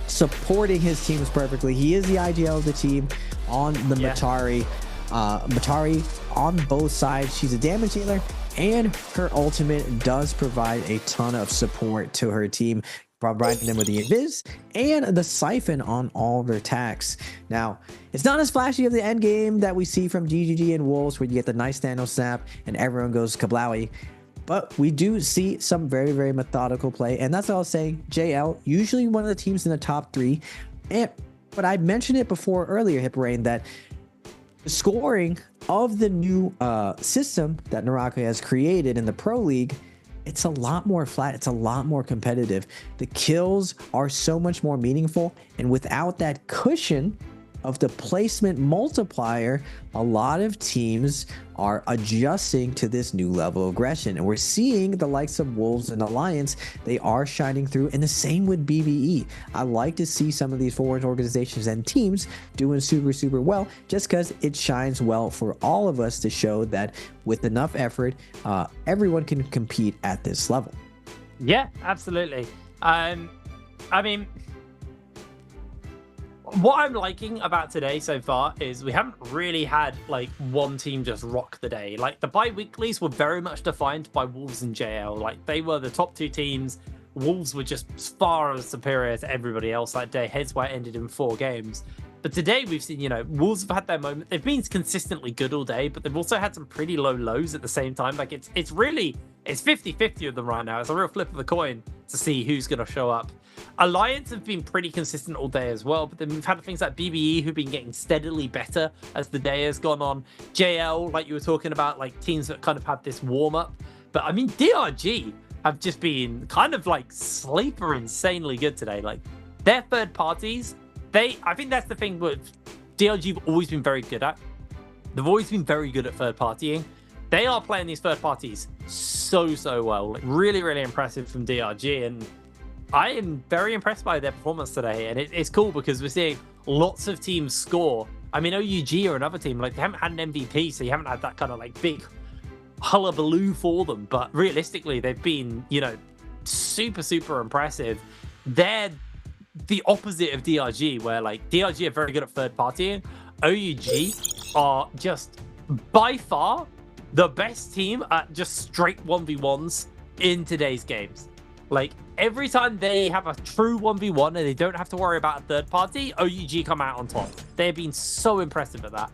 supporting his teams perfectly. He is the IGL of the team on the Matari. Matari on both sides. She's a damage dealer, and her ultimate does provide a ton of support to her team, providing them with the invis and the siphon on all their attacks. Now, it's not as flashy of the end game that we see from GGG and Wolves, where you get the nice Thanos snap and everyone goes kablowy, but we do see some very, very methodical play, and that's what I'll say. JL, usually one of the teams in the top 3, but I mentioned it before earlier, Hiperain, that the scoring of the new system that NARAKA has created in the Pro League, it's a lot more flat. It's a lot more competitive. The kills are so much more meaningful, and without that cushion of the placement multiplier, a lot of teams are adjusting to this new level of aggression, and we're seeing the likes of Wolves and Alliance, they are shining through, and the same with BBE. I like to see some of these foreign organizations and teams doing super well, just because it shines well for all of us to show that with enough effort, everyone can compete at this level. Yeah, absolutely. I mean, what I'm liking about today so far is we haven't really had like one team just rock the day. Like the bi-weeklies were very much defined by Wolves and JL. Like they were the top 2 teams. Wolves were just far superior to everybody else that day, hence why it ended in 4 games. But today we've seen, you know, Wolves have had their moment. They've been consistently good all day, but they've also had some pretty low lows at the same time. Like it's 50-50 of them right now. It's a real flip of the coin to see who's going to show up. Alliance have been pretty consistent all day as well, but then we've had things like BBE who've been getting steadily better as the day has gone on. JL, like you were talking about, like teams that kind of had this warm-up. But I mean, DRG have just been kind of like sleeper insanely good today. Like their third parties, I think that's the thing with DRG have always been very good at. They've always been very good at third partying, they are playing these third parties so well. Like, really, really impressive from DRG, and I am very impressed by their performance today. And it's cool because we're seeing lots of teams score. I mean, OUG are another team, like they haven't had an MVP, so you haven't had that kind of like big hullabaloo for them. But realistically, they've been, you know, super impressive. They're the opposite of DRG, where like DRG are very good at third partying. OUG are just by far the best team at just straight 1v1s in today's games. Like every time they have a true 1v1 and they don't have to worry about a third party, OUG come out on top. They've been so impressive at that.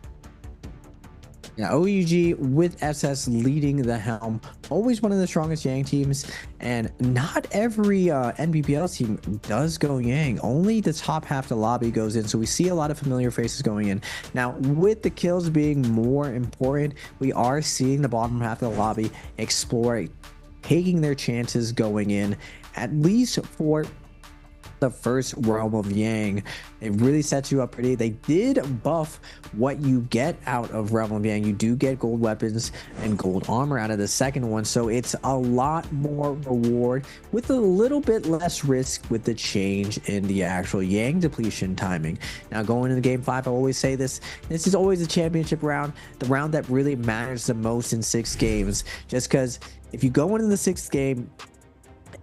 Yeah, OUG with SS leading the helm, always one of the strongest Yang teams, and not every Nbpl team does go Yang. Only the top half of the lobby goes in, so we see a lot of familiar faces going in. Now, with the kills being more important, we are seeing the bottom half of the lobby explore, taking their chances going in, at least for the first realm of Yang. It really sets you up pretty. They did buff what you get out of realm of Yang. You do get gold weapons and gold armor out of the second one, so it's a lot more reward with a little bit less risk with the change in the actual Yang depletion timing. Now, going into game 5, I always say this is always a championship round, the round that really matters the most in 6 games, just because if you go into the 6th game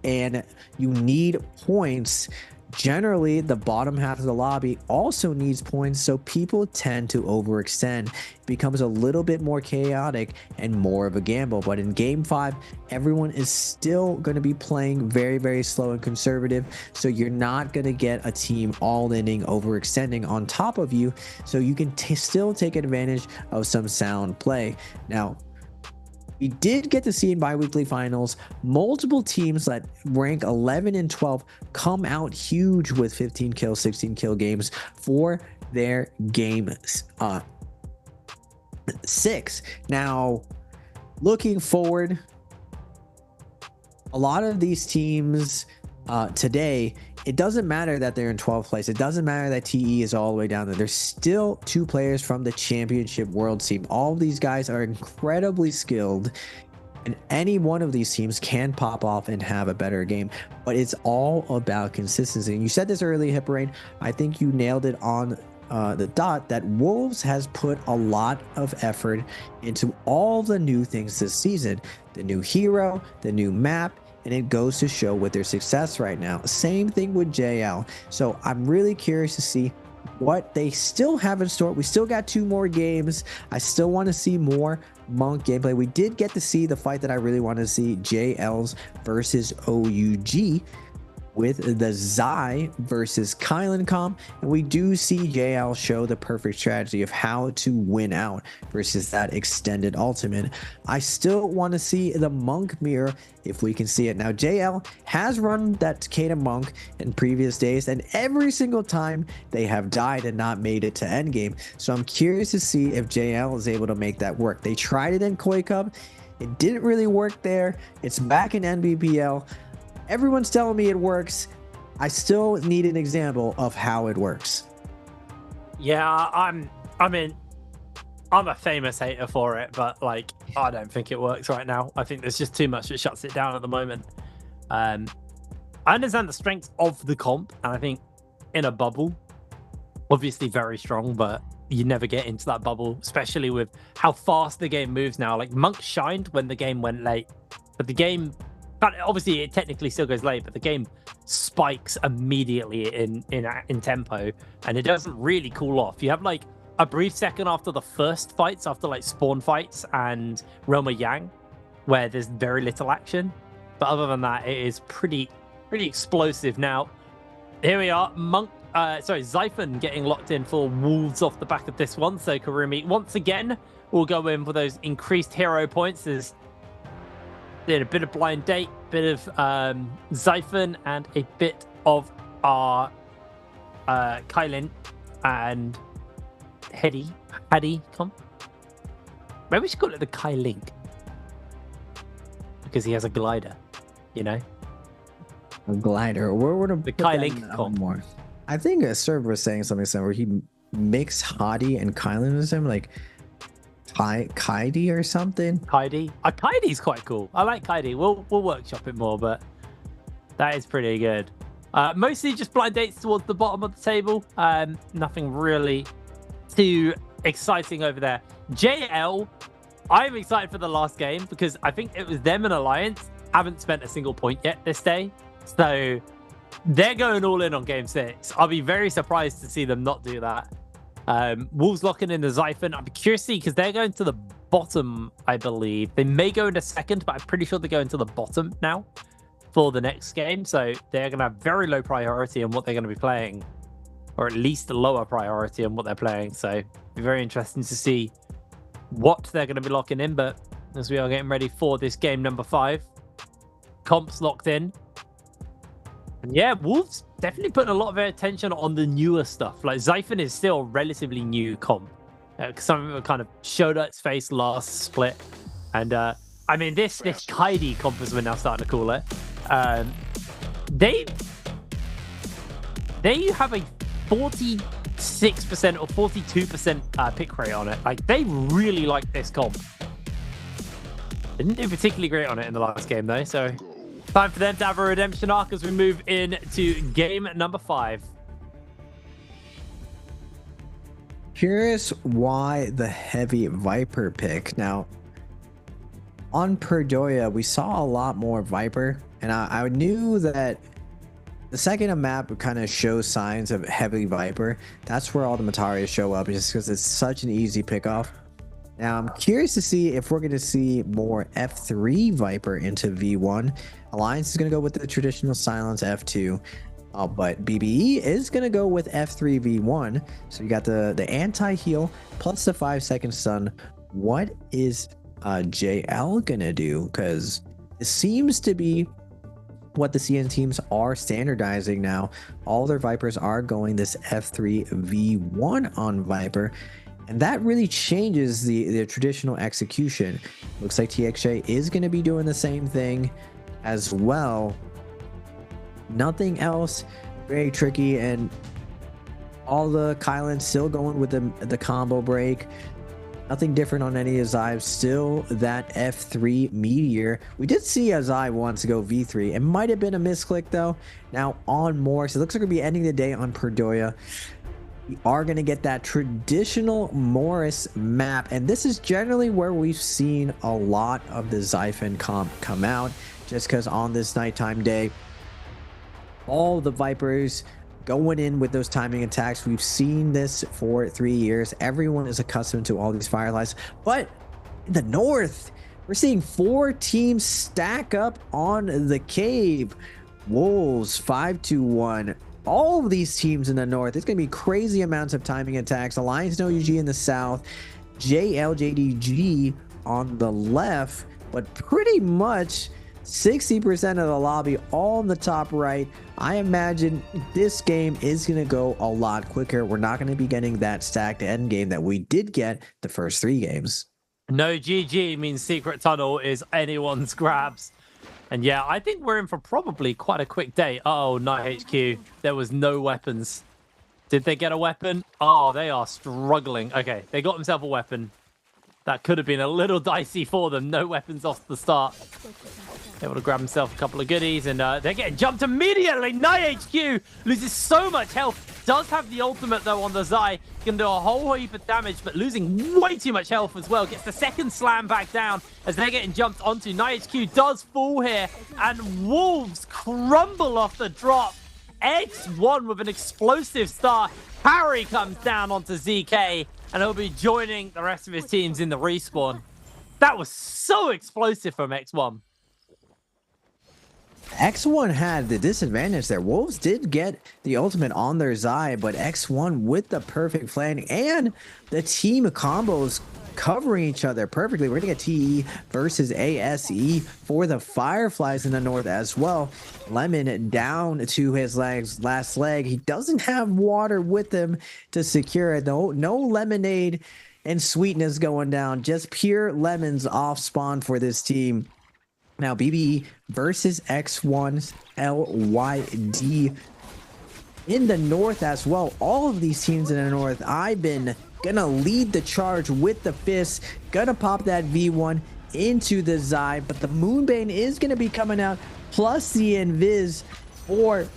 and you need points, generally the bottom half of the lobby also needs points, so people tend to overextend. It becomes a little bit more chaotic and more of a gamble. But in game 5, everyone is still going to be playing very slow and conservative, so you're not going to get a team all-inning overextending on top of you, so you can still take advantage of some sound play. Now, we did get to see in bi-weekly finals multiple teams that rank 11 and 12 come out huge with 15 kill, 16 kill games for their game 6. Now, looking forward, a lot of these teams today, it doesn't matter that they're in 12th place. It doesn't matter that TE is all the way down there. There's still 2 players from the championship world team. All of these guys are incredibly skilled, and any one of these teams can pop off and have a better game. But it's all about consistency. And you said this earlier, Hiperain. I think you nailed it on the dot, that Wolves has put a lot of effort into all the new things this season. The new hero, the new map, and it goes to show with their success right now. Same thing with JL. So I'm really curious to see what they still have in store. We still got 2 more games. I still want to see more Monk gameplay. We did get to see the fight that I really wanted to see, JL's versus OUG, with the Zai versus Kylan comp, and we do see JL show the perfect strategy of how to win out versus that extended ultimate. I still want to see the Monk mirror if we can see it. Now, JL has run that Takeda Monk in previous days, and every single time they have died and not made it to endgame. So I'm curious to see if JL is able to make that work. They tried it in Koi Cup. It didn't really work there. It's back in Nbpl. Everyone's telling me it works. I still need an example of how it works. Yeah, I'm a famous hater for it, but like, I don't think it works right now. I think there's just too much that shuts it down at the moment. I understand the strength of the comp, and I think in a bubble, obviously very strong, but you never get into that bubble, especially with how fast the game moves now. Like, Monk shined when the game went late, but the game, obviously it technically still goes late, but the game spikes immediately in tempo, and it doesn't really cool off. You have like a brief second after the first fights, after like spawn fights and Realm of Yang, where there's very little action, but other than that, it is pretty explosive. Now, here we are, Zyphon getting locked in for Wolves off the back of this one. So Karumi once again will go in for those increased hero points. There's a bit of Blind Date, bit of Zyphon, and a bit of our Kylan and Hedy comp. Maybe we should call it the Kylink, because he has a glider, you know? A glider. We're gonna the put Kylink comp. More. I think a server was saying something similar. He mixed Hadi and Kylan with him. Like, Kaidi or something. Kaidi. Kaidi's quite cool. I like Kaidi. We'll workshop it more, but that is pretty good. Mostly just blind dates towards the bottom of the table. Nothing really too exciting over there. JL, I'm excited for the last game because I think it was them and Alliance haven't spent a single point yet this day. So they're going all in on game 6. I'll be very surprised to see them not do that. Wolves locking in the Xiphon. I'm curious to see because they're going to the bottom, I believe. They may go into second, but I'm pretty sure they're going to the bottom now for the next game. So they're going to have very low priority on what they're going to be playing, or at least a lower priority on what they're playing. So it'll be very interesting to see what they're going to be locking in. But as we are getting ready for this game number 5, comps locked in. And yeah, Wolves definitely putting a lot of their attention on the newer stuff. Like Xiphon is still a relatively new comp. Some of it kind of showed its face last split. And I mean, this Kaidi comp, as we're now starting to call it, they have a 46% or 42% pick rate on it. Like, they really like this comp. They didn't do particularly great on it in the last game, though, so time for them to have a redemption arc as we move into game number 5. Curious why the heavy Viper pick. Now, on Perdoya, we saw a lot more Viper, and I knew that the second a map would kind of show signs of heavy Viper, that's where all the Matarias show up, just because it's such an easy pickoff. Now, I'm curious to see if we're going to see more F3 Viper into V1. Alliance is going to go with the traditional silence F2, but BBE is going to go with F3 V1. So you got the anti-heal plus the 5-second stun. What is JL going to do? Because it seems to be what the CN teams are standardizing now. All their Vipers are going this F3 V1 on Viper. And that really changes the traditional execution. Looks like TXJ is going to be doing the same thing as well. Nothing else very tricky, and all the Kylan's still going with the combo break. Nothing different on any of Zai. Still that F3 Meteor. We did see Zai once go V3. It might have been a misclick though. Now on Morris, it looks like we're going to be ending the day on Perdoya. We are going to get that traditional Morris map, and this is generally where we've seen a lot of the Xiphon comp come out, just because on this nighttime day, all the Vipers going in with those timing attacks. We've seen this for 3 years. Everyone is accustomed to all these fireflies, but in the north, we're seeing 4 teams stack up on the cave. Wolves 5-1. All of these teams in the north, it's going to be crazy amounts of timing attacks. Alliance No UG in the south, JLJDG on the left, but pretty much 60% of the lobby all in the top right. I imagine this game is going to go a lot quicker. We're not going to be getting that stacked end game that we did get the first 3 games. No GG means secret tunnel is anyone's grabs. And yeah, I think we're in for probably quite a quick day. Oh, Night HQ. There was no weapons. Did they get a weapon? Oh, they are struggling. Okay, they got themselves a weapon. That could have been a little dicey for them. No weapons off the start. Able to grab himself a couple of goodies, and they're getting jumped immediately. Night HQ loses so much health. Does have the ultimate, though, on the Zai. Can do a whole heap of damage, but losing way too much health as well. Gets the second slam back down as they're getting jumped onto. Night HQ does fall here, and Wolves crumble off the drop. X1 with an explosive start. Harry comes down onto ZK, and he'll be joining the rest of his teams in the respawn. That was so explosive from X1. X1 had the disadvantage there. Wolves did get the ultimate on their Zai, but X1 with the perfect flank and the team combos covering each other perfectly. We're going to get TE versus ASE for the Fireflies in the north as well. Lemon down to his last leg. He doesn't have water with him to secure it. No lemonade and sweetness going down. Just pure lemons off spawn for this team. Now, BBE versus X1's LYD in the north as well. All of these teams in the north, I've been gonna lead the charge with the fist, gonna pop that V1 into the Zai, but the Moonbane is gonna be coming out, plus the Invis for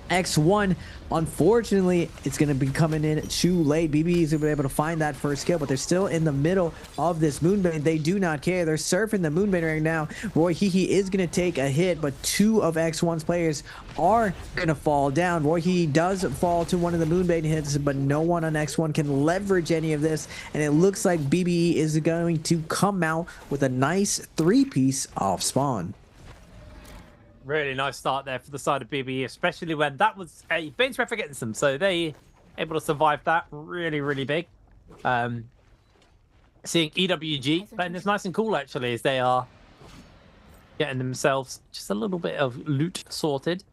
X1. Unfortunately, it's going to be coming in too late. BBE is going to be able to find that first kill, but they're still in the middle of this Moonbane. They do not care. They're surfing the Moonbane right now. Roy Hehe is going to take a hit, but two of X1's players are going to fall down. Roy Hehe does fall to one of the Moonbane hits, but no one on X1 can leverage any of this, and it looks like BBE is going to come out with a nice 3-piece off spawn. Really nice start there for the side of BBE, especially when that was a Bane's Breath against them. So they able to survive that. Really, really big. Seeing EWG playing this nice and cool, actually, as they are getting themselves just a little bit of loot sorted.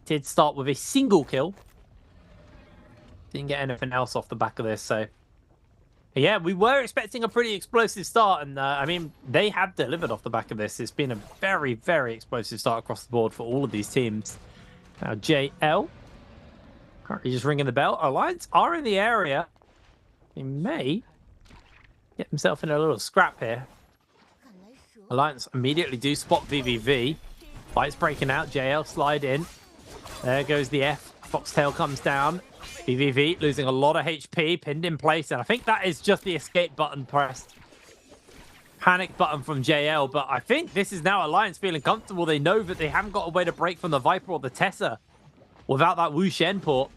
Did start with a single kill. Didn't get anything else off the back of this, so... Yeah, we were expecting a pretty explosive start, and I mean, they have delivered off the back of this. It's been a very, very explosive start across the board for all of these teams. Now, JL, currently just ringing the bell. Alliance are in the area. He may get himself in a little scrap here. Alliance immediately do spot VVV. Fight's breaking out. JL slide in. There goes the F. Foxtail comes down. BVV losing a lot of HP, pinned in place, and I think that is just the escape button pressed. Panic button from JL, but I think this is now Alliance feeling comfortable. They know that they haven't got a way to break from the Viper or the Tessa without that Wu Shen port.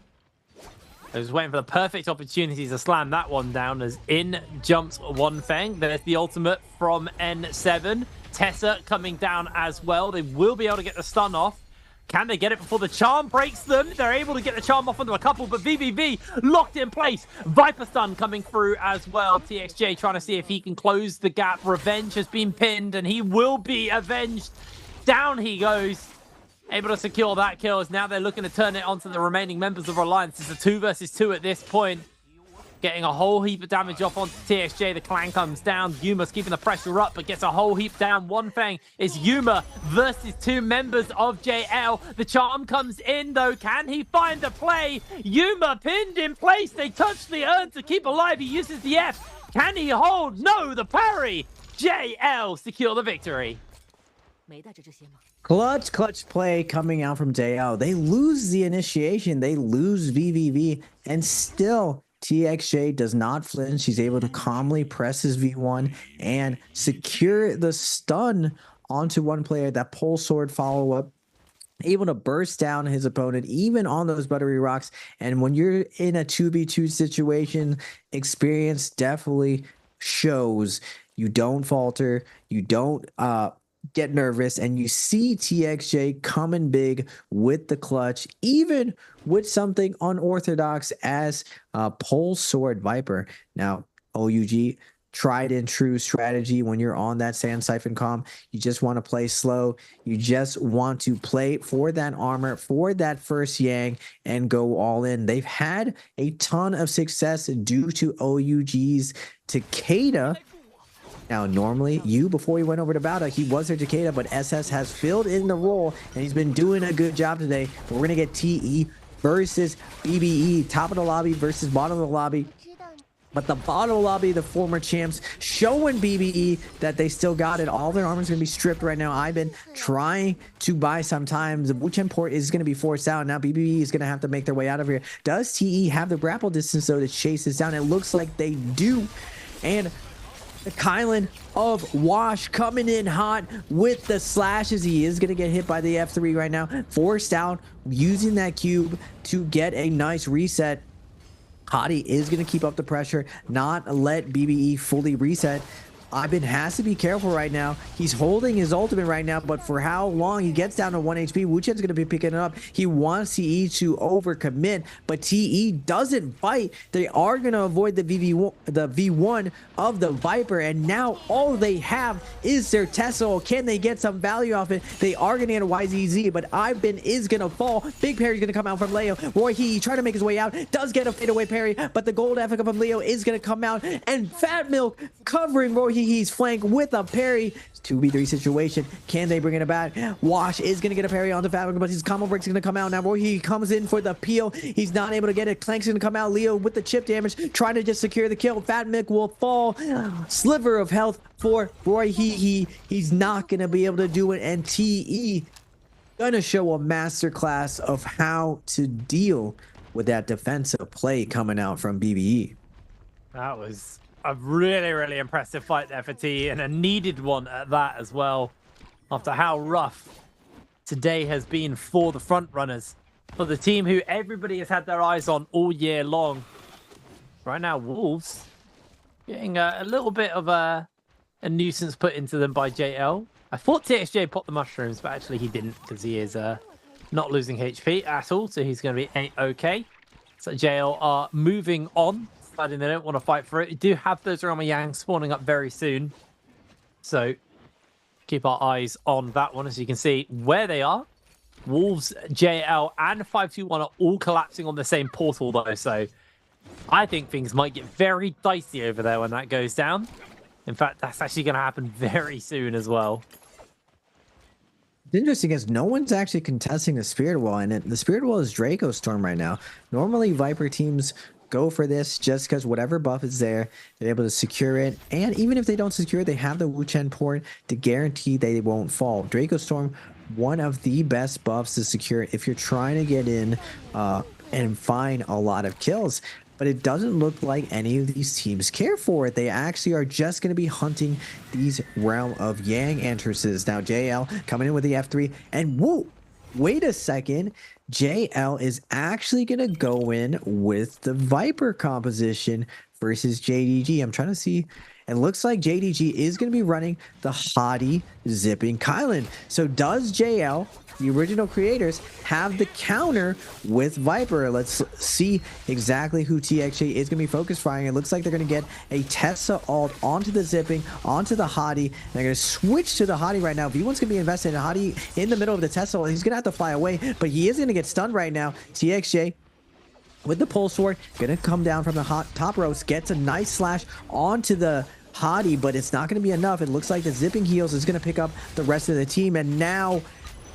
They're just waiting for the perfect opportunity to slam that one down as in jumps One Feng. There's the ultimate from N7. Tessa coming down as well. They will be able to get the stun off. Can they get it before the charm breaks them? They're able to get the charm off onto a couple, but VVV locked in place. Viper stun coming through as well. TXJ trying to see if he can close the gap. Revenge has been pinned, and he will be avenged. Down he goes. Able to secure that kill, as now they're looking to turn it onto the remaining members of Alliance. It's a 2 versus 2 at this point. Getting a whole heap of damage off onto TXJ. The clan comes down. Yuma's keeping the pressure up, but gets a whole heap down. One Feng is Yuma versus 2 members of JL. The charm comes in, though. Can he find the play? Yuma pinned in place. They touch the urn to keep alive. He uses the F. Can he hold? No, the parry. JL secure the victory. Clutch play coming out from JL. They lose the initiation. They lose VVV, and still... TXJ does not flinch. He's able to calmly press his V1 and secure the stun onto one player. That pole sword follow-up, able to burst down his opponent even on those buttery rocks. And when you're in a 2v2 situation, experience definitely shows. You don't falter. You don't get nervous, and you see TXJ coming big with the clutch, even with something unorthodox as pole sword Viper. Now, OUG, tried and true strategy when you're on that Sand Siphon comp. You just want to play slow. You just want to play for that armor, for that first Yang, and go all in. They've had a ton of success due to OUG's Takeda. Now, normally, before he went over to Bauta, he was their Takeda, but SS has filled in the role, and he's been doing a good job today. But we're going to get TE versus BBE, top of the lobby versus bottom of the lobby. But the bottom lobby, the former champs, showing BBE that they still got it. All their armor is going to be stripped right now. I've been trying to buy some time. The Wuchen port is going to be forced out. Now BBE is going to have to make their way out of here. Does TE have the grapple distance, though, to chase this down? It looks like they do. And the Kylan of Wash coming in hot with the slashes. He is going to get hit by the F3 right now. Forced out, using that cube to get a nice reset. Hottie is going to keep up the pressure, not let BBE fully reset. Ivan has to be careful right now. He's holding his ultimate right now, but for how long? He gets down to 1 HP. Wuchen's going to be picking it up. He wants TE to overcommit, but TE doesn't bite. They are going to avoid the V1 of the Viper, and now all they have is their Tesla. Can they get some value off it? They are going to get a YZZ, but Ivan is going to fall. Big parry's going to come out from Leo. Roy He trying to make his way out. Does get a fadeaway parry, but the gold Africa from Leo is going to come out, and Fat Milk covering Roy He's flanked with a parry. 2v3 situation. Can they bring it back? Wash is going to get a parry onto Fabric, but his combo break's going to come out. Now Roy comes in for the peel. He's not able to get it. Clank's going to come out. Leo with the chip damage, trying to just secure the kill. Fat Mick will fall. Sliver of health for Roy. He's not going to be able to do it. And TE going to show a masterclass of how to deal with that defensive play coming out from BBE. That was a really, really impressive fight there for TE, and a needed one at that as well, after how rough today has been for the front runners, for the team who everybody has had their eyes on all year long. Right now, Wolves getting a little bit of a nuisance put into them by JL. I thought TXJ popped the mushrooms, but actually he didn't, because he is not losing HP at all, so he's going to be A-OK. So JL are moving on. They don't want to fight for it. We do have those Ramayang spawning up very soon, so keep our eyes on that one. As you can see where they are, Wolves, JL, and 521 are all collapsing on the same portal though, so I think things might get very dicey over there when that goes down. In fact, that's actually going to happen very soon as well. It's interesting is no one's actually contesting the Spirit Wall, and the Spirit Wall is Draco Storm right now. Normally Viper teams go for this just because whatever buff is there, they're able to secure it. And even if they don't secure it, they have the Wu Chen port to guarantee they won't fall. Draco Storm, one of the best buffs to secure if you're trying to get in and find a lot of kills. But it doesn't look like any of these teams care for it. They actually are just going to be hunting these Realm of Yang entrances. Now JL coming in with the F3, and whoa, wait a second. JL is actually going to go in with the Viper composition versus JDG. I'm trying to see. It looks like JDG is going to be running the Hottie Zipping Kylan. So does JL, the original creators, have the counter with Viper? Let's see exactly who TXJ is going to be focus firing. It looks like they're going to get a Tessa ult onto the Zipping, onto the Hottie. They're going to switch to the Hottie right now. V1's going to be invested in Hottie in the middle of the Tessa ult. He's going to have to fly away, but he is going to get stunned right now. TXJ with the pulse sword, going to come down from the top rows, gets a nice slash onto the Hottie, but it's not going to be enough. It looks like the Zipping heals is going to pick up the rest of the team, and now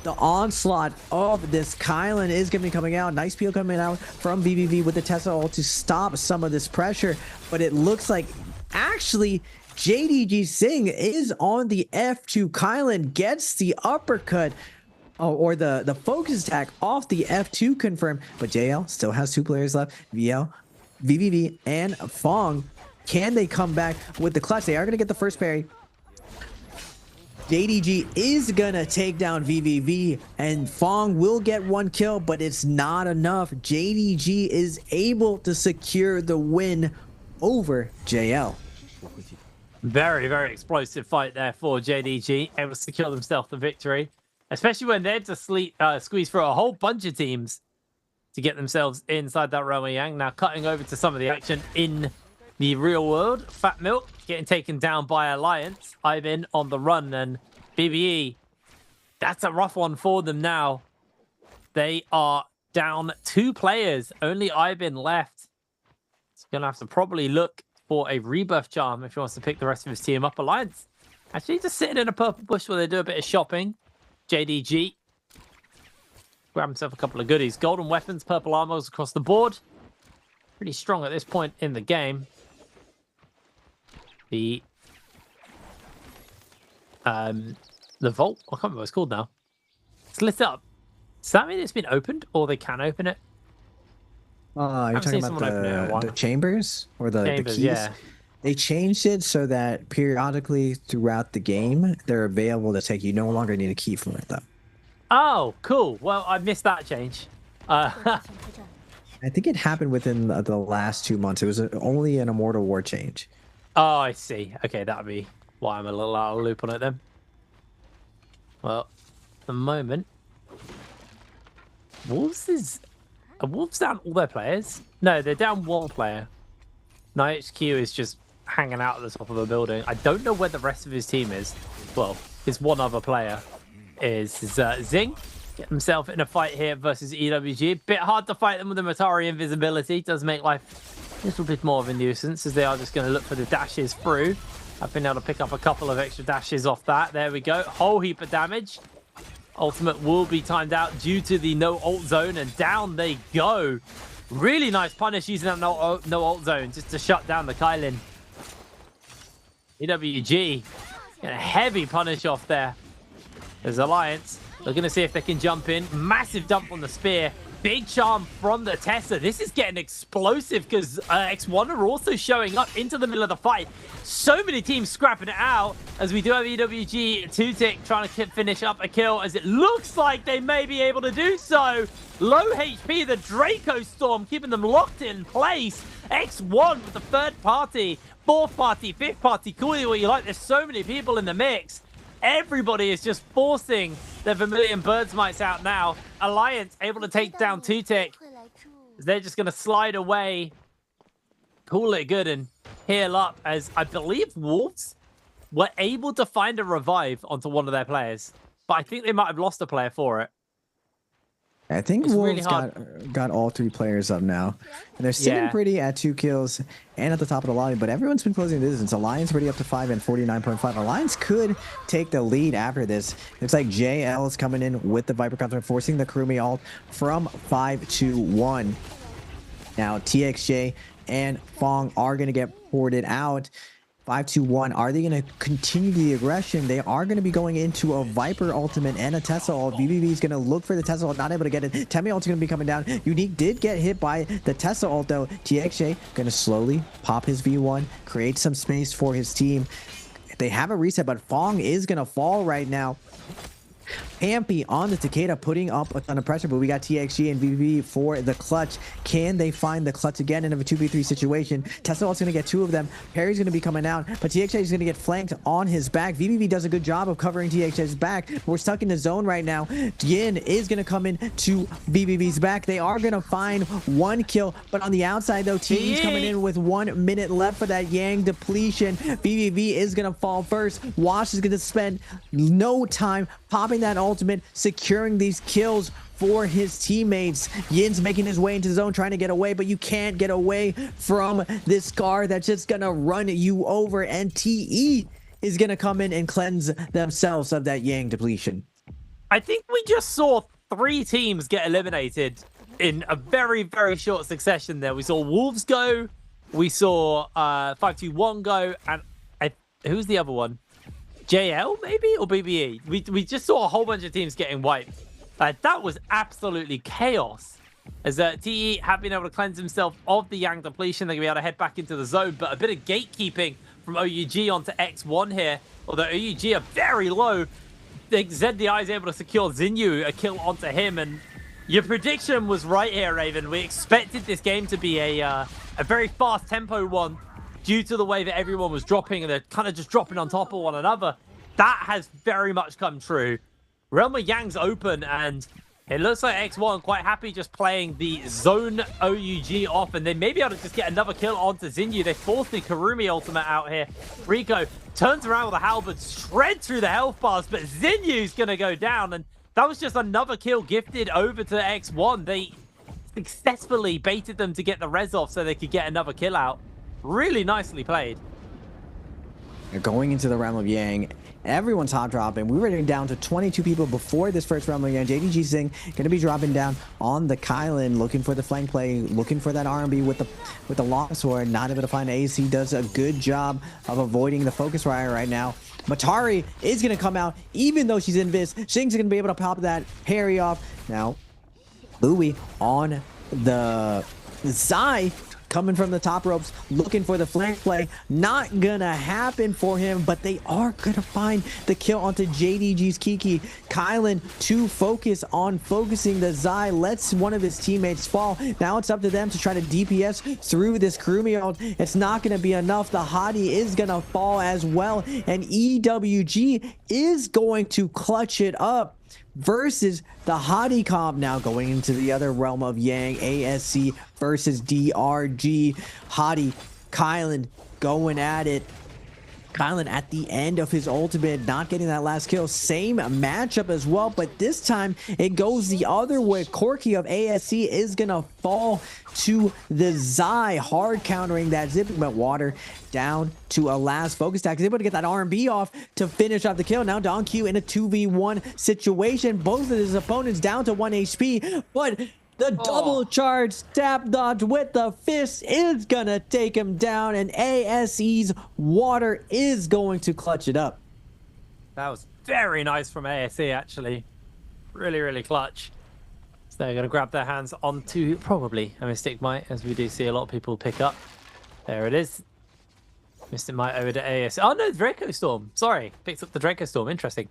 the onslaught of this Kylan is going to be coming out. Nice peel coming out from BBV with the Tessa ult to stop some of this pressure, but it looks like actually JDG Singh is on the F2. Kylan gets the uppercut, or the focus attack off the F2 confirmed, but JL still has 2 players left, VL, VVV, and Fong. Can they come back with the clutch? They are going to get the first parry. JDG is going to take down VVV, and Fong will get 1 kill, but it's not enough. JDG is able to secure the win over JL. Very, very explosive fight there for JDG. Able to secure themselves the victory, especially when they're to squeeze through a whole bunch of teams to get themselves inside that Roma Yang. Now cutting over to some of the action in the real world. Fat Milk getting taken down by Alliance. Ivan on the run, and BBE, that's a rough one for them now. They are down 2 players, only Ivan left. He's going to have to probably look for a rebirth charm if he wants to pick the rest of his team up. Alliance actually just sitting in a purple bush where they do a bit of shopping. JDG grab himself a couple of goodies. Golden weapons, purple armors across the board. Pretty strong at this point in the game. The vault, I can't remember what it's called now. It's lit up. Does that mean it's been opened, or they can open it? You're talking about the chambers or the keys? Yeah. They changed it so that periodically throughout the game, they're available to take. You no longer need a key for it, though. Oh, cool. Well, I missed that change. I think it happened within the last 2 months. It was only an Immortal War change. Oh, I see. Okay, that would be why I'm a little out of the loop on it then. Well, at the moment, are Wolves down all their players? No, they're down 1 player. NiHQ is just hanging out at the top of a building. I don't know where the rest of his team is. Well, his one other player is Zing. Get himself in a fight here versus EWG. Bit hard to fight them with the Matari invisibility. Does make life a little bit more of a nuisance, as they are just going to look for the dashes through. I've been able to pick up a couple of extra dashes off that. There we go. Whole heap of damage. Ultimate will be timed out due to the no ult zone, and down they go. Really nice punish using that no ult zone just to shut down the Kylin. EWG, a heavy punish off there. There's Alliance. They're going to see if they can jump in. Massive dump on the spear. Big charm from the Tessa. This is getting explosive because X1 are also showing up into the middle of the fight. So many teams scrapping it out as we do have EWG 2-tick trying to finish up a kill as it looks like they may be able to do so. Low HP, the Draco Storm keeping them locked in place. X1 with the third party, fourth party, fifth party, call it what you like. There's so many people in the mix. Everybody is just forcing their Vermilion Bird Smites out now. Alliance able to take down 2-tick. They're just going to slide away, call it good, and heal up as I believe Wolves were able to find a revive onto one of their players. But I think they might have lost a player for it. I think Wolves got all 3 players up now. And they're sitting pretty at 2 kills and at the top of the lobby, but everyone's been closing the distance. Alliance already up to 5 and 49.5. Alliance could take the lead after this. Looks like JL is coming in with the Viper counter, forcing the Kurumi ult from 5 to 1. Now TXJ and Fong are going to get ported out. 5-2-1. Are they going to continue the aggression? They are going to be going into a Viper ultimate and a Tesla ult. BBB is going to look for the Tesla ult, not able to get it. Temi ult's going to be coming down. Unique did get hit by the Tesla ult though. TXJ going to slowly pop his V1, create some space for his team. They have a reset, but Fong is going to fall right now. Pampy on the Takeda putting up a ton of pressure, but we got TXG and VVV for the clutch. Can they find the clutch again in a 2v3 situation? Tesla is going to get 2 of them. Perry's going to be coming out, but TXG is going to get flanked on his back. VVV does a good job of covering TXG's back. We're stuck in the zone right now. Yin is going to come in to VVV's back. They are going to find 1 kill, but on the outside though, TE's coming in with 1 minute left for that Yang depletion. VVV is going to fall first. Wash is going to spend no time popping that ultimate, securing these kills for his teammates. Yin's making his way into the zone, trying to get away, but you can't get away from this Scar that's just gonna run you over, and TE is gonna come in and cleanse themselves of that Yang depletion. I think we just saw 3 teams get eliminated in a very, very short succession there. We saw Wolves go, we saw 5-2-1 go, and who's the other one? JL maybe, or BBE? We just saw a whole bunch of teams getting wiped. That was absolutely chaos. As TE have been able to cleanse himself of the Yang depletion, they're gonna be able to head back into the zone. But a bit of gatekeeping from OUG onto X1 here. Although OUG are very low, ZDI is able to secure Zinyu a kill onto him. And your prediction was right here, Raven. We expected this game to be a very fast tempo one, due to the way that everyone was dropping and they're kind of just dropping on top of one another. That has very much come true. Realm of Yang's open, and it looks like X1 quite happy just playing the zone OUG off, and they may be able to just get another kill onto Zinyu. They forced the Kurumi ultimate out here. Rico turns around with a halberd, shreds through the health bars, but Zinyu's going to go down, and that was just another kill gifted over to X1. They successfully baited them to get the res off so they could get another kill out. Really nicely played. They're going into the Realm of Yang. Everyone's hot dropping. We were getting down to 22 people before this first Realm of Yang. JDG Singh going to be dropping down on the Kylan, looking for the flank play, looking for that R&B with the longsword. Not able to find Ace. He does a good job of avoiding the focus riot right now. Matari is going to come out, even though she's in Vis. Shing's going to be able to pop that parry off. Now, Louis on the Zai, coming from the top ropes, looking for the flank play. Not gonna happen for him, but they are gonna find the kill onto JDG's Kiki. Kylan to focus on focusing the Zai, lets one of his teammates fall. Now it's up to them to try to DPS through this Kurumi ult. It's not gonna be enough. The Hottie is gonna fall as well, and EWG is going to clutch it up versus the Hottie comp. Now going into the other Realm of Yang, ASC versus DRG. Hottie, Kylan going at it. Kylan at the end of his ultimate, not getting that last kill. Same matchup as well, but this time it goes the other way. Corki of ASC is gonna fall to the Zai, hard countering that zipping, but Water down to a last focus tag. He's able to get that R&B off to finish off the kill. Now DonQ in a 2v1 situation. Both of his opponents down to 1 HP, but the double charge stab dodge with the fist is gonna take him down, and ASE's Water is going to clutch it up. That was very nice from ASE, actually. Really, really clutch. So they're going to grab their hands onto probably a Mystic Might, as we do see a lot of people pick up. There it is. Mystic Might over to ASE. Oh no, Draco Storm. Sorry, picked up the Draco Storm. Interesting.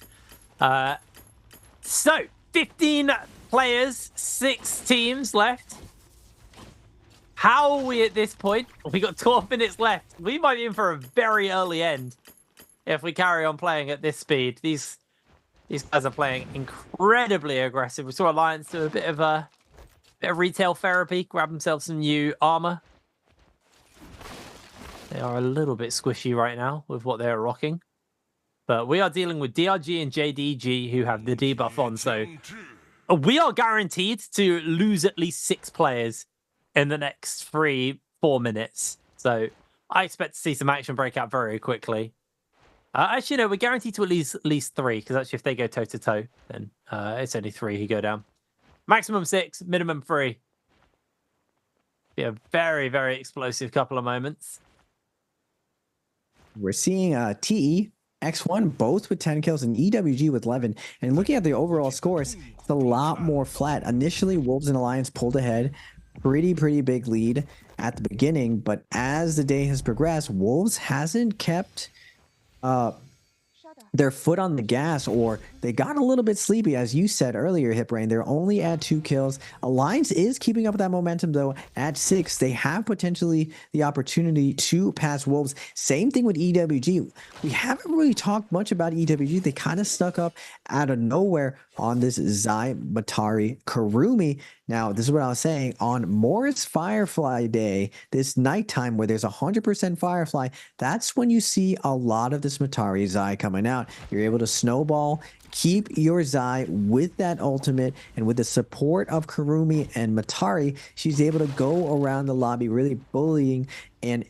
So, 15 players, 6 teams left. How are we at this point? We got 12 minutes left. We might be in for a very early end if we carry on playing at this speed. These guys are playing incredibly aggressive. We saw Alliance do a bit of retail therapy, grab themselves some new armor. They are a little bit squishy right now with what they're rocking. But we are dealing with DRG and JDG who have the debuff on, so we are guaranteed to lose at least 6 players in the next 3-4 minutes. So I expect to see some action break out very quickly. Actually, no, we're guaranteed to at least 3, because actually if they go toe-to-toe, then it's only 3 who go down. Maximum 6, minimum 3. Be a very, very explosive couple of moments. We're seeing TE, X1, both with 10 kills, and EWG with 11. And looking at the overall scores, it's a lot more flat. Initially, Wolves and Alliance pulled ahead. Pretty big lead at the beginning, but as the day has progressed, Wolves hasn't kept their foot on the gas, or they got a little bit sleepy, as you said earlier, Hiprain. They're only at 2 kills. Alliance is keeping up with that momentum, though, at 6. They have potentially the opportunity to pass Wolves. Same thing with EWG. We haven't really talked much about EWG. They kind of stuck up out of nowhere on this Zai, Matari, Karumi. Now, this is what I was saying. On Morris Firefly Day, this nighttime where there's 100% Firefly, that's when you see a lot of this Matari Zai coming out. You're able to snowball, keep your Zai with that ultimate, and with the support of Karumi and Matari, she's able to go around the lobby really bullying and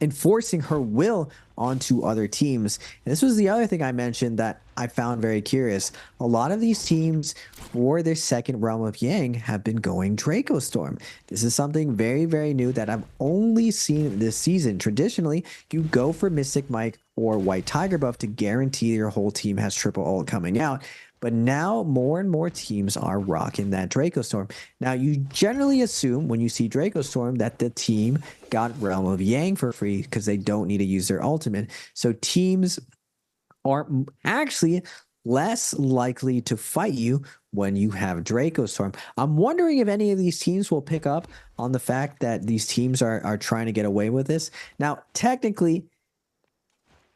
enforcing her will onto other teams. And this was the other thing I mentioned that I found very curious. A lot of these teams for their second Realm of Yang have been going Draco Storm. This is something very new that I've only seen this season. Traditionally, you go for Mystic Mike or White Tiger buff to guarantee your whole team has triple ult coming out. But now more and more teams are rocking that Draco Storm. Now, you generally assume when you see Draco Storm that the team got Realm of Yang for free because they don't need to use their ultimate. So teams are actually less likely to fight you when you have Draco Storm. I'm wondering if any of these teams will pick up on the fact that these teams are trying to get away with this. Now, technically,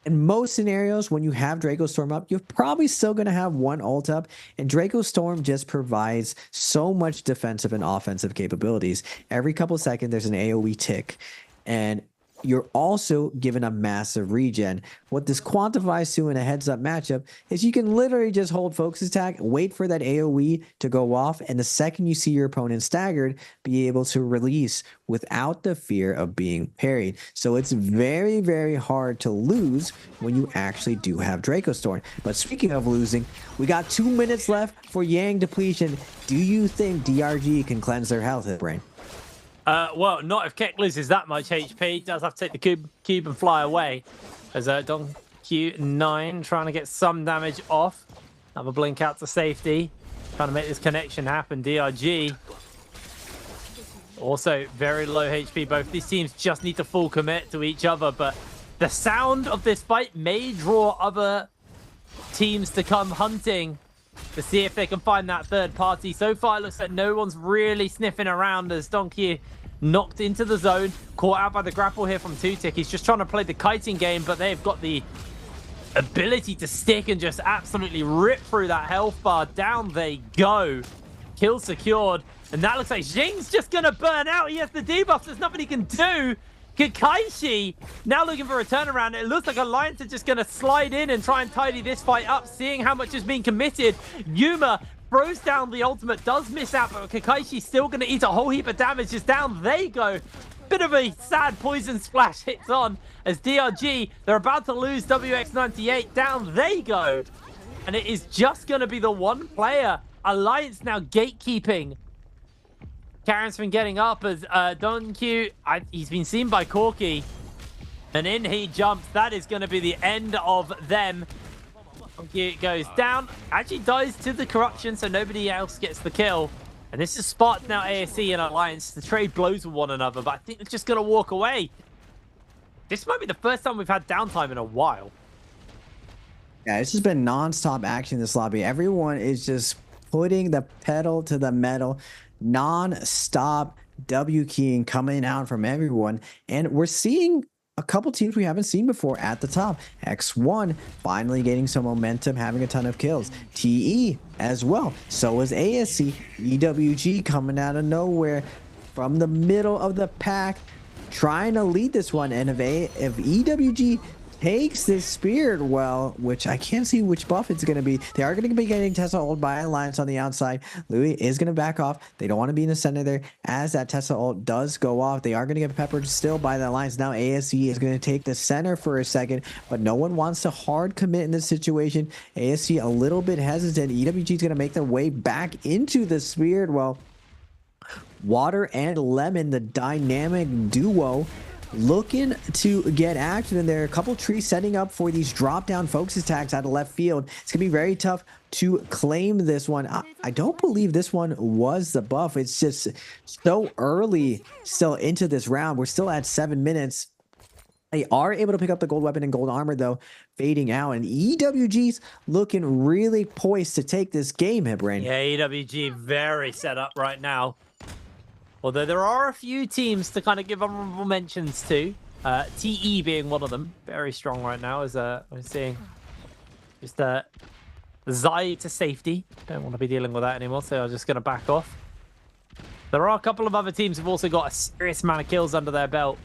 in most scenarios, when you have Draco Storm up, you're probably still going to have one ult up, and Draco Storm just provides so much defensive and offensive capabilities. Every couple seconds, there's an AoE tick, and you're also given a massive regen. What this quantifies to in a heads-up matchup is you can literally just hold focus attack, wait for that AoE to go off, and the second you see your opponent staggered, be able to release without the fear of being parried. So it's very hard to lose when you actually do have Draco Storm. But speaking of losing, we got 2 minutes left for Yang depletion. Do you think DRG can cleanse their health, Brain? Well, not if Keck loses that much HP. Does have to take the cube and fly away. As DonQ9 trying to get some damage off. Have a blink out to safety. Trying to make this connection happen. DRG also very low HP. Both these teams just need to full commit to each other. But the sound of this fight may draw other teams to come hunting to see if they can find that third party. So far, it looks like no one's really sniffing around as DonQ knocked into the zone, caught out by the grapple here from Tutik. He's just trying to play the kiting game, but they've got the ability to stick and just absolutely rip through that health bar. Down they go. Kill secured. And that looks like Jing's just going to burn out. He has the debuff. There's nothing he can do. Kakaishi now looking for a turnaround. It looks like Alliance are just going to slide in and try and tidy this fight up, seeing how much has been committed. Yuma throws down the ultimate, does miss out, but Kakaishi's still going to eat a whole heap of damage. Just down they go. Bit of a sad poison splash hits on as DRG, they're about to lose WX98. Down they go. And it is just going to be the one player. Alliance now gatekeeping. Karen's been getting up as Don Q, he's been seen by Corky. And in he jumps. That is going to be the end of them. Don Q goes down. Actually dies to the corruption, so nobody else gets the kill. And this is Sparked now, ASE and Alliance. The trade blows with one another, but I think they're just going to walk away. This might be the first time we've had downtime in a while. Yeah, it's just been non-stop action in this lobby. Everyone is just putting the pedal to the metal. Non-stop W keying coming out from everyone, and we're seeing a couple teams we haven't seen before at the top. X1 finally getting some momentum, having a ton of kills. TE as well. So is ASC. EWG coming out of nowhere from the middle of the pack, trying to lead this one. And if EWG takes this Spirit Well, which I can't see which buff it's going to be. They are going to be getting Tesla ult by Alliance on the outside. Louis is going to back off. They don't want to be in the center there as that Tesla ult does go off. They are going to get peppered still by the Alliance. Now ASE is going to take the center for a second, but no one wants to hard commit in this situation. ASE a little bit hesitant. EWG is going to make their way back into the Spirit Well. Water and Lemon, the dynamic duo, looking to get active in there. A couple trees setting up for these drop down focus attacks out of left field. It's gonna be very tough to claim this one. I don't believe this one was the buff. It's just so early still into this round. We're still at 7 minutes. They are able to pick up the gold weapon and gold armor though, fading out, and EWG's looking really poised to take this game, Hibrain. Yeah, EWG very set up right now. Although there are a few teams to kind of give honorable mentions to. TE being one of them. Very strong right now, as we're seeing just Zai to safety. Don't want to be dealing with that anymore, so I'm just going to back off. There are a couple of other teams who've also got a serious amount of kills under their belt.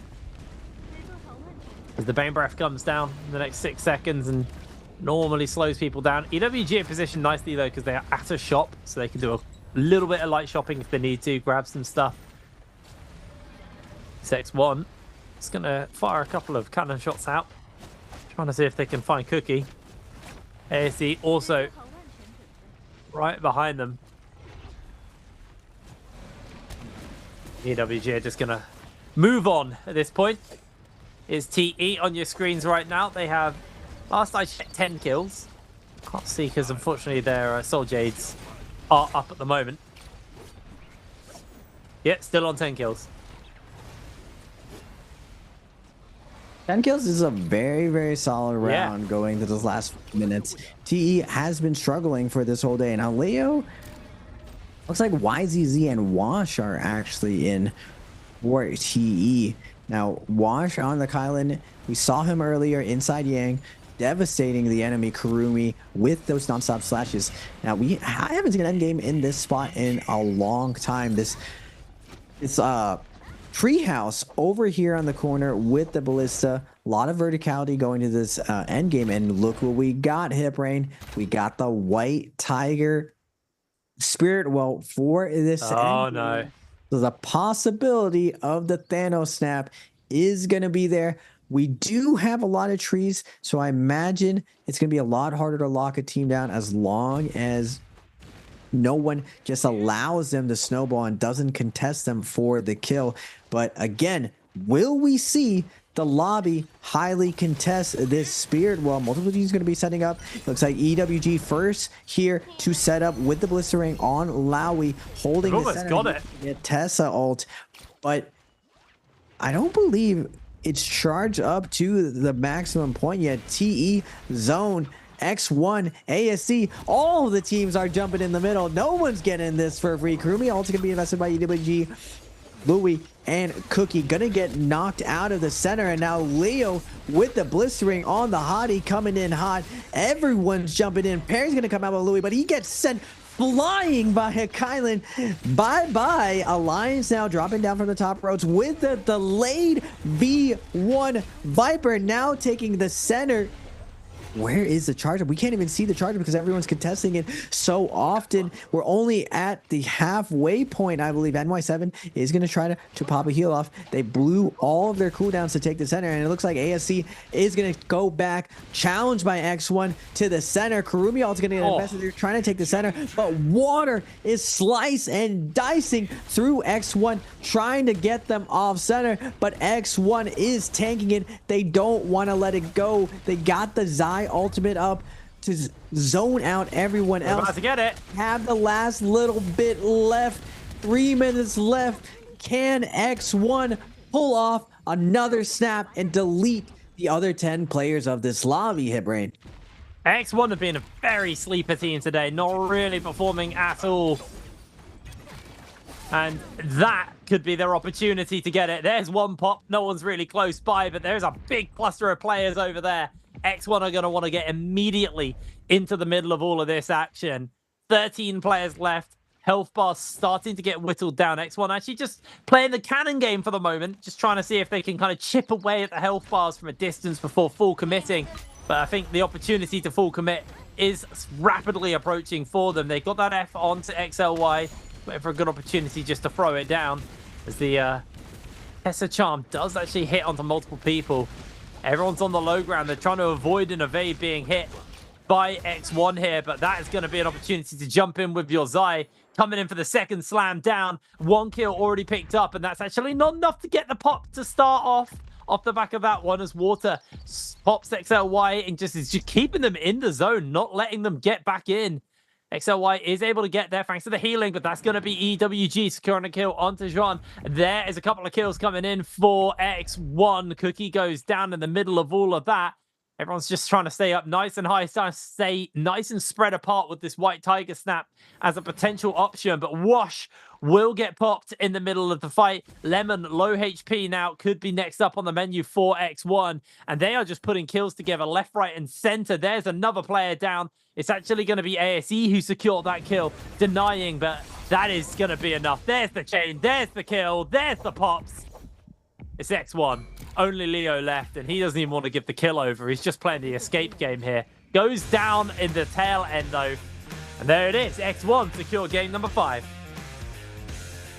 As the Bane Breath comes down in the next 6 seconds and normally slows people down. EWG are positioned nicely though, because they are at a shop, so they can do a little bit of light shopping if they need to, grab some stuff. X1 is going to fire a couple of cannon shots out, trying to see if they can find Cookie. ASE also right behind them. EWG are just going to move on at this point. Is TE on your screens right now? They have, last I checked, 10 kills. Can't see because unfortunately their Soul Jades are up at the moment. Yeah, still on 10 kills. 10 kills is a very, very solid round going to those last minutes. TE has been struggling for this whole day. Now, Leo, looks like YZZ and Wash are actually in for TE. Now, Wash on the Kylan, we saw him earlier inside Yang, devastating the enemy Kurumi with those non-stop slashes. Now, I haven't seen an endgame in this spot in a long time. This treehouse over here on the corner with the ballista. A lot of verticality going to this end game, and look what we got, Hibrain. We got the White Tiger Spirit Well for this end no. So the possibility of the Thanos snap is going to be there. We do have a lot of trees, so I imagine it's going to be a lot harder to lock a team down as long as no one just allows them to snowball and doesn't contest them for the kill. But again, will we see the lobby highly contest this Spirit Well? Multiple teams going to be setting up. Looks like EWG first here to set up with the Blister Ring on Lowy, holding the center. Got it. Get Tessa ult, but I don't believe it's charged up to the maximum point yet. TE zone. X1, ASC, all the teams are jumping in the middle. No one's getting this for free. Kurumi also going to be invested by EWG. Louis and Cookie going to get knocked out of the center. And now Leo with the blistering on the hottie coming in hot. Everyone's jumping in. Perry's going to come out with Louis, but he gets sent flying by Kylan. Bye-bye. Alliance now dropping down from the top roads with the delayed V1 Viper now taking the center. Where is the charger? We can't even see the charger because everyone's contesting it so often. We're only at the halfway point, I believe. NY7 is going to try to pop a heal off. They blew all of their cooldowns to take the center, and it looks like ASC is going to go back, challenged by X1 to the center. Kurumi also going to get invested. They're trying to take the center, but Water is slice and dicing through X1, trying to get them off center, but X1 is tanking it. They don't want to let it go. They got the Zai ultimate up to zone out everyone else. About to get it. Have the last little bit left. 3 minutes left. Can X1 pull off another snap and delete the other 10 players of this lobby, Hitbrain? X1 have been a very sleeper team today, not really performing at all. And that could be their opportunity to get it. There's one pop. No one's really close by, but there's a big cluster of players over there. X1 are going to want to get immediately into the middle of all of this action. 13 players left. Health bar starting to get whittled down. X1 actually just playing the cannon game for the moment, just trying to see if they can kind of chip away at the health bars from a distance before full committing. But I think the opportunity to full commit is rapidly approaching for them. They got that F onto XLY, waiting for a good opportunity just to throw it down. As the Tessa Charm does actually hit onto multiple people. Everyone's on the low ground. They're trying to avoid and evade being hit by X1 here, but that is going to be an opportunity to jump in with your Zai. Coming in for the second slam down. 1 kill already picked up, and that's actually not enough to get the pop to start off the back of that one, as Water pops XLY and just is keeping them in the zone, not letting them get back in. XLY is able to get there thanks to the healing, but that's going to be EWG securing a kill onto Jean. There is a couple of kills coming in for X1. Cookie goes down in the middle of all of that. Everyone's just trying to stay up nice and high, trying to stay nice and spread apart with this White Tiger snap as a potential option. But Wash will get popped in the middle of the fight. Lemon, low HP now, could be next up on the menu for X1. And they are just putting kills together left, right, and center. There's another player down. It's actually going to be ASE who secured that kill, denying, but that is going to be enough. There's the chain. There's the kill. There's the pops. It's X1. Only Leo left, and he doesn't even want to give the kill over. He's just playing the escape game here. Goes down in the tail end, though. And there it is. X1 secure game number 5.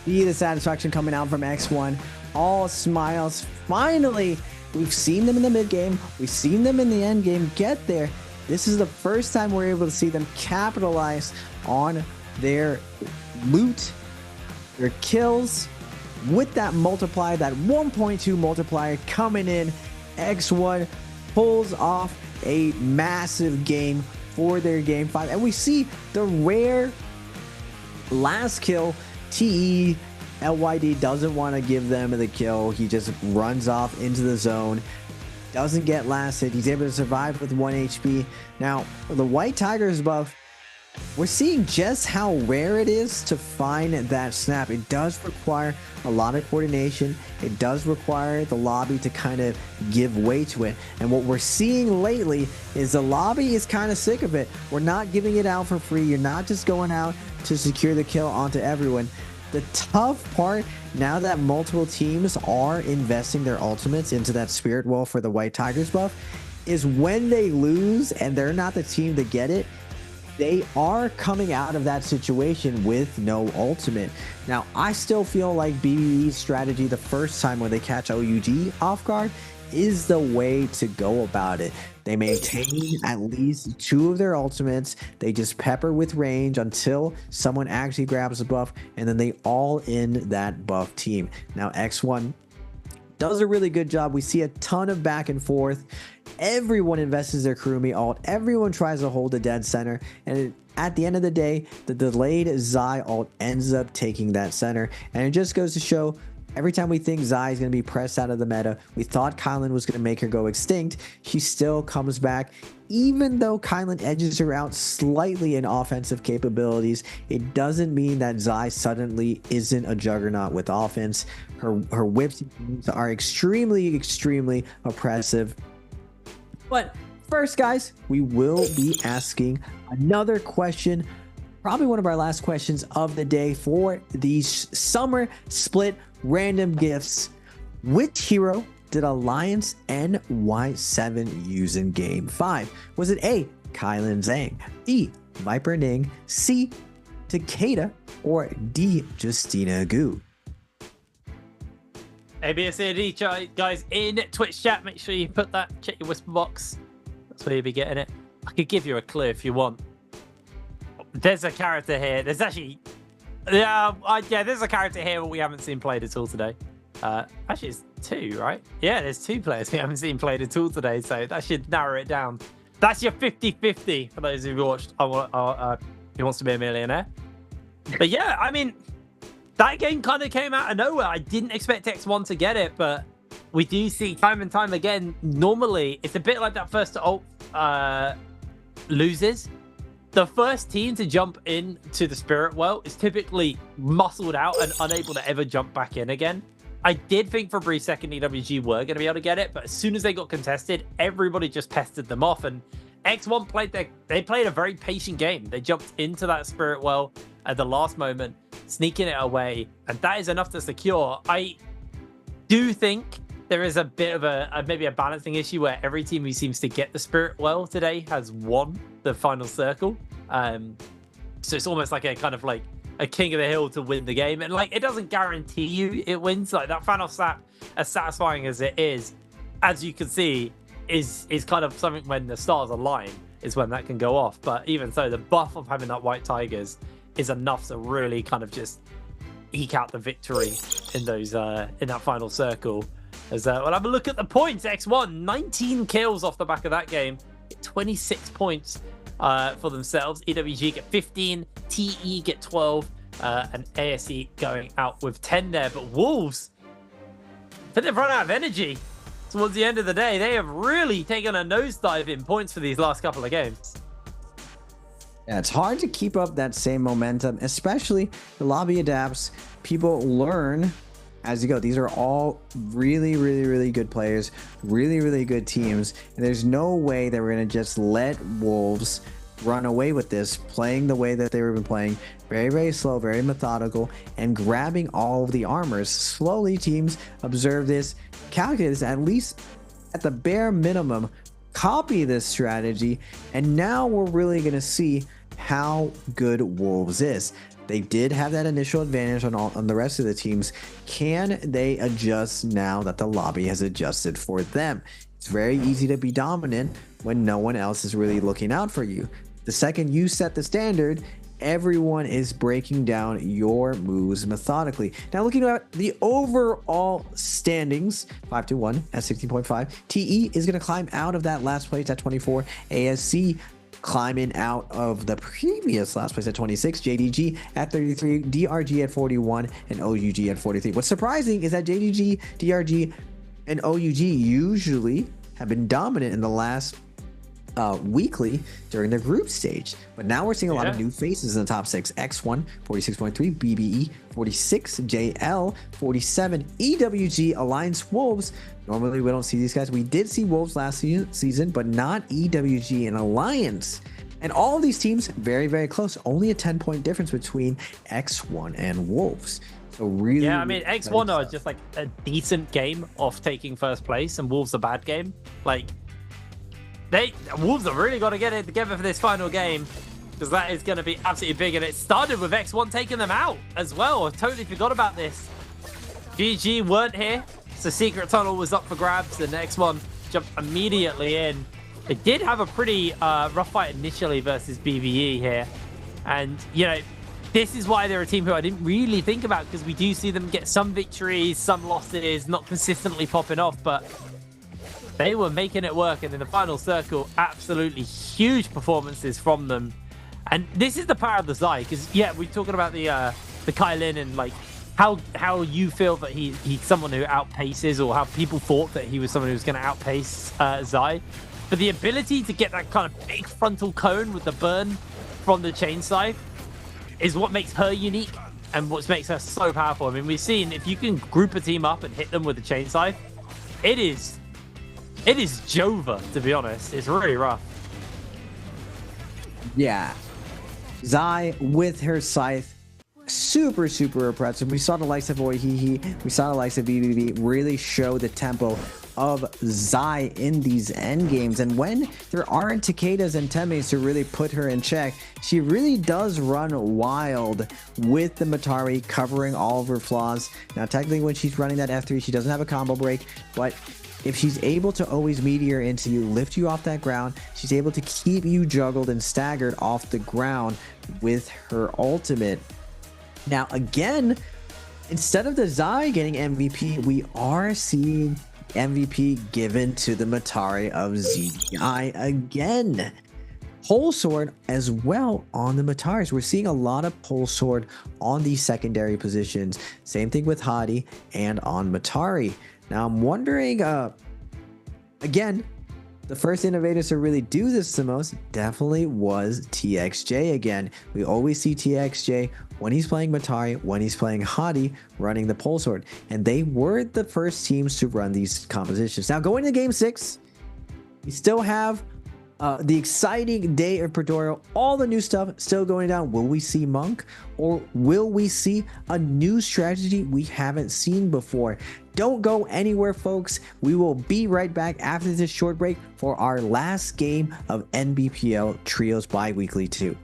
See the satisfaction coming out from X1. All smiles. Finally, we've seen them in the mid game. We've seen them in the end game get there. This is the first time we're able to see them capitalize on their loot, their kills, with that multiplier, that 1.2 multiplier coming in. X1 pulls off a massive game for their game 5. And we see the rare last kill. LYD doesn't want to give them the kill. He just runs off into the zone. Doesn't get last hit. He's able to survive with 1 HP. Now, the White Tigers buff, we're seeing just how rare it is to find that snap. It does require a lot of coordination. It does require the lobby to kind of give way to it. And what we're seeing lately is the lobby is kind of sick of it. We're not giving it out for free. You're not just going out to secure the kill onto everyone. The tough part, now that multiple teams are investing their ultimates into that Spirit Wall for the White Tigers buff, is when they lose and they're not the team to get it, they are coming out of that situation with no ultimate. Now, I still feel like BBE's strategy the first time when they catch OUG off guard is the way to go about it. They maintain at least 2 of their ultimates. They just pepper with range until someone actually grabs a buff, and then they all in that buff team. Now, X1 does a really good job. We see a ton of back and forth. Everyone invests their Kurumi ult. Everyone tries to hold the dead center. And at the end of the day, the delayed Zai ult ends up taking that center. And it just goes to show, every time we think Zai is going to be pressed out of the meta, we thought Kylan was going to make her go extinct. She still comes back. Even though Kylan edges her out slightly in offensive capabilities, it doesn't mean that Zai suddenly isn't a juggernaut with offense. Her whips are extremely, extremely oppressive. But first, guys, we will be asking another question probably one of our last questions of the day for these summer split random gifts. Which hero did Alliance NY7 use in Game 5? Was it A, Kylan Zhang, B, Viper Ning, C, Takeda, or D, Justina Gu? A, B, C, D, guys, in Twitch chat, make sure you put that, check your whisper box. That's where you'll be getting it. I could give you a clue if you want. There's a character here. There's actually... Yeah, there's a character here we haven't seen played at all today. Actually, it's two, right? Yeah, there's two players we haven't seen played at all today, so that should narrow it down. That's your 50-50 for those who've watched Who Wants to Be a Millionaire. But yeah, I mean... That game kind of came out of nowhere. I didn't expect X1 to get it, but we do see time and time again, normally, it's a bit like that first ult loses. The first team to jump into the Spirit Well is typically muscled out and unable to ever jump back in again. I did think for a brief second EWG were going to be able to get it, but as soon as they got contested, everybody just pestered them off, and X1 played a very patient game. They jumped into that Spirit Well at the last moment, sneaking it away, and that is enough to secure. I do think there is a bit of maybe a balancing issue where every team who seems to get the Spirit Well today has won the final circle. So it's almost like a kind of like a king of the hill to win the game, and like it doesn't guarantee you it wins. Like that final sap, as satisfying as it is, as you can see, is kind of something when the stars align is when that can go off. But even so, the buff of having that White Tigers is enough to really kind of just eke out the victory in those in that final circle. As we'll have a look at the points. X1 19 kills off the back of that game, 26 points for themselves. EWG get 15, TE get 12, and ASE going out with 10 there. But Wolves, they've run out of energy towards the end of the day. They have really taken a nosedive in points for these last couple of games. Yeah, it's hard to keep up that same momentum, especially the lobby adapts. People learn as you go. These are all really, really, really good players, really, really good teams. And there's no way that we're going to just let Wolves run away with this, playing the way that they've been playing. Very, very slow, very methodical, and grabbing all of the armors. Slowly, teams observe this, calculate this, at least at the bare minimum, copy this strategy, and now we're really going to see how good Wolves is. They did have that initial advantage on the rest of the teams. Can they adjust now that the lobby has adjusted for them? It's very easy to be dominant when no one else is really looking out for you. The second you set the standard, everyone is breaking down your moves methodically. Now, looking at the overall standings, 5-1 at 16.5. TE is going to climb out of that last place at 24. ASC climbing out of the previous last place at 26. JDG at 33. DRG at 41. And OUG at 43. What's surprising is that JDG, DRG, and OUG usually have been dominant in the last weekly during the group stage, but now we're seeing a lot of new faces in the top 6. X1 46.3, BBE 46, JL 47, EWG, Alliance Wolves. Normally we don't see these guys. We did see Wolves last season, but not EWG and Alliance. And all of these teams very, very close. Only a 10-point difference between X1 and Wolves. So really, yeah, I mean X1 are just like a decent game off taking first place, and Wolves a bad game. Like Wolves have really got to get it together for this final game, because that is going to be absolutely big. And it started with X1 taking them out as well. I totally forgot about this. GG weren't here, so Secret Tunnel was up for grabs, and X1 jumped immediately in. They did have a pretty rough fight initially versus BBE here. And, you know, this is why they're a team who I didn't really think about, because we do see them get some victories, some losses, not consistently popping off, but they were making it work. And in the final circle, absolutely huge performances from them. And this is the power of the Zai, because yeah, we're talking about the Kylin and like how you feel that he's someone who outpaces, or how people thought that he was someone who was going to outpace Zai. But the ability to get that kind of big frontal cone with the burn from the chain scythe is what makes her unique and what makes her so powerful. I mean, we've seen if you can group a team up and hit them with the chain scythe, it is Jova, to be honest. It's really rough. Yeah. Zai with her scythe. Super impressive. We saw the likes of Oihihi, we saw the likes of BBB really show the tempo of Zai in these end games. And when there aren't Takedas and Temes to really put her in check, she really does run wild with the Matari covering all of her flaws. Now, technically, when she's running that F3, she doesn't have a combo break, but if she's able to always meteor into you, lift you off that ground, she's able to keep you juggled and staggered off the ground with her ultimate. Now, again, instead of the Zai getting MVP, we are seeing MVP given to the Matari of ZI again. Pole Sword as well on the Mataris. We're seeing a lot of Pole Sword on these secondary positions. Same thing with Hadi and on Matari. Now, I'm wondering, again, the first innovators to really do this the most definitely was TXJ again. We always see TXJ when he's playing Matari, when he's playing Hadi, running the Pole Sword. And they were the first teams to run these compositions. Now, going to Game 6, we still have the exciting day of Pretorial, all the new stuff still going down. Will we see Monk, or will we see a new strategy we haven't seen before? Don't go anywhere, folks. We will be right back after this short break for our last game of NBPL Trios Bi-Weekly 2.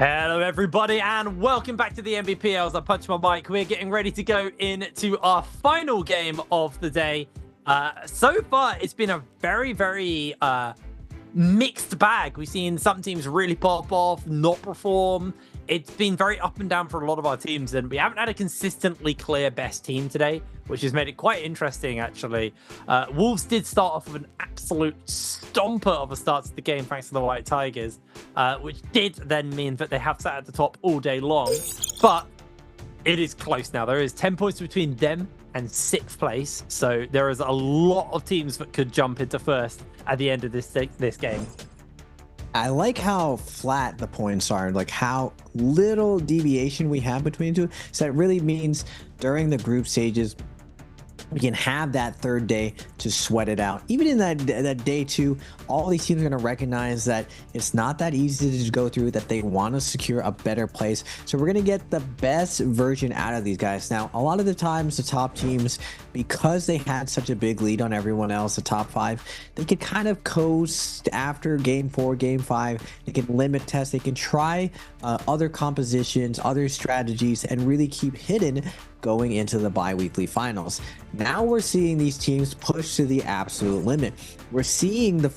Hello, everybody, and welcome back to the NBPL. As I punch my mic, we're getting ready to go into our final game of the day. So far, it's been a very, very mixed bag. We've seen some teams really pop off, not perform. It's been very up and down for a lot of our teams, and we haven't had a consistently clear best team today, which has made it quite interesting, actually. Wolves did start off with an absolute stomper of a start to the game, thanks to the White Tigers, which did then mean that they have sat at the top all day long. But it is close now. There is 10 points between them and 6th place, so there is a lot of teams that could jump into first at the end of this game. I like how flat the points are, like how little deviation we have between the two. So that really means during the group stages, we can have that third day to sweat it out. Even in that day 2, all these teams are going to recognize that it's not that easy to go through, that they want to secure a better place. So we're going to get the best version out of these guys. Now, a lot of the times the top teams, because they had such a big lead on everyone else, the top 5, they can kind of coast after game 4, game 5. They can limit test. They can try other compositions, other strategies, and really keep hidden going into the bi-weekly finals. Now we're seeing these teams push to the absolute limit. We're seeing the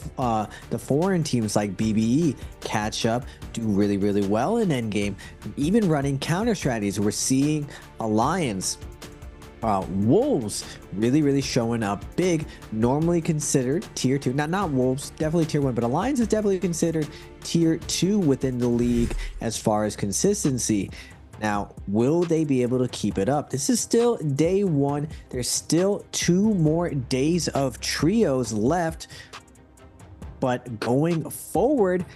foreign teams like BBE catch up, do really, really well in endgame, even running counter strategies. We're seeing Alliance, Wolves really, really showing up big, normally considered tier 2. Not Wolves, definitely tier 1, but Alliance is definitely considered tier 2 within the league as far as consistency. Now, will they be able to keep it up? This is still day 1. There's still 2 more days of trios left. But going forward,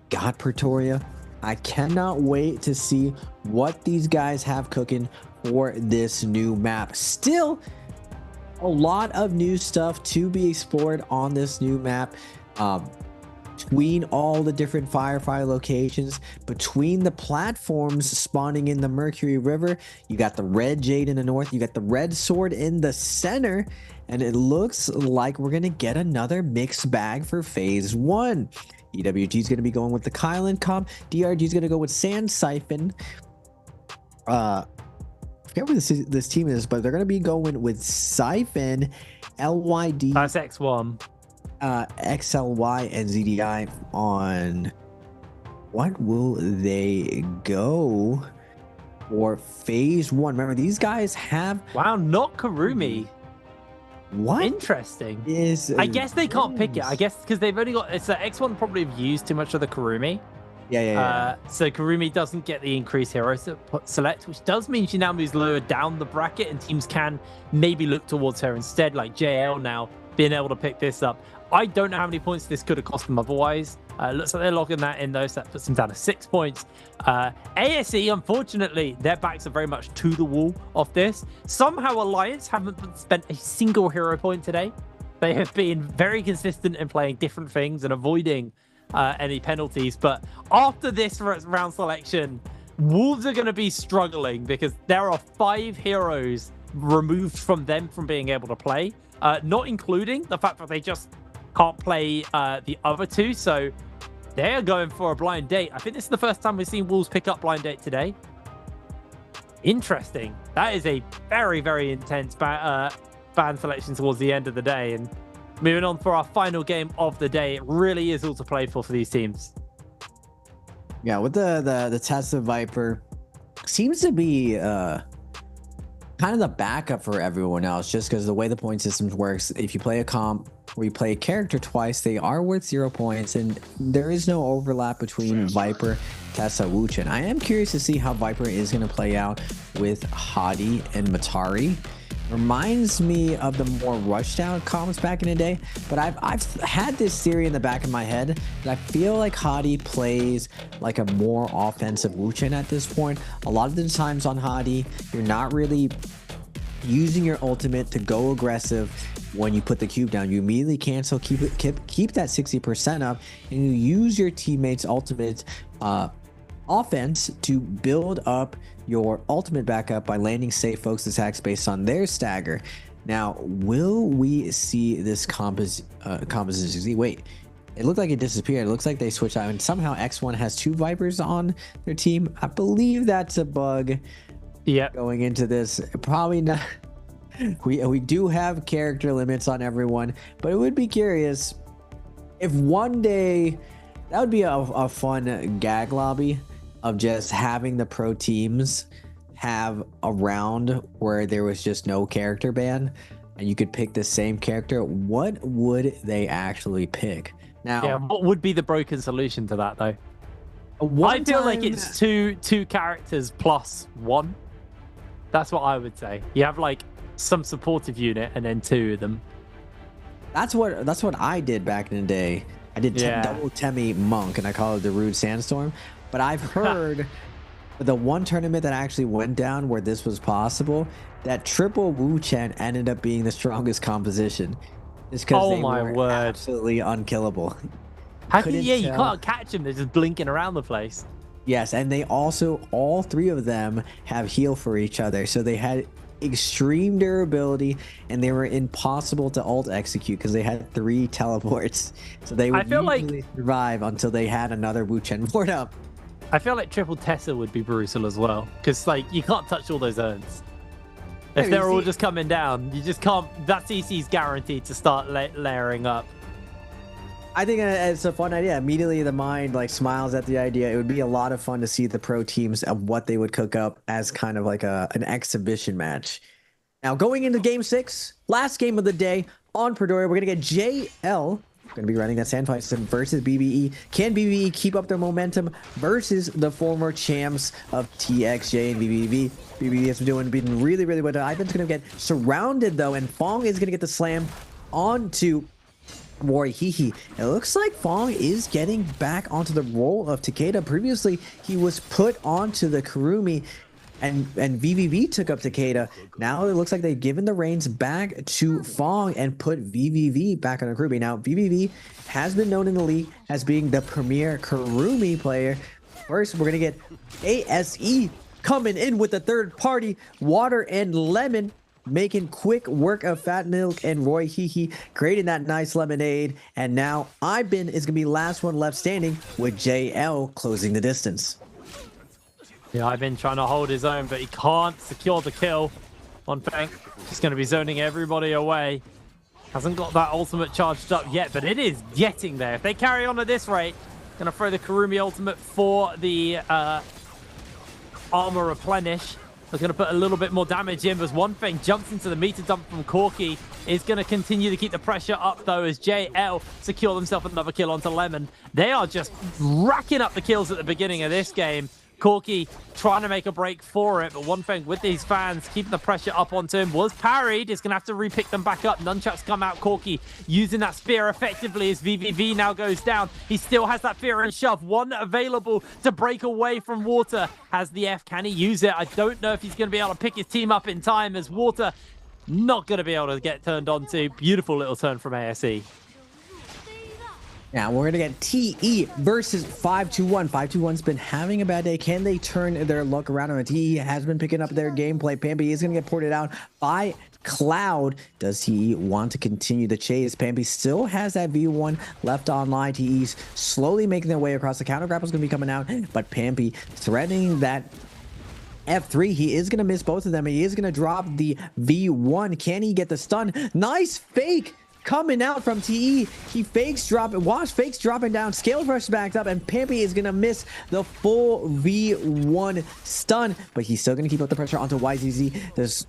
God, Pretoria, I cannot wait to see what these guys have cooking for this new map. Still, a lot of new stuff to be explored on this new map. Between all the different Firefly locations, between the platforms spawning in the Mercury River, you got the red jade in the north, you got the red sword in the center, and it looks like we're gonna get another mixed bag for phase 1. EWG is gonna be going with the Kylan comp, DRG is gonna go with Sand Siphon. I forget where this team is, but they're gonna be going with Siphon, LYD. That's X1. XLY and ZDI on what will they go for phase 1. Remember, these guys have not Karumi. What? Interesting. I guess they can't pick it. I guess because they've only got X1 probably have used too much of the Karumi. Yeah. So Karumi doesn't get the increased hero select, which does mean she now moves lower down the bracket, and teams can maybe look towards her instead, like JL now being able to pick this up. I don't know how many points this could have cost them otherwise. Looks like they're logging that in though, so that puts them down to 6 points. ASE, unfortunately, their backs are very much to the wall of this. Somehow Alliance haven't spent a single hero point today. They have been very consistent in playing different things and avoiding any penalties. But after this round selection, Wolves are going to be struggling because there are 5 heroes removed from them from being able to play, not including the fact that they just can't play the other 2. So they're going for a blind date. I think this is the first time we've seen Wolves pick up blind date today. Interesting. That is a very, very intense ban selection towards the end of the day. And moving on for our final game of the day, it really is all to play for these teams. Yeah, with the Tesla Viper seems to be kind of the backup for everyone else, just because the way the point systems works, if you play a comp where you play a character twice, they are worth 0 points, and there is no overlap between Viper, Tessa, Wuchen. I am curious to see how Viper is going to play out with Hadi and Matari. Reminds me of the more rushed out comps back in the day, but I've had this theory in the back of my head that I feel like Hadi plays like a more offensive Wuchen at this point. A lot of the times on Hadi, you're not really using your ultimate to go aggressive. When you put the cube down, you immediately cancel, keep that 60% up, and you use your teammates' ultimate offense to build up your ultimate backup by landing safe focus attacks based on their stagger. Now, will we see this composition? Wait, It looked like it disappeared. It looks like they switched out, and somehow X1 has 2 Vipers on their team. I believe that's a bug. Yeah. Going into this, probably not. We do have character limits on everyone, but it would be curious if one day that would be a fun gag lobby of just having the pro teams have a round where there was just no character ban and you could pick the same character. What would they actually pick? Now, Yeah, what would be the broken solution to that though? I feel like it's two characters plus 1. That's what I would say. You have like some supportive unit and then 2 of them. That's what I did back in the day. I did double Temmie Monk and I call it the Rude Sandstorm. But I've heard the one tournament that actually went down where this was possible, that triple Wu Chen ended up being the strongest composition. Just because they were absolutely unkillable. How can you can't catch them. They're just blinking around the place. Yes, and they also, all 3 of them have heal for each other. So they had extreme durability and they were impossible to ult execute because they had 3 teleports. So they would usually survive until they had another Wu Chen board up. I feel like triple Tessa would be brutal as well. Because like you can't touch all those urns. If they're all just coming down, you just can't. That CC's guaranteed to start layering up. I think it's a fun idea. Immediately the mind like smiles at the idea. It would be a lot of fun to see the pro teams of what they would cook up as kind of like an exhibition match. Now going into game 6, last game of the day on Predoria, we're gonna get JL. Going to be running that Sandfly system versus BBE. Can BBE keep up their momentum versus the former champs of TXJ and BBV? BBE has been really, really well. Ivan's going to get surrounded though, and Fong is going to get the slam onto Roy Hehe. It looks like Fong is getting back onto the role of Takeda. Previously, he was put onto the Kurumi, and VVV took up Takeda. Now it looks like they've given the reins back to Fong and put VVV back on the Kurumi. Now, VVV has been known in the league as being the premier Kurumi player. First, we're going to get ASE coming in with the third party, Water and Lemon, making quick work of Fat Milk and Roy Hehe, creating that nice lemonade. And now Ibin is going to be last one left standing with JL closing the distance. Yeah, I've been trying to hold his own, but he can't secure the kill. One thing, he's going to be zoning everybody away. Hasn't got that ultimate charged up yet, but it is getting there. If they carry on at this rate, going to throw the Kurumi ultimate for the armor replenish. They're going to put a little bit more damage in. But one thing, jumps into the meter dump from Corki. Is going to continue to keep the pressure up, though, as JL secure themselves another kill onto Lemon. They are just racking up the kills at the beginning of this game. Corki trying to make a break for it, but one thing with these fans keeping the pressure up onto him was parried. He's going to have to repick them back up. Nunchucks come out. Corki using that spear effectively as VVV now goes down. He still has that fear and shove. One available to break away from Water. Has the F. Can he use it? I don't know if he's going to be able to pick his team up in time as Water not going to be able to get turned on to. Beautiful little turn from ASE. Now we're going to get TE versus 521. 521's been having a bad day. Can they turn their luck around? And TE has been picking up their gameplay. Pampy is going to get ported out by Cloud. Does TE want to continue the chase? Pampy still has that V1 left online. TE's slowly making their way across. The counter grapple's going to be coming out, but Pampy threatening that F3. He is going to miss both of them. He is going to drop the V1. Can he get the stun? Nice fake coming out from TE. He fakes dropping, Wash fakes dropping down, Scale Rush backed up, and Pampy is gonna miss the full V1 stun, but he's still gonna keep up the pressure onto YZZ. This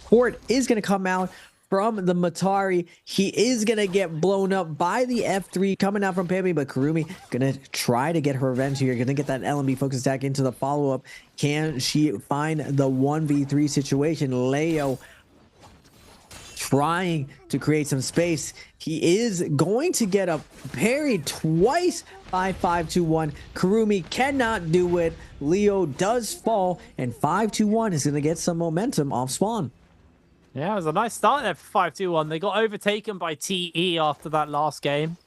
port is gonna come out from the Matari. He is gonna get blown up by the F3 coming out from Pampy, but Kurumi gonna try to get her revenge here. Gonna get that LMB focus attack into the follow-up. Can she find the 1v3 situation? Leo trying to create some space. He is going to get a parried twice by 521. Kurumi cannot do it. Leo does fall, and 521 is going to get some momentum off spawn. Yeah, it was a nice start there for 521. They got overtaken by TE after that last game.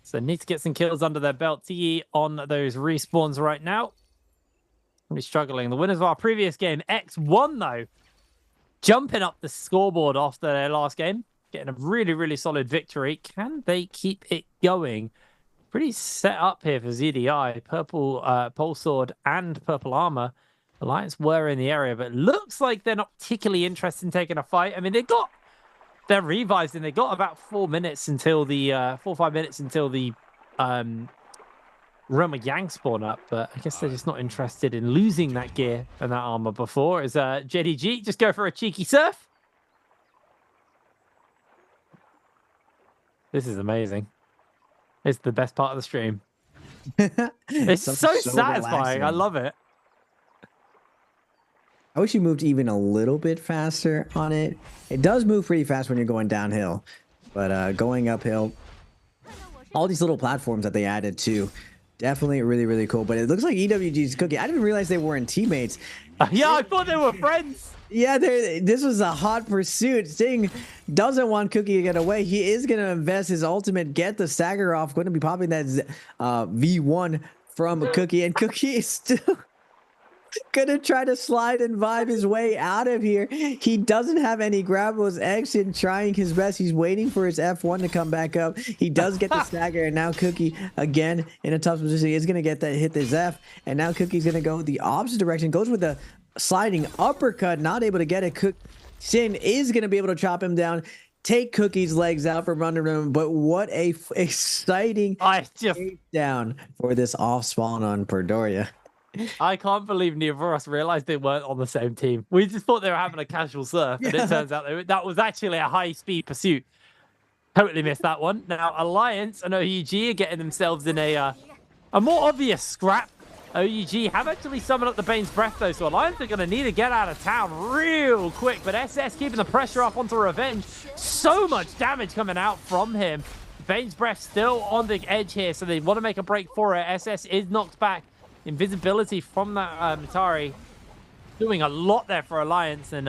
So need to get some kills under their belt. TE on those respawns right now. Really struggling. The winners of our previous game, X1 though, jumping up the scoreboard after their last game. getting a really, really solid victory. Can they keep it going? Pretty set up here for ZDI. Purple pole sword and purple armor. Alliance were in the area, but looks like they're not particularly interested in taking a fight. I mean, they're revised and they got about 4 minutes until the 4 or 5 minutes until the Realm of Yang spawn up, but I guess they're just not interested in losing that gear and that armor before. As JDG just go for a cheeky surf. This is amazing. It's the best part of the stream. It's so satisfying. Relaxing. I love it. I wish you moved even a little bit faster on it. It does move pretty fast when you're going downhill, but going uphill, all these little platforms that they added too, definitely really, really cool. But it looks like EWG's Cookie. I didn't realize they weren't teammates. Yeah, I thought they were friends. Yeah, this was a hot pursuit. Sting doesn't want Cookie to get away. He is going to invest his ultimate, get the stagger off. Going to be popping that V1 from Cookie. And Cookie is still going to try to slide and vibe his way out of here. He doesn't have any grapples. Exit trying his best. He's waiting for his F1 to come back up. He does get the stagger. And now Cookie, again, in a tough position, is going to get that, hit this F. And now Cookie's going to go the opposite direction. Goes with the sliding uppercut, not able to get it. Sin is going to be able to chop him down, take Cookie's legs out from under him. But what a exciting down for this off spawn on Perdoria. I can't believe neither of us realized they weren't on the same team. We just thought they were having a casual surf, and it turns out that was actually a high-speed pursuit. Totally missed that one. Now, Alliance and OUG are getting themselves in a more obvious scrap. OUG have actually summoned up the Bane's Breath, though, so Alliance are going to need to get out of town real quick. But SS keeping the pressure up onto Revenge. So much damage coming out from him. Bane's Breath still on the edge here, so they want to make a break for it. SS is knocked back. Invisibility from that Matari. Doing a lot there for Alliance. And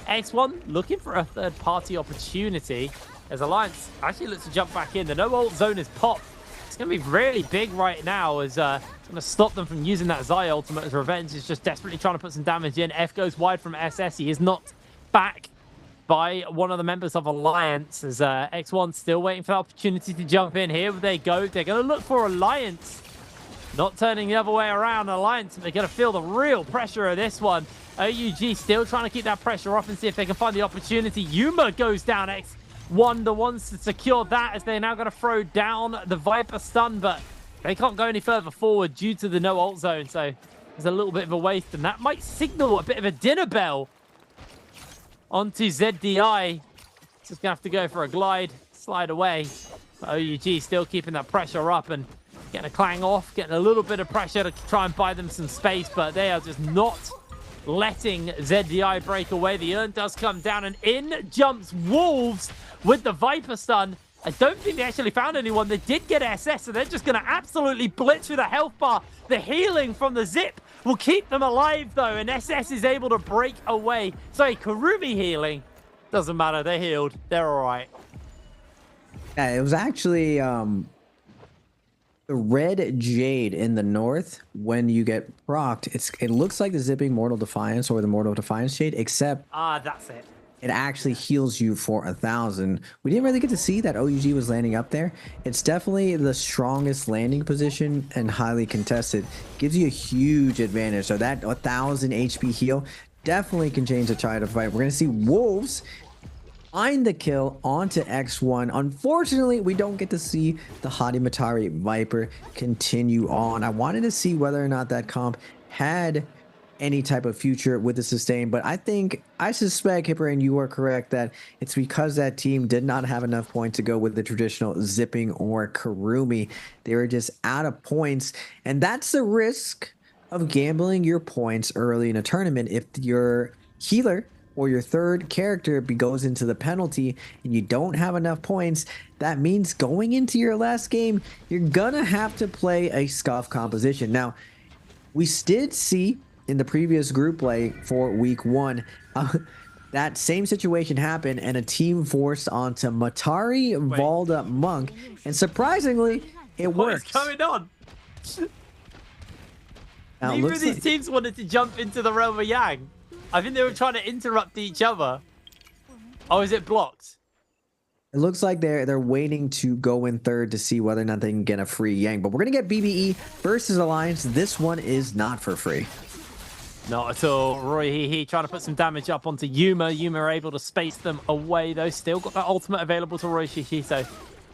X1 looking for a third-party opportunity. As Alliance actually looks to jump back in. The no-ult zone is popped. It's going to be really big right now as it's going to stop them from using that Zai ultimate as Revenge is just desperately trying to put some damage in. F goes wide from SS. He is knocked back by one of the members of Alliance as X1 still waiting for the opportunity to jump in. Here they go. They're going to look for Alliance. Not turning the other way around. Alliance, they're going to feel the real pressure of this one. OUG still trying to keep that pressure off and see if they can find the opportunity. Yuma goes down. X1 the ones to secure that as they're now going to throw down the Viper stun, but they can't go any further forward due to the no ult zone. So there's a little bit of a waste, and that might signal a bit of a dinner bell onto ZDI. Just going to have to go for a glide, slide away. But OUG still keeping that pressure up and getting a clang off, getting a little bit of pressure to try and buy them some space, but they are just not letting ZDI break away. The urn does come down, and in jumps Wolves with the Viper stun. I don't think they actually found anyone. They did get SS, so they're just going to absolutely blitz through the health bar. The healing from the zip will keep them alive, though, and SS is able to break away. Sorry, Kurumi healing. Doesn't matter. They're healed. They're all right. Yeah, it was actually the red jade in the north. When you get procced, it looks like the zipping Mortal Defiance or the Mortal Defiance jade, except that's it. It actually heals you for 1,000. We didn't really get to see that OUG was landing up there. It's definitely the strongest landing position and highly contested. Gives you a huge advantage. So that 1,000 HP heal definitely can change the tide of fight. We're going to see Wolves find the kill onto X1. Unfortunately, we don't get to see the Hadi Matari Viper continue on. I wanted to see whether or not that comp had any type of future with the sustain, but I suspect, Hipper, and you are correct, that it's because that team did not have enough points to go with the traditional zipping or Kurumi. They were just out of points, and that's the risk of gambling your points early in a tournament. If your healer or your third character goes into the penalty and you don't have enough points, that means going into your last game, you're gonna have to play a scuff composition. Now, we did see in the previous group play for week 1, that same situation happened, and a team forced onto Matari, Valda, Monk, and surprisingly, it worked. What is going on? Now, Neither of these teams wanted to jump into the realm of Yang. I think they were trying to interrupt each other. Oh, is it blocked? It looks like they're waiting to go in third to see whether or not they can get a free Yang. But we're gonna get BBE versus Alliance. This one is not for free. Not at all. Roy Hee trying to put some damage up onto Yuma. Yuma are able to space them away, though. Still got that ultimate available to Roy Hee, so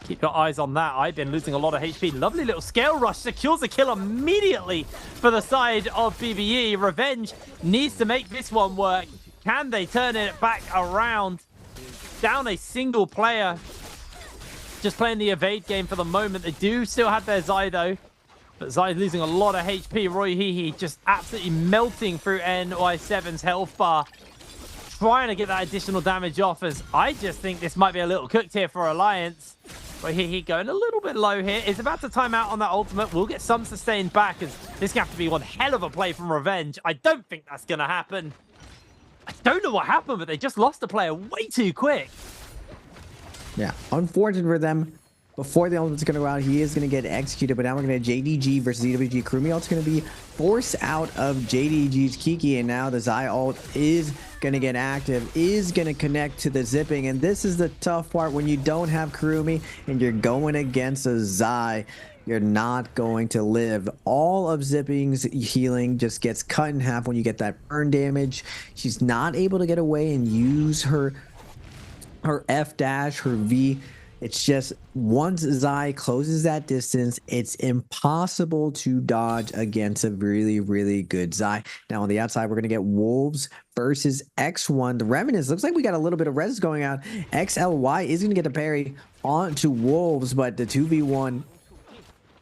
keep your eyes on that. I've been losing a lot of HP. Lovely little scale rush. Secures a kill immediately for the side of BBE. Revenge needs to make this one work. Can they turn it back around? Down a single player. Just playing the evade game for the moment. They do still have their Zai, though. But Zai losing a lot of HP. Roy Hee just absolutely melting through NY7's health bar. Trying to get that additional damage off, as I just think this might be a little cooked here for Alliance. Roy Hee going a little bit low here. Is about to time out on that ultimate. We'll get some sustained back, as this can have to be one hell of a play from Revenge. I don't think that's going to happen. I don't know what happened, but they just lost a player way too quick. Yeah, unfortunate for them. Before the ultimate's going to go out, he is going to get executed. But now we're going to have JDG versus EWG. Kurumi ult's going to be forced out of JDG's Kiki. And now the Zai ult is going to get active, is going to connect to the zipping. And this is the tough part when you don't have Kurumi and you're going against a Zai. You're not going to live. All of Zipping's healing just gets cut in half when you get that burn damage. She's not able to get away and use her F dash, her V. It's just once Zai closes that distance, it's impossible to dodge against a really, really good Zai. Now on the outside, we're going to get Wolves versus X1. The Remnants, looks like we got a little bit of res going out. XLY is going to get a parry onto Wolves, but the 2v1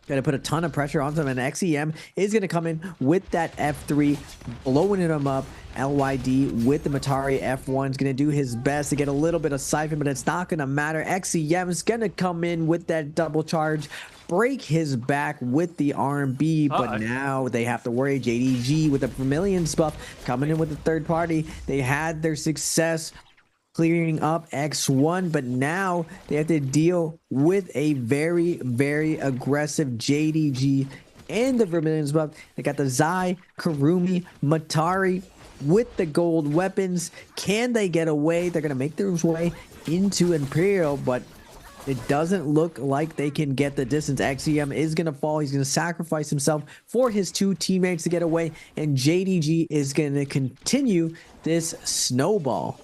going to put a ton of pressure on them, and XEM is going to come in with that F3, blowing him up. LYD with the Matari F1 is going to do his best to get a little bit of siphon, but it's not going to matter. XEM is going to come in with that double charge, break his back with the RMB, but now they have to worry. JDG with the Vermilion's buff coming in with the third party. They had their success clearing up X1, but now they have to deal with a very, very aggressive JDG and the Vermilion's buff. They got the Zai, Kurumi, Matari with the gold weapons. Can they get away? They're going to make their way into Imperial, but it doesn't look like they can get the distance. XEM is going to fall. He's going to sacrifice himself for his two teammates to get away, and JDG is going to continue this snowball.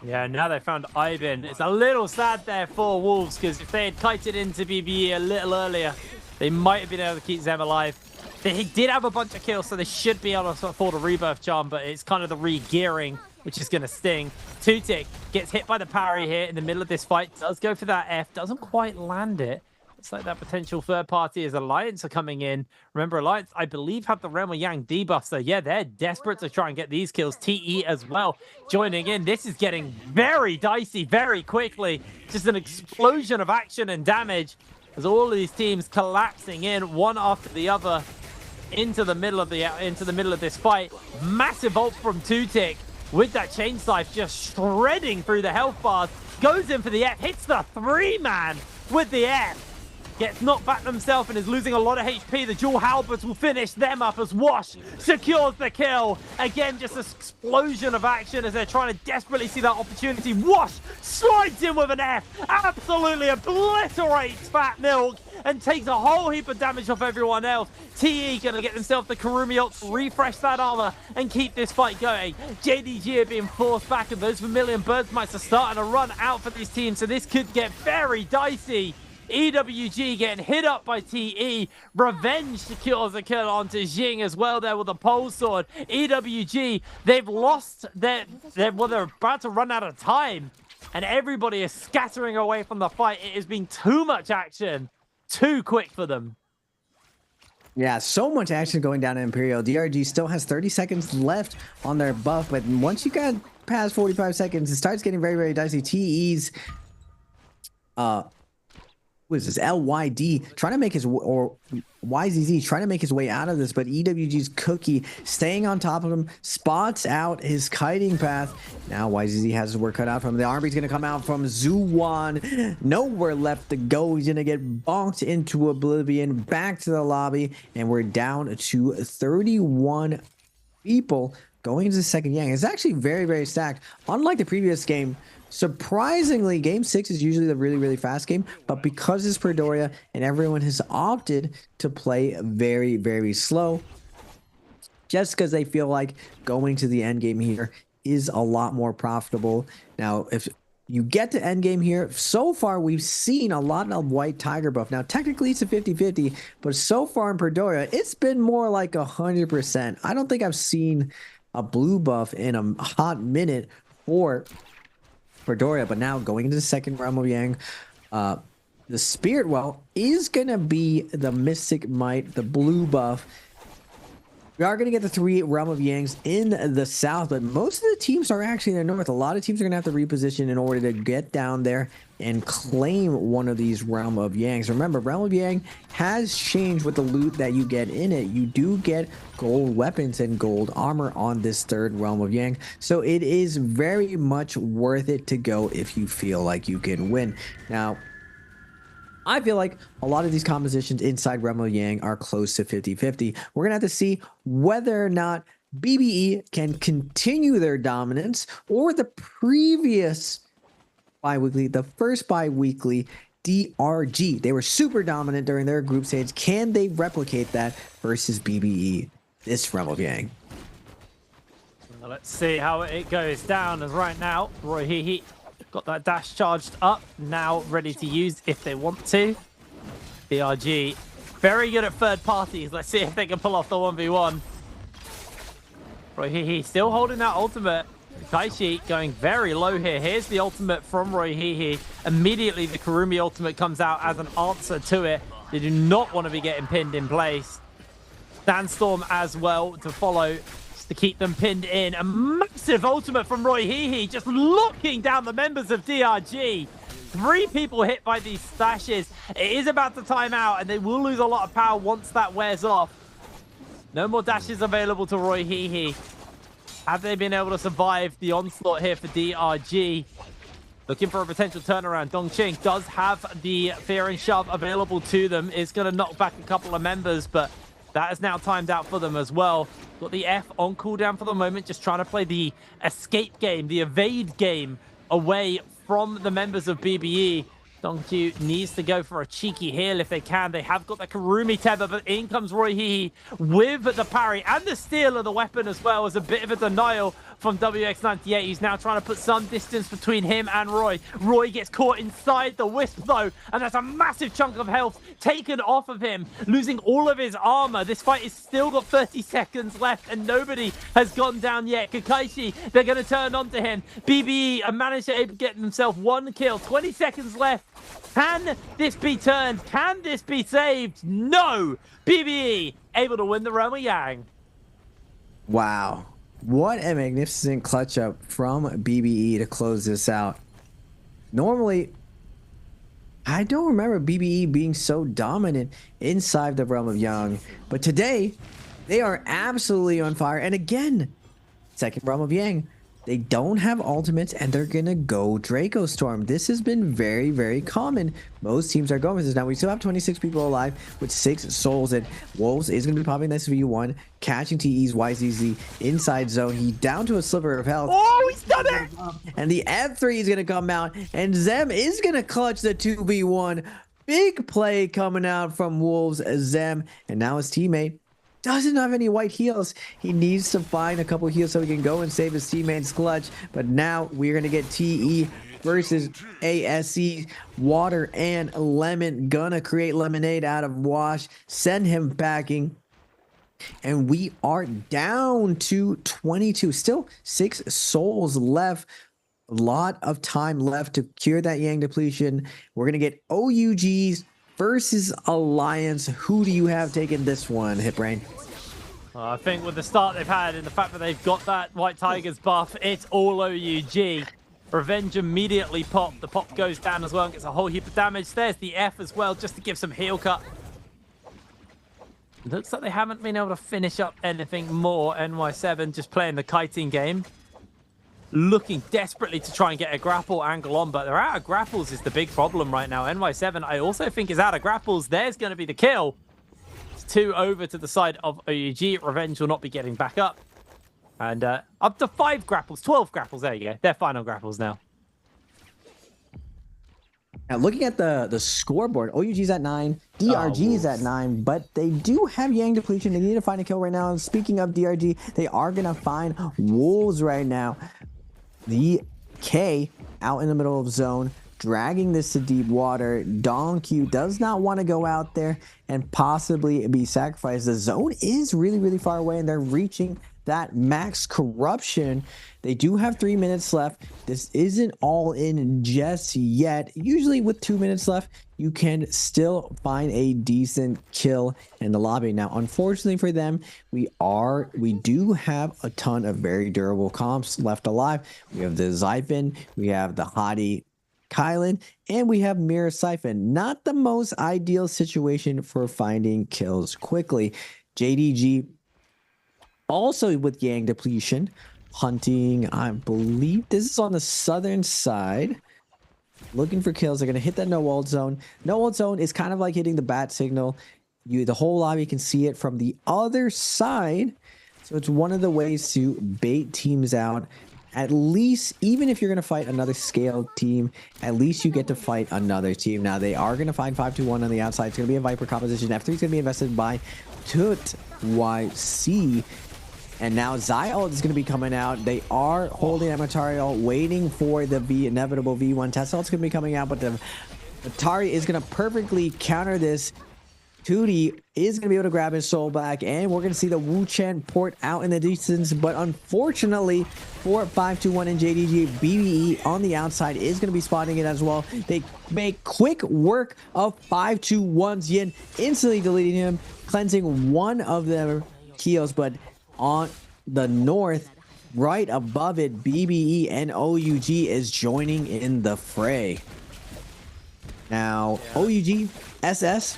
Yeah, now they found Ivan. It's a little sad there for Wolves, because if they had kited into BBE a little earlier, they might have been able to keep them alive. They did have a bunch of kills, so they should be able to afford a rebirth charm, but it's kind of the re-gearing, which is going to sting. Tutik gets hit by the parry here in the middle of this fight. Does go for that F. Doesn't quite land it. It's like that potential third party as Alliance are coming in. Remember, Alliance, I believe, have the Realm of Yang debuff. So, yeah, they're desperate to try and get these kills. TE as well joining in. This is getting very dicey very quickly. Just an explosion of action and damage as all of these teams collapsing in one after the other into the middle of this fight. Massive ult from Tutik with that chain scythe just shredding through the health bars. Goes in for the F, hits the 3-man with the F. Gets knocked back himself and is losing a lot of HP. The dual halberds will finish them up as Wash secures the kill. Again, just an explosion of action as they're trying to desperately see that opportunity. Wash slides in with an F, absolutely obliterates Fat Milk and takes a whole heap of damage off everyone else. TE gonna get themselves the Kurumi ult to refresh that armor and keep this fight going. JDG are being forced back, and those Vermilion Bird Mites are starting to run out for these teams, so this could get very dicey. EWG getting hit up by TE. Revenge secures a kill onto Jing as well there with a pole sword. EWG, they've lost they're about to run out of time, and everybody is scattering away from the fight. It has been too much action, too quick for them. Yeah, so much action going down in Imperial. DRG still has 30 seconds left on their buff, but once you got past 45 seconds, it starts getting very, very dicey. TE's who is this? LYD trying to make his, or YZZ trying to make his way out of this, but EWG's Cookie staying on top of him, spots out his kiting path. Now YZZ has his work cut out from him. The army's going to come out from Zuwan. Nowhere left to go. He's going to get bonked into oblivion, back to the lobby, and we're down to 31 people going into the second Yang. It's actually very, very stacked. Unlike the previous game, Surprisingly, game 6 is usually the really, really fast game, but because it's Predoria and everyone has opted to play very, very slow, just because they feel like going to the end game here is a lot more profitable. Now, if you get to end game here, so far we've seen a lot of white tiger buff. Now, technically it's a 50-50, but so far in Predoria, it's been more like 100%. I don't think I've seen a blue buff in a hot minute for Predoria, but now going into the second Realm of Yang, the Spirit Well is going to be the Mystic Might, the blue buff. We are going to get the 3 Realm of Yangs in the south, but most of the teams are actually in the north. A lot of teams are going to have to reposition in order to get down there and claim one of these Realm of Yangs. Remember, Realm of Yang has changed with the loot that you get in it. You do get gold weapons and gold armor on this third Realm of Yang, so it is very much worth it to go if you feel like you can win. Now, I feel like a lot of these compositions inside Realm of Yang are close to 50-50. We're going to have to see whether or not BBE can continue their dominance or the previous bi-weekly, the first bi-weekly DRG. They were super dominant during their group stage. Can they replicate that versus BBE this Realm of Yang? Well, let's see how it goes down. As right now, Roy Hee got that dash charged up, now ready to use if they want to. BRG, very good at third parties. Let's see if they can pull off the 1v1. Roy Hee still holding that ultimate. Kaishi going very low here. Here's the ultimate from Roy Hee. Immediately the Kurumi ultimate comes out as an answer to it. They do not want to be getting pinned in place. Sandstorm as well to follow, to keep them pinned in. A massive ultimate from Roy Hee, just locking down the members of DRG. 3 people hit by these slashes. It is about to time out, and they will lose a lot of power once that wears off. No more dashes available to Roy Hee. Have they been able to survive the onslaught here for DRG? Looking for a potential turnaround. Dongqing does have the Fear and Shove available to them. It's going to knock back a couple of members, but that is now timed out for them as well. Got the F on cooldown for the moment, just trying to play the escape game, the evade game away from the members of BBE. Dongqing needs to go for a cheeky heal if they can. They have got the Kurumi tether, but in comes Roy Hee with the parry and the steal of the weapon as well as a bit of a denial from WX98. He's now trying to put some distance between him and Roy. Roy gets caught inside the Wisp though, and that's a massive chunk of health taken off of him, losing all of his armor. This fight is still got 30 seconds left and nobody has gone down yet. Kakashi, they're going to turn onto him. BBE managed to get themselves 1 kill. 20 seconds left. Can this be turned? Can this be saved? No! BBE able to win the Realm of Yang. Wow. What a magnificent clutch up from BBE to close this out. Normally, I don't remember BBE being so dominant inside the Realm of Yang, but today, they are absolutely on fire. And again, second Realm of Yang, they don't have ultimates and they're gonna go Draco Storm. This has been very, very common. Most teams are going with this. Now we still have 26 people alive with 6 souls, and Wolves is gonna be popping this V1, catching TE's YZZ inside zone. He down to a sliver of health. Oh, he's done it! And the F3 is gonna come out, and Zem is gonna clutch the 2v1. Big play coming out from Wolves Zem, and now his teammate doesn't have any white heals. He needs to find a couple heals so he can go and save his teammate's clutch. But now we're going to get TE versus ASE. Water and Lemon gonna create lemonade out of Wash. Send him packing. And we are down to 22. Still 6 souls left. A lot of time left to cure that Yang depletion. We're going to get OUGs versus Alliance. Who do you have taking this one, Hitbrain? I think with the start they've had and the fact that they've got that White Tigers buff, it's all OUG. Revenge immediately popped. The pop goes down as well and gets a whole heap of damage. There's the F as well, just to give some heal cut. Looks like they haven't been able to finish up anything more. NY7 just playing the kiting game. Looking desperately to try and get a grapple angle on, but they're out of grapples is the big problem right now. NY7, I also think, is out of grapples. There's going to be the kill. It's 2 over to the side of OUG. Revenge will not be getting back up. And up to 5 grapples, 12 grapples. There you go. They're final grapples now. Now, looking at the scoreboard, OUG's at 9, DRG is at 9, but they do have Yang depletion. They need to find a kill right now. And speaking of DRG, they are going to find Wolves right now. The K out in the middle of zone, dragging this to deep water. Donkey does not want to go out there and possibly be sacrificed. The zone is really, really far away, and they're reaching that max corruption. They do have 3 minutes left. This isn't all in just yet. Usually with 2 minutes left, you can still find a decent kill in the lobby. Now, unfortunately for them, we do have a ton of very durable comps left alive. We have the Zyphin, we have the Hottie Kylan, and we have Mirror Siphon. Not the most ideal situation for finding kills quickly. JDG also with Yang depletion, hunting, I believe this is on the southern side, looking for kills. They're going to hit that no ult zone. No ult zone is kind of like hitting the bat signal. The whole lobby can see it from the other side. So it's one of the ways to bait teams out. At least, even if you're going to fight another scaled team, at least you get to fight another team. Now, they are going to find 5-2-1 on the outside. It's going to be a Viper composition. F3 is going to be invested by Tut YC. And now Zyult is going to be coming out. They are holding that material, waiting for the inevitable V1. Tessalt's going to be coming out, but the Atari is going to perfectly counter this. Tootie is going to be able to grab his soul back, and we're going to see the Wu Chen port out in the distance. But unfortunately, for 5-2-1 and JDG, BBE on the outside is going to be spotting it as well. They make quick work of 5-2-1's Yin, instantly deleting him, cleansing one of their kills, but on the north, right above it, BBE and OUG is joining in the fray. Now, OUG, SS,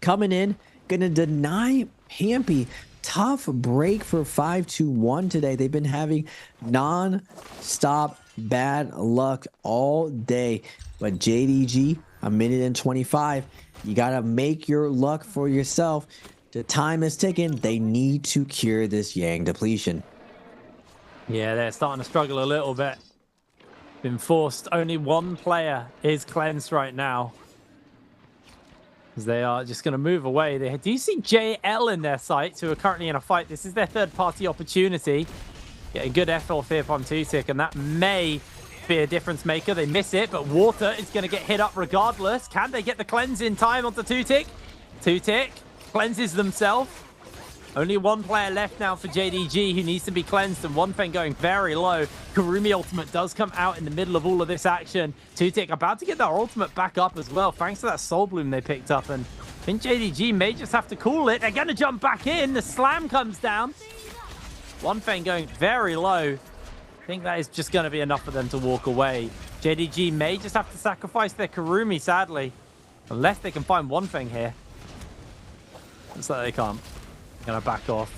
coming in, gonna deny Pampy. Tough break for 5-2-1 today. They've been having non-stop bad luck all day. But JDG, a minute and 25. You gotta make your luck for yourself. The time is ticking. They need to cure this Yang depletion. Yeah, they're starting to struggle a little bit. Been forced. Only one player is cleansed right now. As they are just going to move away. Do you see JL in their sights, who are currently in a fight? This is their third-party opportunity. Getting good F here from Tutik, and that may be a difference maker. They miss it, but Water is going to get hit up regardless. Can they get the cleanse in time onto Tutik? Tutik cleanses themselves. Only one player left now for JDG who needs to be cleansed, and one thing going very low. Kurumi ultimate does come out in the middle of all of this action. Tutik about to get their ultimate back up as well, thanks to that Soul Bloom they picked up, and I think JDG may just have to cool it. They're going to jump back in. The slam comes down. One thing going very low. I think that is just going to be enough for them to walk away. JDG may just have to sacrifice their Kurumi, sadly, unless they can find one thing here. Looks like they can't. Gonna back off.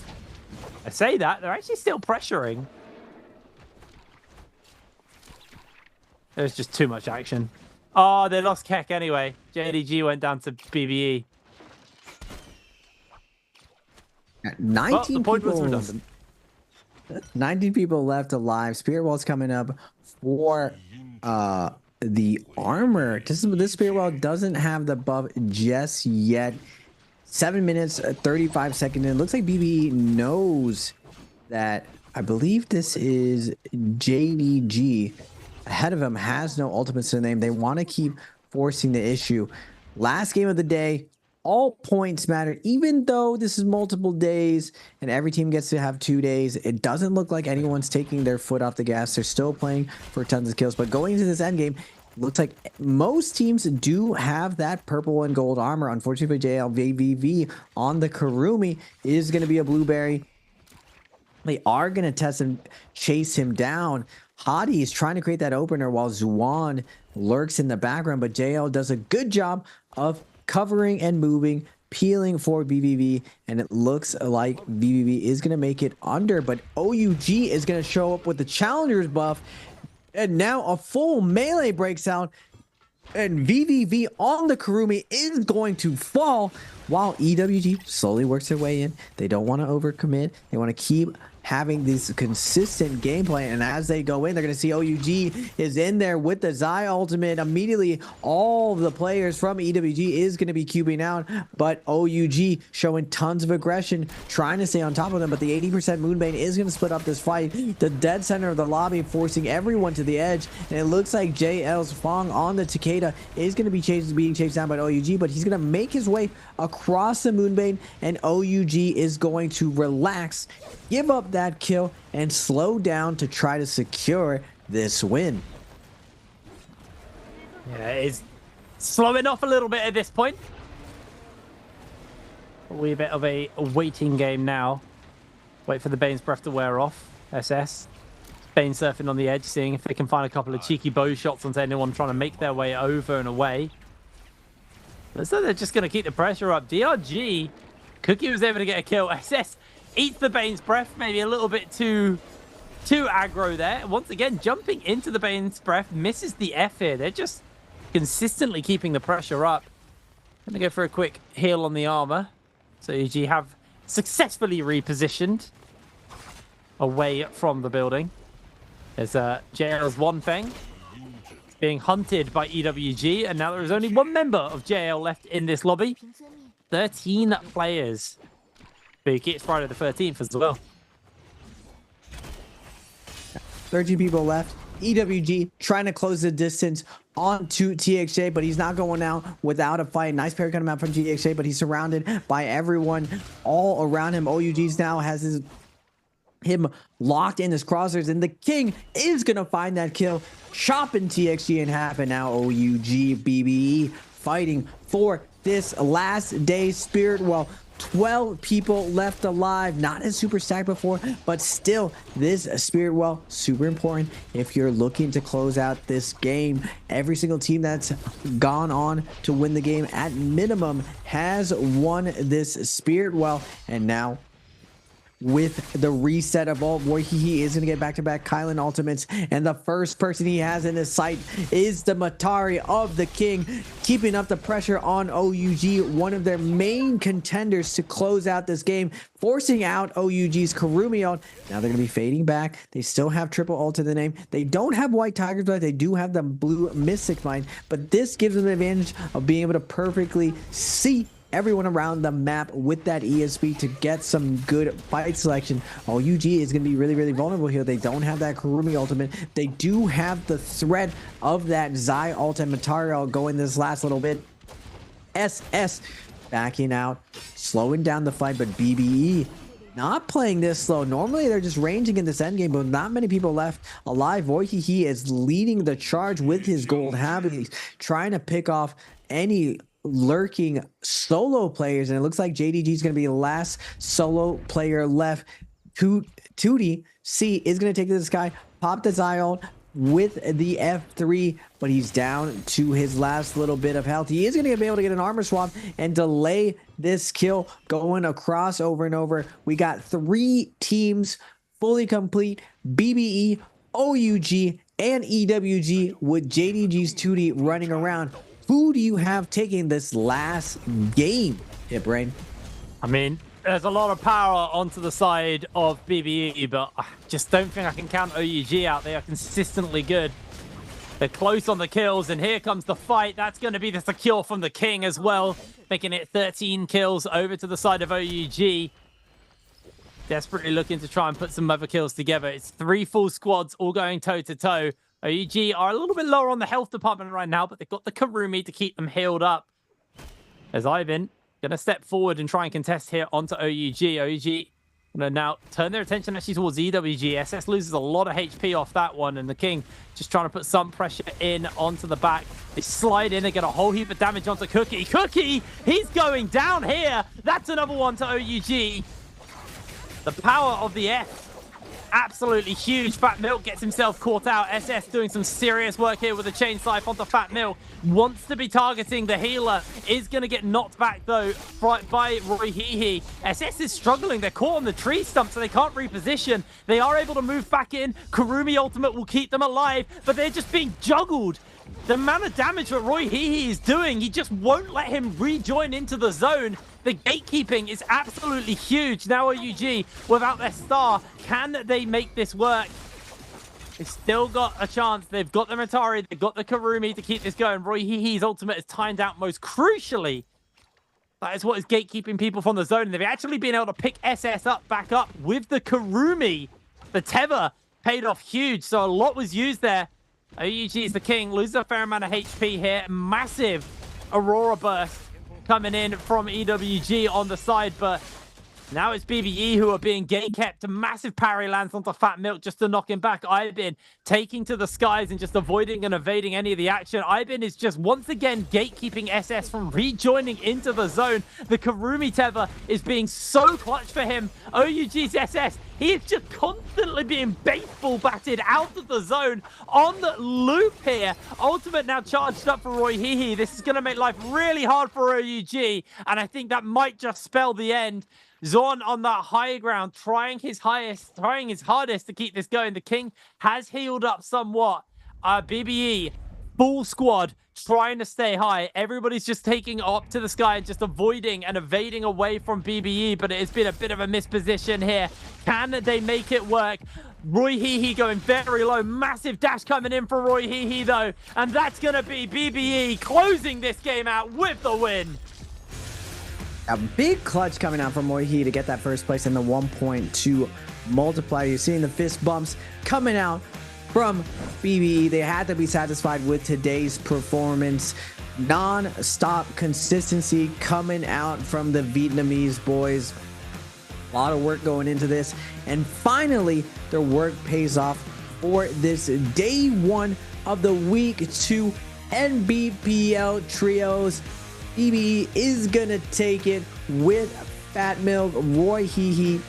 I say that, they're actually still pressuring. There's just too much action. Oh, they lost Keck anyway. JDG went down to BBE. 19 people left alive. Spirit Wall's coming up for the armor. This Spirit Wall doesn't have the buff just yet. 7 minutes, 35 seconds in. Looks like BBE knows that. I believe this is JDG. Ahead of him has no ultimate to the name. They want to keep forcing the issue. Last game of the day. All points matter. Even though this is multiple days and every team gets to have 2 days, it doesn't look like anyone's taking their foot off the gas. They're still playing for tons of kills. But going into this endgame, looks like most teams do have that purple and gold armor. Unfortunately for JLVVV on the Kurumi is going to be a blueberry. They are going to test and chase him down. Hottie is trying to create that opener while Zuan lurks in the background, but JL does a good job of covering and moving, peeling for BBV, and it looks like BBV is going to make it under, but OUG is going to show up with the challenger's buff. And now a full melee breaks out, and VVV on the Kurumi is going to fall while EWG slowly works their way in. They don't want to overcommit. They want to keep having this consistent gameplay. And as they go in, they're going to see OUG is in there with the Zai ultimate. Immediately, all of the players from EWG is going to be cubing out, but OUG showing tons of aggression, trying to stay on top of them. But the 80% Moonbane is going to split up this fight. The dead center of the lobby forcing everyone to the edge. And it looks like JL's Fong on the Takeda is going to be being chased down by OUG, but he's going to make his way across the Moonbane, and OUG is going to relax, give up that kill, and slow down to try to secure this win. Yeah, it's slowing off a little bit at this point. A wee bit of a waiting game now. Wait for the Bane's breath to wear off. SS. Bane surfing on the edge, seeing if they can find a couple of cheeky bow shots onto anyone trying to make their way over and away. Looks like they're just going to keep the pressure up. DRG, Cookie was able to get a kill. SS eats the Bane's breath, maybe a little bit too aggro there. Once again, jumping into the Bane's breath, misses the F here. They're just consistently keeping the pressure up. Going to go for a quick heal on the armor. So UG have successfully repositioned away from the building. There's JL's One Feng being hunted by EWG, and now there is only one member of JL left in this lobby. 13 players. BIWEEK, it's Friday the 13th as well. 13 people left. EWG trying to close the distance onto TXJ, but he's not going out without a fight. Nice parry coming out from TXJ, but he's surrounded by everyone all around him. OUG's now has him locked in his crosshairs, and the King is gonna find that kill, chopping TXG in half, and now OUG BBE fighting for this last day spirit well. 12 people left alive, not as super stacked before, but still this spirit well super important if you're looking to close out this game. Every single team that's gone on to win the game at minimum has won this spirit well, and now with the reset of Ult, he is going to get back-to-back Kylan ultimates, and the first person he has in his sight is the Matari of the King, keeping up the pressure on OUG, one of their main contenders to close out this game, forcing out OUG's Kurumi ult. Now they're going to be fading back. They still have triple ult to the name. They don't have White Tiger's Blood. They do have the blue Mystic Mine, but this gives them the advantage of being able to perfectly see everyone around the map with that ESP to get some good fight selection. OUG is going to be really, really vulnerable here. They don't have that Kurumi ultimate. They do have the threat of that Zai ult and Matari ult going this last little bit. SS backing out, slowing down the fight, but BBE not playing this slow. Normally they're just ranging in this endgame, but not many people left alive. He is leading the charge with his gold habit. He's trying to pick off any lurking solo players, and it looks like JDG is going to be the last solo player left. Tootie C is going to take this guy, pop the Zai ult with the F3, but he's down to his last little bit of health. He is going to be able to get an armor swap and delay this kill going across over and over. We got 3 teams fully complete: BBE, OUG, and EWG, with JDG's Tootie running around. Who do you have taking this last game, HitBrain? I mean, there's a lot of power onto the side of BBE, but I just don't think I can count OUG out. They are consistently good. They're close on the kills, and here comes the fight. That's going to be the secure from the King as well, making it 13 kills over to the side of OUG. Desperately looking to try and put some other kills together. It's 3 full squads all going toe-to-toe. OUG are a little bit lower on the health department right now, but they've got the Kurumi to keep them healed up. As Ivan going to step forward and try and contest here onto OUG. OUG going to now turn their attention actually towards EWG. SS loses a lot of HP off that one, and the King just trying to put some pressure in onto the back. They slide in and get a whole heap of damage onto Cookie. Cookie, he's going down here. That's another one to OUG. The power of the F. Absolutely huge. Fat Milk gets himself caught out. SS doing some serious work here with a chain scythe onto Fat Milk. Wants to be targeting the healer. Is going to get knocked back though by Roy Hehe. SS is struggling. They're caught on the tree stump, so they can't reposition. They are able to move back in. Kurumi ultimate will keep them alive, but they're just being juggled the amount of damage that Roy Hehe is doing, he just won't let him rejoin into the zone. The gatekeeping is absolutely huge. Now OUG, without their star, can they make this work? They've still got a chance. They've got the Matari, they've got the Karumi to keep this going. Roy Hehe's ultimate is timed out most crucially. That is what is gatekeeping people from the zone. And they've actually been able to pick SS up, back up with the Karumi. The Tether paid off huge, so a lot was used there. OUG is the king, loses a fair amount of HP here. Massive Aurora burst coming in from EWG on the side, but now it's BBE who are being gate kept. Massive parry lands onto Fat Milk just to knock him back. Ibin taking to the skies and just avoiding and evading any of the action. Ibin is just once again gatekeeping SS from rejoining into the zone. The Karumi Tether is being so clutch for him. OUG's SS, he is just constantly being baseball batted out of the zone on the loop here. Ultimate now charged up for Roy Hehe. This is going to make life really hard for OUG, and I think that might just spell the end. Zorn on that high ground, trying his hardest to keep this going. The king has healed up somewhat. BBE, full squad, trying to stay high. Everybody's just taking up to the sky and just avoiding and evading away from BBE, but it has been a bit of a misposition here. Can they make it work? Roy Hehe going very low. Massive dash coming in for Roy Hehe, though. And that's going to be BBE closing this game out with the win. A big clutch coming out from Roy Hehe to get that first place in the 1.2 multiplier. You're seeing the fist bumps coming out from BBE. They had to be satisfied with today's performance. Non-stop consistency coming out from the Vietnamese boys. A lot of work going into this. And finally, their work pays off for this day one of the week 2 NBPL trios. BBE is gonna take it with Fat Milk, Roy Hehe.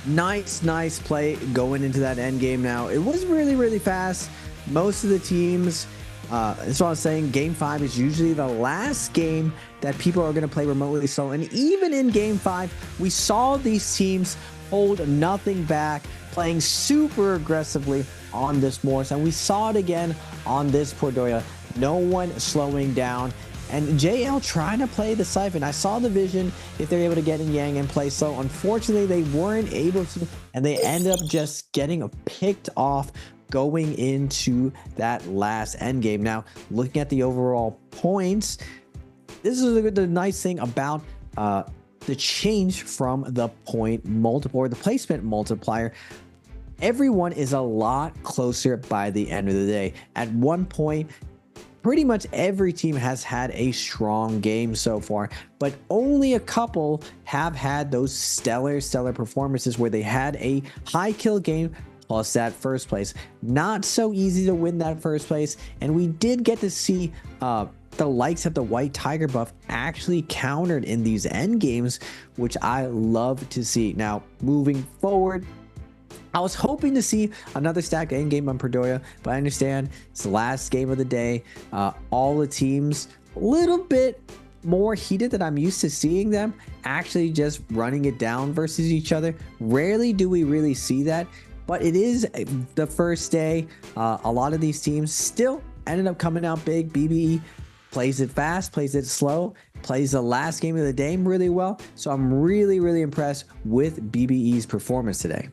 Nice play going into that end game. Now it was really fast. Most of the teams, that's what I was saying, game 5 is usually the last game that people are going to play remotely solo, and even in game 5 we saw these teams hold nothing back, playing super aggressively on this Morris, and we saw it again on this Pordoya. No one slowing down. And JL trying to play the Siphon. I saw the vision if they're able to get in Yang and play slow. Unfortunately, they weren't able to, and they end up just getting picked off going into that last end game. Now, looking at the overall points, this is the nice thing about the change from the point multiplier, or the placement multiplier. Everyone is a lot closer by the end of the day. At one point, pretty much every team has had a strong game so far, but only a couple have had those stellar performances where they had a high kill game plus that first place. Not so easy to win that first place, and we did get to see the likes of the White Tiger buff actually countered in these end games, which I love to see. Now, moving forward, I was hoping to see another stacked end game on Pordoya, but I understand it's the last game of the day. All the teams a little bit more heated than I'm used to seeing them, actually just running it down versus each other. Rarely do we really see that, but it is the first day. A lot of these teams still ended up coming out big. BBE plays it fast, plays it slow, plays the last game of the day really well. So I'm really impressed with BBE's performance today.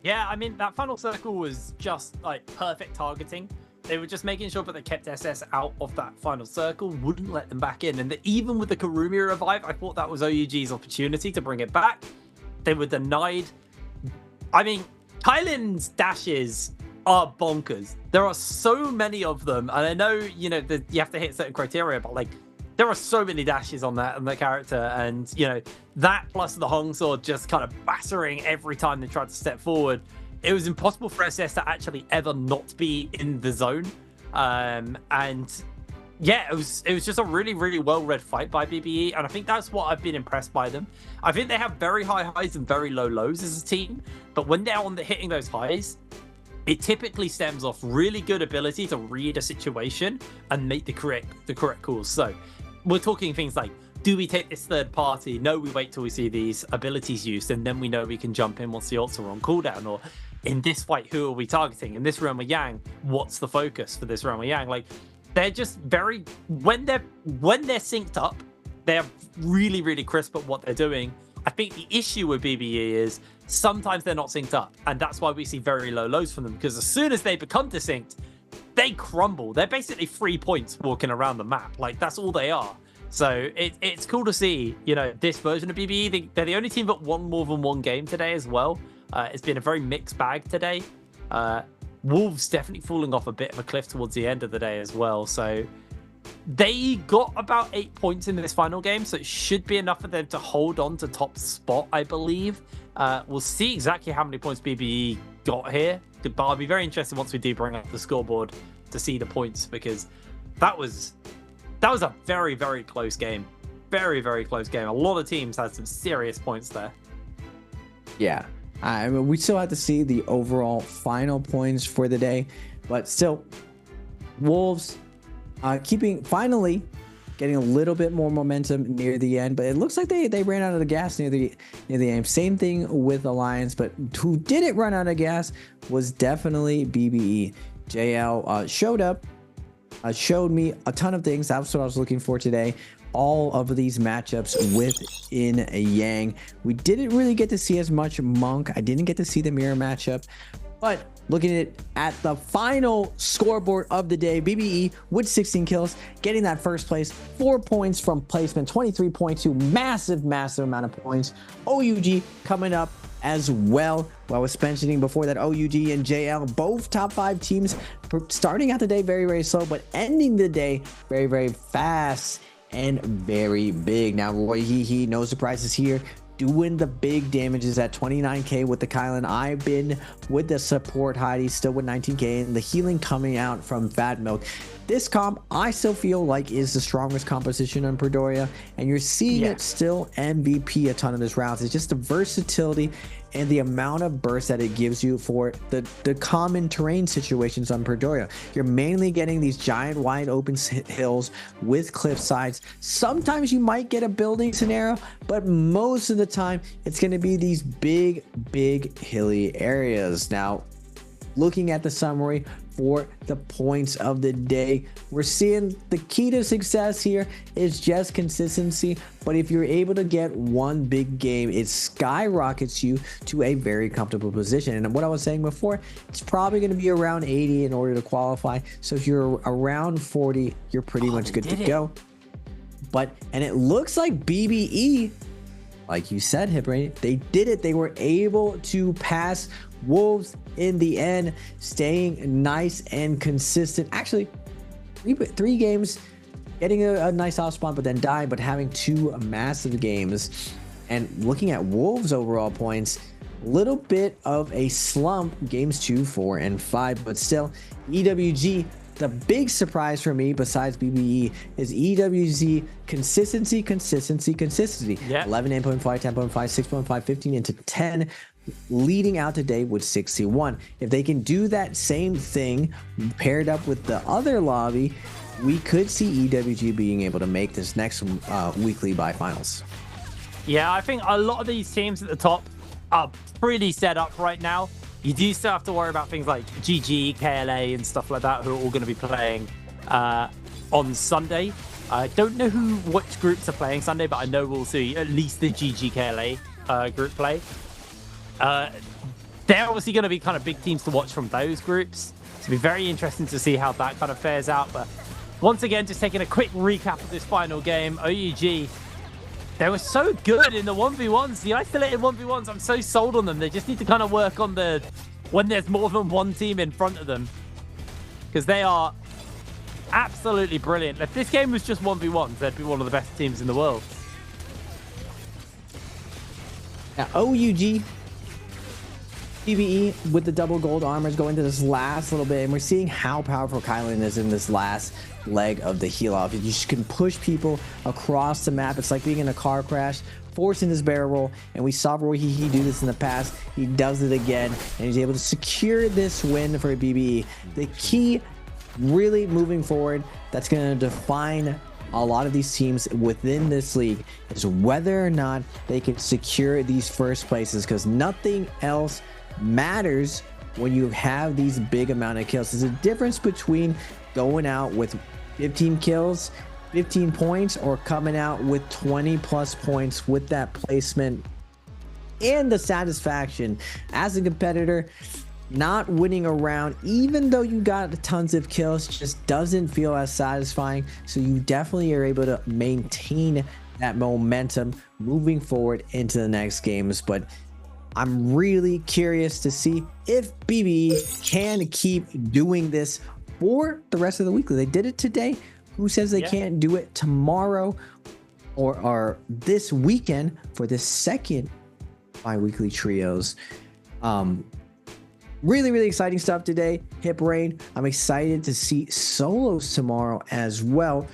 Yeah, I mean, that final circle was just like perfect targeting. They were just making sure that they kept SS out of that final circle, wouldn't let them back in. And even with the Karumi revive, I thought that was OUG's opportunity to bring it back. They were denied. I mean, Kylin's dashes are bonkers. There are so many of them. And I know, you know, that you have to hit certain criteria, but like, there are so many dashes on that character, and you know, that plus the Hong Sword just kind of battering every time they tried to step forward. It was impossible for SS to actually ever not be in the zone. And yeah, it was just a really well-read fight by BBE, and I think that's what I've been impressed by them. I think they have very high highs and very low lows as a team, but when they're on hitting those highs, it typically stems off really good ability to read a situation and make the correct calls. So we're talking things like, do we take this third party? No, we wait till we see these abilities used, and then we know we can jump in once the ults are on cooldown. Or in this fight, who are we targeting? In this Realm of Yang, what's the focus for this Realm of Yang? Like, they're just very, when they're synced up, they're really, really crisp at what they're doing. I think the issue with BBE is sometimes they're not synced up, and that's why we see very low lows from them, because as soon as they become desynced, they crumble. They're basically 3 points walking around the map. Like, that's all they are. So it's cool to see, you know, this version of BBE. They're the only team that won more than one game today as well. It's been a very mixed bag today. Wolves definitely falling off a bit of a cliff towards the end of the day as well. So they got about 8 points in this final game, so it should be enough for them to hold on to top spot, I believe. We'll see exactly how many points BBE got here, but I'll be very interested once we do bring up the scoreboard to see the points, because that was a very, very close game. Very, very close game. A lot of teams had some serious points there. Yeah. I mean, we still have to see the overall final points for the day, but still, Wolves finally getting a little bit more momentum near the end, but it looks like they ran out of the gas near the end. Same thing with Alliance, but who didn't run out of gas was definitely BBE. JL showed up, showed me a ton of things. That's what I was looking for today. All of these matchups within a Yang. We didn't really get to see as much Monk. I didn't get to see the mirror matchup, but looking at the final scoreboard of the day, BBE with 16 kills, getting that first place, 4 points from placement, 23.2, massive amount of points. OUG coming up as well. Well, I was mentioning before that OUG and JL, both top 5 teams, starting out the day very, very slow, but ending the day very, very fast and very big. Now, Roy He, no surprises here, doing the big damages at 29k with the Kylan. I've been with the support Heidi, still with 19k, and the healing coming out from Fat Milk. This comp, I still feel like, is the strongest composition on Predoria, and you're seeing it still MVP a ton of this rounds. It's just the versatility and the amount of burst that it gives you for the common terrain situations on Predoria. You're mainly getting these giant wide open hills with cliff sides. Sometimes you might get a building scenario, but most of the time it's going to be these big hilly areas. Now, looking at the summary for the points of the day, we're seeing the key to success here is just consistency. But if you're able to get one big game, it skyrockets you to a very comfortable position. And what I was saying before, it's probably going to be around 80 in order to qualify. So if you're around 40, you're pretty much good to go. And it looks like BBE, like you said, Hipray, they did it. They were able to pass Wolves in the end, staying nice and consistent. Actually, three games, getting a nice off spawn, but then dying, but having 2 massive games. And looking at Wolves' overall points, a little bit of a slump, games 2, 4, and 5, but still, EWG, the big surprise for me, besides BBE, is EWZ consistency. Yeah. 11, 8.5, 10.5, 6.5, 15 into 10, leading out today with 61. If they can do that same thing paired up with the other lobby, we could see EWG being able to make this next weekly buy finals. Yeah, I think a lot of these teams at the top are pretty set up right now. You do still have to worry about things like GG, KLA, and stuff like that, who are all going to be playing on Sunday. I don't know which groups are playing Sunday, but I know we'll see at least the GG KLA group play. They're obviously going to be kind of big teams to watch from those groups. It's going to be very interesting to see how that kind of fares out. But once again, just taking a quick recap of this final game, OUG, they were so good in the 1v1s, the isolated 1v1s. I'm so sold on them. They just need to kind of work on when there's more than one team in front of them, because they are absolutely brilliant. If this game was just 1v1s, they'd be one of the best teams in the world. Now, OUG, PvE with the double gold armors going to this last little bit, and we're seeing how powerful Kylan is in this last leg of the heal off. You just can push people across the map. It's like being in a car crash, forcing this barrel roll, and we saw Roy He do this in the past. He does it again, and he's able to secure this win for BBE. The key really moving forward that's going to define a lot of these teams within this league is whether or not they can secure these first places, because nothing else matters when you have these big amount of kills. There's a difference between going out with 15 kills, 15 points, or coming out with 20 plus points with that placement and the satisfaction as a competitor. Not winning a round, even though you got tons of kills, just doesn't feel as satisfying. So you definitely are able to maintain that momentum moving forward into the next games. But I'm really curious to see if BBE can keep doing this for the rest of the weekly. They did it today. Who says they can't do it tomorrow or this weekend for the second bi-weekly trios? Really, really exciting stuff today. Hip Rain. I'm excited to see solos tomorrow as well.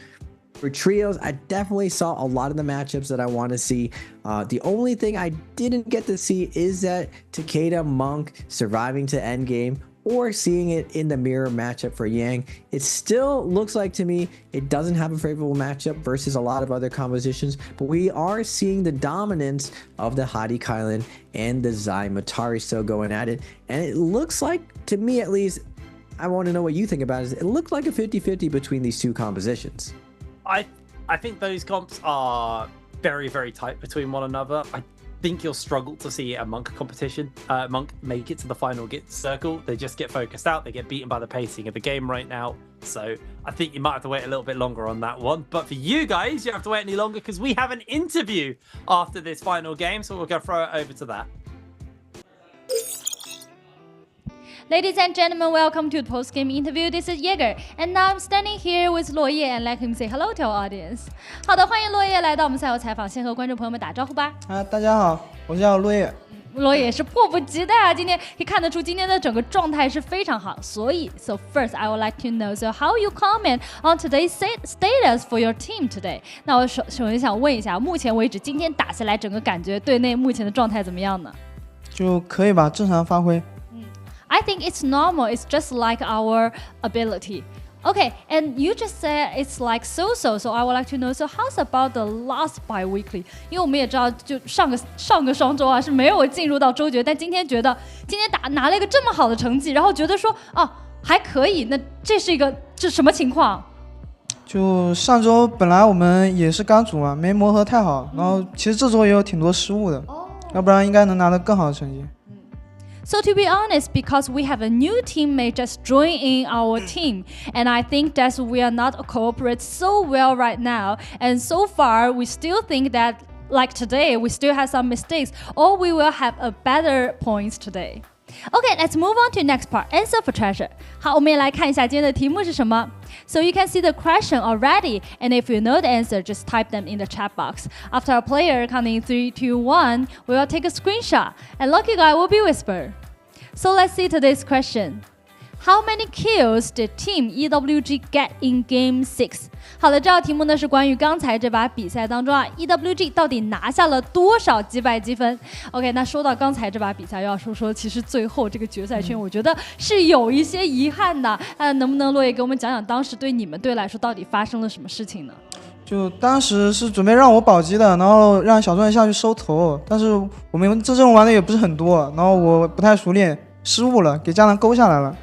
For trios, I definitely saw a lot of the matchups that I want to see. The only thing I didn't get to see is that Takeda Monk surviving to endgame, or seeing it in the mirror matchup for Yang. It still looks like to me it doesn't have a favorable matchup versus a lot of other compositions, but we are seeing the dominance of the Hadi Kylan and the Zai Matari still going at it. And it looks like, to me at least, I want to know what you think about it. It looked like a 50-50 between these two compositions. I think those comps are very, very tight between one another. I think you'll struggle to see a Monk competition. Monk make it to the final circle. They just get focused out. They get beaten by the pacing of the game right now. So I think you might have to wait a little bit longer on that one. But for you guys, you don't have to wait any longer because we have an interview after this final game. So we're going to throw it over to that. Ladies and gentlemen, welcome to the post-game interview. This is Jaeger, and now I'm standing here with 落叶 and let him say hello to our audience. 好的，欢迎落叶来到我们赛后采访，先和观众朋友们打招呼吧。大家好，我叫落叶。落叶是迫不及待啊，今天可以看得出今天的整个状态是非常好，所以 so first I would like to know so how you comment on today's status for your team today。那我首先想问一下，目前为止今天打下来整个感觉队内目前的状态怎么样呢？就可以吧，正常发挥。I think it's normal. It's just like our ability. Okay, and you just said it's like so-so. So I would like to know. So how's about the last bi-weekly? 因为我们也知道，就上个双周啊是没有进入到周决，但今天觉得今天拿了一个这么好的成绩，然后觉得说还可以。那这什么情况？就上周本来我们也是刚组嘛，没磨合太好，然后其实这周也有挺多失误的，要不然应该能拿到更好的成绩。So to be honest, because we have a new teammate just join in our team, and I think that we are not cooperate so well right now. And so far, we still think that like today, we still have some mistakes, or we will have a better points today. Okay, let's move on to next part. Answer for treasure. 好，我们也来看一下今天的题目是什么。So you can see the question already, and if you know the answer, just type them in the chat box. After a player counting 3, 2, 1, we will take a screenshot, and lucky guy will be whispered. So let's see today's question. How many kills did Team EWG get in Game 6? 好的，这道题目呢是关于刚才这把比赛当中EWG 到底拿下了多少击败积分 ？OK， 那说到刚才这把比赛，又要说其实最后这个决赛圈，我觉得是有一些遗憾的。能不能落叶给我们讲讲当时对你们队来说到底发生了什么事情呢？就当时是准备让我保级的，然后让小钻下去收头，但是我们这阵玩的也不是很多，然后我不太熟练，失误了，给家人勾下来了。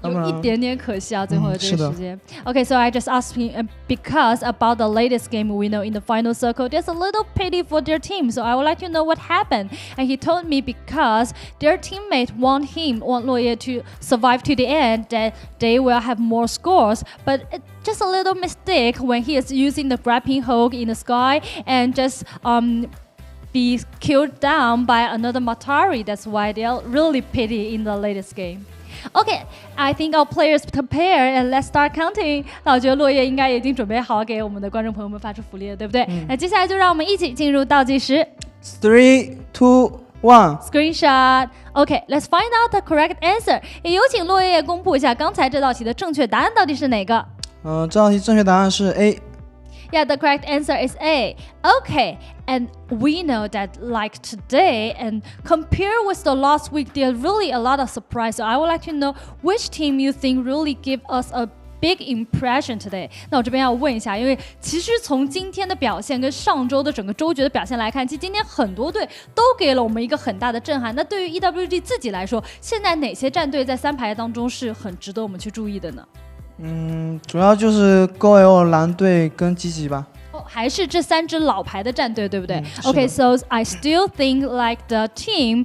有一点点可惜啊，最后的这个时间。Okay, so I just asked him because about the latest game we know in the final circle, there's a little pity for their team. So I would like to know what happened. And he told me because their teammate want落叶 to survive to the end, that they will have more scores. But just a little mistake when he is using the grappling hook in the sky and just be killed down by another Matari. That's why they are really pity in the latest game. Okay, I think our players prepare and let's start counting. 那我觉得落叶应该已经准备好给我们的观众朋友们发出福利了，对不对？那接下来就让我们一起进入倒计时。3, 2, 1. Screenshot. Okay, let's find out the correct answer. 也有请落叶公布一下刚才这道题的正确答案到底是哪个？这道题正确答案是 A。Yeah, the correct answer is A. Okay, and we know that like today and compare with the last week, there's really a lot of surprise. So I would like to know which team you think really give us a big impression today？ 那我这边要问一下，因为其实从今天的表现跟上周的整个周决的表现来看，其实今天很多队都给了我们一个很大的震撼。那对于 EWG 自己来说，现在哪些战队在3排当中是很值得我们去注意的呢？主要就是 GoL 蓝队跟积极吧。还是这3支老牌的战队，对不对？Okay, 是的。 so I still think like the team,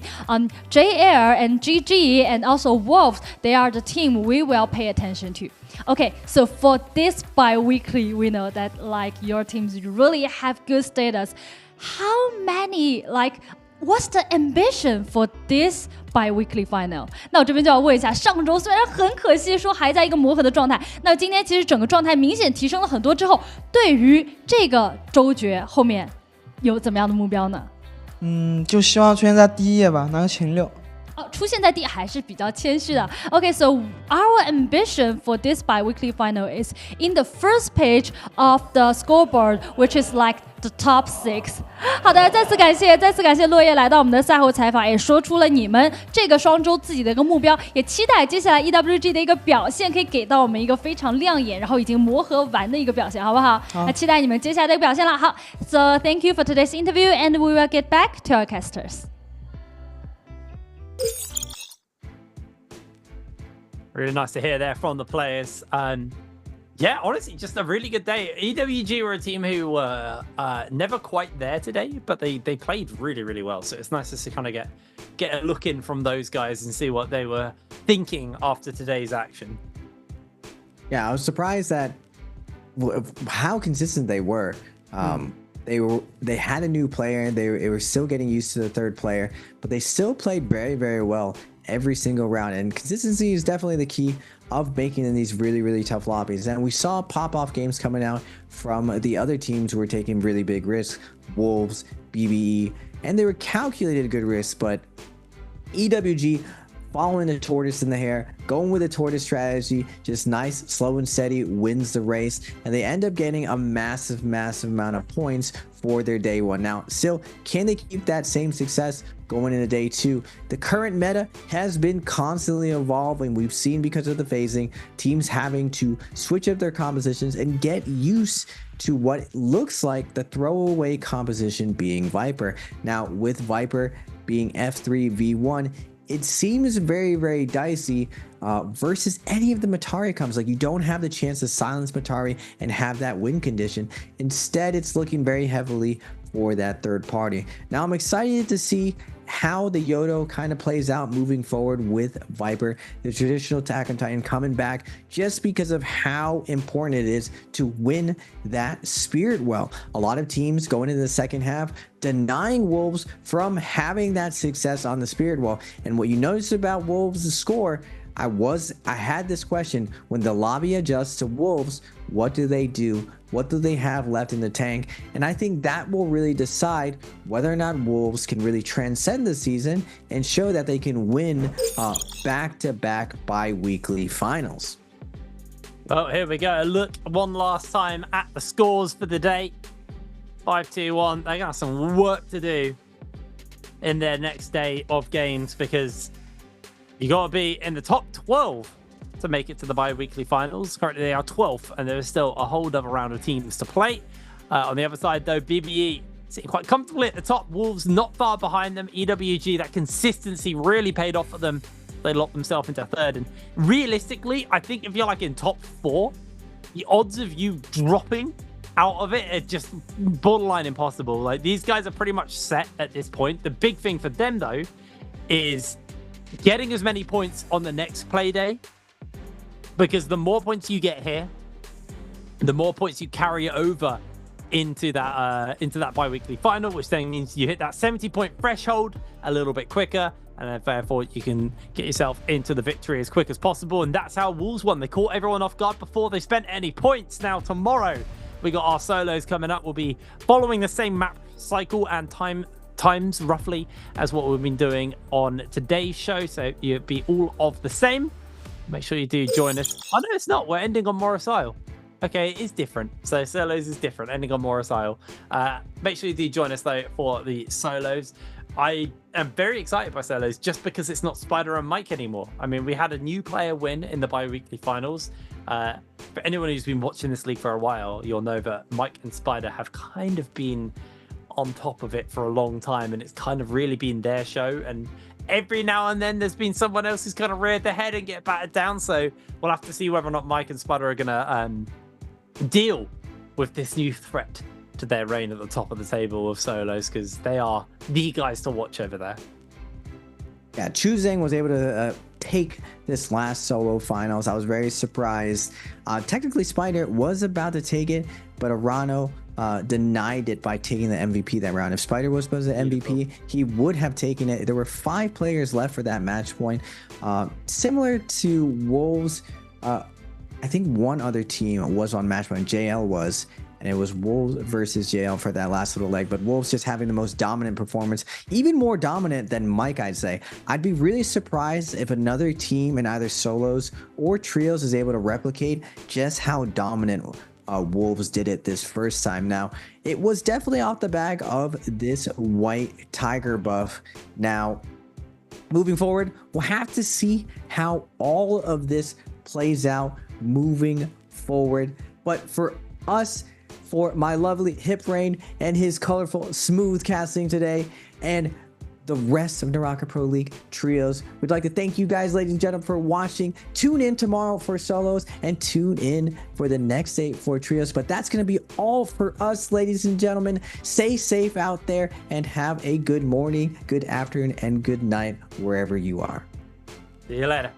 JL and GG and also Wolves, they are the team we will pay attention to. Okay, so for this bi-weekly, we know that like your teams really have good status. How many, like, what's the ambition for this bi-weekly final？ 那我这边就要问一下，上周虽然很可惜说还在一个磨合的状态，那今天其实整个状态明显提升了很多之后，对于这个周决后面有怎么样的目标呢？就希望出现在第1页吧，拿个前6。出现在第还是比较谦虚的。Okay, so our ambition for this bi-weekly final is in the first page of the scoreboard, which is like the top 6. 好的，再次感谢落叶来到我们的赛后采访，也说出了你们这个双周自己的一个目标，也期待接下来 EWG 的一个表现可以给到我们一个非常亮眼，然后已经磨合完的一个表现，好不好？那期待你们接下来的一个表现了。好 ，So thank you for today's interview, and we will get back to our casters. Really nice to hear there from the players. Yeah, honestly, just a really good day. EWG were a team who were never quite there today, but they played really, really well. So it's nice to kind of get a look in from those guys and see what they were thinking after today's action. Yeah, I was surprised at how consistent they were. They had a new player. They were still getting used to the third player, but they still played very, very well every single round. And consistency is definitely the key of making in these really, really tough lobbies. And we saw pop-off games coming out from the other teams who were taking really big risks, Wolves, BBE, and they were calculated good risks, but EWG following the tortoise in the hair, going with a tortoise strategy, just nice, slow and steady, wins the race, and they end up getting a massive, massive amount of points for their day 1. Now, still, can they keep that same success going into day 2? The current meta has been constantly evolving. We've seen, because of the phasing, teams having to switch up their compositions and get used to what looks like the throwaway composition being Viper. Now, with Viper being F3 V1, it seems very, very dicey versus any of the Matari comps. Like, you don't have the chance to silence Matari and have that win condition. Instead, it's looking very heavily for that third party. Now, I'm excited to see how the Yodo kind of plays out moving forward with Viper, the traditional Attack on Titan, coming back just because of how important it is to win that Spirit Well. A lot of teams going into the second half denying Wolves from having that success on the Spirit Well. And what you notice about Wolves' score, I had this question: when the lobby adjusts to Wolves, what do they do? What do they have left in the tank? And I think that will really decide whether or not Wolves can really transcend the season and show that they can win back-to-back bi-weekly finals. Well, here we go. Look one last time at the scores for the day. 5-2-1. They got some work to do in their next day of games, because you got to be in the top 12 to make it to the bi-weekly finals. Currently, they are 12th, and there is still a whole other round of teams to play. On the other side, though, BBE sitting quite comfortably at the top. Wolves not far behind them. EWG, that consistency really paid off for them. They locked themselves into third. And realistically, I think if you're like in top 4, the odds of you dropping out of it are just borderline impossible. Like, these guys are pretty much set at this point. The big thing for them, though, is getting as many points on the next play day, because the more points you get here, the more points you carry over into that bi-weekly final, which then means you hit that 70-point threshold a little bit quicker, and then therefore you can get yourself into the victory as quick as possible. And that's how Wolves won. They caught everyone off guard before they spent any points. Now, tomorrow we got our solos coming up. We'll be following the same map cycle and times roughly as what we've been doing on today's show, so you'll be all of the same. Make sure you do join us. Oh no, it's not. We're ending on Morris Isle. Okay, it is different. So solos is different, ending on Morris Isle. Make sure you do join us though for the solos. I am very excited by solos just because it's not Spider and Mike anymore. I mean, we had a new player win in the bi-weekly finals. For anyone who's been watching this league for a while, you'll know that Mike and Spider have kind of been on top of it for a long time, and it's kind of really been their show. And every now and then there's been someone else who's kind of reared their head and get battered down. So we'll have to see whether or not Mike and Spider are going to deal with this new threat to their reign at the top of the table of solos, because they are the guys to watch over there. Yeah, Chuzeng was able to take this last solo finals. I was very surprised. Technically, Spider was about to take it, but Arano denied it by taking the MVP that round. If Spider was supposed to MVP, he would have taken it. There were 5 players left for that match point. Similar to Wolves, I think one other team was on match point. JL was, and it was Wolves versus JL for that last little leg. But Wolves just having the most dominant performance, even more dominant than Mike, I'd say. I'd be really surprised if another team in either solos or trios is able to replicate just how dominant Wolves did it this first time. Now, it was definitely off the back of this white tiger buff. Now, moving forward, we'll have to see how all of this plays out moving forward. But for us, for my lovely Hip Rain and his colorful smooth casting today, and the rest of NARAKA Pro League trios, we'd like to thank you guys, ladies and gentlemen, for watching. Tune in tomorrow for solos and tune in for the next day for trios. But that's going to be all for us, ladies and gentlemen. Stay safe out there and have a good morning, good afternoon, and good night wherever you are. See you later.